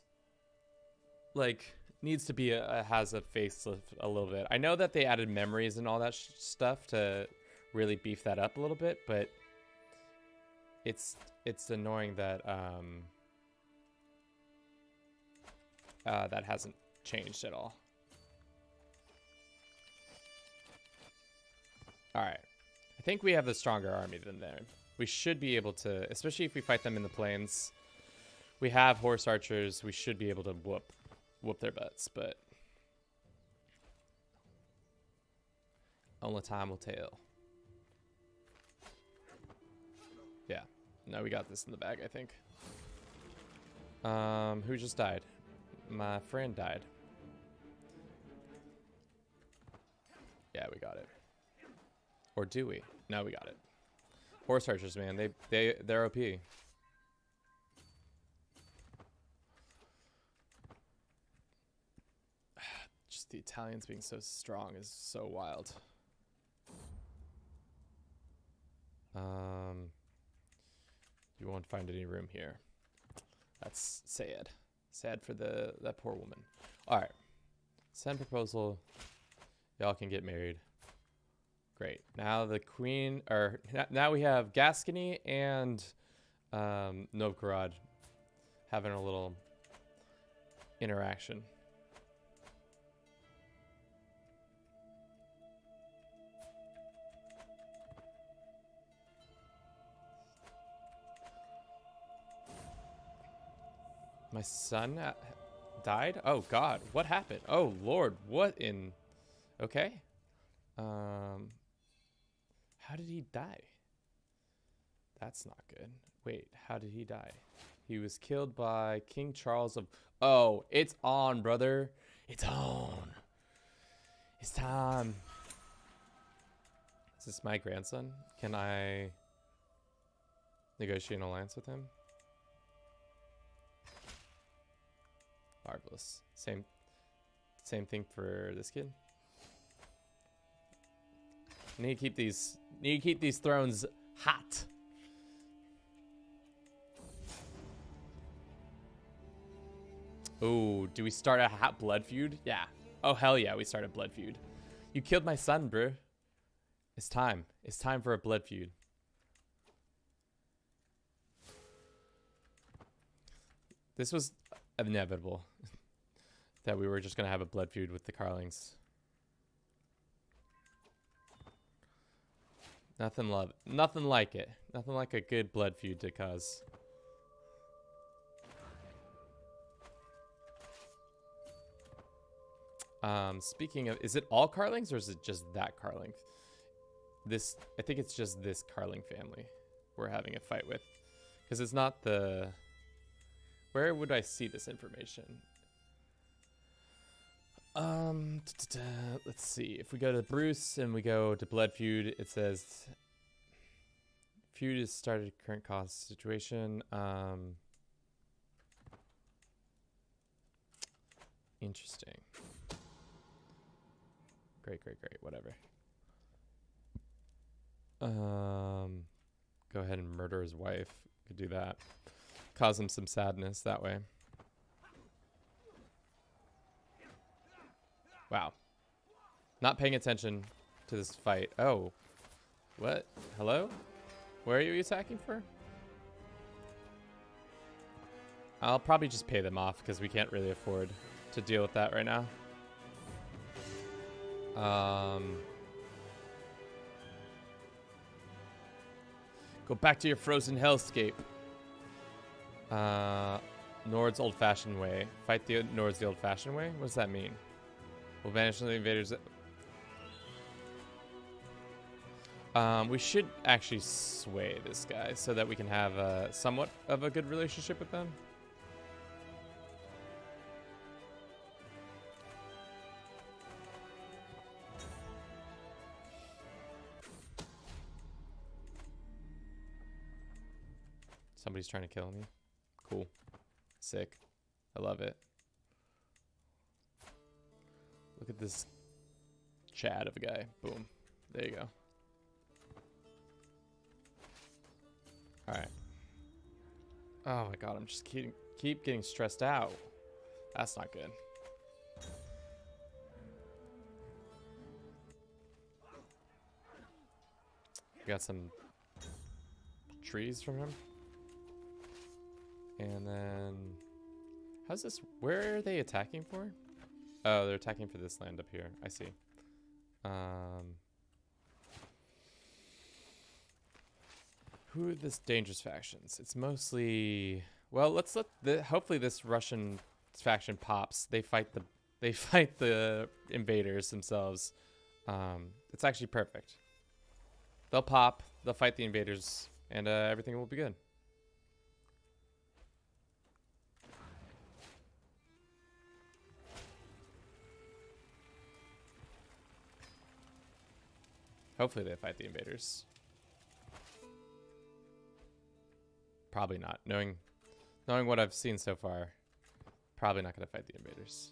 to be has a facelift a little bit. I know that they added memories and all that stuff to really beef that up a little bit, but it's annoying that that hasn't changed at all. All right, I think we have the stronger army than them. We should be able to, especially if we fight them in the plains. We have horse archers. We should be able to whoop their butts, but only time will tell. Yeah, no, we got this in the bag, I think. Who just died? My friend died. Yeah, we got it. Or do we? No, we got it. Horse archers, man. They're OP. Just the Italians being so strong is so wild. You won't find any room here. That's sad. Sad for that poor woman. All right. Send proposal. Y'all can get married. Great. Now the queen, or now we have Gascony and Novgorod having a little interaction. My son died? Oh God, what happened? Oh Lord, what in? Okay. How did he die? That's not good. Wait, how did he die? He was killed by King Charles of... Oh, it's on, brother. It's on. It's time. Is this my grandson? Can I negotiate an alliance with him? Marvelous. Same thing for this kid. Need to keep these thrones hot. Oh, do we start a hot blood feud? Yeah. Oh hell yeah, we start a blood feud. You killed my son, bro. It's time. It's time for a blood feud. This was inevitable that we were just gonna have a blood feud with the Carlings. Nothing like it. Nothing like a good blood feud to cause. Speaking of, is it all Carlings or is it just that Carling? I think it's just this Carling family we're having a fight with. Because it's not the... Where would I see this information? Let's see. If we go to Bruce and we go to Blood Feud, it says... Feud has started current cost situation. Interesting. Great, whatever. Go ahead and murder his wife. Could do that. Cause him some sadness that way. Wow. Not paying attention to this fight. Oh. What? Hello? Where are you attacking for? I'll probably just pay them off because we can't really afford to deal with that right now. Go back to your frozen hellscape. Nord's old-fashioned way. Fight the Nords the old-fashioned way? What does that mean? We'll vanish the invaders. We should actually sway this guy so that we can have somewhat of a good relationship with them. Somebody's trying to kill me. Cool. Sick. I love it. Look at this Chad of a guy. Boom. There you go. Alright. Oh my god, I'm just keep getting stressed out. That's not good. We got some trees from him. And then... How's this... Where are they attacking for? Oh, they're attacking for this land up here. I see. Who are this dangerous factions? It's mostly... Well, let's let hopefully this Russian faction pops. They fight the invaders themselves. It's actually perfect. They'll pop, they'll fight the invaders, and everything will be good. Hopefully they fight the invaders. Probably not. Knowing what I've seen so far, probably not going to fight the invaders.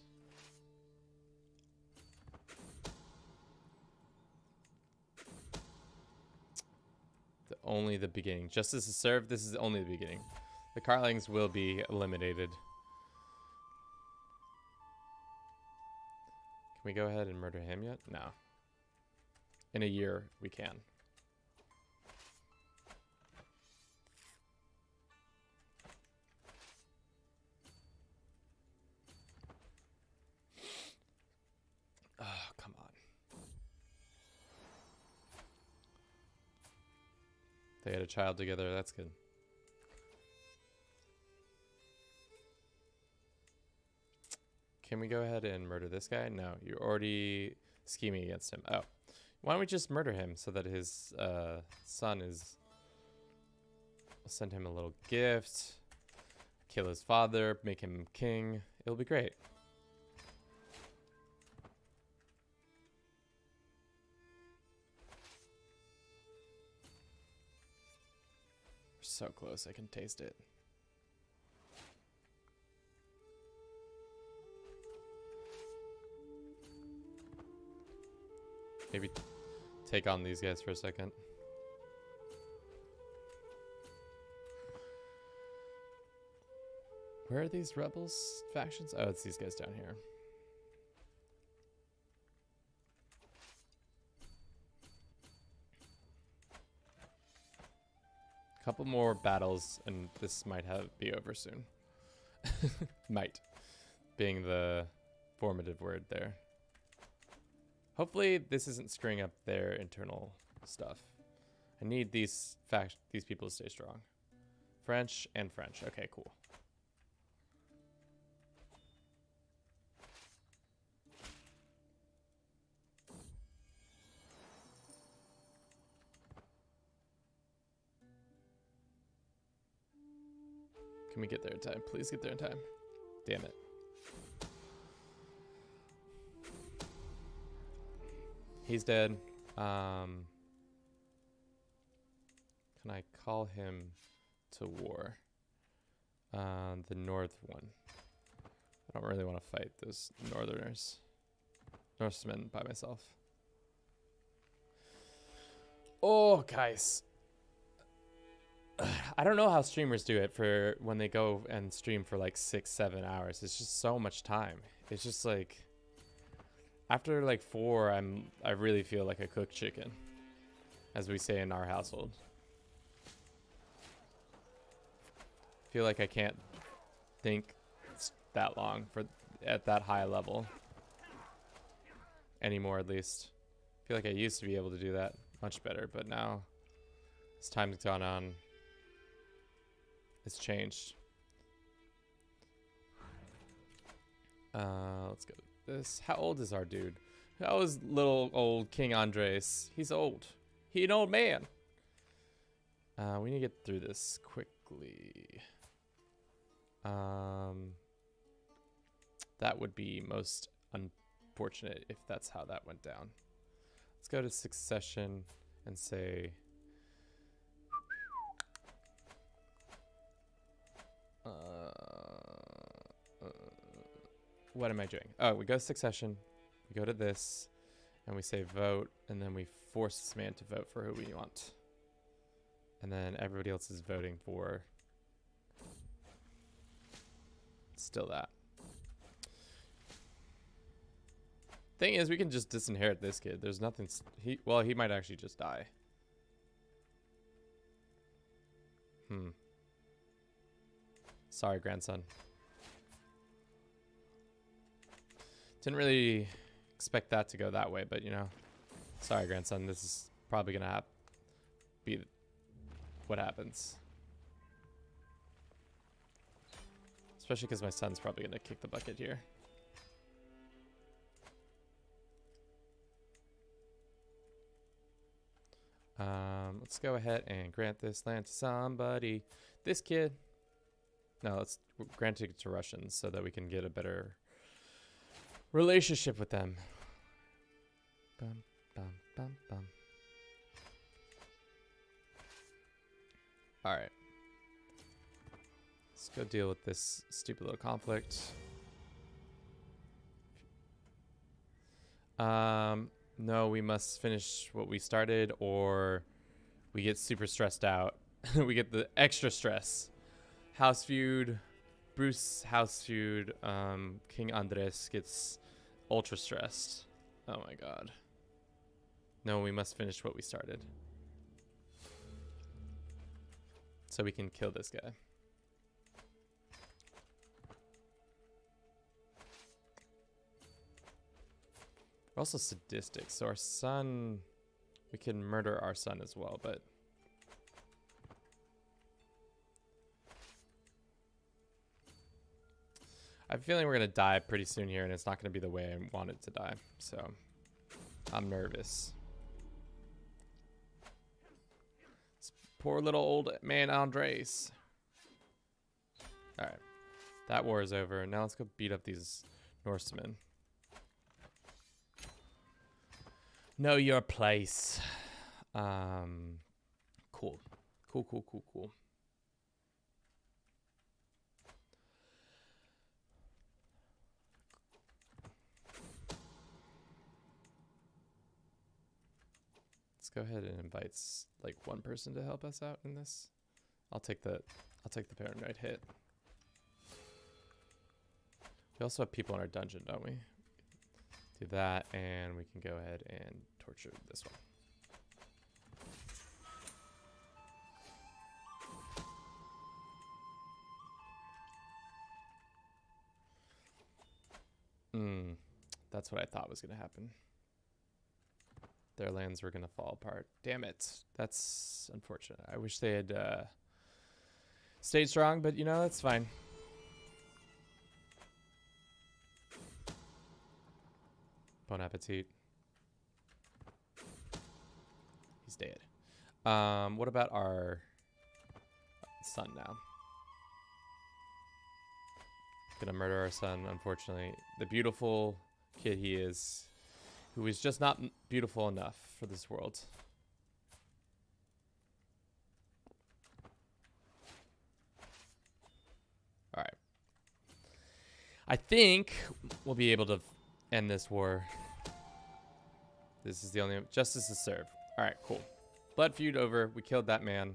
Only the beginning. Just as a serve, this is only the beginning. The Carlings will be eliminated. Can we go ahead and murder him yet? No. In a year, we can. Oh, come on. They had a child together. That's good. Can we go ahead and murder this guy? No, you're already scheming against him. Oh, why don't we just murder him so that his son is... We'll send him a little gift. Kill his father, make him king. It'll be great. We're so close, I can taste it. Maybe take on these guys for a second. Where are these rebels factions? Oh, it's these guys down here. Couple more battles and this might be over soon. Might being the formative word there. Hopefully this isn't screwing up their internal stuff. I need these people to stay strong. French and French. Okay, cool. Can we get there in time? Please get there in time. Damn it. He's dead. Can I call him to war? The north one. I don't really want to fight those northerners. Norsemen by myself. Oh, guys. I don't know how streamers do it for when they go and stream for like 6-7 hours. It's just so much time. It's just like after like 4, I really feel like a cooked chicken, as we say in our household. Feel like I can't think that long at that high level anymore, at least. Feel like I used to be able to do that much better, but now as time's gone on, it's changed. Let's go with this. How old is our dude? How is little old King Andres? He's old. He an old man. We need to get through this quickly. That would be most unfortunate if that's how that went down. Let's go to succession and say... what am I doing? Oh, we go to succession, we go to this, and we say vote, and then we force this man to vote for who we want. And then everybody else is voting for still that. Thing is, we can just disinherit this kid. There's nothing, he might actually just die. Sorry, grandson. Didn't really expect that to go that way, but you know, sorry, grandson. This is probably gonna be what happens. Especially because my son's probably gonna kick the bucket here. Let's go ahead and grant this land to somebody. This kid. No, let's grant it to Russians so that we can get a better relationship with them. Bum, bum, bum, bum. All right. Let's go deal with this stupid little conflict. No, we must finish what we started or we get super stressed out. We get the extra stress. House feud, Bruce house feud, King Andres gets ultra stressed. Oh my god. No, we must finish what we started. So we can kill this guy. We're also sadistic, so our son, we can murder our son as well, but I have a feeling we're going to die pretty soon here, and it's not going to be the way I want it to die. So, I'm nervous. This poor little old man Andres. Alright. That war is over. Now let's go beat up these Norsemen. Know your place. Cool. Cool. Let's go ahead and invite like one person to help us out in this. I'll take the paranoid hit. We also have people in our dungeon, don't we? Do that, and we can go ahead and torture this one. That's what I thought was going to happen. Their lands were going to fall apart. Damn it. That's unfortunate. I wish they had stayed strong, but you know, that's fine. Bon appetit. He's dead. What about our son now? Gonna murder our son, unfortunately. The beautiful kid he is, who is just not beautiful enough for this world. All right. I think we'll be able to end this war. This is the only justice is served. All right, cool. Blood feud over. We killed that man.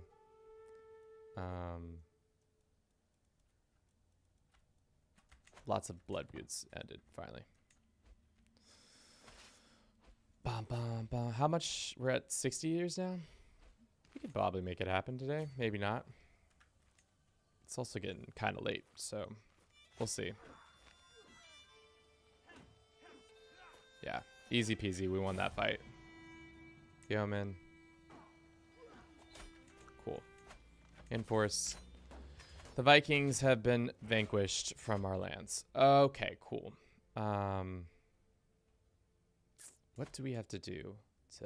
Lots of blood feuds ended finally. How much? We're at 60 years now. We could probably make it happen today. Maybe not. It's also getting kind of late, so we'll see. Yeah, easy peasy. We won that fight. Yeoman. Cool. Enforce. The Vikings have been vanquished from our lands. Okay, cool. What do we have to do to...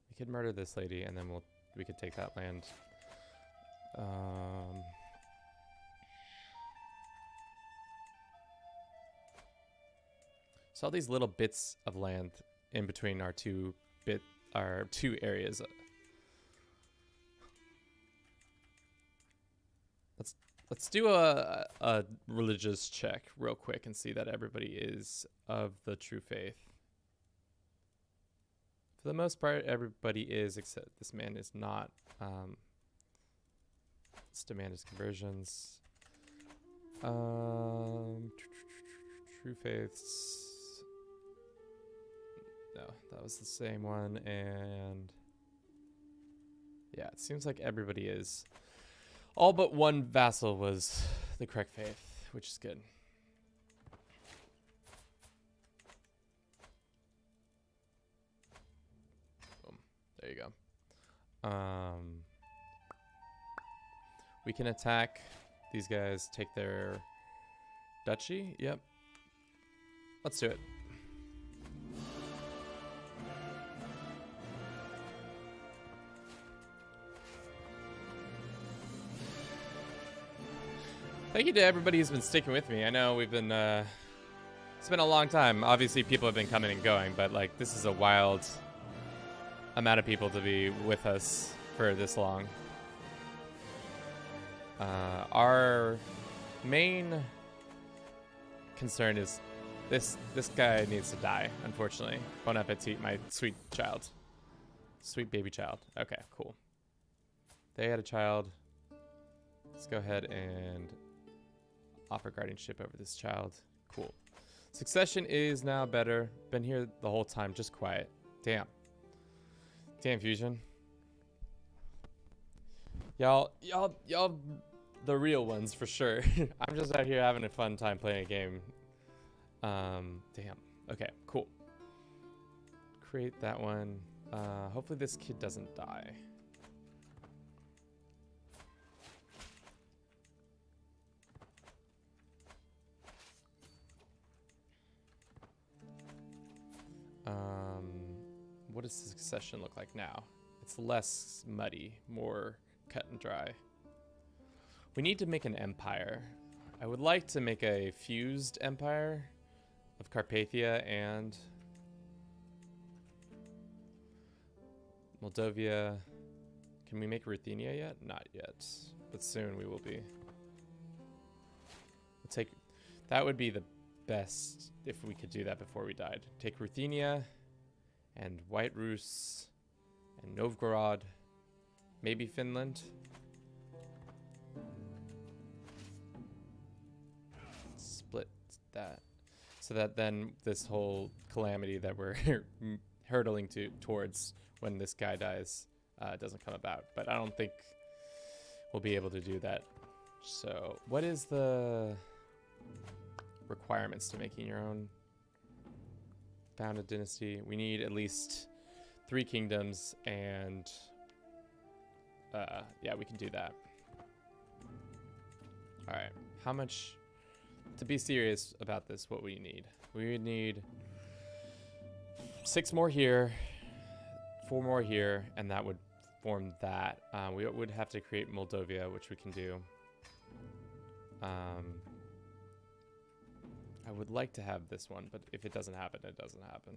We could murder this lady, and then we could take that land. So all these little bits of land in between our two areas. Let's do a religious check real quick and see that everybody is of the true faith. For the most part, everybody is, except this man is not. Let's demand his conversions. True faiths. No, that was the same one, and yeah, it seems like everybody is. All but one vassal was the correct faith, which is good. Boom. There you go. We can attack these guys, take their duchy. Yep. Let's do it. Thank you to everybody who's been sticking with me. I know we've been, it's been a long time. Obviously, people have been coming and going, but like this is a wild amount of people to be with us for this long. Our main concern is this guy needs to die, unfortunately. Bon appetit, my sweet child. Sweet baby child. Okay, cool. They had a child. Let's go ahead and offer guardianship over this child. Cool. Succession is now better. Been here the whole time, just quiet. Damn. Damn, Fusion. Y'all, the real ones for sure. I'm just out here having a fun time playing a game. Damn. Okay, cool. Create that one. Hopefully this kid doesn't die. what does succession look like now? It's less muddy, more cut and dry. We need to make an empire. I would like to make a fused empire of Carpathia and Moldavia. Can we make Ruthenia yet? Not yet, but soon we will be. We'll take, that would be the best if we could do that before we died. Take Ruthenia and White Rus and Novgorod, maybe Finland. Split that so that then this whole calamity that we're hurtling towards when this guy dies doesn't come about. But I don't think we'll be able to do that. So what is the requirements to making your own founded dynasty? We need at least 3 kingdoms, and yeah, we can do that. All right, how much, to be serious about this, what we need? We would need 6 more here, 4 more here, and that would form that. We would have to create Moldavia, which we can do. I would like to have this one, but if it doesn't happen, it doesn't happen.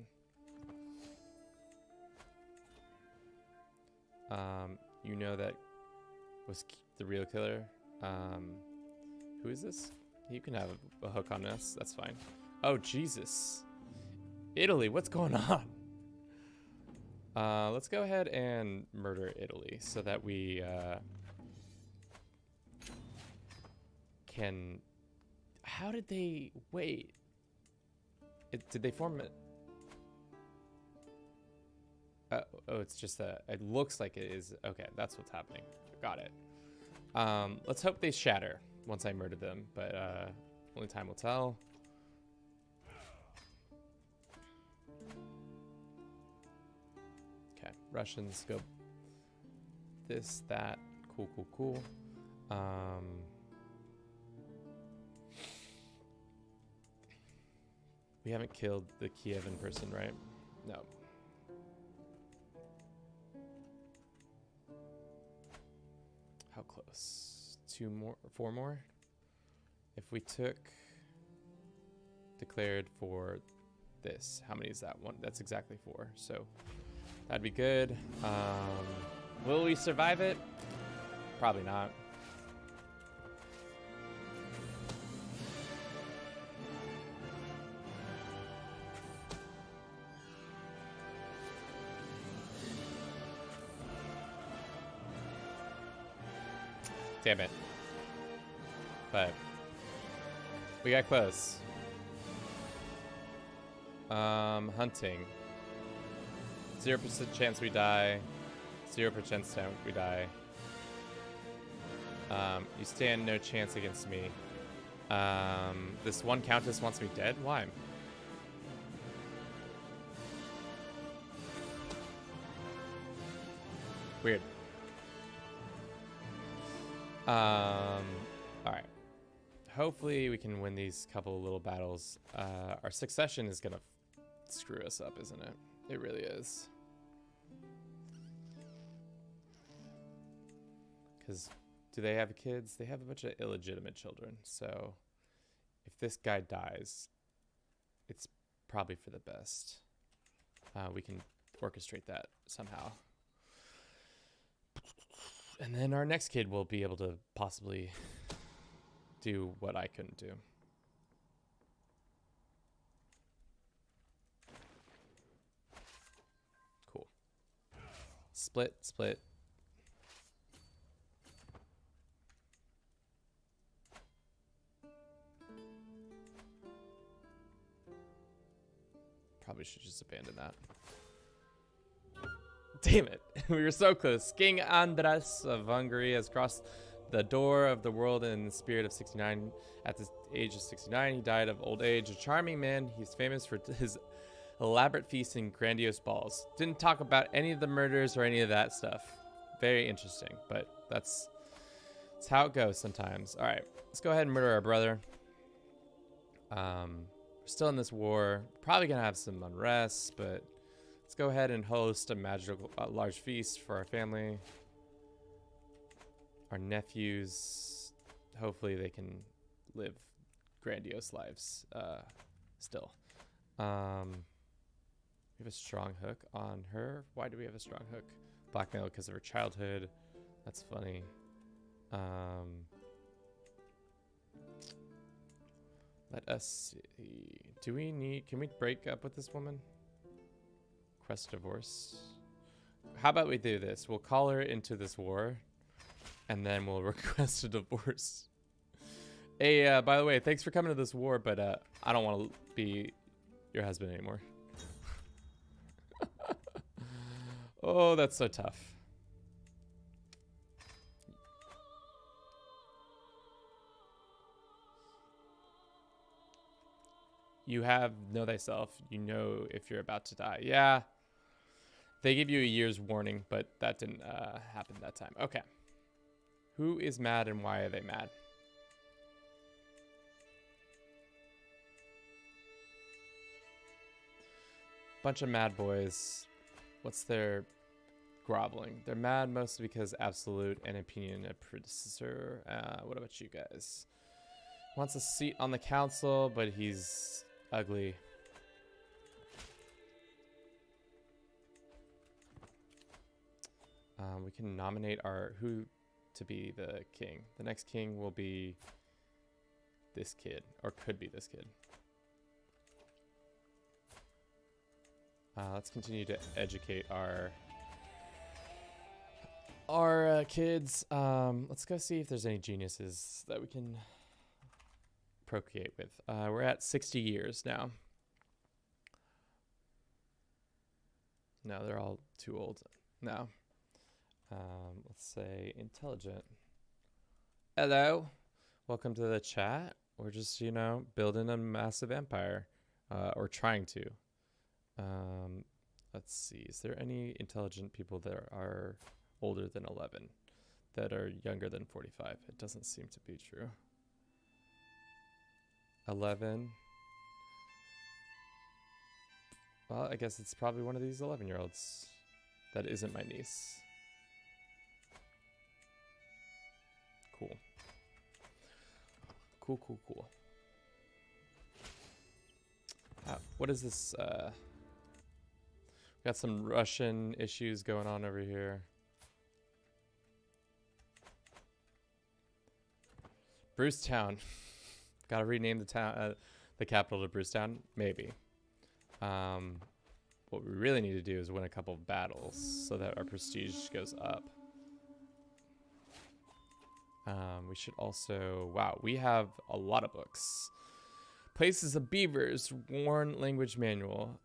You know that was the real killer. Who is this? You can have a hook on us. That's fine. Oh, Jesus. Italy, what's going on? Let's go ahead and murder Italy so that we can... How did they... Wait. Did they form it? Oh, it's just it looks like it is. Okay, that's what's happening. Got it. Let's hope they shatter once I murder them, but only time will tell. Okay, Russians go this, that. Cool, cool, cool. We haven't killed the Kievan person, right? No. How close? 2 more, 4 more? If we took declared for this, how many is that? 1. That's exactly 4. So that'd be good. Will we survive it? Probably not. Damn it. But we got close. Hunting. 0% chance we die. 0% chance we die. You stand no chance against me. This one countess wants me dead? Why? Weird. Alright. Hopefully we can win these couple of little battles. Our succession is gonna screw us up, isn't it? It really is. Because do they have kids? They have a bunch of illegitimate children. So if this guy dies, it's probably for the best. We can orchestrate that somehow. And then our next kid will be able to possibly do what I couldn't do. Cool. Split, split. Probably should just abandon that. Damn it. We were so close. King Andras of Hungary has crossed the door of the world in the spirit of 69. At the age of 69, he died of old age. A charming man, he's famous for his elaborate feasts and grandiose balls. Didn't talk about any of the murders or any of that stuff. Very interesting, but that's how it goes sometimes. All right, let's go ahead and murder our brother. We're still in this war. Probably gonna have some unrest, but Let's go ahead and host a magical large feast for our family. Our nephews, hopefully they can live grandiose lives still. We have a strong hook on her. Why do we have a strong hook? Blackmail because of her childhood. That's funny. Let us see. Can we break up with this woman? Request divorce. How about we do this? We'll call her into this war, and then we'll request a divorce. Hey, by the way, thanks for coming to this war, but I don't want to be your husband anymore. Oh, that's so tough. You know thyself. You know if you're about to die. Yeah. They give you a year's warning, but that didn't happen that time. Okay. Who is mad and why are they mad? Bunch of mad boys. What's their groveling? They're mad mostly because absolute and opinion a predecessor. What about you guys? Wants a seat on the council, but he's ugly. We can nominate who to be the king. The next king will be this kid, or could be this kid. Let's continue to educate our kids. Let's go see if there's any geniuses that we can procreate with. We're at 60 years now. No, they're all too old now. Let's say intelligent. Hello. Welcome to the chat. We're just, building a massive empire, or trying to. Let's see. Is there any intelligent people that are older than 11 that are younger than 45? It doesn't seem to be true. 11. Well, I guess it's probably one of these 11-year-olds. That isn't my niece. Cool. Cool. What is this? Got some Russian issues going on over here. Brucetown. Gotta rename the town, the capital to Brucetown? Maybe. What we really need to do is win a couple of battles so that our prestige goes up. We should also... Wow, we have a lot of books. Places of Beavers, Worn Language Manual,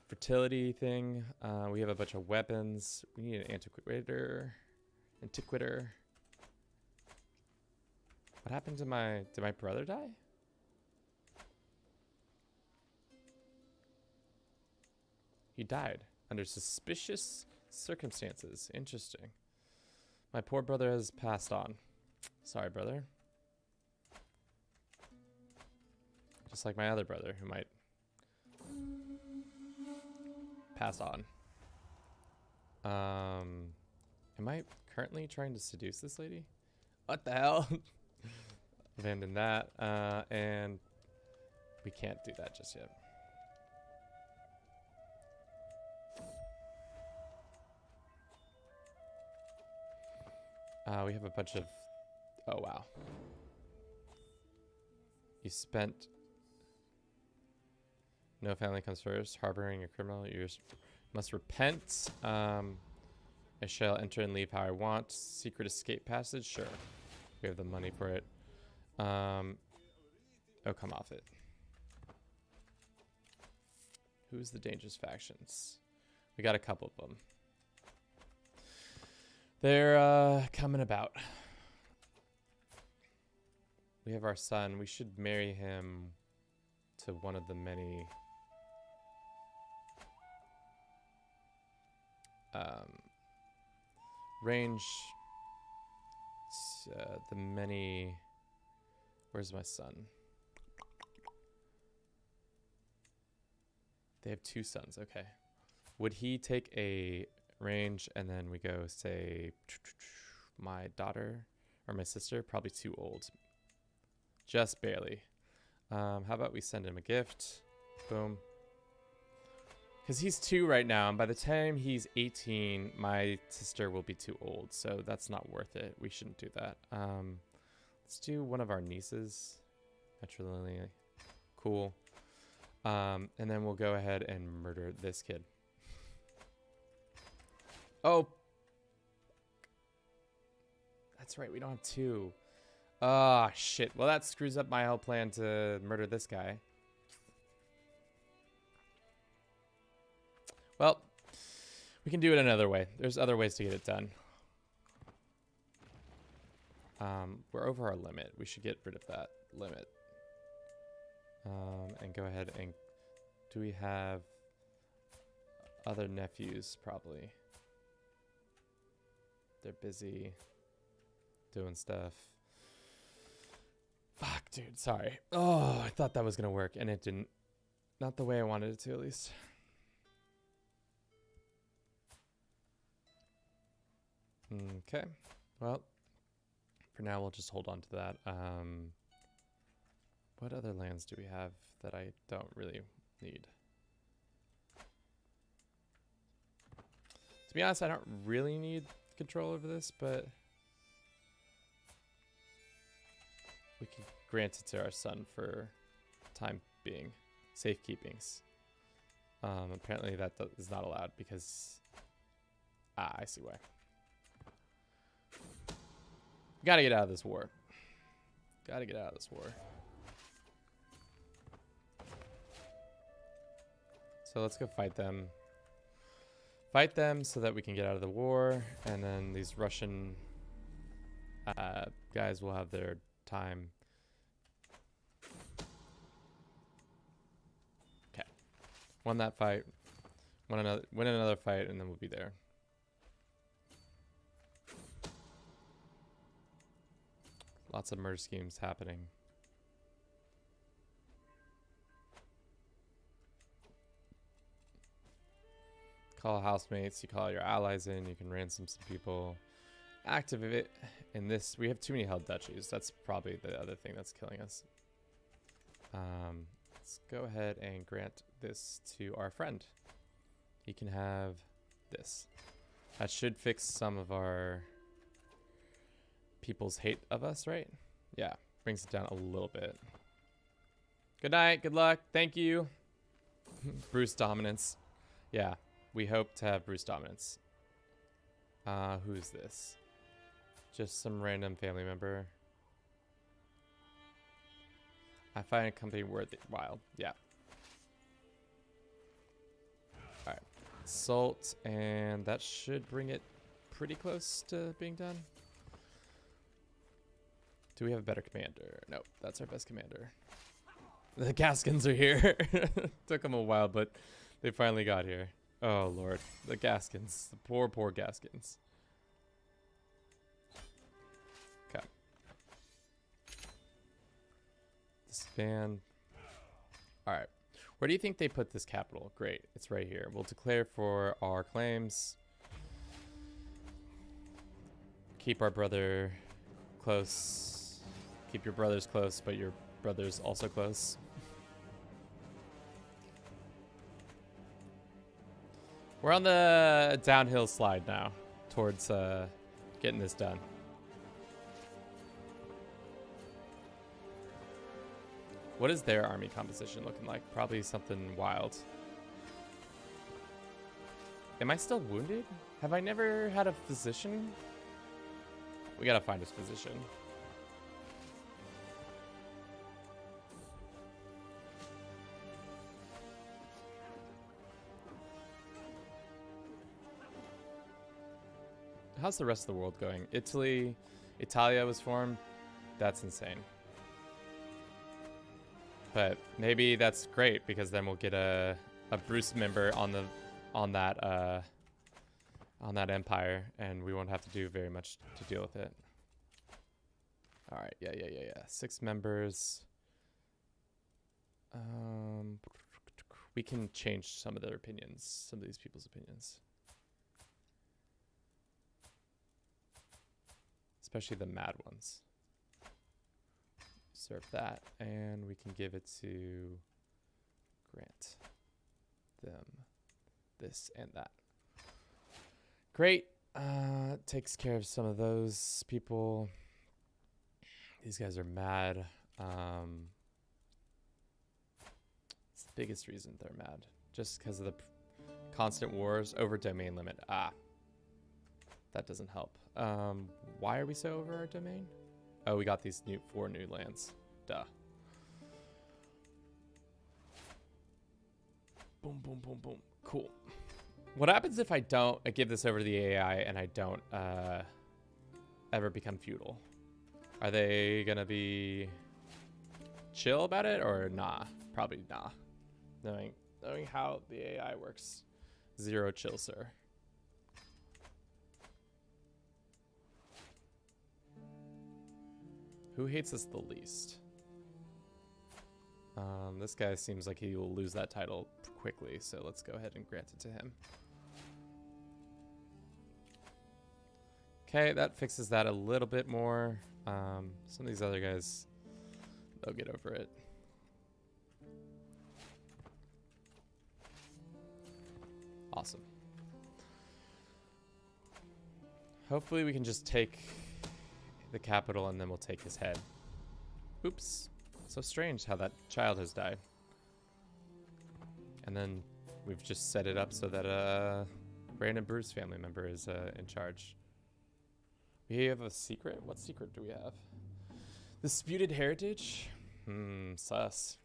fertility thing. We have a bunch of weapons. We need an antiquator. What happened to did my brother die? He died under suspicious circumstances. Interesting. My poor brother has passed on. Sorry, brother. Just like my other brother who might pass on. Am I currently trying to seduce this lady? What the hell? Abandon that. And we can't do that just yet. We have a bunch of... Oh, wow. You spent... No family comes first. Harboring a criminal. You must repent. I shall enter and leave how I want. Secret escape passage? Sure. We have the money for it. Oh, come off it. Who's the dangerous factions? We got a couple of them. They're coming about. We have our son. We should marry him to one of the many the many... Where's my son? They have two sons. Okay. Would he take a range and then we go say my daughter or my sister? Probably too old. Just barely. How about we send him a gift? Boom. Because he's 2 right now, and by the time he's 18, my sister will be too old, so that's not worth it. We shouldn't do that. Let's do one of our nieces. Matrilineally. Cool. And then we'll go ahead and murder this kid. Oh. That's right, we don't have 2. Ah, shit. Well, that screws up my whole plan to murder this guy. Well, we can do it another way. There's other ways to get it done. We're over our limit. We should get rid of that limit. And go ahead and... Do we have other nephews? Probably. They're busy doing stuff. Fuck, dude. Sorry. Oh, I thought that was going to work, and it didn't. Not the way I wanted it to, at least. Okay. Well, for now, we'll just hold on to that. What other lands do we have that I don't really need? To be honest, I don't really need control over this, but we can grant it to our son for time being. Safekeepings. Apparently that is not allowed because... Ah, I see why. Gotta get out of this war. Gotta get out of this war. So let's go fight them. Fight them so that we can get out of the war. And then these Russian guys will have their time. Okay. Won that fight. Win another fight, and then we'll be there. Lots of murder schemes happening. Call housemates, you call your allies in, you can ransom some people. Activate in this. We have too many held duchies. That's probably the other thing that's killing us. Let's go ahead and grant this to our friend. He can have this. That should fix some of our people's hate of us, right? Yeah, brings it down a little bit. Good night, good luck, thank you. Bruce dominance. Yeah, we hope to have Bruce dominance. Who's this? Just some random family member. I find a company worthwhile. Yeah. Alright. Salt, and that should bring it pretty close to being done. Do we have a better commander? Nope, that's our best commander. The Gaskins are here. Took them a while, but they finally got here. Oh, Lord. The Gaskins. The poor, poor Gaskins. Okay. Disband. Alright. Where do you think they put this capital? Great. It's right here. We'll declare for our claims. Keep our brother close. Keep your brothers close, but your brother's also close. We're on the downhill slide now towards getting this done. What is their army composition looking like? Probably something wild. Am I still wounded? Have I never had a physician? We gotta find a physician. How's the rest of the world going? Italia was formed. That's insane. But maybe that's great because then we'll get a Bruce member on that empire, and we won't have to do very much to deal with it. All right, yeah. 6 members. we can change some of their opinions, some of these people's opinions. Especially the mad ones. Serve that, and we can give it to grant them this and that. Great. Takes care of some of those people. These guys are mad. It's the biggest reason they're mad. Just because of the constant wars over domain limit. Ah. That doesn't help. Why are we so over our domain? Oh, we got these 4 new lands. Duh. Boom, boom, boom, boom. Cool. What happens if I don't give this over to the AI and I don't ever become feudal? Are they gonna be chill about it or nah? Probably nah. Knowing how the AI works. Zero chill, sir. Who hates us the least? This guy seems like he will lose that title quickly, so let's go ahead and grant it to him. Okay, that fixes that a little bit more. Some of these other guys, they'll get over it. Awesome. Hopefully we can just take the capital and then we'll take his head. Oops. So strange how that child has died. And then we've just set it up so that a random Bruce family member is in charge. We have a secret? What secret do we have? Disputed heritage? Sus.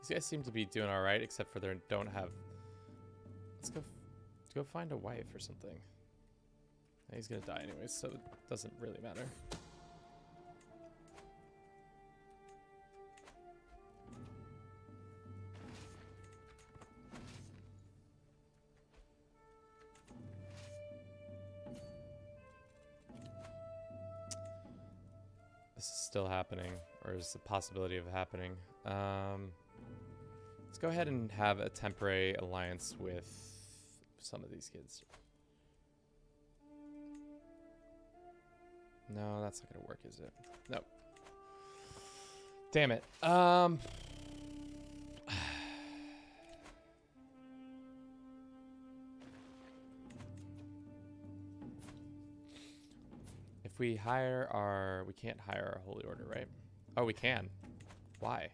These guys seem to be doing alright, except for they don't have... Let's go find a wife or something. He's gonna die anyways, so it doesn't really matter. This is still happening, or is the possibility of happening. Let's go ahead and have a temporary alliance with some of these kids. No, that's not gonna work, is it? Nope. Damn it. If we hire our... We can't hire our holy order, right? Oh, we can. Why?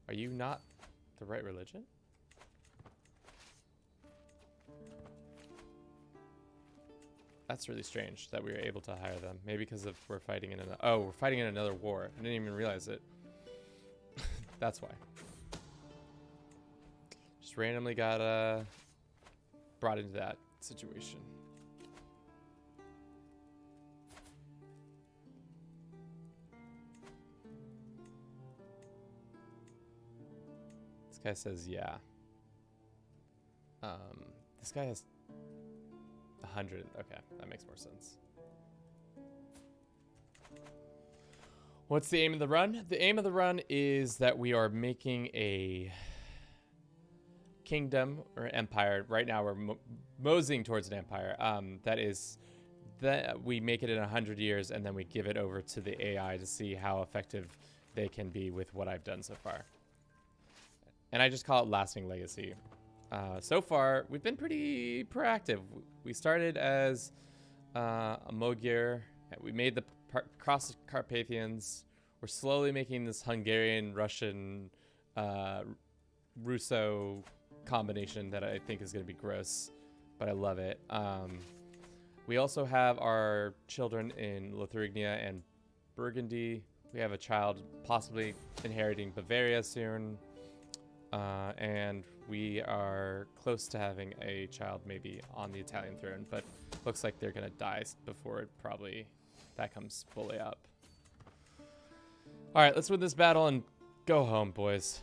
Are you not the right religion? That's really strange that we were able to hire them. Maybe because of we're fighting in another... Oh, we're fighting in another war. I didn't even realize it. That's why. Just randomly got brought into that situation. This guy says, yeah. This guy has 100. Okay, that makes more sense. What's the aim of the run? The aim of the run is that we are making a kingdom or empire. Right now we're moseying towards an empire. That is that we make it in 100 years and then we give it over to the AI to see how effective they can be with what I've done so far. And I just call it lasting legacy. So far, we've been pretty proactive. We started as a Mogir. We made the cross-Carpathians. We're slowly making this Hungarian-Russian Russo combination that I think is going to be gross, but I love it. We also have our children in Lotharingia and Burgundy. We have a child possibly inheriting Bavaria soon. And we are close to having a child maybe on the Italian throne, but looks like they're gonna die before it probably that comes fully up. All right, let's win this battle and go home, boys.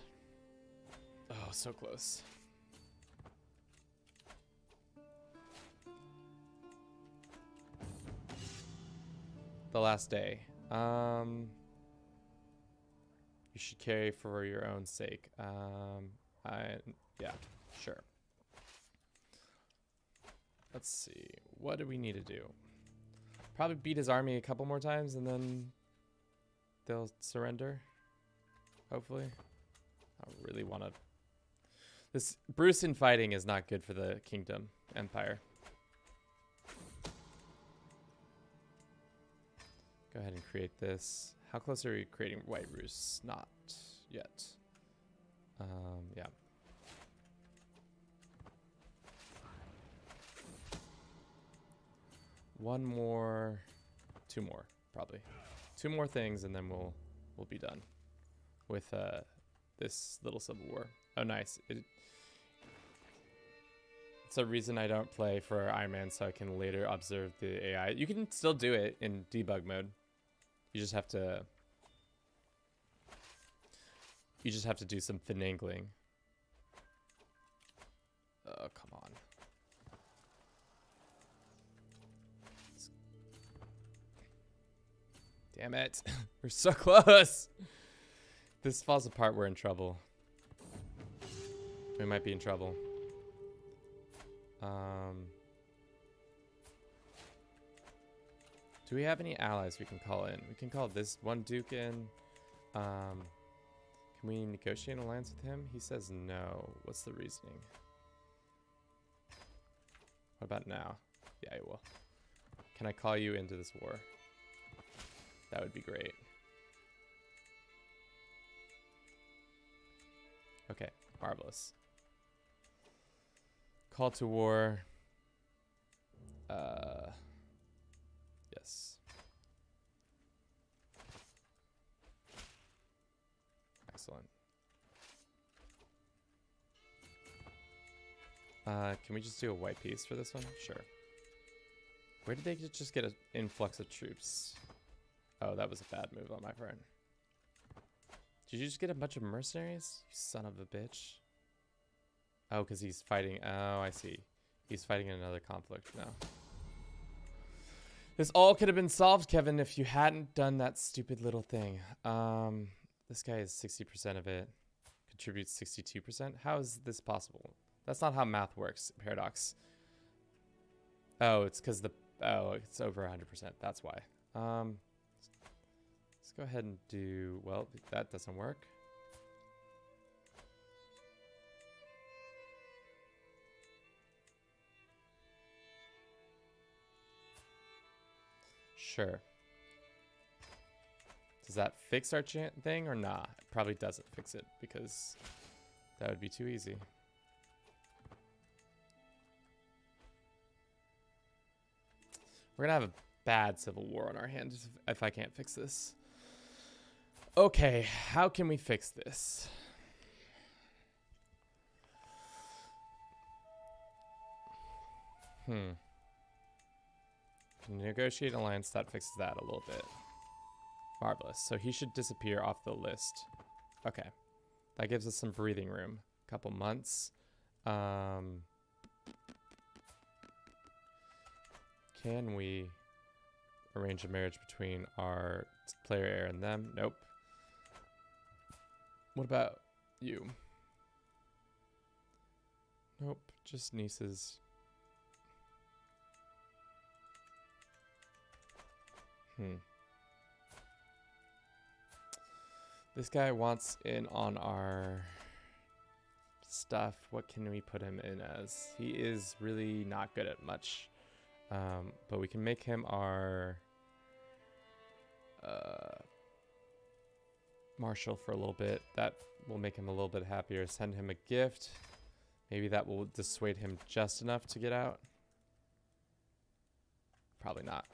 Oh, so close. The last day. You should carry for your own sake. Yeah, sure. Let's see. What do we need to do? Probably beat his army a couple more times and then they'll surrender. Hopefully. I really want to... This Bruce in fighting is not good for the kingdom, empire. Go ahead and create this. How close are we creating White Bruce? Not yet. Yeah. One more, two more, probably. Two more things, and then we'll be done with this little civil war. Oh, nice. It's a reason I don't play for Iron Man, so I can later observe the AI. You can still do it in debug mode. You just have to. You just have to do some finagling. Oh, come on. Damn it. We're so close. This falls apart, we're in trouble. We might be in trouble. Do we have any allies we can call in? We can call this one duke in. Can we negotiate an alliance with him? He says no. What's the reasoning? What about now? Yeah, I will. Can I call you into this war? That would be great. Okay, marvelous. Call to war. Yes. Excellent. Can we just do a white piece for this one? Sure. Where did they just get an influx of troops? Oh, that was a bad move on my part. Did you just get a bunch of mercenaries? You son of a bitch. Oh, because he's fighting. Oh, I see. He's fighting another conflict now. This all could have been solved, Kevin, if you hadn't done that stupid little thing. This guy is 60% of it. Contributes 62%. How is this possible? That's not how math works, Paradox. Oh, it's because it's over 100%. That's why. Let's go ahead and do, well, that doesn't work. Sure. Does that fix our thing or nah? It probably doesn't fix it because that would be too easy. We're gonna have a bad civil war on our hands if I can't fix this. Okay, how can we fix this? Can negotiate an alliance, that fixes that a little bit. Marvelous. So he should disappear off the list. Okay. That gives us some breathing room. A couple months. Can we arrange a marriage between our player heir and them? Nope. What about you? Nope. Just nieces. This guy wants in on our stuff. What can we put him in as? He is really not good at much. But we can make him our marshal for a little bit. That will make him a little bit happier. Send him a gift. Maybe that will dissuade him just enough to get out. Probably not.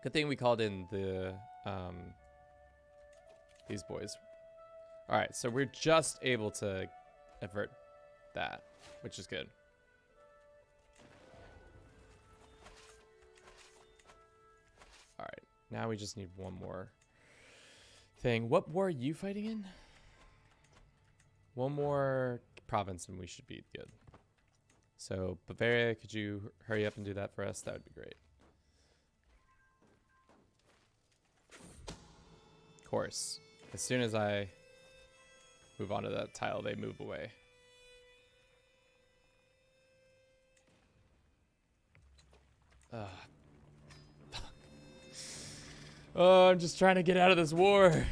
Good thing we called in the these boys. All right, so we're just able to avert that, which is good. All right, now we just need one more thing. What war are you fighting in? One more province and we should be good. So Bavaria, could you hurry up and do that for us? That would be great. course, as soon as I move onto that tile, they move away. Fuck. Oh, I'm just trying to get out of this war.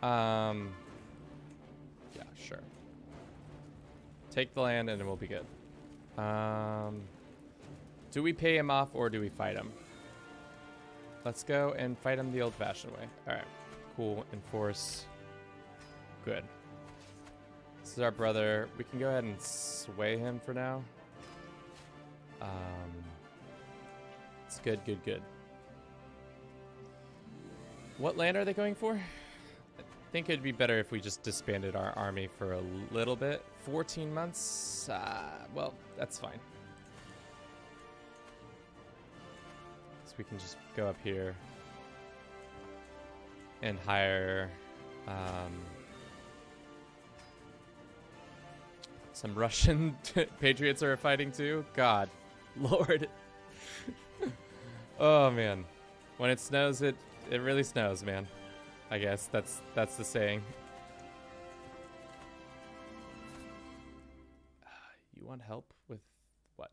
Yeah, sure. Take the land and then we'll be good. Do we pay him off or do we fight him? Let's go and fight him the old-fashioned way. All right, cool. Enforce. Good. This is our brother. We can go ahead and sway him for now. It's good, good, good. What land are they going for? I think it'd be better if we just disbanded our army for a little bit. 14 months? Well, that's fine. So we can just go up here and hire some Russian patriots are fighting too. God, Lord. Oh man, when it snows, it really snows, man. I guess that's the saying. You want help with what?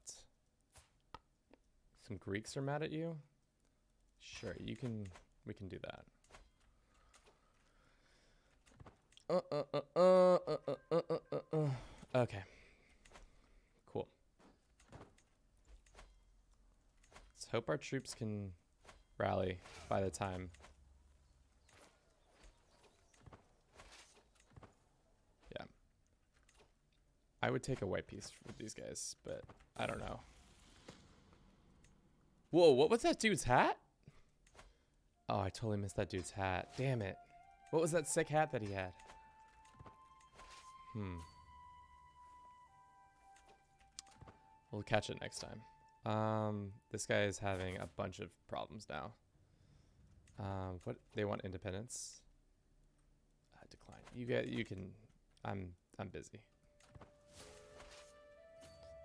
Some Greeks are mad at you? Sure, we can do that. Okay. Cool. Let's hope our troops can rally by the time. Yeah. I would take a white piece with these guys, but I don't know. Whoa, what was that dude's hat? Oh, I totally missed that dude's hat. Damn it. What was that sick hat that he had? We'll catch it next time. This guy is having a bunch of problems now. What they want independence. Decline. You can. I'm busy.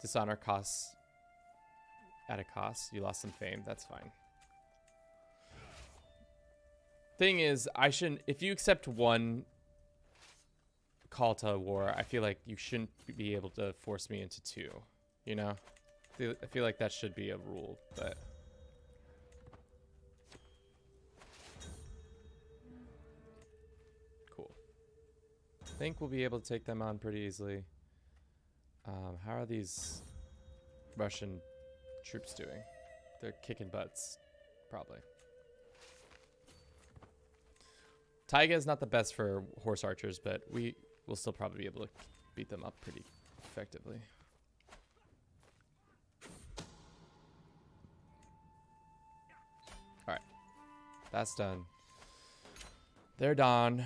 Dishonor costs at a cost. You lost some fame. That's fine. Thing is, I shouldn't. If you accept one call to war, I feel like you shouldn't be able to force me into two. You know, I feel like that should be a rule, but. Cool. I think we'll be able to take them on pretty easily. How are these Russian troops doing? They're kicking butts, probably. Taiga is not the best for horse archers, but we will still probably be able to beat them up pretty effectively. All right, that's done. They're done.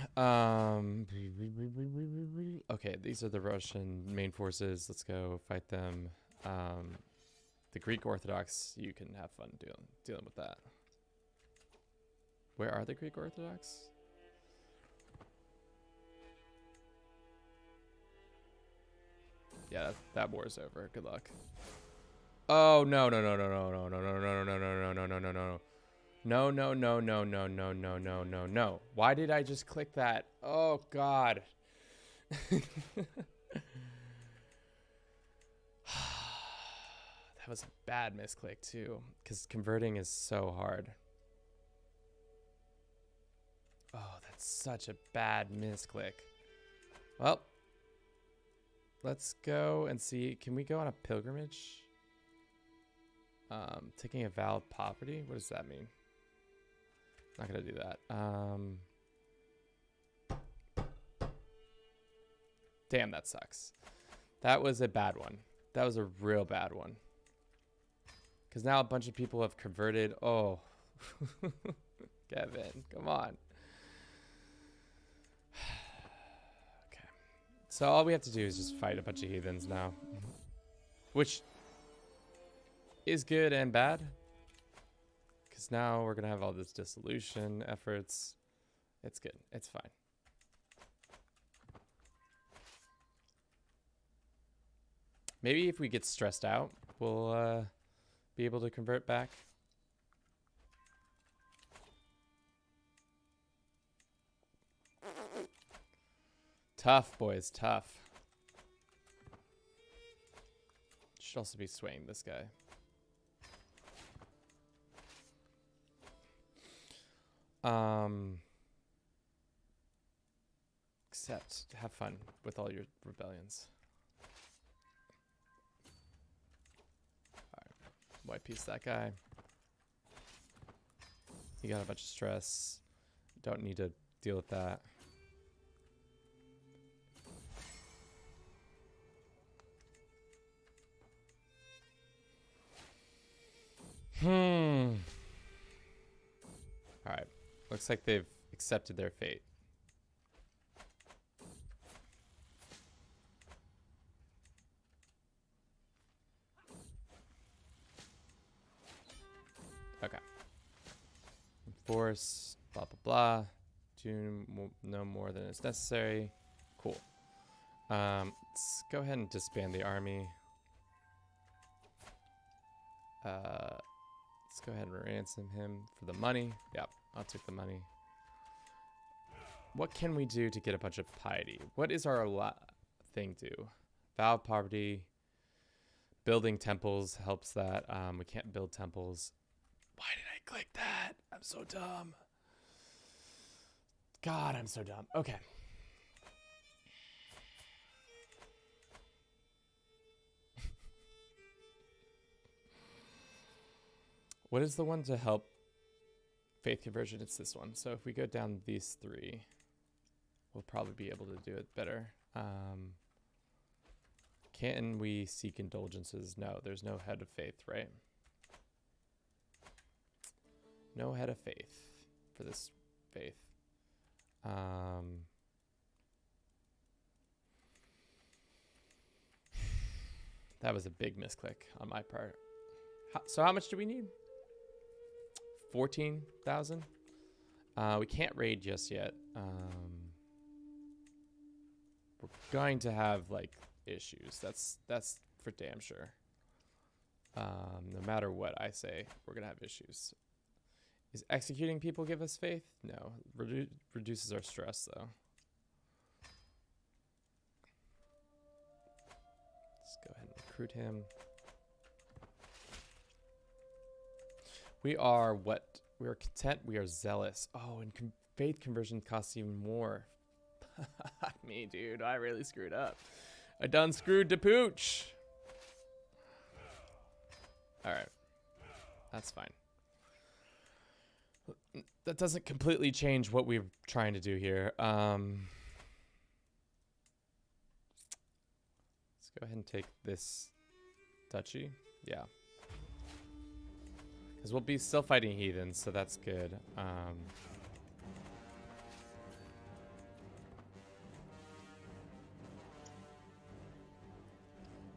Okay, these are the Russian main forces. Let's go fight them. The Greek Orthodox, you can have fun dealing with that. Where are the Greek Orthodox? Yeah, that war is over. Good luck. Oh no no no no no no no no no no no no no no no no. No, no, no, no, no, no, no, no, no, no. Why did I just click that? Oh, God. That was a bad misclick, too, because converting is so hard. Oh, that's such a bad misclick. Well, let's go and see. Can we go on a pilgrimage? Taking a vow of poverty? What does that mean? Not gonna do that. Damn, that sucks. That was a bad one. That was a real bad one. Because now a bunch of people have converted. Oh, Kevin, come on. Okay. So all we have to do is just fight a bunch of heathens now, which is good and bad. Because now we're going to have all this dissolution efforts. It's good. It's fine. Maybe if we get stressed out, we'll be able to convert back. Tough, boys, tough. Should also be swaying this guy. Except have fun with all your rebellions. Alright. White piece that guy. You got a bunch of stress. Don't need to deal with that. Alright. Looks like they've accepted their fate. Okay. Enforce, blah, blah, blah. Do no more than is necessary. Cool. Let's go ahead and disband the army. Let's go ahead and ransom him for the money. Yep, I'll take the money. What can we do to get a bunch of piety? What is our thing do? Vow of poverty. Building temples helps that. We can't build temples. Why did I click that? I'm so dumb. God, I'm so dumb. Okay. What is the one to help faith conversion? It's this one. So if we go down these three, we'll probably be able to do it better. Can we seek indulgences? No, there's no head of faith, right? No head of faith for this faith. That was a big misclick on my part. So how much do we need? 14,000. We can't raid just yet. We're going to have like issues. That's for damn sure. No matter what I say, we're gonna have issues. Is executing people give us faith? No. Reduces our stress though. Let's go ahead and recruit him. We are what? We are content. We are zealous. Oh, and faith conversion costs even more. Me, dude. I really screwed up. I done screwed the pooch. All right. That's fine. That doesn't completely change what we're trying to do here. Let's go ahead and take this duchy. Yeah. Because we'll be still fighting heathens, so that's good.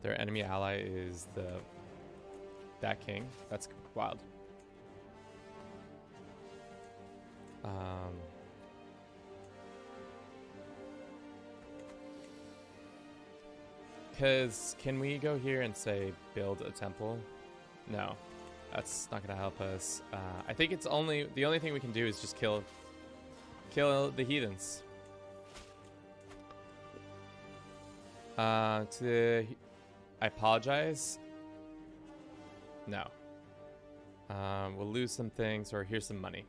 Their enemy ally is that king. That's wild. Because can we go here and say build a temple? No. That's not gonna help us. I think it's the only thing we can do is just kill the heathens. I apologize. No. We'll lose some things, or here's some money.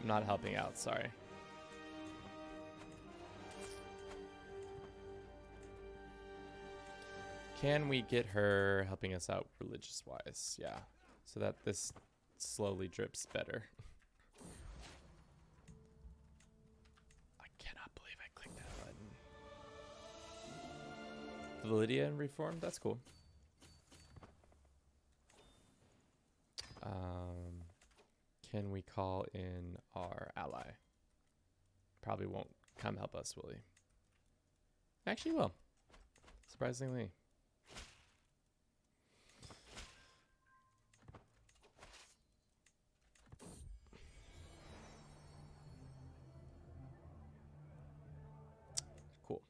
I'm not helping out. Sorry. Can we get her helping us out religious-wise? Yeah. So that this slowly drips better. I cannot believe I clicked that button. Validia and Reform? That's cool. Can we call in our ally? Probably won't come help us, will he? Actually will. Surprisingly. Cool.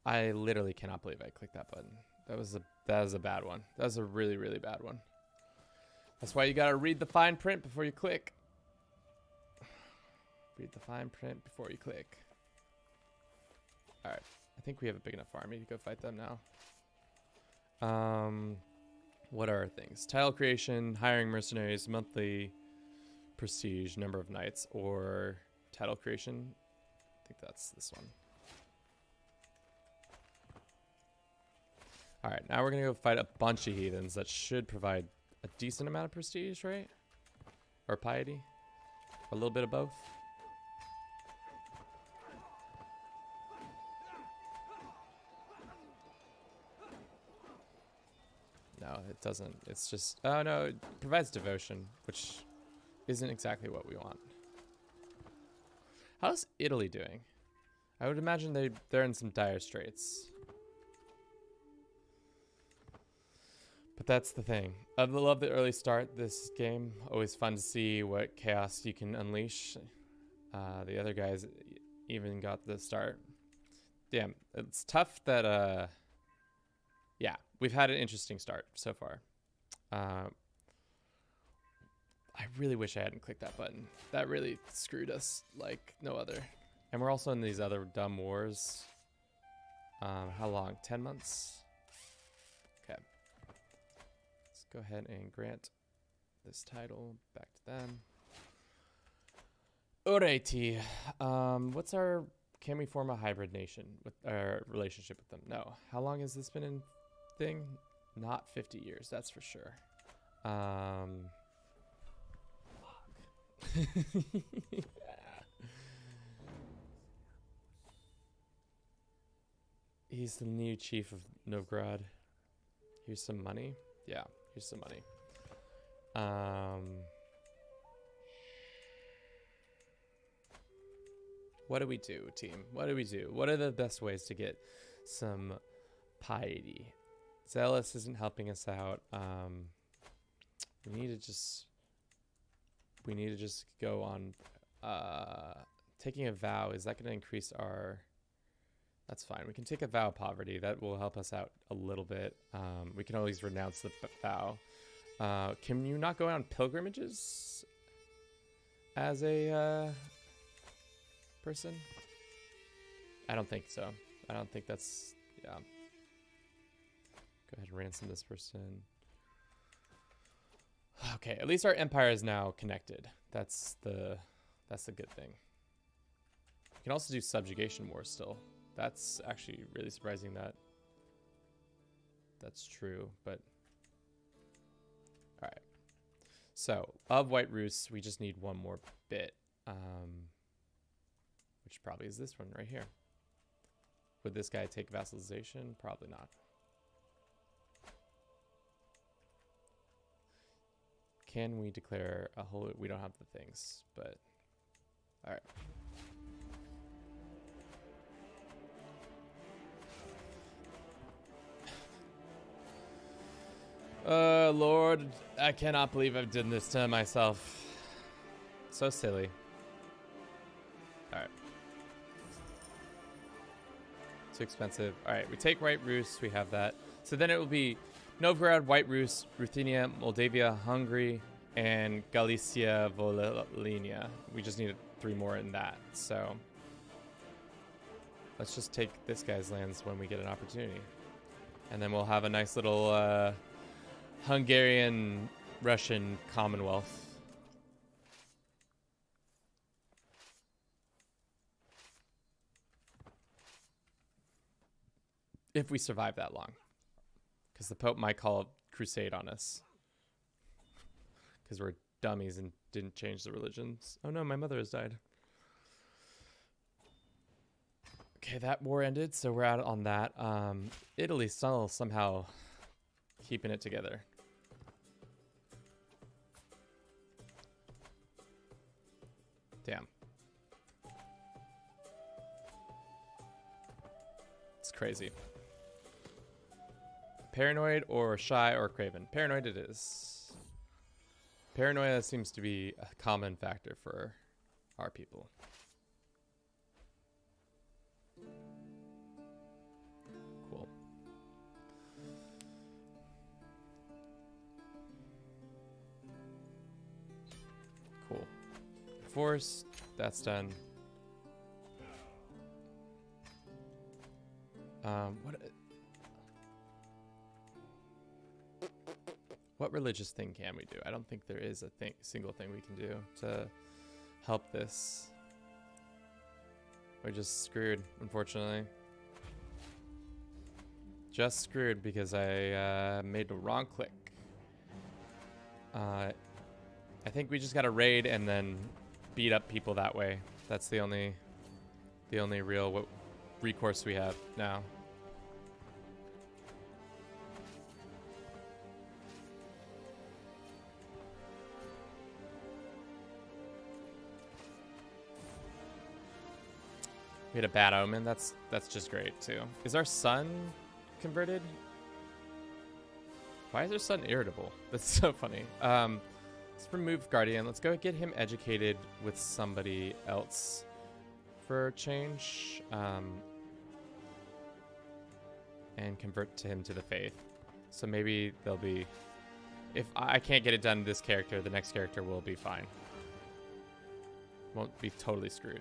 I literally cannot believe I clicked that button. That was a bad one. That was a really, really bad one. That's why you gotta read the fine print before you click. Read the fine print before you click. Alright. I think we have a big enough army to go fight them now. What are our things? Tile creation, hiring mercenaries, monthly prestige, number of knights, or title creation. I think that's this one. Alright, now we're going to go fight a bunch of heathens that should provide a decent amount of prestige, right? Or piety? A little bit of both? No, it doesn't. It's just... Oh, no, it provides devotion, which isn't exactly what we want. How's Italy doing? I would imagine they're in some dire straits. But that's the thing. I love the early start this game. Always fun to see what chaos you can unleash. The other guys even got the start. Damn, it's tough that... Yeah, we've had an interesting start so far. I really wish I hadn't clicked that button. That really screwed us like no other. And we're also in these other dumb wars. How long? 10 months? Okay. Let's go ahead and grant this title back to them. Alrighty. What's our... Can we form a hybrid nation with our relationship with them? No. How long has this been in thing? Not 50 years, that's for sure. He's the new chief of Novgorod. Here's some money. Yeah, here's some money. What do we do, team? What do we do? What are the best ways to get some piety? Zealous isn't helping us out. We need to just go on taking a vow. Is that going to increase our... That's fine. We can take a vow of poverty. That will help us out a little bit. We can always renounce the vow. Can you not go on pilgrimages as a person? I don't think so. I don't think that's... Yeah. Go ahead and ransom this person. Okay, at least our empire is now connected. That's the good thing. We can also do subjugation wars still. That's actually really surprising that that's true, but all right. So of White Rus, we just need one more bit, which probably is this one right here. Would this guy take vassalization? Probably not. Can we declare a whole... We don't have the things, but... All right. Lord, I cannot believe I've done this to myself. So silly. All right. Too expensive. All right, we take White Rus. We have that. So then it will be Novgorod, White Rus, Ruthenia, Moldavia, Hungary, and Galicia, Volhynia. We just need 3 more in that. So let's just take this guy's lands when we get an opportunity. And then we'll have a nice little Hungarian-Russian Commonwealth. If we survive that long. Because the Pope might call a crusade on us. Because we're dummies and didn't change the religions. Oh no, my mother has died. Okay, that war ended, so we're out on that. Italy's still somehow keeping it together. Damn. It's crazy. Paranoid or shy or craven? Paranoid it is. Paranoia seems to be a common factor for our people. Cool. Cool. Force that's done. What religious thing can we do? I don't think there is a single thing we can do to help this. We're just screwed, unfortunately. Just screwed because I made the wrong click. I think we just gotta raid and then beat up people that way. That's the only real recourse we have now. We had a bad omen. That's just great too. Is our sun converted? Why is our sun irritable? That's so funny. Let's remove Guardian. Let's go get him educated with somebody else for a change. And convert to him to the faith. So maybe they'll be... If I can't get it done to this character, the next character will be fine. Won't be totally screwed.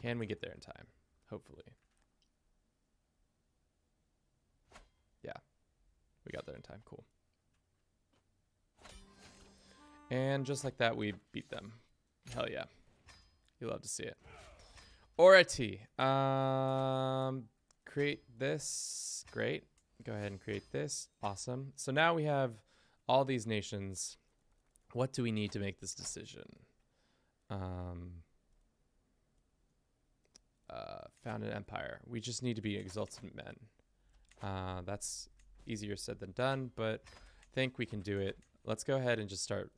Can we get there in time? Hopefully. Yeah. We got there in time. Cool. And just like that, we beat them. Hell yeah. You love to see it. Orati. Create this. Great. Go ahead and create this. Awesome. So now we have all these nations. What do we need to make this decision? Found an empire. We just need to be exultant men. That's easier said than done, but I think we can do it. Let's go ahead and just start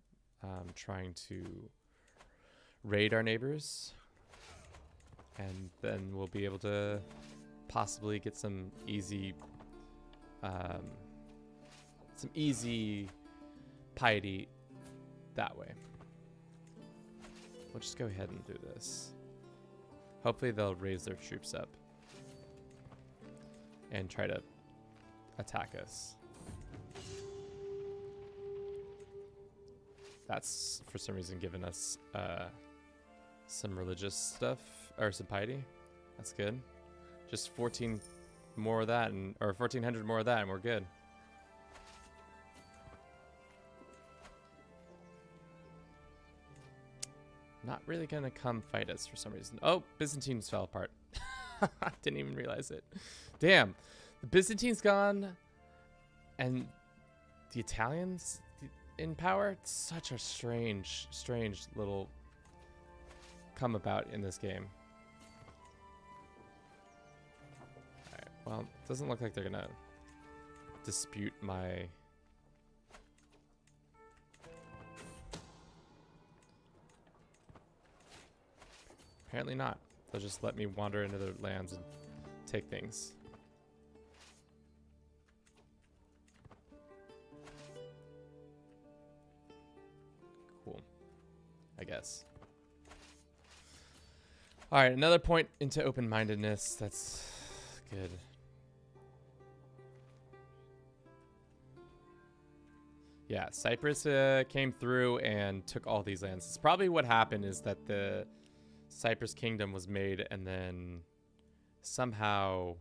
trying to raid our neighbors, and then we'll be able to possibly get some easy piety that way. We'll just go ahead and do this. Hopefully they'll raise their troops up and try to attack us. That's for some reason given us some religious stuff or some piety. That's good. Just 14 more of that, or 1,400 more of that, and we're good. Not really gonna come fight us for some reason. Oh, Byzantines fell apart. Didn't even realize it. Damn, the Byzantines gone, and the Italians in power. It's such a strange little come about in this game. All right. Well, it doesn't look like they're gonna dispute my. Apparently not. They'll just let me wander into their lands and take things. Cool. I guess. Alright, another point into open-mindedness. That's good. Yeah, Cyprus came through and took all these lands. It's probably what happened is that the Cyprus kingdom was made, and then somehow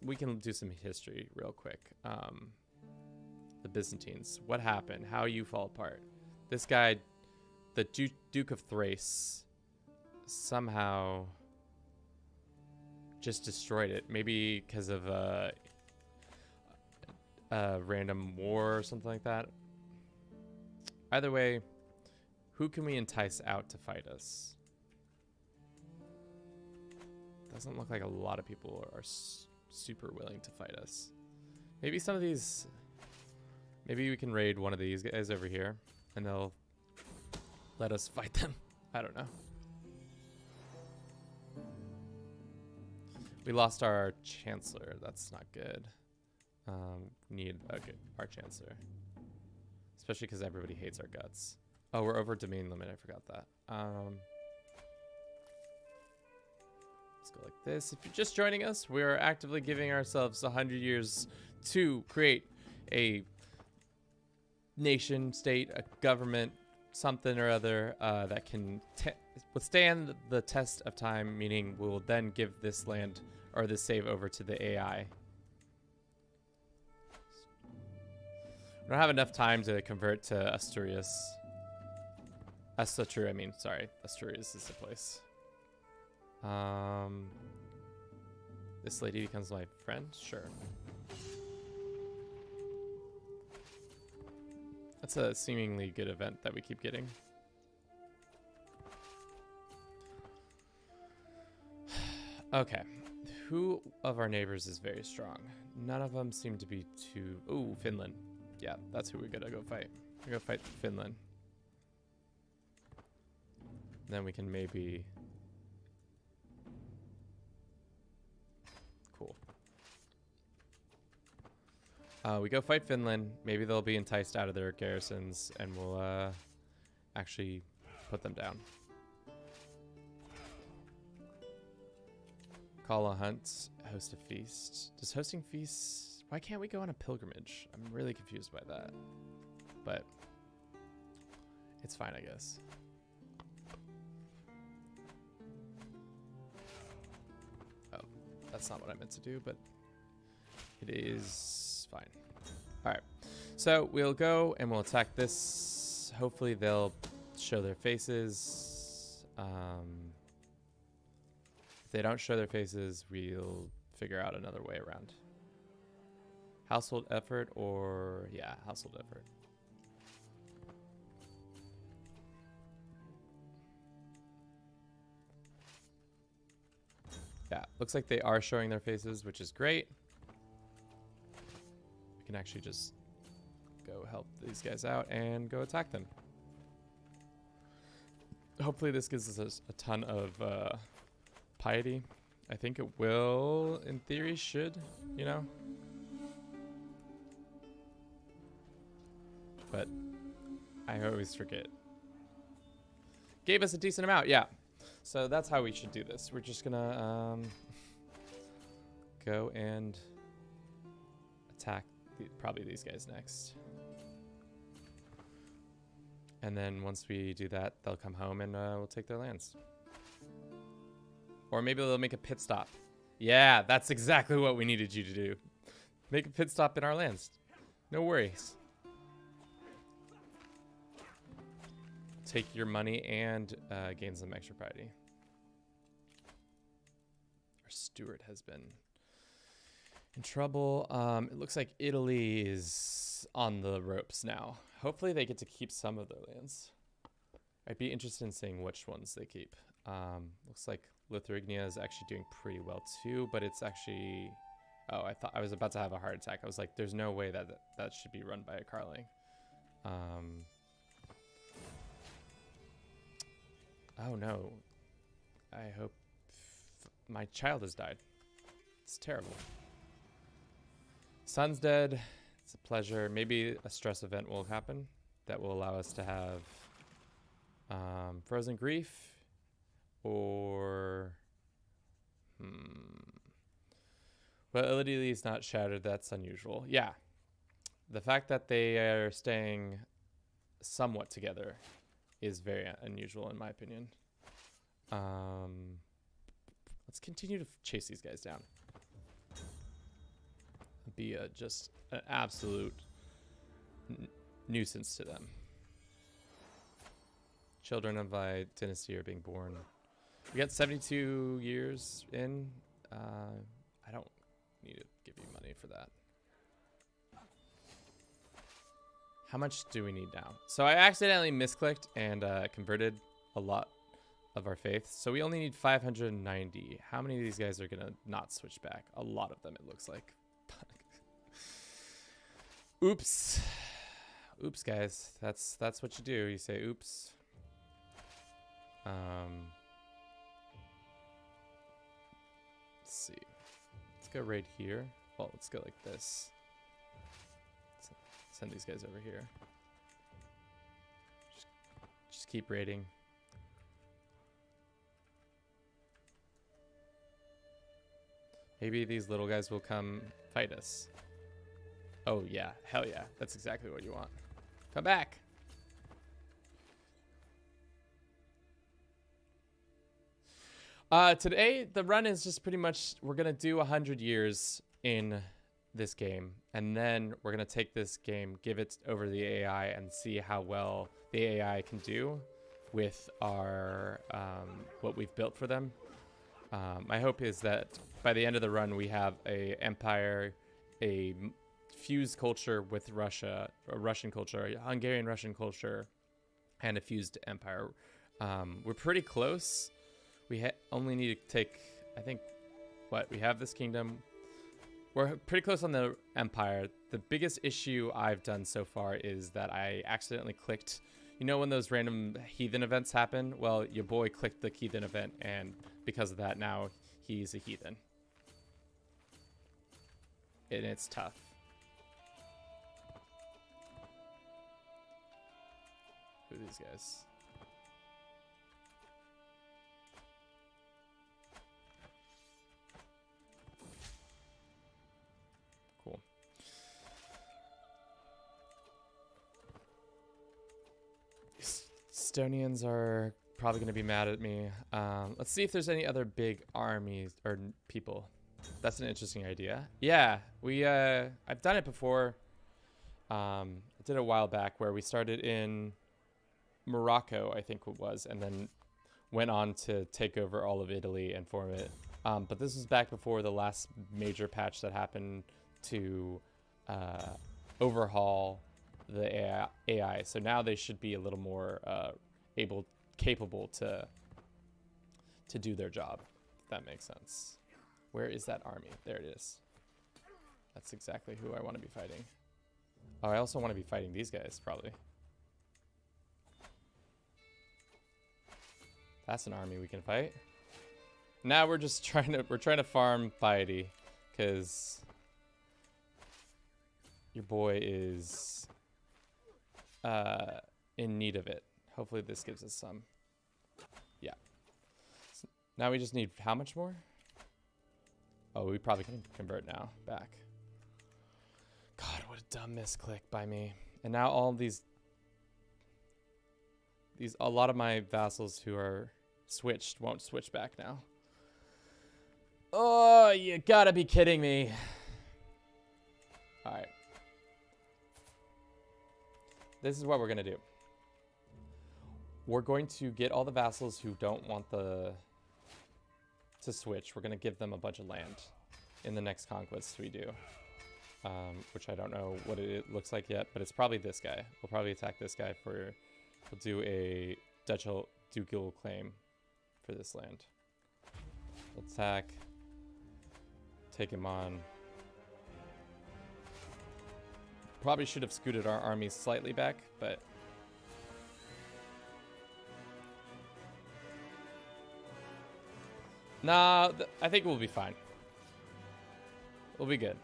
we can do some history real quick. The Byzantines, what happened? How you fall apart? This guy, the Duke of Thrace, somehow just destroyed it. Maybe because of a random war or something like that. Either way, who can we entice out to fight us? Doesn't look like a lot of people are super willing to fight us. Maybe some of these... Maybe we can raid one of these guys over here, and they'll let us fight them. I don't know. We lost our Chancellor. That's not good. We need our Chancellor. Especially because everybody hates our guts. Oh, we're over domain limit. I forgot that. Let's go like this. If you're just joining us, we are actively giving ourselves 100 years to create a nation, state, a government, something or other that can withstand the test of time, meaning we'll then give this land or this save over to the AI. We don't have enough time to convert to Asturias. Asturias, I mean, sorry. Asturias is the place. This lady becomes my friend? Sure. That's a seemingly good event that we keep getting. Okay. Who of our neighbors is very strong? None of them seem to be too... Ooh, Finland. Yeah, that's who we gotta go fight. We gotta fight Finland. Then we can maybe... Cool. We go fight Finland. Maybe they'll be enticed out of their garrisons, and we'll actually put them down. Call a hunt, host a feast. Does hosting feasts... Why can't we go on a pilgrimage? I'm really confused by that. But it's fine, I guess. Oh, that's not what I meant to do, but it is fine. All right, so we'll go and we'll attack this. Hopefully they'll show their faces. If they don't show their faces, we'll figure out another way around. Household effort or... Yeah, household effort. Yeah, looks like they are showing their faces, which is great. We can actually just go help these guys out and go attack them. Hopefully this gives us a ton of piety. I think it will, in theory, should, you know? But I always forget. Gave us a decent amount, yeah. So that's how we should do this. We're just gonna go and attack probably these guys next. And then once we do that, they'll come home and we'll take their lands. Or maybe they'll make a pit stop. Yeah, that's exactly what we needed you to do. Make a pit stop in our lands. No worries. Take your money and gain some extra piety. Our steward has been in trouble. It looks like Italy is on the ropes now. Hopefully they get to keep some of their lands. I'd be interested in seeing which ones they keep. Looks like Lithuania is actually doing pretty well too, but it's actually... Oh, I thought I was about to have a heart attack. I was like, there's no way that that should be run by a Carling. Oh no. I hope my child has died. It's terrible. Son's dead. It's a pleasure. Maybe a stress event will happen that will allow us to have frozen grief or... But Italy is not shattered. That's unusual. Yeah. The fact that they are staying somewhat together is very unusual in my opinion. Let's continue to chase these guys down. Be just an absolute nuisance to them. Children of my dynasty are being born. We got 72 years in. I don't need to give you money for that. How much do we need now? So I accidentally misclicked and converted a lot of our faith. So we only need 590. How many of these guys are gonna not switch back? A lot of them, it looks like. Oops. Oops, guys. That's what you do. You say oops. Let's see. Let's go right here. Well, let's go like this. Send these guys over here. Just keep raiding. Maybe these little guys will come fight us. Oh yeah, hell yeah. That's exactly what you want. Come back. Today, the run is just pretty much, we're going to do 100 years in this game. And then we're going to take this game, give it over to the AI, and see how well the AI can do with our what we've built for them. My hope is that by the end of the run, we have a empire, a fused culture with Russia, a Russian culture, a Hungarian Russian culture, and a fused empire. We're pretty close. We only need to take, I think, we have this kingdom. We're pretty close on the empire. The biggest issue I've done so far is that I accidentally clicked, you know when those random heathen events happen? Well, your boy clicked the heathen event, and because of that, now he's a heathen. And it's tough. Who are these guys? Cool. Estonians are probably going to be mad at me. Let's see if there's any other big armies or people. That's an interesting idea. Yeah, I've done it before. I did it a while back where we started in Morocco, I think it was, and then went on to take over all of Italy and form it. But this was back before the last major patch that happened to overhaul the AI. So now they should be a little more capable to do their job, if that makes sense. Where is that army? There it is. That's exactly who I want to be fighting. Oh, I also want to be fighting these guys, probably. That's an army we can fight. Now we're just trying to farm piety, because your boy is in need of it. Hopefully this gives us some. Yeah. So now we just need how much more? Oh, we probably can convert now. Back. God, what a dumb misclick by me. And now all these a lot of my vassals who are switched won't switch back now. Oh, you gotta be kidding me. All right. This is what we're gonna do. We're going to get all the vassals who don't want to switch. We're gonna give them a bunch of land in the next conquest we do. Which I don't know what it looks like yet, but it's probably this guy. We'll probably attack this guy we'll do a ducal claim for this land. We'll attack, take him on. Probably should have scooted our army slightly back, but nah, I think we'll be fine. We'll be good.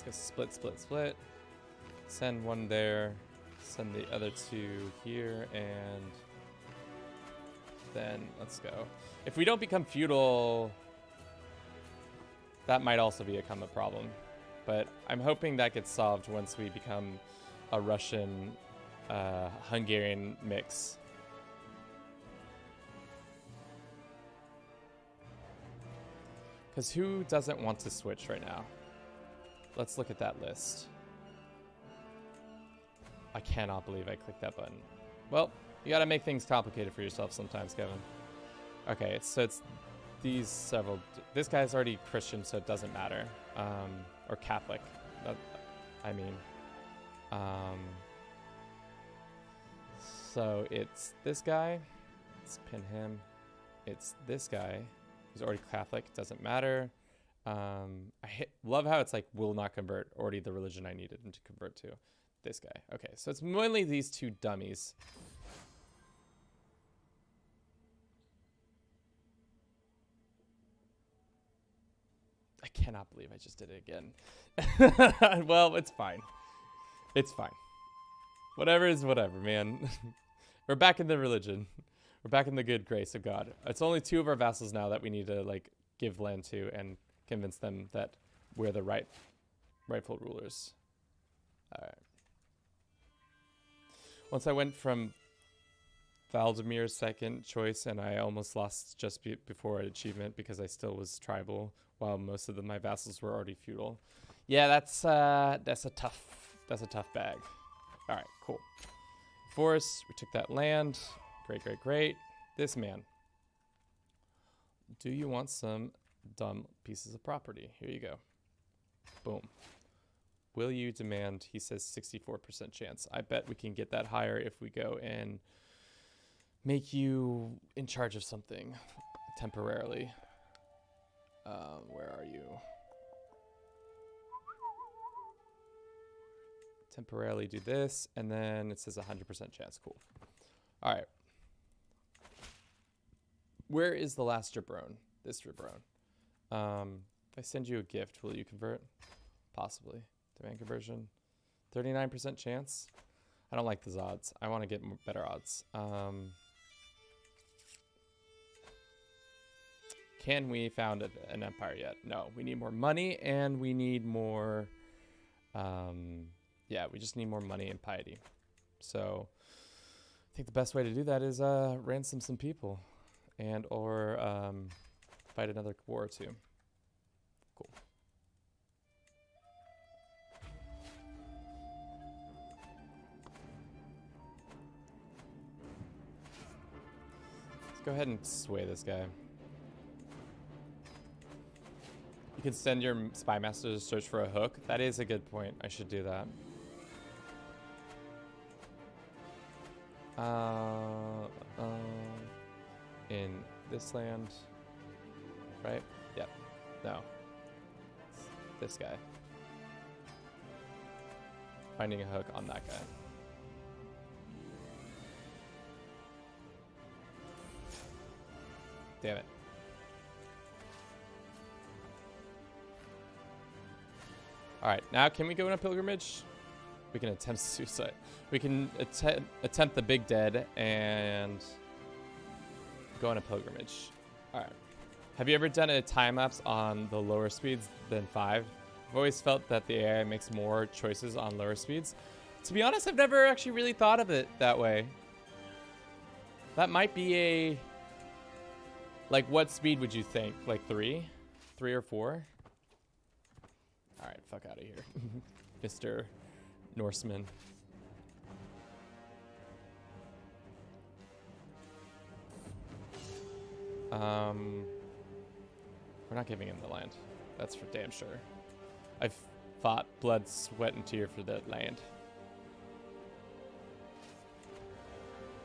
Let's go split. Send one there. Send the other two here, and then let's go. If we don't become feudal, that might also become a problem. But I'm hoping that gets solved once we become a Russian Hungarian mix. Because who doesn't want to switch right now? Let's look at that list. I cannot believe I clicked that button. Well, you gotta make things complicated for yourself sometimes, Kevin. Okay, so it's these several. This guy's already Christian, so it doesn't matter. Or Catholic. I mean. So it's this guy. Let's pin him. It's this guy who's already Catholic. Doesn't matter. Love how it's like will not convert, already the religion I needed him to convert to. This guy. Okay, so it's mainly these two dummies. I cannot believe I just did it again. Well, it's fine. It's fine. Whatever is whatever, man. We're back in the religion. We're back in the good grace of God. It's only two of our vassals now that we need to like give land to and convince them that we're the rightful rulers. All right. Once I went from Valdemir's second choice, and I almost lost just before achievement because I still was tribal, while most of my vassals were already feudal. Yeah, that's a tough bag. All right, cool. Force, we took that land. Great, great, great. This man. Do you want some dumb pieces of property? Here you go. Boom. Will you demand? He says 64% chance. I bet we can get that higher if we go and make you in charge of something temporarily. Where are you? Temporarily do this, and then it says 100% chance. Cool. All right. Where is the last jabron? This jabron. If I send you a gift, will you convert? Possibly. Demand conversion. 39% chance. I don't like those odds. I want to get better odds. Can we found an empire yet? No. We need more money, and we need more... yeah, we just need more money and piety. So I think the best way to do that is ransom some people and or fight another war or two. Cool. Let's go ahead and sway this guy. You can send your spy master to search for a hook. That is a good point. I should do that. In this land, right? Yep. No. It's this guy. Finding a hook on that guy. Damn it. Alright, now can we go on a pilgrimage? We can attempt suicide. We can attempt the big dead and go on a pilgrimage. Alright. Have you ever done a time lapse on the lower speeds than 5? I've always felt that the AI makes more choices on lower speeds. To be honest, I've never actually really thought of it that way. That might be a... Like, what speed would you think? Like 3? 3 or 4? Alright, fuck out of here. Mr. Norseman. We're not giving him the land. That's for damn sure. I've fought blood, sweat, and tear for that land.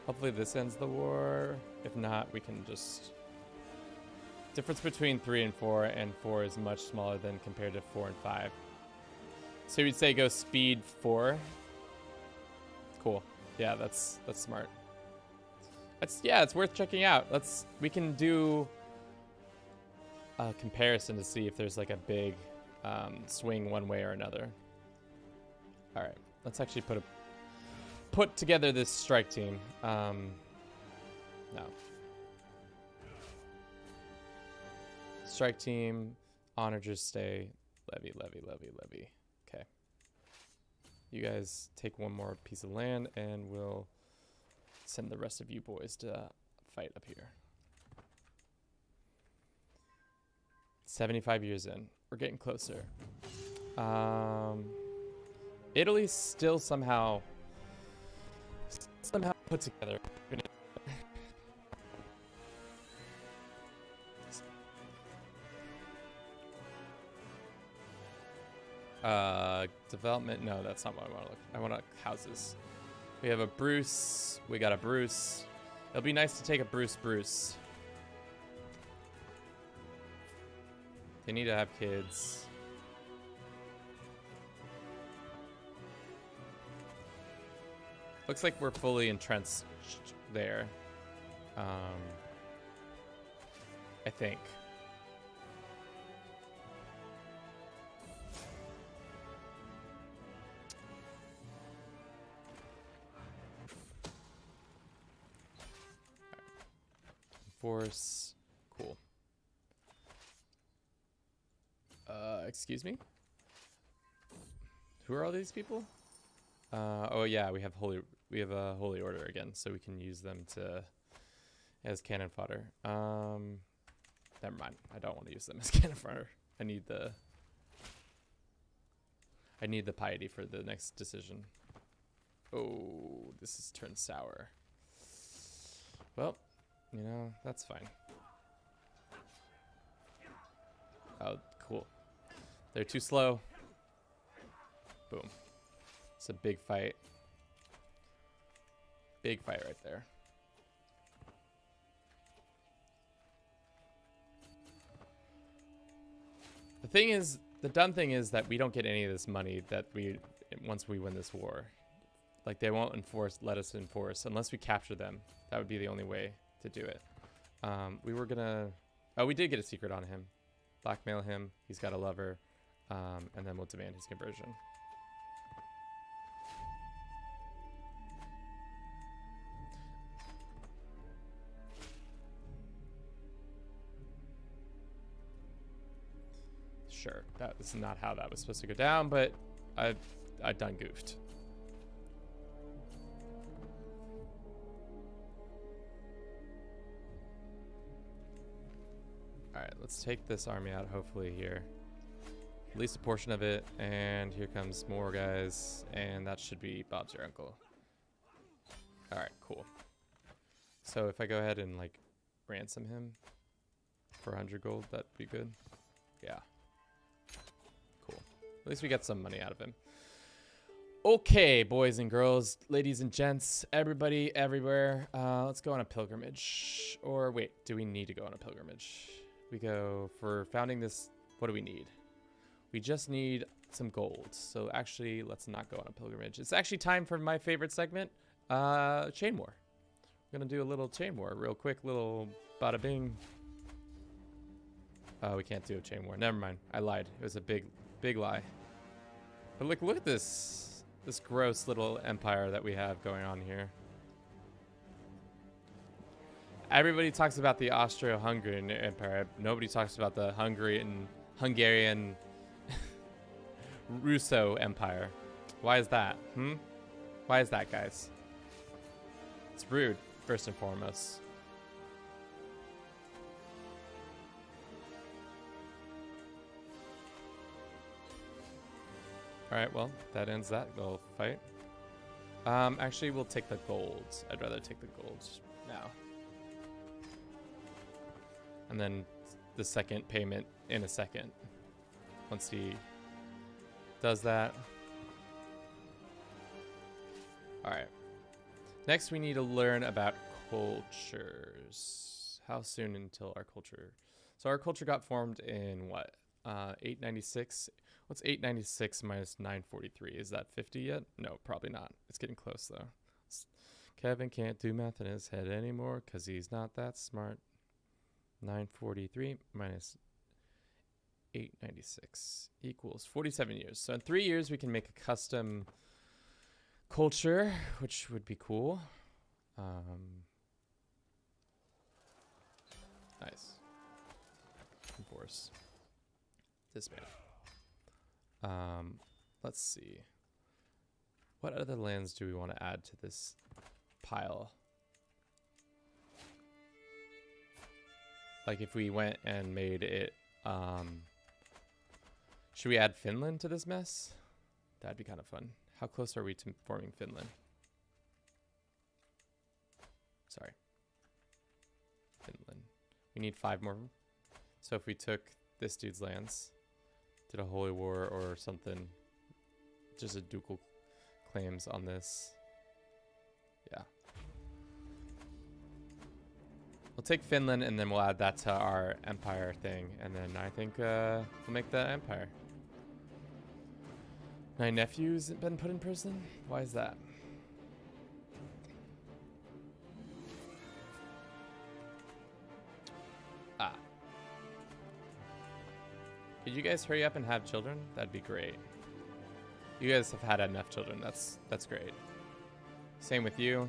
Hopefully this ends the war. If not, we can just... Difference between 3 and 4, and 4 is much smaller than compared to 4 and 5. So we'd say go speed 4. Cool. Yeah, that's smart. Yeah, it's worth checking out. We can do a comparison to see if there's like a big swing one way or another. All right, let's actually put together this strike team. No. Strike team, onagers stay, levy. Okay. You guys take one more piece of land, and we'll send the rest of you boys to fight up here. 75 years in. We're getting closer. Italy's still somehow put together. Development. No, that's not what I want to look. I want houses. We have a Bruce. We got a Bruce. It'll be nice to take a Bruce. They need to have kids. Looks like we're fully entrenched there. I think. Force. Cool. Excuse me? Who are all these people? Oh yeah, we have Holy we have a holy order again, so we can use them as cannon fodder. Never mind. I don't want to use them as cannon fodder. I need the piety for the next decision. Oh, this has turned sour. Well, you know, that's fine. Oh, cool. They're too slow. Boom. It's a big fight. Big fight right there. The thing is, the dumb thing is that we don't get any of this money that once we win this war. Like, they won't let us enforce unless we capture them. That would be the only way to do it. We were gonna, we did get a secret on him. Blackmail him, he's got a lover, and then we'll demand his conversion. Sure, that is not how that was supposed to go down, but I done goofed. All right, let's take this army out, hopefully here. At least a portion of it, and here comes more guys, and that should be Bob's your uncle. All right, cool. So if I go ahead and like ransom him for 100 gold, that'd be good. Yeah. Cool. At least we got some money out of him. Okay, boys and girls, ladies and gents, everybody, everywhere. Let's go on a pilgrimage. Or wait, do we need to go on a pilgrimage? We go for founding this. What do we need? We just need some gold. So actually, let's not go on a pilgrimage. It's actually time for my favorite segment, chain war. We're gonna do a little chain war, real quick, little bada bing. Oh, we can't do a chain war. Never mind. I lied. It was a big lie. But look at this gross little empire that we have going on here. Everybody talks about the Austro-Hungarian Empire. Nobody talks about the Hungarian Russo Empire. Why is that? Why is that, guys? It's rude, first and foremost. Alright, well, that ends that little fight. Actually, we'll take the gold. I'd rather take the gold now. And then the second payment in a second. Once he does that. Alright. Next, we need to learn about cultures. How soon until our culture? So our culture got formed in what? 896. What's 896 minus 943? Is that 50 yet? No, probably not. It's getting close, though. Kevin can't do math in his head anymore because he's not that smart. 943 minus 896 equals 47 years. So in 3 years, we can make a custom culture, which would be cool. Nice. Enforce. Disband. Let's see. What other lands do we want to add to this pile? Like if we went and made it, should we add Finland to this mess? That'd be kind of fun. How close are we to forming Finland? Sorry. Finland. We need 5 more. So if we took this dude's lands, did a holy war or something, just a ducal claims on this. Yeah. We'll take Finland and then we'll add that to our empire thing. And then I think we'll make the empire. My nephew's been put in prison? Why is that? Ah. Could you guys hurry up and have children? That'd be great. You guys have had enough children. That's great. Same with you.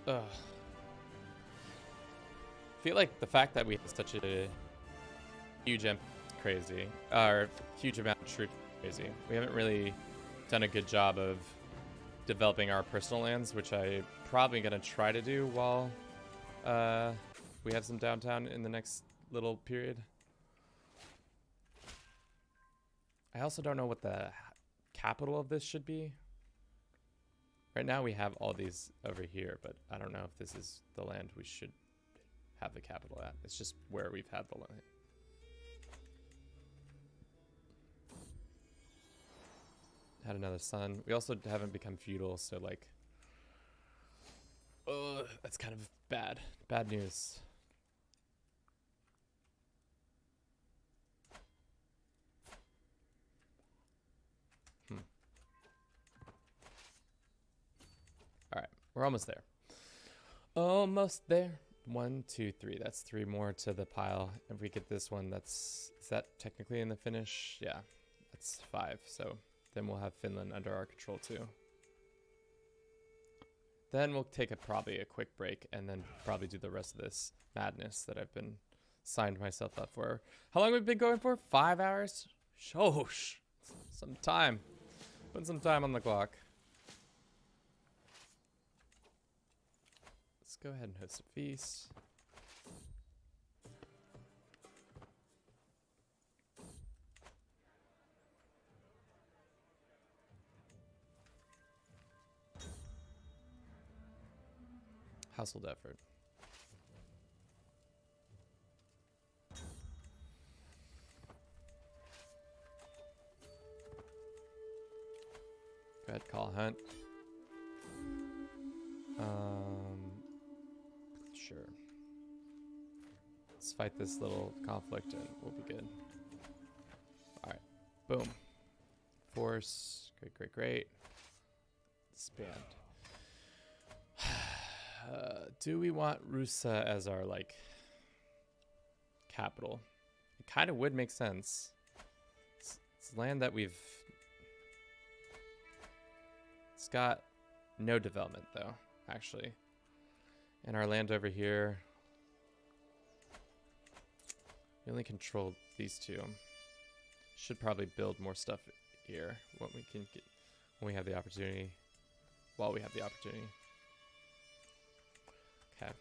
Ugh. feel like the fact that we have such a huge crazy, or huge amount of troops crazy. We haven't really done a good job of developing our personal lands, which I'm probably gonna try to do while we have some downtown in the next little period. I also don't know what the capital of this should be. Right now we have all these over here, but I don't know if this is the land we should have the capital at. It's just where we've had the land. Had another son. We also haven't become feudal, so like, oh, that's kind of bad. Bad news. All right, we're almost there. Almost there. 1, 2, 3. That's 3 more to the pile. If we get this one, is that technically in the finish? Yeah, that's 5. So then we'll have Finland under our control too. Then we'll take probably a quick break and then probably do the rest of this madness that I've been signed myself up for. How long have we been going for? 5 hours? Shosh. Some time. Put some time on the clock. Let's go ahead and host a feast. Household effort. Go ahead, call a hunt. Sure. Let's fight this little conflict and we'll be good. Alright. Boom. Force. Great, great, great. Expand. Do we want Rusa as our, like, capital? It kind of would make sense. It's land that we've... It's got no development, though, actually. And our land over here... We only control these two. Should probably build more stuff here when we can get... When we have the opportunity. While we have the opportunity. Okay.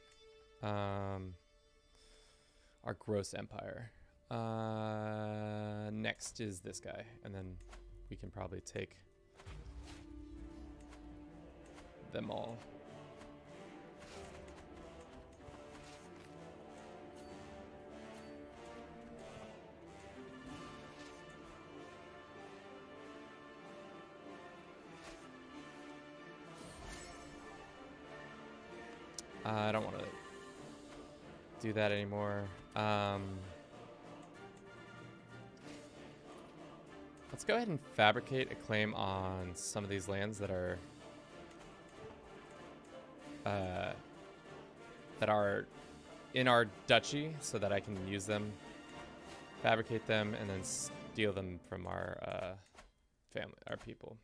Our gross empire. Next is this guy, and then we can probably take them all. I don't want to do that anymore. Let's go ahead and fabricate a claim on some of these lands that are in our duchy, so that I can use them, fabricate them, and then steal them from our family, our people.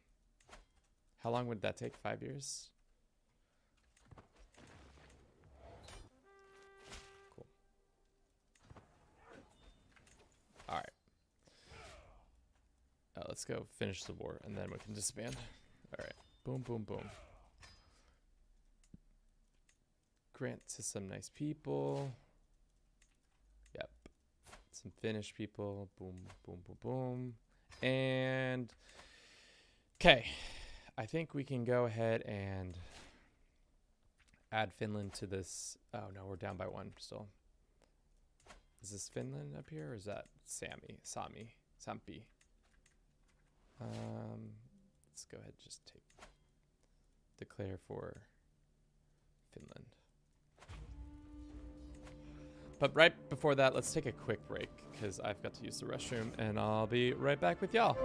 How long would that take? 5 years? Alright. Let's go finish the war, and then we can disband. Alright. Boom, boom, boom. Grant to some nice people. Yep. Some Finnish people. Boom, boom, boom, boom. And... Okay. I think we can go ahead and add Finland to this. Oh, no, we're down by 1 still. Is this Finland up here, or is that Sampi? Let's go ahead and just declare for Finland. But right before that, let's take a quick break, because I've got to use the restroom, and I'll be right back with y'all.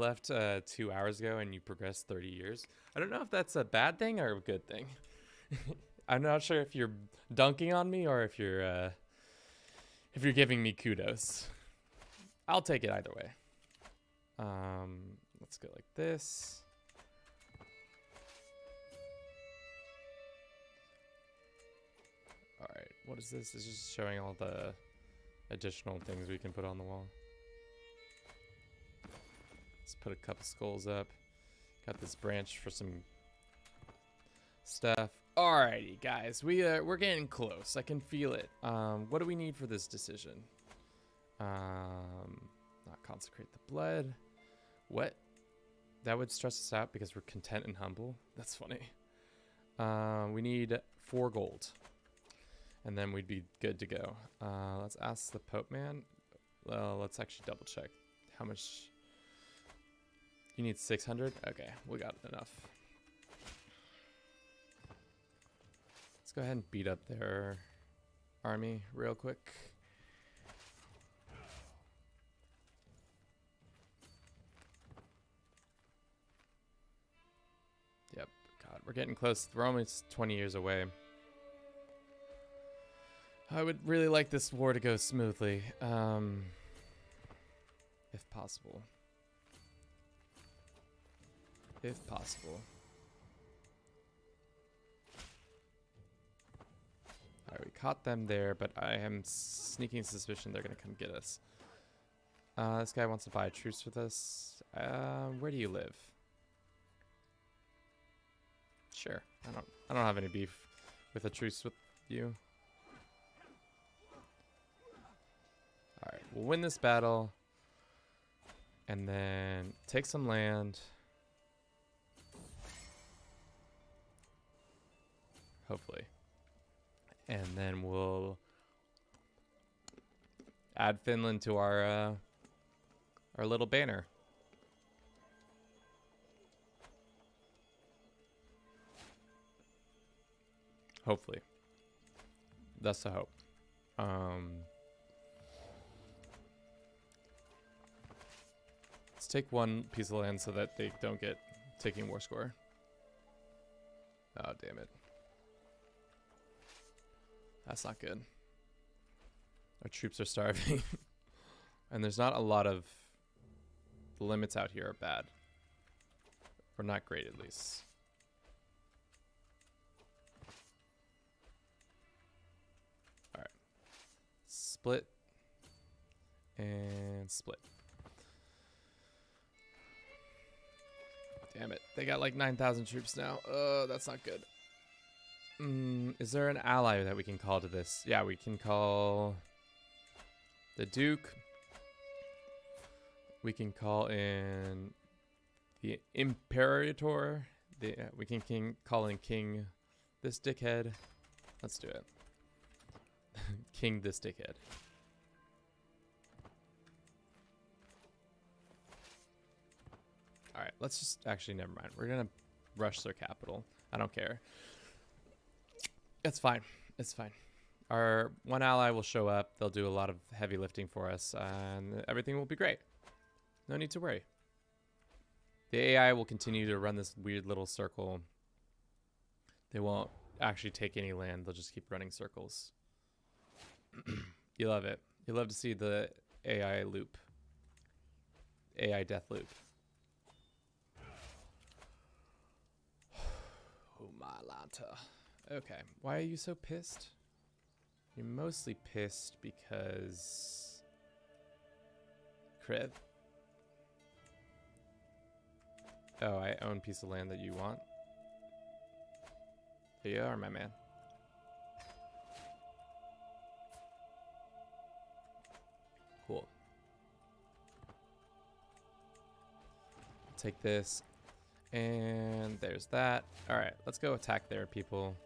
left 2 hours ago and you progressed 30 years. I don't know if that's a bad thing or a good thing. I'm not sure if you're dunking on me or if you're giving me kudos. I'll take it either way. Let's go like this. All right, what is this? It's just showing all the additional things we can put on the wall. Let's put a couple skulls up. Got this branch for some stuff. Alrighty, guys, we're getting close. I can feel it. What do we need for this decision? Not consecrate the blood. What? That would stress us out because we're content and humble. That's funny. We need 4 gold. And then we'd be good to go. Let's ask the Pope man. Well, let's actually double check. How much? You need 600? Okay, we got enough. Let's go ahead and beat up their army real quick. Yep, God, we're getting close. We're almost 20 years away. I would really like this war to go smoothly, if possible. If possible. Alright, we caught them there, but I am sneaking suspicion they're gonna come get us. This guy wants to buy a truce with us. Where do you live? Sure. I don't have any beef with a truce with you. Alright, we'll win this battle. And then take some land. Hopefully. And then we'll add Finland to our little banner. Hopefully. That's the hope. Let's take one piece of land so that they don't get taking war score. Oh, damn it. That's not good. Our troops are starving. And there's not a lot of... The limits out here are bad. Or not great, at least. Alright. Split. And split. Damn it. They got like 9,000 troops now. Oh, that's not good. Is there an ally that we can call to this? Yeah, we can call the Duke. We can call in the Imperator. We can call in King this dickhead. Let's do it. King this dickhead. Alright, let's just... Actually, never mind. We're going to rush their capital. I don't care. It's fine. It's fine. Our one ally will show up. They'll do a lot of heavy lifting for us. And everything will be great. No need to worry. The AI will continue to run this weird little circle. They won't actually take any land. They'll just keep running circles. You love it. You love to see the AI loop. AI death loop. Oh, my Lanta. Okay. Why are you so pissed? You're mostly pissed because... Crib. Oh, I own a piece of land that you want. There you are, my man. Cool. Take this. And there's that. Alright, let's go attack there, people.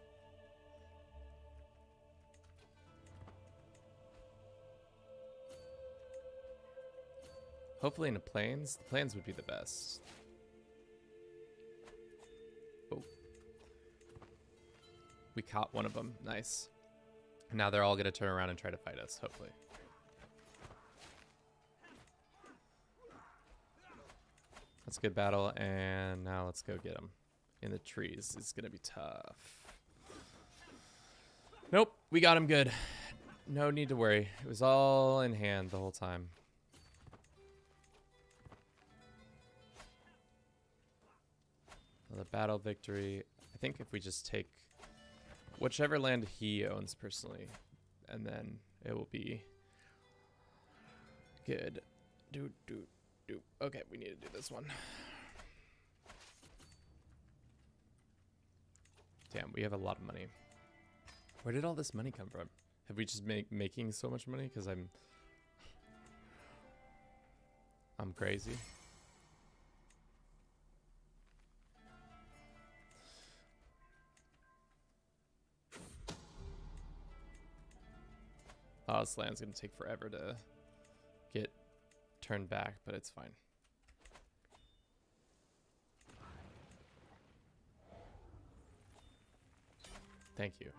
Hopefully in the plains. The plains would be the best. Oh. We caught one of them. Nice. Now they're all going to turn around and try to fight us, hopefully. That's a good battle. And now let's go get him. In the trees. It's going to be tough. Nope. We got him good. No need to worry. It was all in hand the whole time. The battle victory. I think if we just take whichever land he owns personally, and then it will be good. Okay, we need to do this one. Damn, we have a lot of money. Where did all this money come from? Have we just making so much money? Because I'm crazy. Oh, this land's gonna take forever to get turned back, but it's fine. Thank you.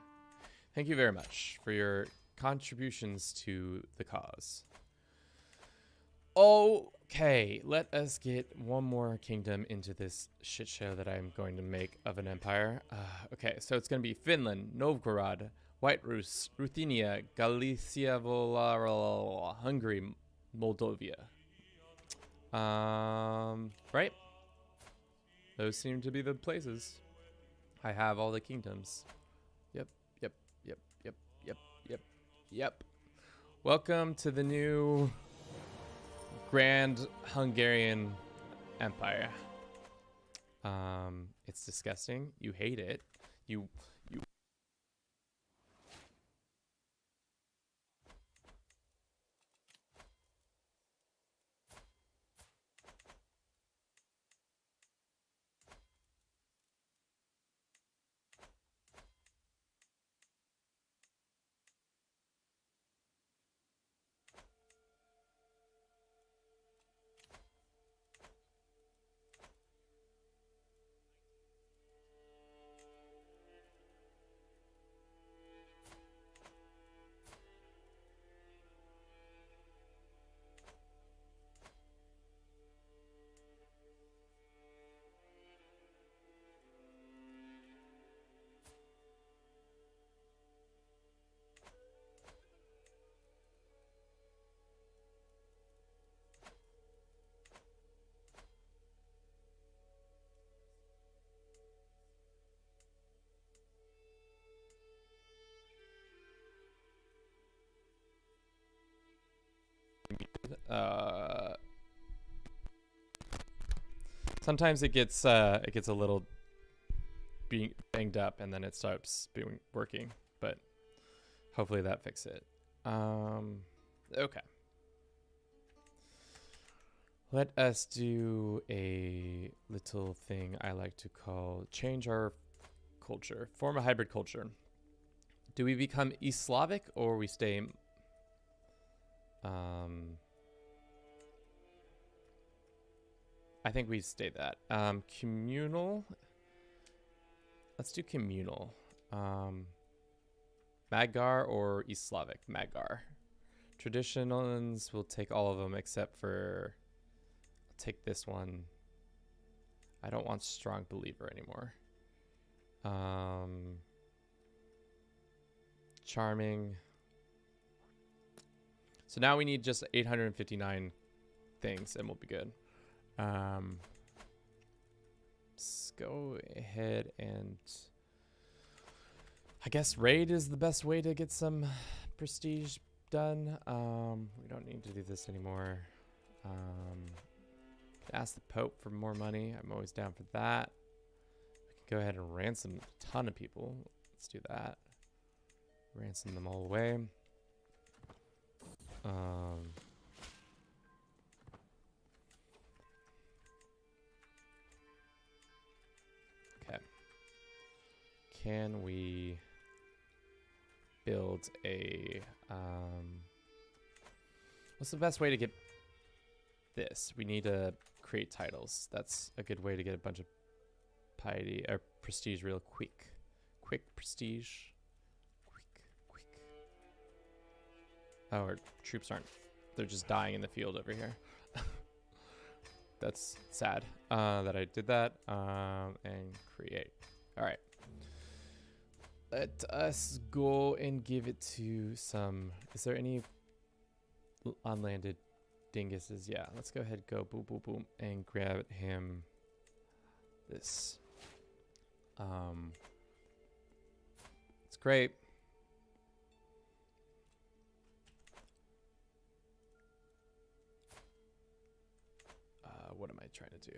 Thank you very much for your contributions to the cause. Okay, let us get one more kingdom into this shit show that I'm going to make of an empire. Okay, so it's going to be Finland, Novgorod, White Rus, Ruthenia, Galicia, Hungary, Moldavia. Right? Those seem to be the places. I have all the kingdoms. Yep. Welcome to the new Grand Hungarian Empire. It's disgusting. You hate it. You sometimes it gets a little being banged up and then it starts working, but hopefully that fix it. Okay. Let us do a little thing I like to call change our culture, form a hybrid culture. Do we become East Slavic or we stay I think we stay that. Communal. Let's do communal. Magyar or East Slavic? Magyar. Traditionals, we'll take all of them except for... I'll take this one. I don't want strong believer anymore. Charming. So now we need just 859 things and we'll be good. Let's go ahead and I guess raid is the best way to get some prestige done. We don't need to do this anymore. Ask the Pope for more money. I'm always down for that. We can go ahead and ransom a ton of people. Let's do that. Ransom them all away. Okay. Can we build a what's the best way to get this? We need to create titles. That's a good way to get a bunch of piety or prestige real quick. Quick prestige. Quick. Oh, our troops aren't. They're just dying in the field over here. that's sad that I did that. And create. All right. Let us go and give it to some. Is there any unlanded dinguses? Yeah, let's go ahead, go boom, boom, boom, and grab him this. It's great. What am I trying to do?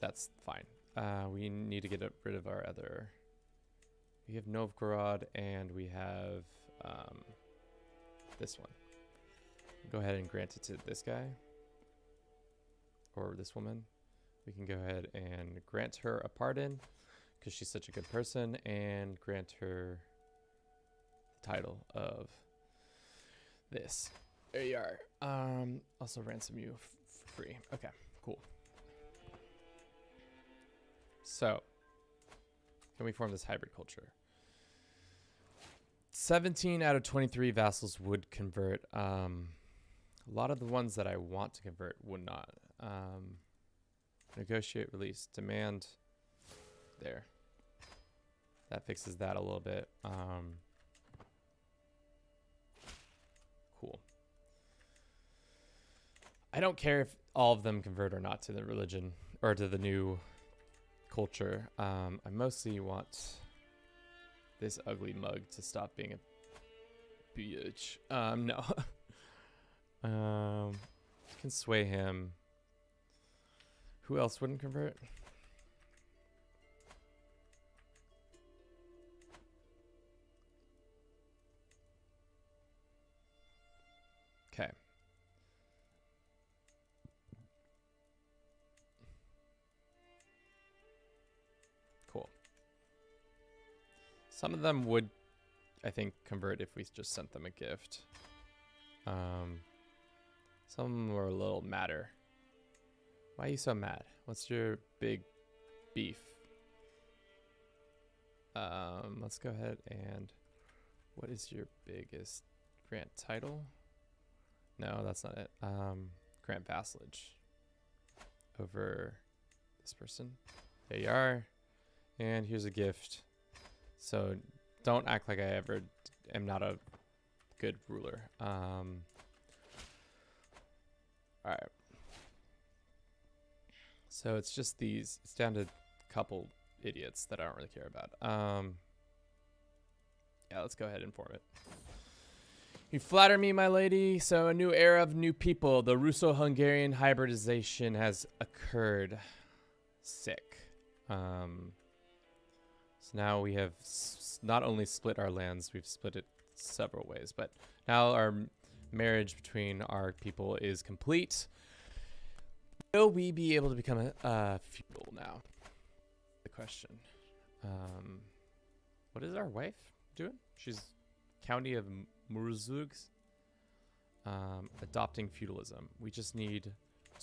That's fine. We need to get rid of our other. We have Novgorod and we have this one. Go ahead and grant it to this guy or this woman. We can go ahead and grant her a pardon because she's such a good person, and grant her the title of this. There you are. Also ransom you for free. Okay, cool. So, can we form this hybrid culture? 17 out of 23 vassals would convert. A lot of the ones that I want to convert would not. Negotiate release. Demand. There. That fixes that a little bit. Cool. I don't care if all of them convert or not to the religion or to the new culture. I mostly want this ugly mug to stop being a bitch. No. Can sway him. Who else wouldn't convert? Okay. Cool. Some of them would, I think, convert if we just sent them a gift. Some were a little madder. Why are you so mad? What's your big beef? Let's go ahead and... What is your biggest grant title? No, that's not it. Grant vassalage over this person. There you are. And here's a gift. So don't act like I ever am not a good ruler. Alright. So it's just these. It's down to a couple idiots that I don't really care about. Yeah, let's go ahead and form it. You flatter me, my lady. So a new era of new people. The Russo-Hungarian hybridization has occurred. Sick. So now we have not only split our lands, we've split it several ways. But now our marriage between our people is complete. Will we be able to become a feudal now? The question. What is our wife doing? She's County of Murzugs. Adopting feudalism. We just need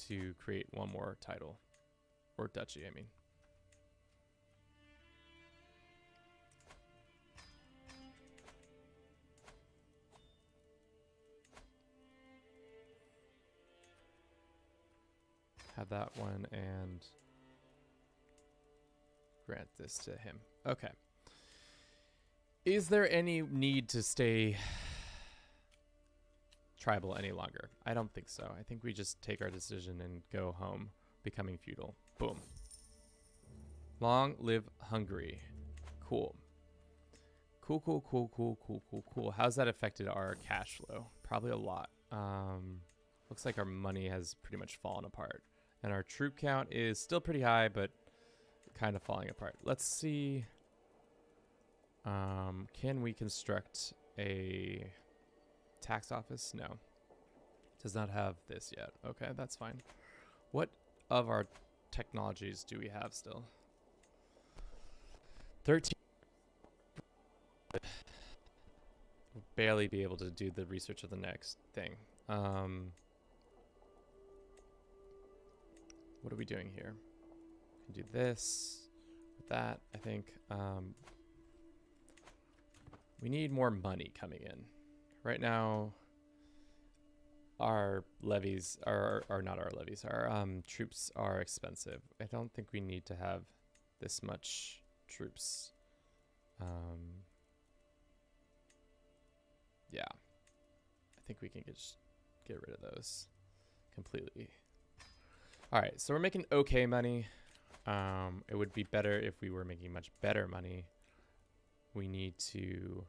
to create one more title. Or duchy, I mean. Have that one and grant this to him. Okay. Is there any need to stay tribal any longer? I don't think so. I think we just take our decision and go home, becoming feudal. Boom. Long live Hungary. Cool. Cool, cool, cool, cool, cool, cool, cool. How's that affected our cash flow? Probably a lot. Looks like our money has pretty much fallen apart. And our troop count is still pretty high, but kind of falling apart. Let's see. Can we construct a tax office? No. Does not have this yet. Okay, that's fine. What of our technologies do we have still? 13. We'll barely be able to do the research of the next thing. What are we doing here? We can do this with that, I think. We need more money coming in. Right now, our levies are not our levies. Our troops are expensive. I don't think we need to have this much troops. Yeah, I think we can just get rid of those completely. All right, so we're making okay money. It would be better if we were making much better money. We need to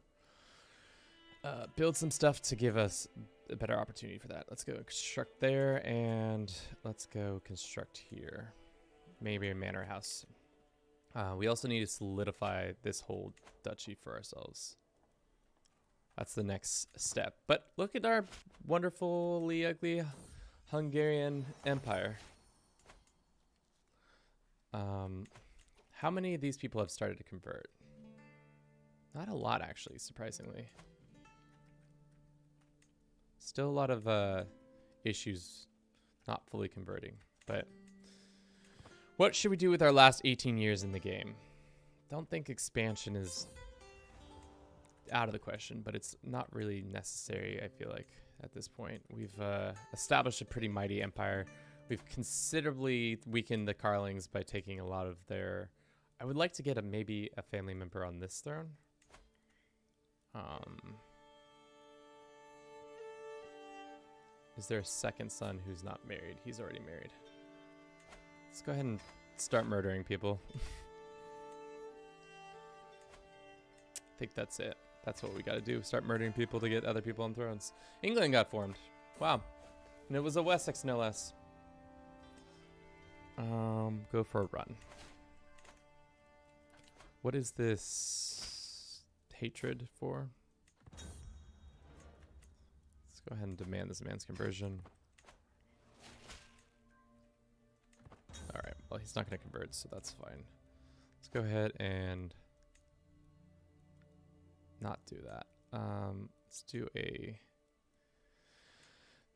build some stuff to give us a better opportunity for that. Let's go construct there, and let's go construct here. Maybe a manor house. We also need to solidify this whole duchy for ourselves. That's the next step. But look at our wonderfully ugly Hungarian Empire. How many of these people have started to convert? Not a lot, actually, surprisingly. Still a lot of issues not fully converting. But what should we do with our last 18 years in the game? Don't think expansion is out of the question, but it's not really necessary, I feel like, at this point. We've established a pretty mighty empire. We've considerably weakened the Carlings by taking a lot of their... I would like to get maybe a family member on this throne. Is there a second son who's not married? He's already married. Let's go ahead and start murdering people. I think that's it. That's what we got to do. Start murdering people to get other people on thrones. England got formed. Wow. And it was a Wessex, no less. Go for a run. What is this hatred for? Let's go ahead and demand this man's conversion. All right. Well, he's not going to convert, so that's fine. Let's go ahead and not do that. Let's do a...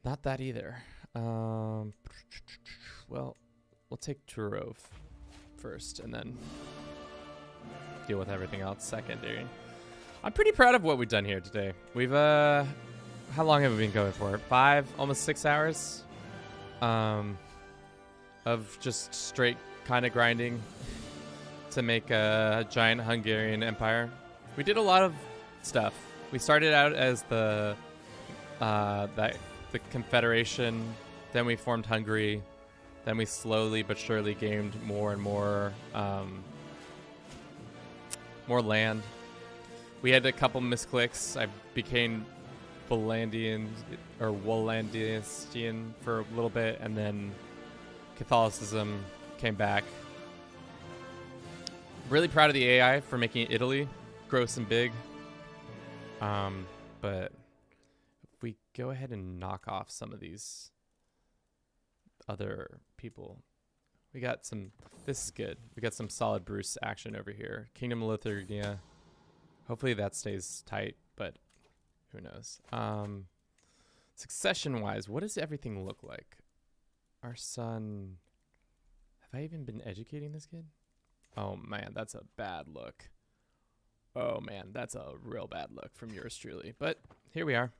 Not that either. Well, we'll take Turov first and then deal with everything else secondary. I'm pretty proud of what we've done here today. We've, how long have we been going for? 5, almost 6 hours? Of just straight kind of grinding to make a giant Hungarian empire. We did a lot of stuff. We started out as the Confederation, then we formed Hungary, then we slowly but surely gained more and more more land. We had a couple misclicks. I became Volandian or Wolandian for a little bit, and then Catholicism came back. Really proud of the AI for making Italy gross and big. But if we go ahead and knock off some of these other people, we got some, this is good. We got some solid Bruce action over here. Kingdom of Lithuania. Hopefully that stays tight, but who knows? Succession wise, what does everything look like? Our son, have I even been educating this kid? Oh man, that's a bad look. Oh man, that's a real bad look from yours truly. But here we are.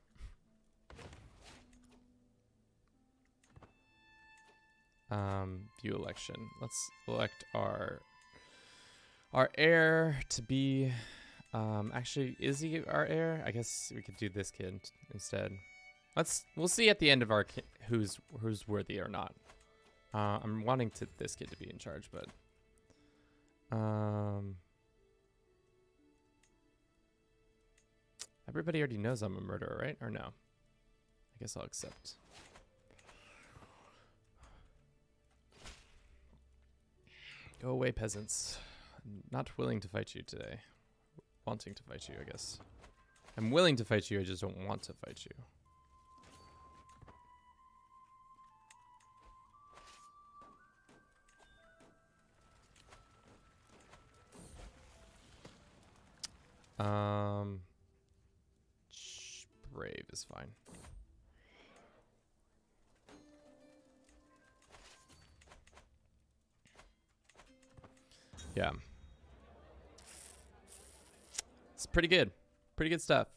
View election. Let's elect our heir to be. Actually, is he our heir? I guess we could do this kid instead. We'll see at the end of our who's worthy or not. I'm wanting this kid to be in charge, but everybody already knows I'm a murderer, right? Or no? I guess I'll accept. Go away, peasants. I'm not willing to fight you today. Wanting to fight you, I guess. I'm willing to fight you, I just don't want to fight you. Brave is fine. Yeah. It's pretty good. Pretty good stuff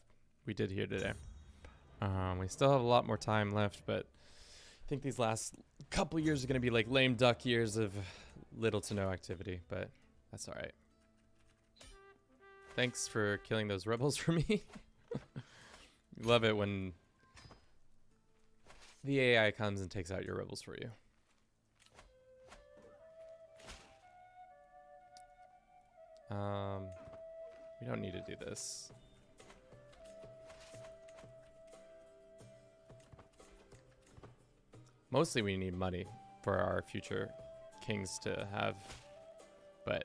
we did here today. We still have a lot more time left, but I think these last couple years are going to be like lame duck years of little to no activity, but that's all right. Thanks for killing those rebels for me. Love it when the AI comes and takes out your rebels for you. We don't need to do this. Mostly we need money for our future kings to have, but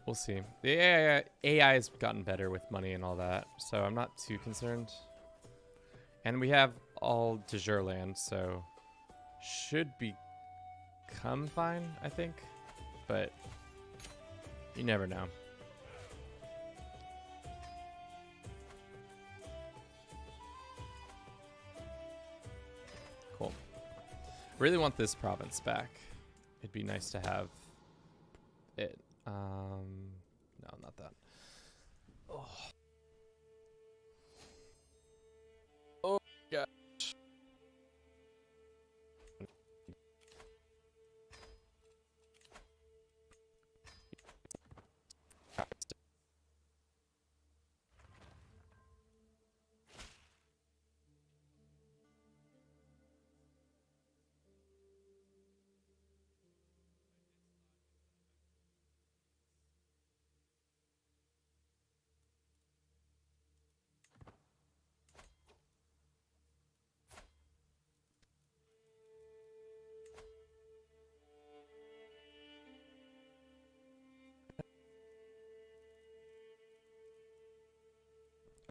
we'll see. The AI has gotten better with money and all that, so I'm not too concerned. And we have all de jure land, so should become fine, I think, but you never know. Cool. Really want this province back. It'd be nice to have it. No, not that. Oh. Oh, gosh.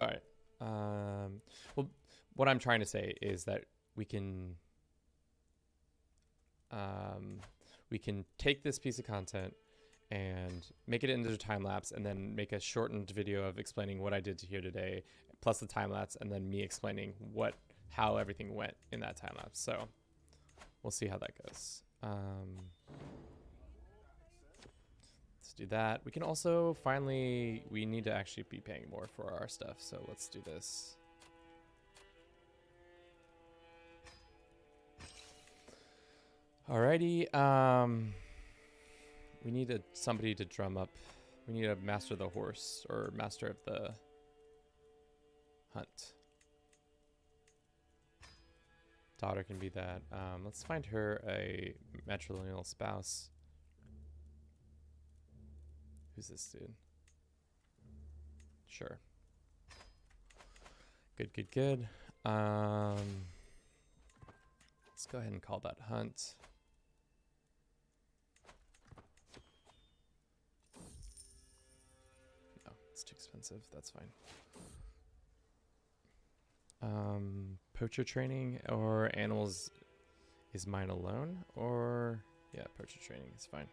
All right. Well, what I'm trying to say is that we can take this piece of content and make it into a time lapse, and then make a shortened video of explaining what I did here today, plus the time lapse, and then me explaining how everything went in that time lapse. So we'll see how that goes. Let's do that. We can also we need to actually be paying more for our stuff, so let's do this. Alrighty, we need somebody to drum up. We need a master of the horse, or master of the hunt. Daughter can be that. Let's find her a matrilineal spouse. Who's this dude? Sure. Good, good, good. Let's go ahead and call that hunt. No, it's too expensive. That's fine. Poacher training or animals is mine alone, or yeah, poacher training is fine.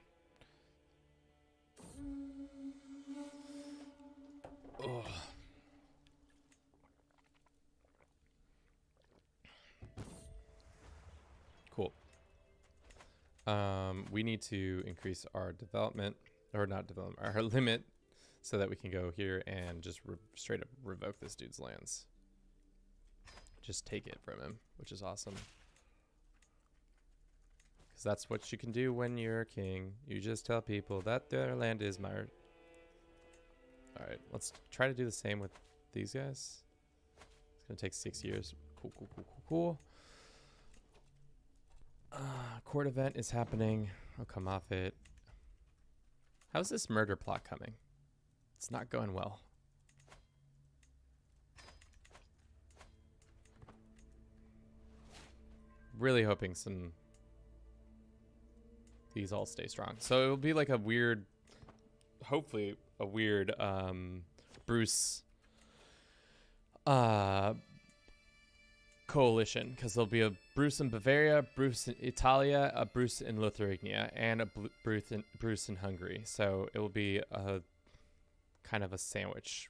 Oh. Cool. We need to increase our development, or not development, our limit, so that we can go here and just straight up revoke this dude's lands. Just take it from him, which is awesome. Because that's what you can do when you're a king. You just tell people that their land is my... Alright, let's try to do the same with these guys. It's going to take 6 years. Cool, cool, cool, cool, cool. Court event is happening. I'll come off it. How's this murder plot coming? It's not going well. Really hoping these all stay strong. So it'll be like a weird, hopefully a weird Bruce coalition, because there'll be a Bruce in Bavaria, Bruce in Italia, a Bruce in Lithuania, and a Bruce in Hungary. So it will be a kind of a sandwich.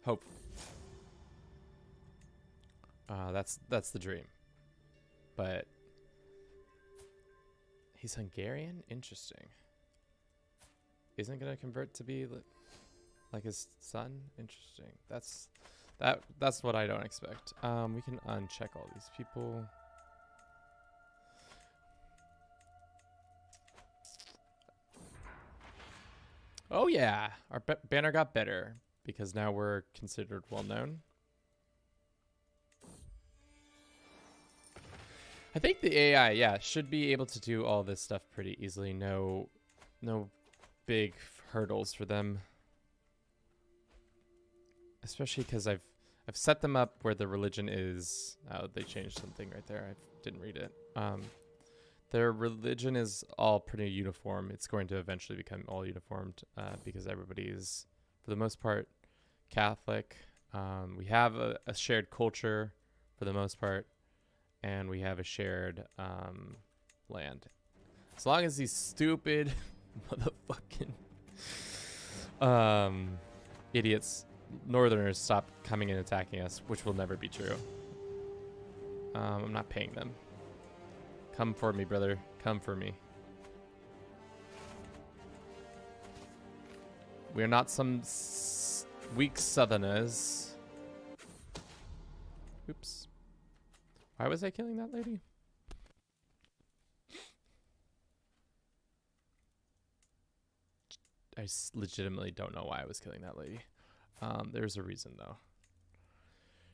Hope. That's the dream. But he's Hungarian? Interesting. Isn't gonna convert to be Like his son? Interesting. That's what I don't expect. We can uncheck all these people. Oh yeah, our banner got better because now we're considered well known. I think the AI, yeah, should be able to do all this stuff pretty easily. No big hurdles for them. Especially because I've set them up where the religion is. Oh, they changed something right there. I didn't read it. Their religion is all pretty uniform. It's going to eventually become all uniformed because everybody is, for the most part, Catholic. We have a shared culture for the most part, and we have a shared land. As long as these stupid motherfucking idiots, Northerners, stop coming and attacking us, which will never be true. I'm not paying them. Come for me, brother. Come for me. We're not some weak Southerners. Oops. Why was I killing that lady? I legitimately don't know why I was killing that lady. There's a reason, though.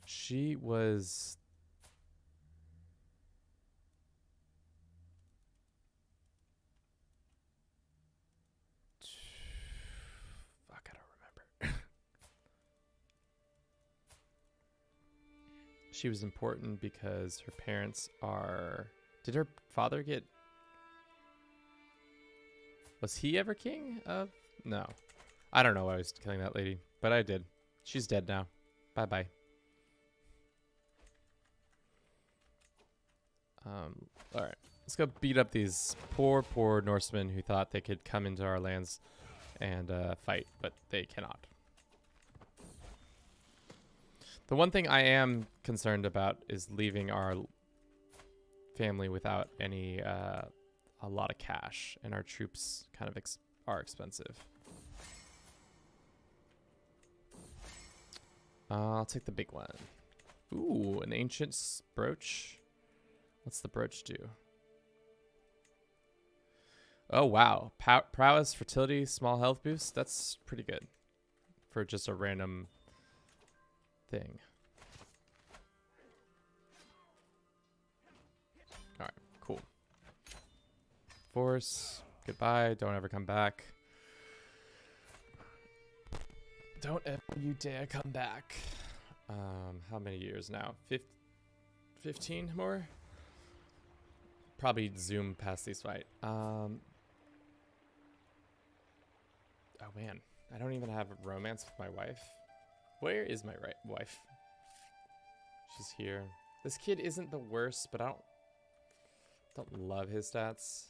She was... Fuck, I don't remember. She was important because her parents are... Did her father get... Was he ever king of... No. I don't know why I was killing that lady, but I did. She's dead now. Bye-bye. Alright. Let's go beat up these poor Norsemen who thought they could come into our lands and fight, but they cannot. The one thing I am concerned about is leaving our family without any, a lot of cash, and our troops kind of are expensive. I'll take the big one. Ooh, an ancient brooch. What's the brooch do? Oh, wow. Prowess, fertility, small health boost. That's pretty good for just a random thing. All right, cool. Force, goodbye. Don't ever come back. Don't ever you dare come back. How many years now? 15 more? Probably zoom past these fight. Oh man, I don't even have a romance with my wife. Where is my wife? She's here. This kid isn't the worst, but I don't love his stats.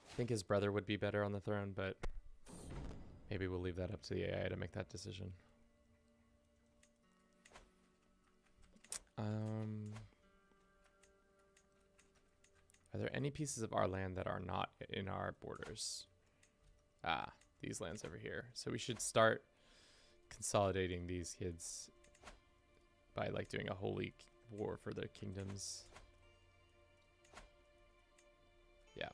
I think his brother would be better on the throne, but maybe we'll leave that up to the AI to make that decision. Are there any pieces of our land that are not in our borders? Ah, these lands over here. So we should start consolidating these kids by like doing a holy war for their kingdoms. Yeah.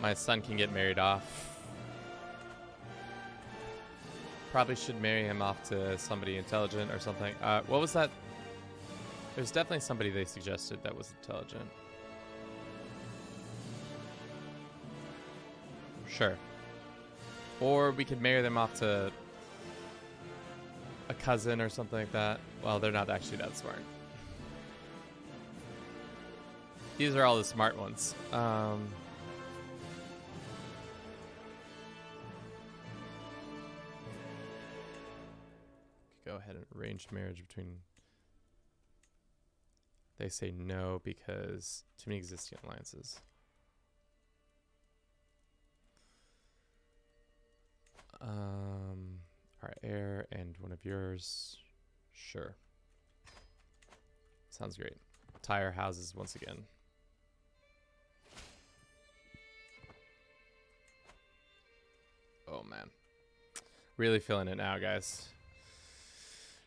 My son can get married off. Probably should marry him off to somebody intelligent or something. What was that? There's definitely somebody they suggested that was intelligent. Sure. Or we could marry them off to a cousin or something like that. Well, they're not actually that smart. These are all the smart ones. Go ahead and arrange marriage between... They say no because too many existing alliances. And one of yours. Sure. Sounds great. Tire houses once again. Oh man. Really feeling it now, guys.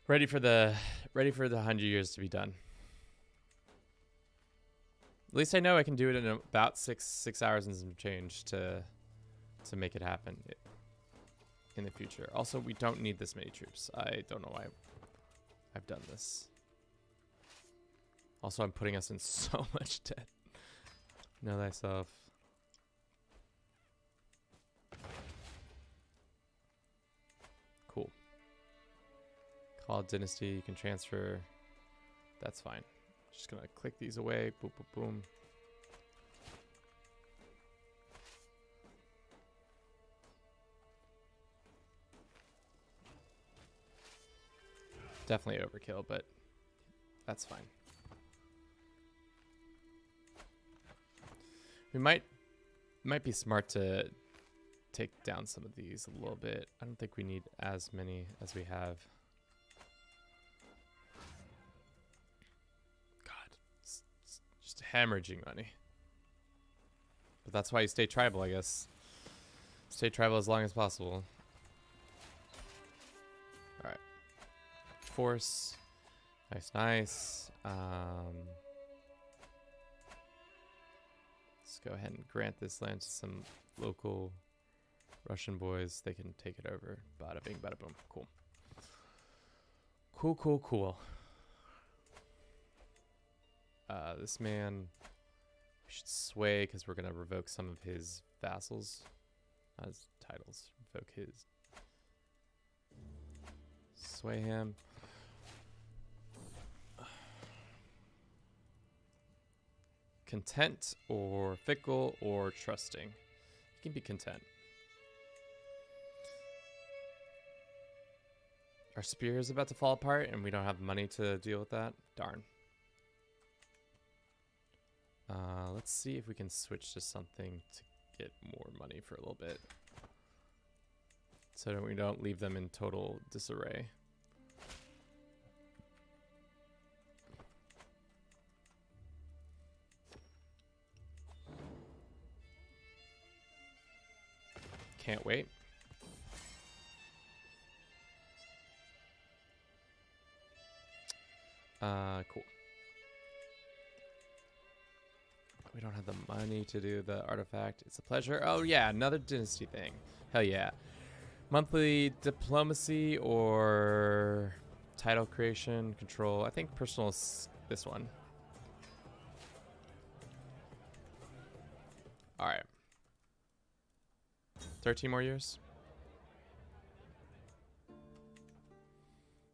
Ready for the 100 years to be done. At least I know I can do it in about six hours and some change to make it happen in the future. Also, we don't need this many troops. I don't know why I've done this. Also, I'm putting us in so much debt. Know thyself. Cool. Call dynasty. You can transfer. That's fine. Just gonna click these away. Boom, boom, boom. Definitely overkill, but that's fine. We might be smart to take down some of these a little bit. I don't think we need as many as we have. God, it's just hemorrhaging money. But that's why you stay tribal, I guess. Stay tribal as long as possible. All right. Force. Nice, nice. Let's go ahead and grant this land to some local Russian boys. They can take it over. Bada bing, bada boom. Cool. Cool, cool, cool. This man, we should sway because we're going to revoke some of his vassals. Not his titles. Revoke his. Sway him. Content or fickle or trusting. You can be content. Our spear is about to fall apart and we don't have money to deal with that. Darn. Let's see if we can switch to something to get more money for a little bit. So that we don't leave them in total disarray. Can't wait. Cool. We don't have the money to do the artifact. It's a pleasure. Oh yeah, another dynasty thing. Hell yeah. Monthly diplomacy or title creation, control. I think personal is this one. All right. 13 more years.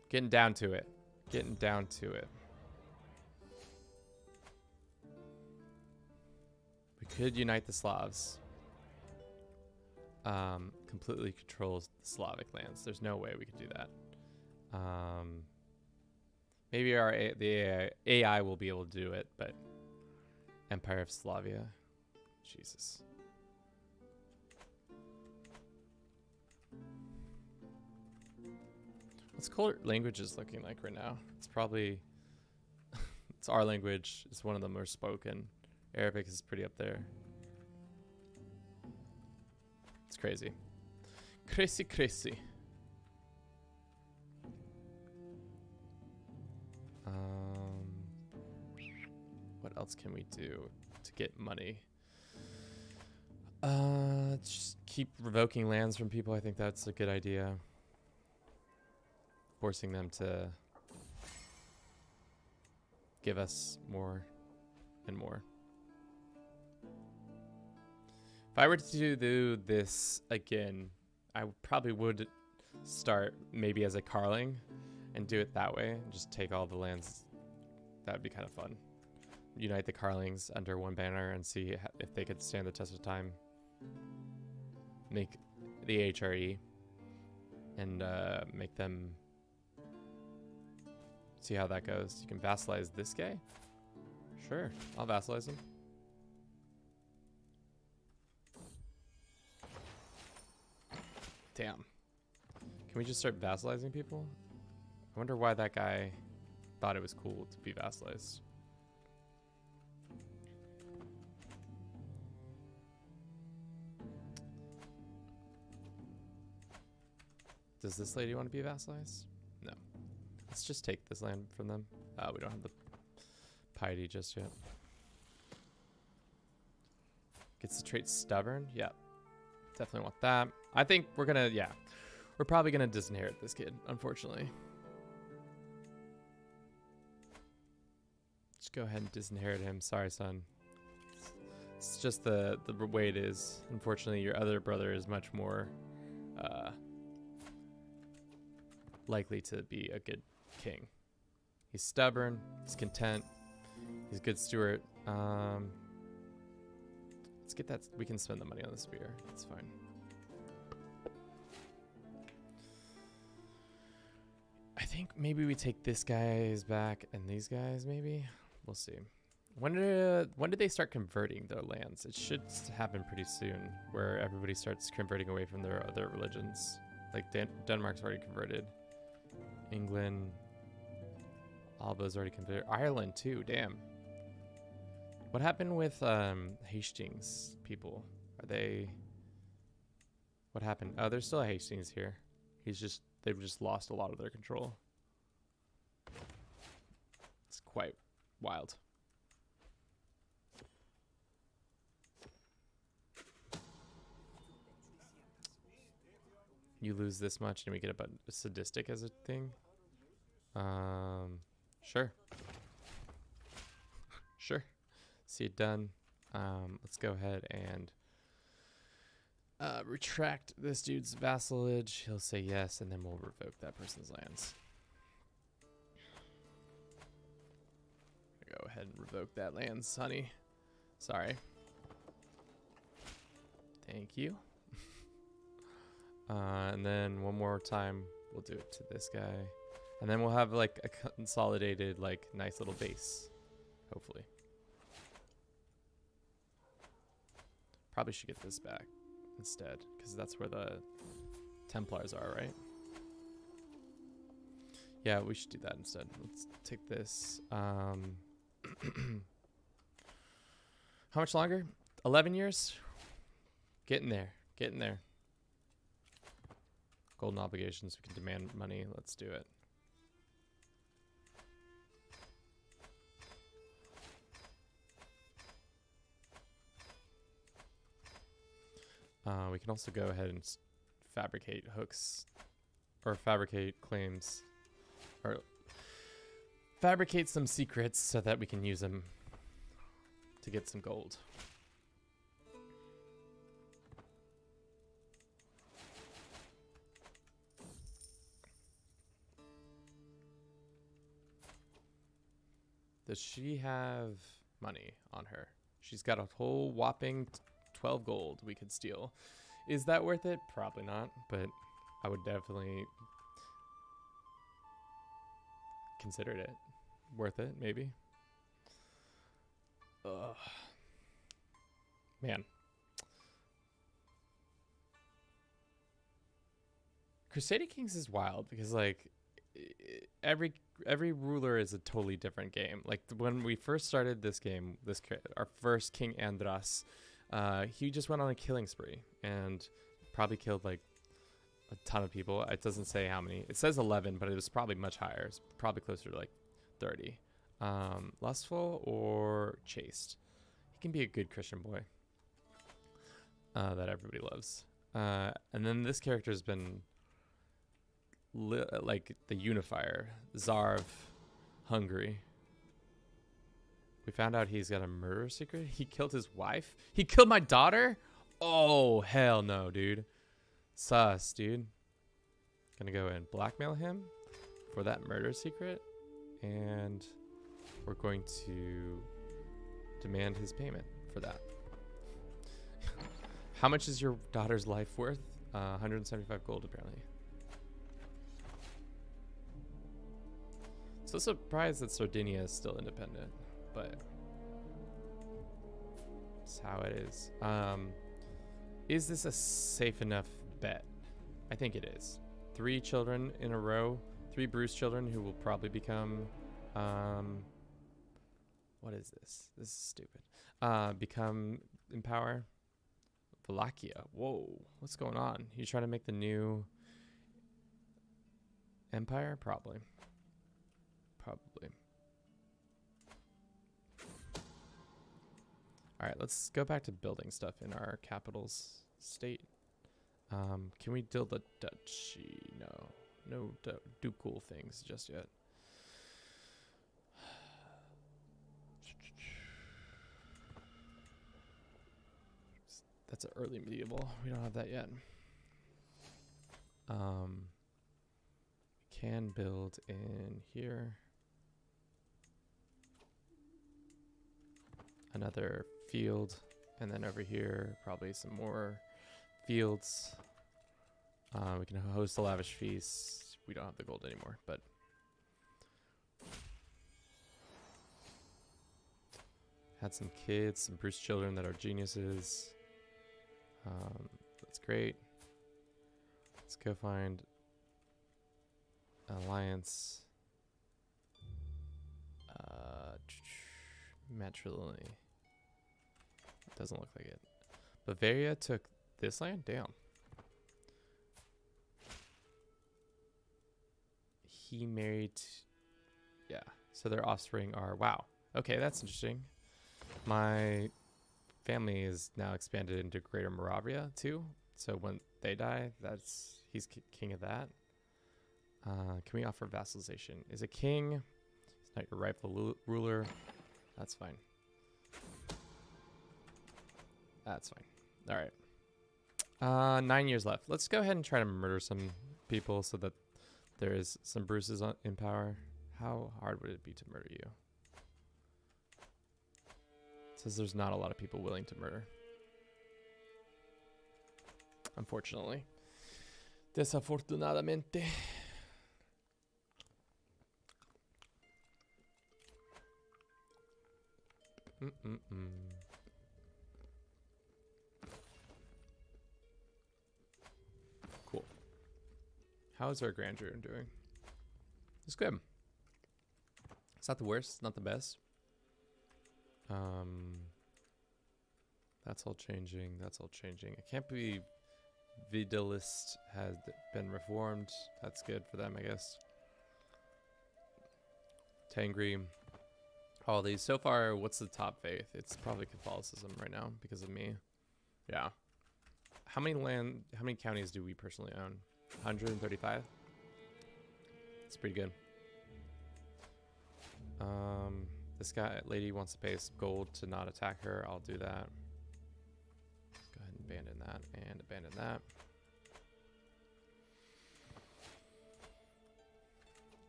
Getting down to it. Getting down to it. We could unite the Slavs. Completely controls the Slavic lands. There's no way we could do that. Maybe the AI will be able to do it, but Empire of Slavia. Jesus. What's Court languages looking like right now? It's probably it's our language. It's one of the more spoken. Arabic is pretty up there. It's crazy. Crazy, crazy. What else can we do to get money? Just keep revoking lands from people. I think that's a good idea. Forcing them to give us more and more. If I were to do this again, I probably would start maybe as a Carling and do it that way. Just take all the lands. That would be kind of fun. Unite the Carlings under one banner and see if they could stand the test of time. Make the HRE and make them. See how that goes. You can vassalize this guy? Sure, I'll vassalize him. Damn. Can we just start vassalizing people? I wonder why that guy thought it was cool to be vassalized. Does this lady want to be vassalized? No. Let's just take this land from them. We don't have the piety just yet. Gets the trait stubborn. Yeah. Definitely want that. I think we're gonna, yeah. We're probably gonna disinherit this kid, unfortunately. Just go ahead and disinherit him. Sorry, son. It's just the way it is. Unfortunately, your other brother is much more likely to be a good king. He's stubborn. He's content. He's a good steward. Let's get that. We can spend the money on the spear. It's fine. I think maybe we take this guy's back and these guys maybe. We'll see. When did they start converting their lands? It should happen pretty soon, where everybody starts converting away from their other religions. Like Denmark's already converted. England, Alba's already converted. Ireland too. Damn. What happened with Hastings people? Are they? What happened? Oh, there's still a Hastings here. They've just lost a lot of their control. It's quite wild. You lose this much and we get about sadistic as a thing. Sure. Sure. See it done. Let's go ahead and retract this dude's vassalage. He'll say yes, and then we'll revoke that person's lands. Go ahead and revoke that lands, honey. Sorry. Thank you. And then one more time, we'll do it to this guy. And then we'll have like a consolidated, like, nice little base. Hopefully. Probably should get this back instead, because that's where the Templars are, right? Yeah, we should do that instead. Let's take this. How much longer? 11 years? Getting there. Getting there. Golden obligations. We can demand money. Let's do it. We can also go ahead and fabricate hooks, or fabricate claims, or fabricate some secrets so that we can use them to get some gold. Does she have money on her? She's got a whole whopping 12 gold we could steal. Is that worth it? Probably not, but I would definitely consider it worth it, maybe. Ugh. Man. Crusader Kings is wild because, like, every ruler is a totally different game. Like, when we first started this game, our first King Andras, he just went on a killing spree and probably killed like a ton of people. It doesn't say how many. It says 11, but it was probably much higher. It's probably closer to like 30. Lustful or chaste. He can be a good Christian boy that everybody loves. And then this character has been like the unifier, Tsar of Hungary. We found out he's got a murder secret. He killed his wife. He killed my daughter? Oh, hell no, dude. Sus, dude. Gonna go and blackmail him for that murder secret. And we're going to demand his payment for that. How much is your daughter's life worth? 175 gold, apparently. So surprised that Sardinia is still independent. But that's how it is. Is this a safe enough bet? I think it is. 3 children in a row. 3 Bruce children who will probably become, what is this? This is stupid. Become in power. Wallachia. Whoa, what's going on? You trying to make the new empire? Probably. All right, let's go back to building stuff in our capital's state. Can we build a duchy? No do cool things just yet. That's an early medieval. We don't have that yet. We can build in here. Another field, and then over here probably some more fields. We can host a lavish feast. We don't have the gold anymore, but had some kids, some Bruce children that are geniuses. That's great. Let's go find an alliance. Matrilony. Doesn't look like it. Bavaria took this land? Damn. He married... Yeah. So their offspring are... Wow. Okay, that's interesting. My family is now expanded into Greater Moravia, too. So when they die, he's king of that. Can we offer vassalization? Is a king... He's not your rightful ruler. That's fine. That's fine. All right. 9 years left. Let's go ahead and try to murder some people so that there is some Bruces in power. How hard would it be to murder you? It says there's not a lot of people willing to murder. Unfortunately. Desafortunadamente. Cool. How's our grandeur doing? It's good. It's not the worst, not the best. That's all changing. That's all changing. I can't believe Vidalist has been reformed. That's good for them, I guess. Tangri. All these. So far, what's the top faith? It's probably Catholicism right now because of me. Yeah. How many counties do we personally own? 135? It's pretty good. This lady wants to pay us gold to not attack her. I'll do that. Let's go ahead and abandon that and abandon that.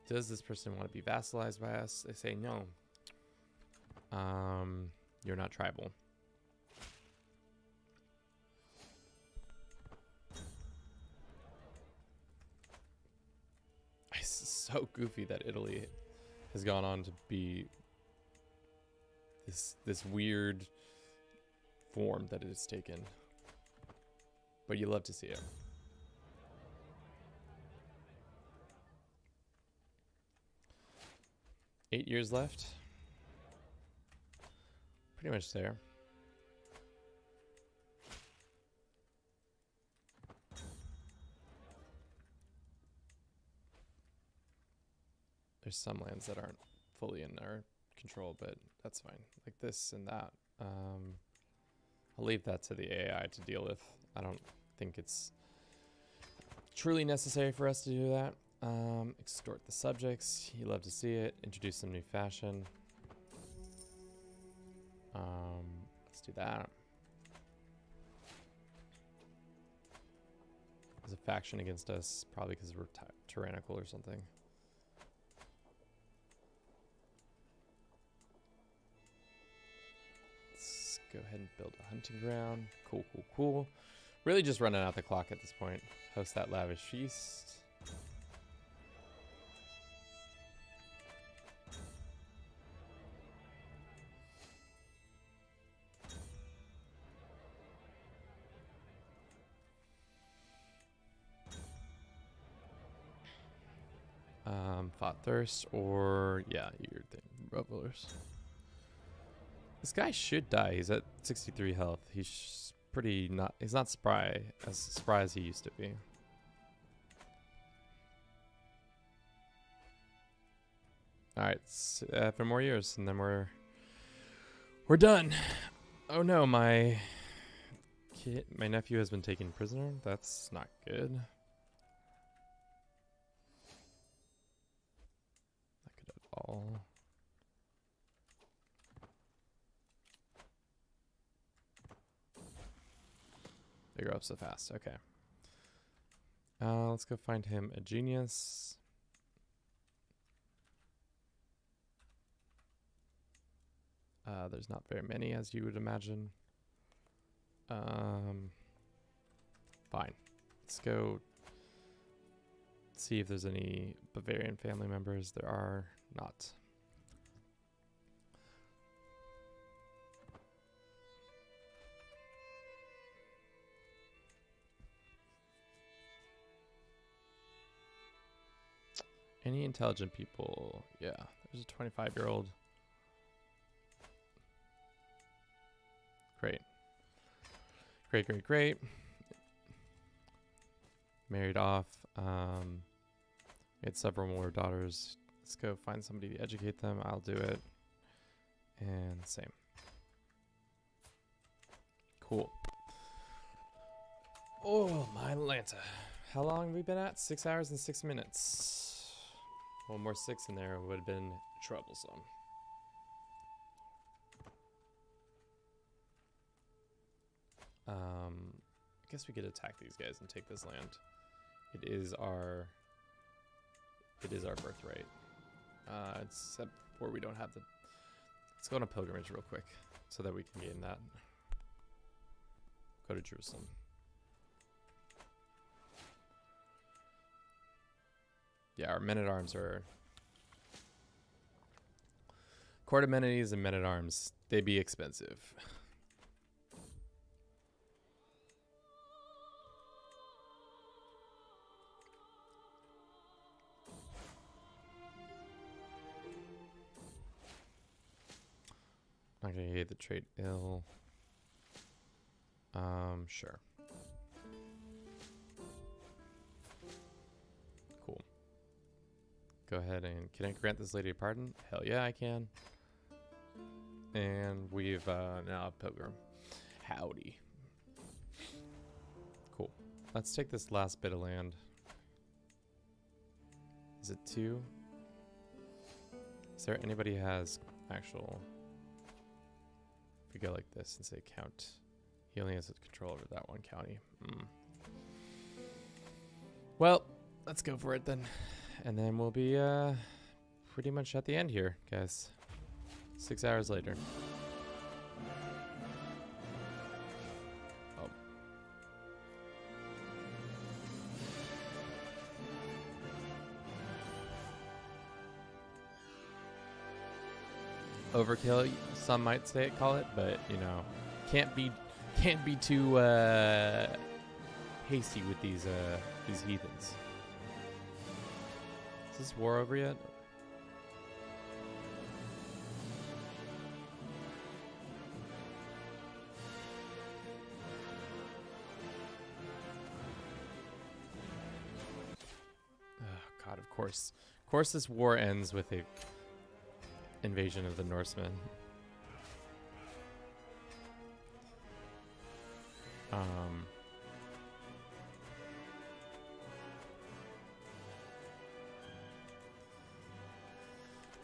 Does this person want to be vassalized by us? They say no. You're not tribal. It's so goofy that Italy has gone on to be this weird form that it has taken. But you love to see it. Eight years left. Pretty much there. There's some lands that aren't fully in our control, but that's fine. Like this and that. I'll leave that to the AI to deal with. I don't think it's truly necessary for us to do that. Extort the subjects. You love to see it. Introduce some new fashion. Let's do that. There's a faction against us, probably because we're tyrannical or something. Let's go ahead and build a hunting ground. Cool, cool, cool. Really just running out the clock at this point. Host that lavish feast. Fought Thirst, or yeah, your thing, Revelers. This guy should die. He's at 63 health. He's pretty not. He's not as spry as he used to be. All right, 7 more years, and then we're done. Oh no, my nephew has been taken prisoner. That's not good. Not good at all. They grow up so fast. Okay. Let's go find him a genius. There's not very many, as you would imagine. Fine. Let's go see if there's any Bavarian family members. There are not. Any intelligent people? Yeah, there's a 25-year-old. Great. Great, great, great. Married off. We had several more daughters. Let's go find somebody to educate them. I'll do it. And same. Cool. Oh, my Lanta. How long have we been at? 6 hours and 6 minutes. One more 6 in there would have been troublesome. I guess we could attack these guys and take this land. It is our birthright. Except for we don't have the. Let's go on a pilgrimage real quick so that we can gain that. Go to Jerusalem. Yeah, our men-at-arms are court amenities and men-at-arms. They be expensive. Not gonna get the trait ill. Sure. Cool. Go ahead and can I grant this lady a pardon? Hell yeah, I can. And we've now a pilgrim. Howdy. Cool. Let's take this last bit of land. Is it 2? Is there anybody who has actual? If we go like this and say count, he only has control over that one county. Well, let's go for it then. And then we'll be pretty much at the end here, guys. 6 hours later. Oh. Overkill, some might say it, call it, but you know, can't be too hasty with these heathens. Is this war over yet? Oh God, of course. Of course this war ends with a invasion of the Norsemen.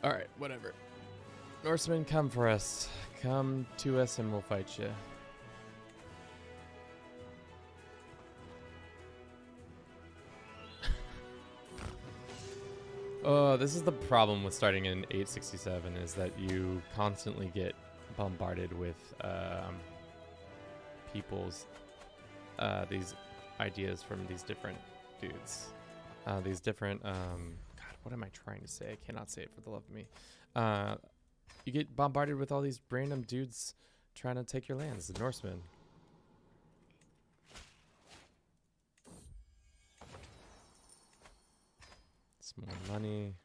Alright, whatever. Norsemen, come for us. Come to us and we'll fight you. Oh, this is the problem with starting in 867 is that you constantly get bombarded with people's these ideas from these different dudes. These different God, what am I trying to say? I cannot say it for the love of me. You get bombarded with all these random dudes trying to take your lands, the Norsemen. Some more money.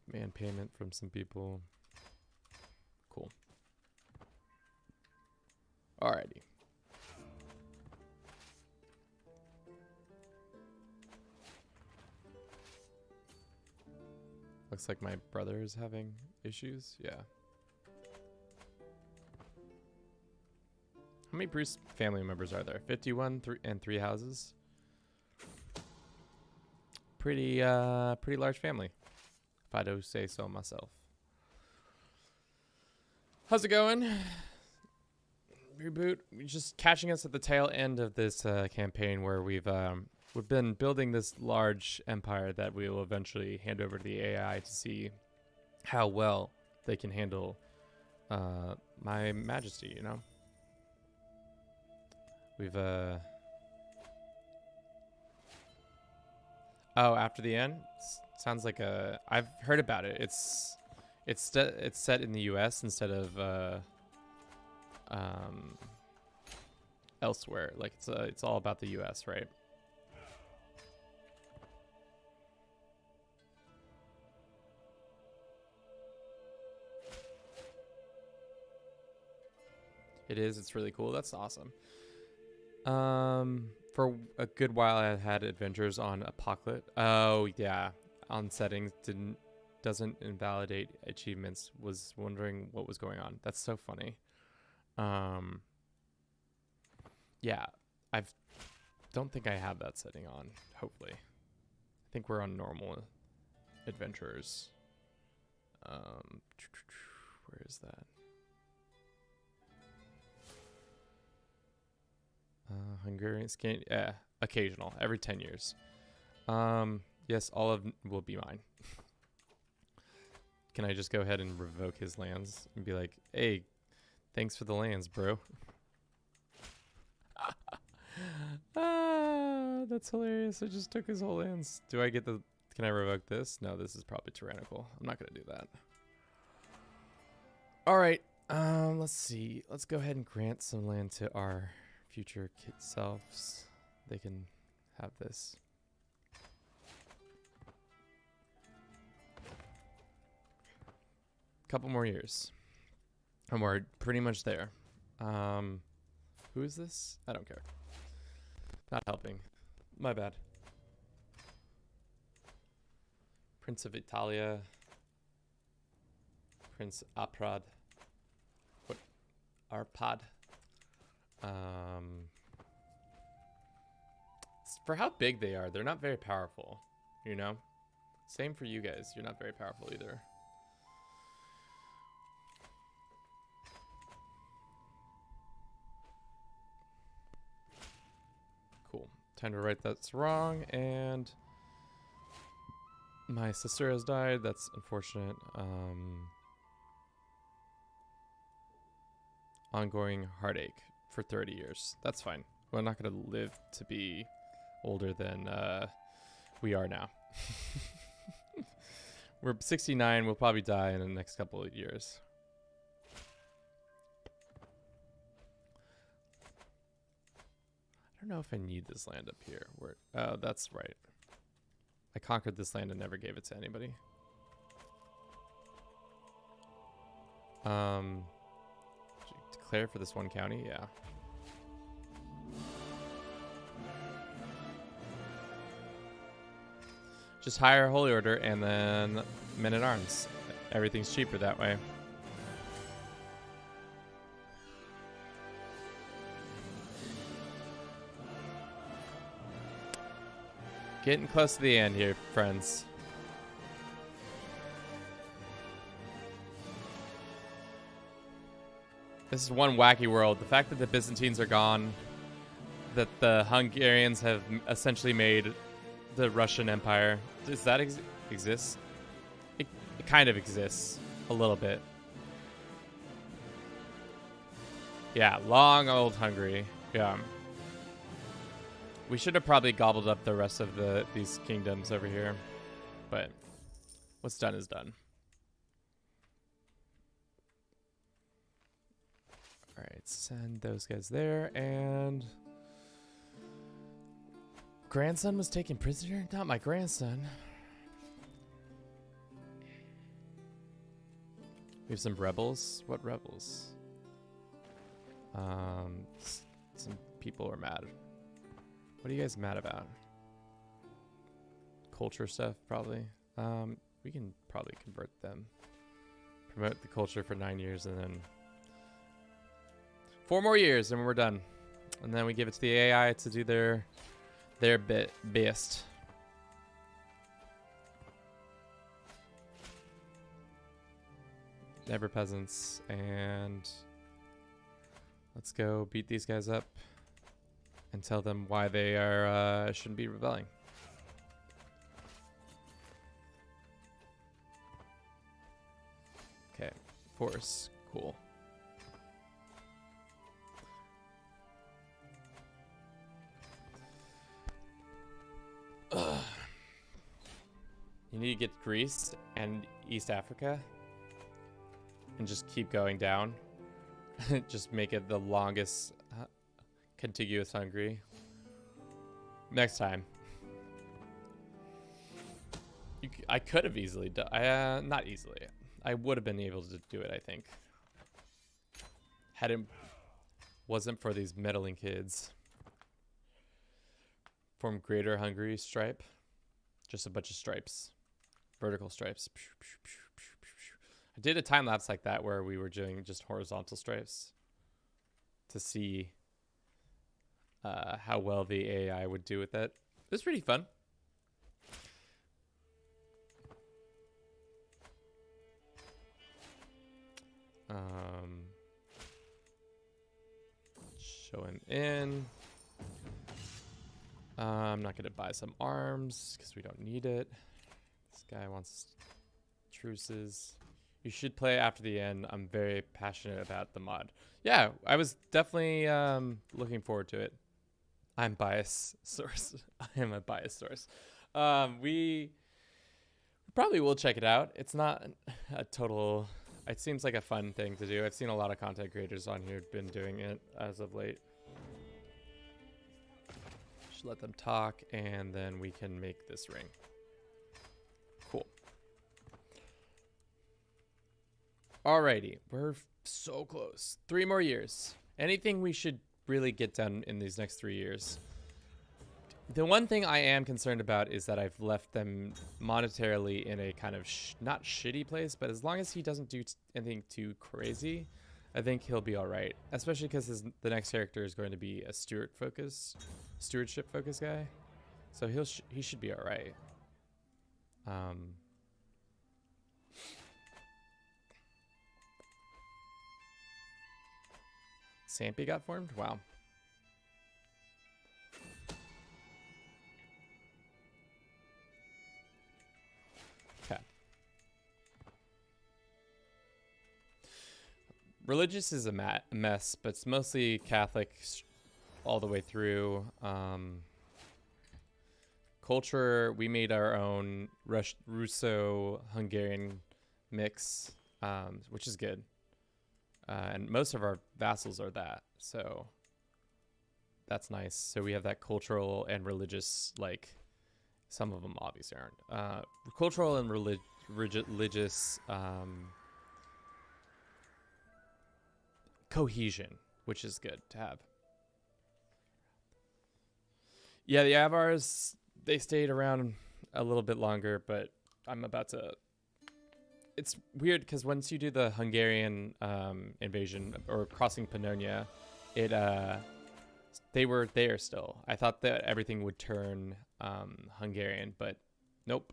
Demand payment from some people. Cool. Alrighty. Looks like my brother is having issues. Yeah. How many Bruce family members are there? 51 and 3 houses. Pretty large family, if I do say so myself. How's it going? Reboot. Just catching us at the tail end of this campaign where we've been building this large empire that we will eventually hand over to the AI to see how well they can handle my majesty, you know? We've oh, after the end? Sounds like a I've heard about it. It's set in the US instead of elsewhere. Like it's all about the US, right? It is. It's really cool. That's awesome. For a good while, I had adventures on Apocalypse. Oh yeah, on settings doesn't invalidate achievements. Was wondering what was going on. That's so funny. Yeah, don't think I have that setting on. Hopefully, I think we're on normal adventurers. Where is that? Hungarian scan, occasional, every 10 years. Yes, all of will be mine. Can I just go ahead and revoke his lands and be like, hey, thanks for the lands, bro? That's hilarious. I just took his whole lands. Can I revoke this? No, this is probably tyrannical. I'm not gonna do that. All right, let's see. Let's go ahead and grant some land to our future kid selves. They can have this. Couple more years and we're pretty much there. Who is this? I don't care. Not helping. My bad. Prince of Italia. Prince Aprad. What? Arpad. For how big they are, they're not very powerful, you know? Same for you guys. You're not very powerful either. Cool. Time to write that's wrong, and my sister has died. That's unfortunate. Ongoing heartache for 30 years. That's fine. We're not going to live to be older than we are now. We're 69. We'll probably die in the next couple of years. I don't know if I need this land up here. Oh, that's right. I conquered this land and never gave it to anybody. Declare for this one county? Yeah. Just hire a holy order and then men at arms. Everything's cheaper that way. Getting close to the end here, friends. This is one wacky world. The fact that the Byzantines are gone, that the Hungarians have essentially made the Russian Empire. Does that exist? It kind of exists a little bit. Yeah, long old Hungary. Yeah. We should have probably gobbled up the rest of these kingdoms over here, but what's done is done. All right, send those guys there, and grandson was taken prisoner? Not my grandson. We have some rebels. What rebels? Some people are mad. What are you guys mad about? Culture stuff, probably. We can probably convert them. Promote the culture for 9 years and then 4 more years and we're done. And then we give it to the AI to do their best. Never peasants, and let's go beat these guys up and tell them why they are shouldn't be rebelling. Okay, force, cool. Ugh. You need to get Greece and East Africa and just keep going down. Just make it the longest contiguous Hungary. Next time. I could have easily done, not easily. I would have been able to do it, I think. Had it wasn't for these meddling kids. Form Greater Hungary stripe. Just a bunch of stripes. Vertical stripes. I did a time lapse like that where we were doing just horizontal stripes to see how well the AI would do with it. It was pretty fun. Show him in. I'm not going to buy some arms because we don't need it. This guy wants truces. You should play after the end. I'm very passionate about the mod. Yeah, I was definitely looking forward to it. I'm bias source. I am a bias source. We probably will check it out. It's not a total... It seems like a fun thing to do. I've seen a lot of content creators on here been doing it as of late. Just let them talk, and then we can make this ring. Cool. Alrighty, we're so close. 3 more years. Anything we should really get done in these next 3 years? The one thing I am concerned about is that I've left them monetarily in a kind of not shitty place, but as long as he doesn't do anything too crazy, I think he'll be all right. Especially because the next character is going to be a stewardship focus guy, so he should be all right. Sampy got formed? Wow. Okay. Religious is a mess, but it's mostly Catholic all the way through. Culture, we made our own Russo-Hungarian mix, which is good. And most of our vassals are that, so that's nice. So we have that cultural and religious, like, some of them obviously aren't. Cultural and religious cohesion, which is good to have. Yeah, the Avars, they stayed around a little bit longer, but I'm about to... It's weird because once you do the Hungarian invasion or crossing Pannonia, they were there still. I thought that everything would turn Hungarian, but nope.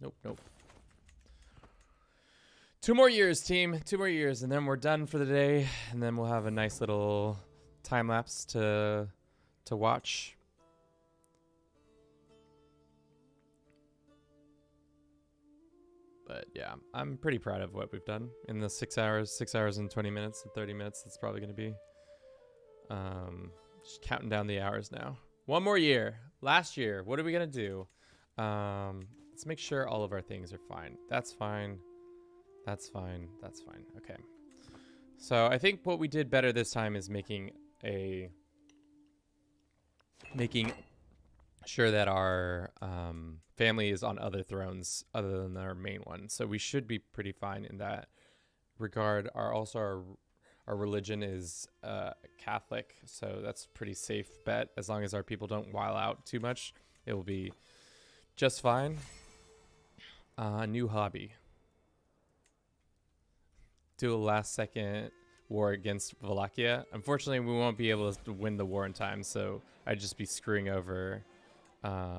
Nope. 2 more years, team. 2 more years, and then we're done for the day, and then we'll have a nice little time lapse to watch. But yeah, I'm pretty proud of what we've done in the 6 hours and 20 minutes and 30 minutes. It's probably going to be just counting down the hours now. 1 more year. Last year, what are we going to do? Let's make sure all of our things are fine. That's fine. That's fine. That's fine. Okay. So I think what we did better this time is making a making sure that our family is on other thrones other than our main one. So we should be pretty fine in that regard. Our religion is Catholic, so that's a pretty safe bet. As long as our people don't wild out too much, it will be just fine. New hobby. Do a last second war against Wallachia. Unfortunately, we won't be able to win the war in time, so I'd just be screwing over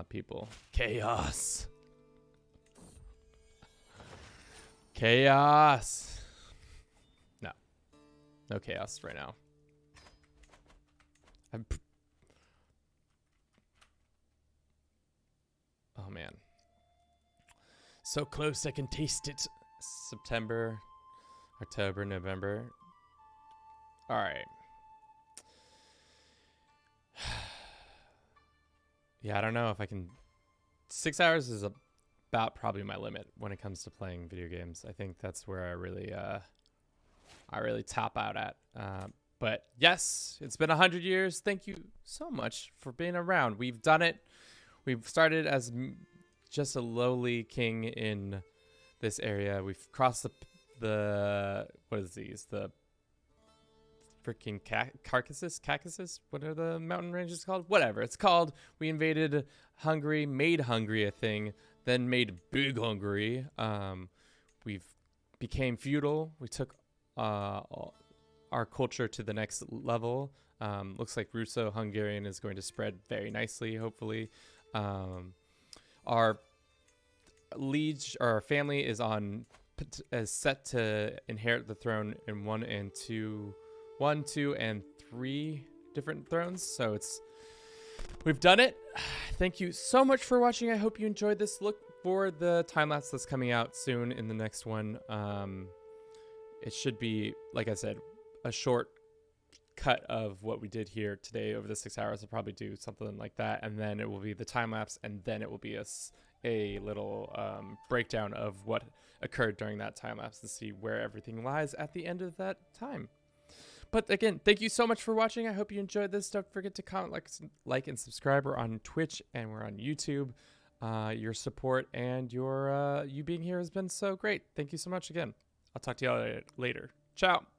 people. Chaos. Chaos. No chaos right now. Oh man. So close, I can taste it. September, October, November. All right. Yeah, I don't know if I can. 6 hours is about probably my limit when it comes to playing video games. I think that's where I really top out at. But yes, it's been 100 years. Thank you so much for being around. We've done it. We've started as just a lowly king in this area. We've crossed the what is these? The freaking Caucasus? What are the mountain ranges called? Whatever it's called. We invaded Hungary, made Hungary a thing, then made big Hungary. We've became feudal. We took our culture to the next level. Looks like Russo-Hungarian is going to spread very nicely, hopefully. Our liege, or our family is set to inherit the throne in 1, 2, and 3 different thrones. So we've done it. Thank you so much for watching. I hope you enjoyed this. Look for the time lapse that's coming out soon in the next one. It should be, like I said, a short cut of what we did here today over the 6 hours. I'll probably do something like that, and then it will be the time lapse, and then it will be a little breakdown of what occurred during that time lapse to see where everything lies at the end of that time. But again, thank you so much for watching. I hope you enjoyed this. Don't forget to comment, like, and subscribe. We're on Twitch and we're on YouTube. Your support and you being here has been so great. Thank you so much again. I'll talk to y'all later. Ciao.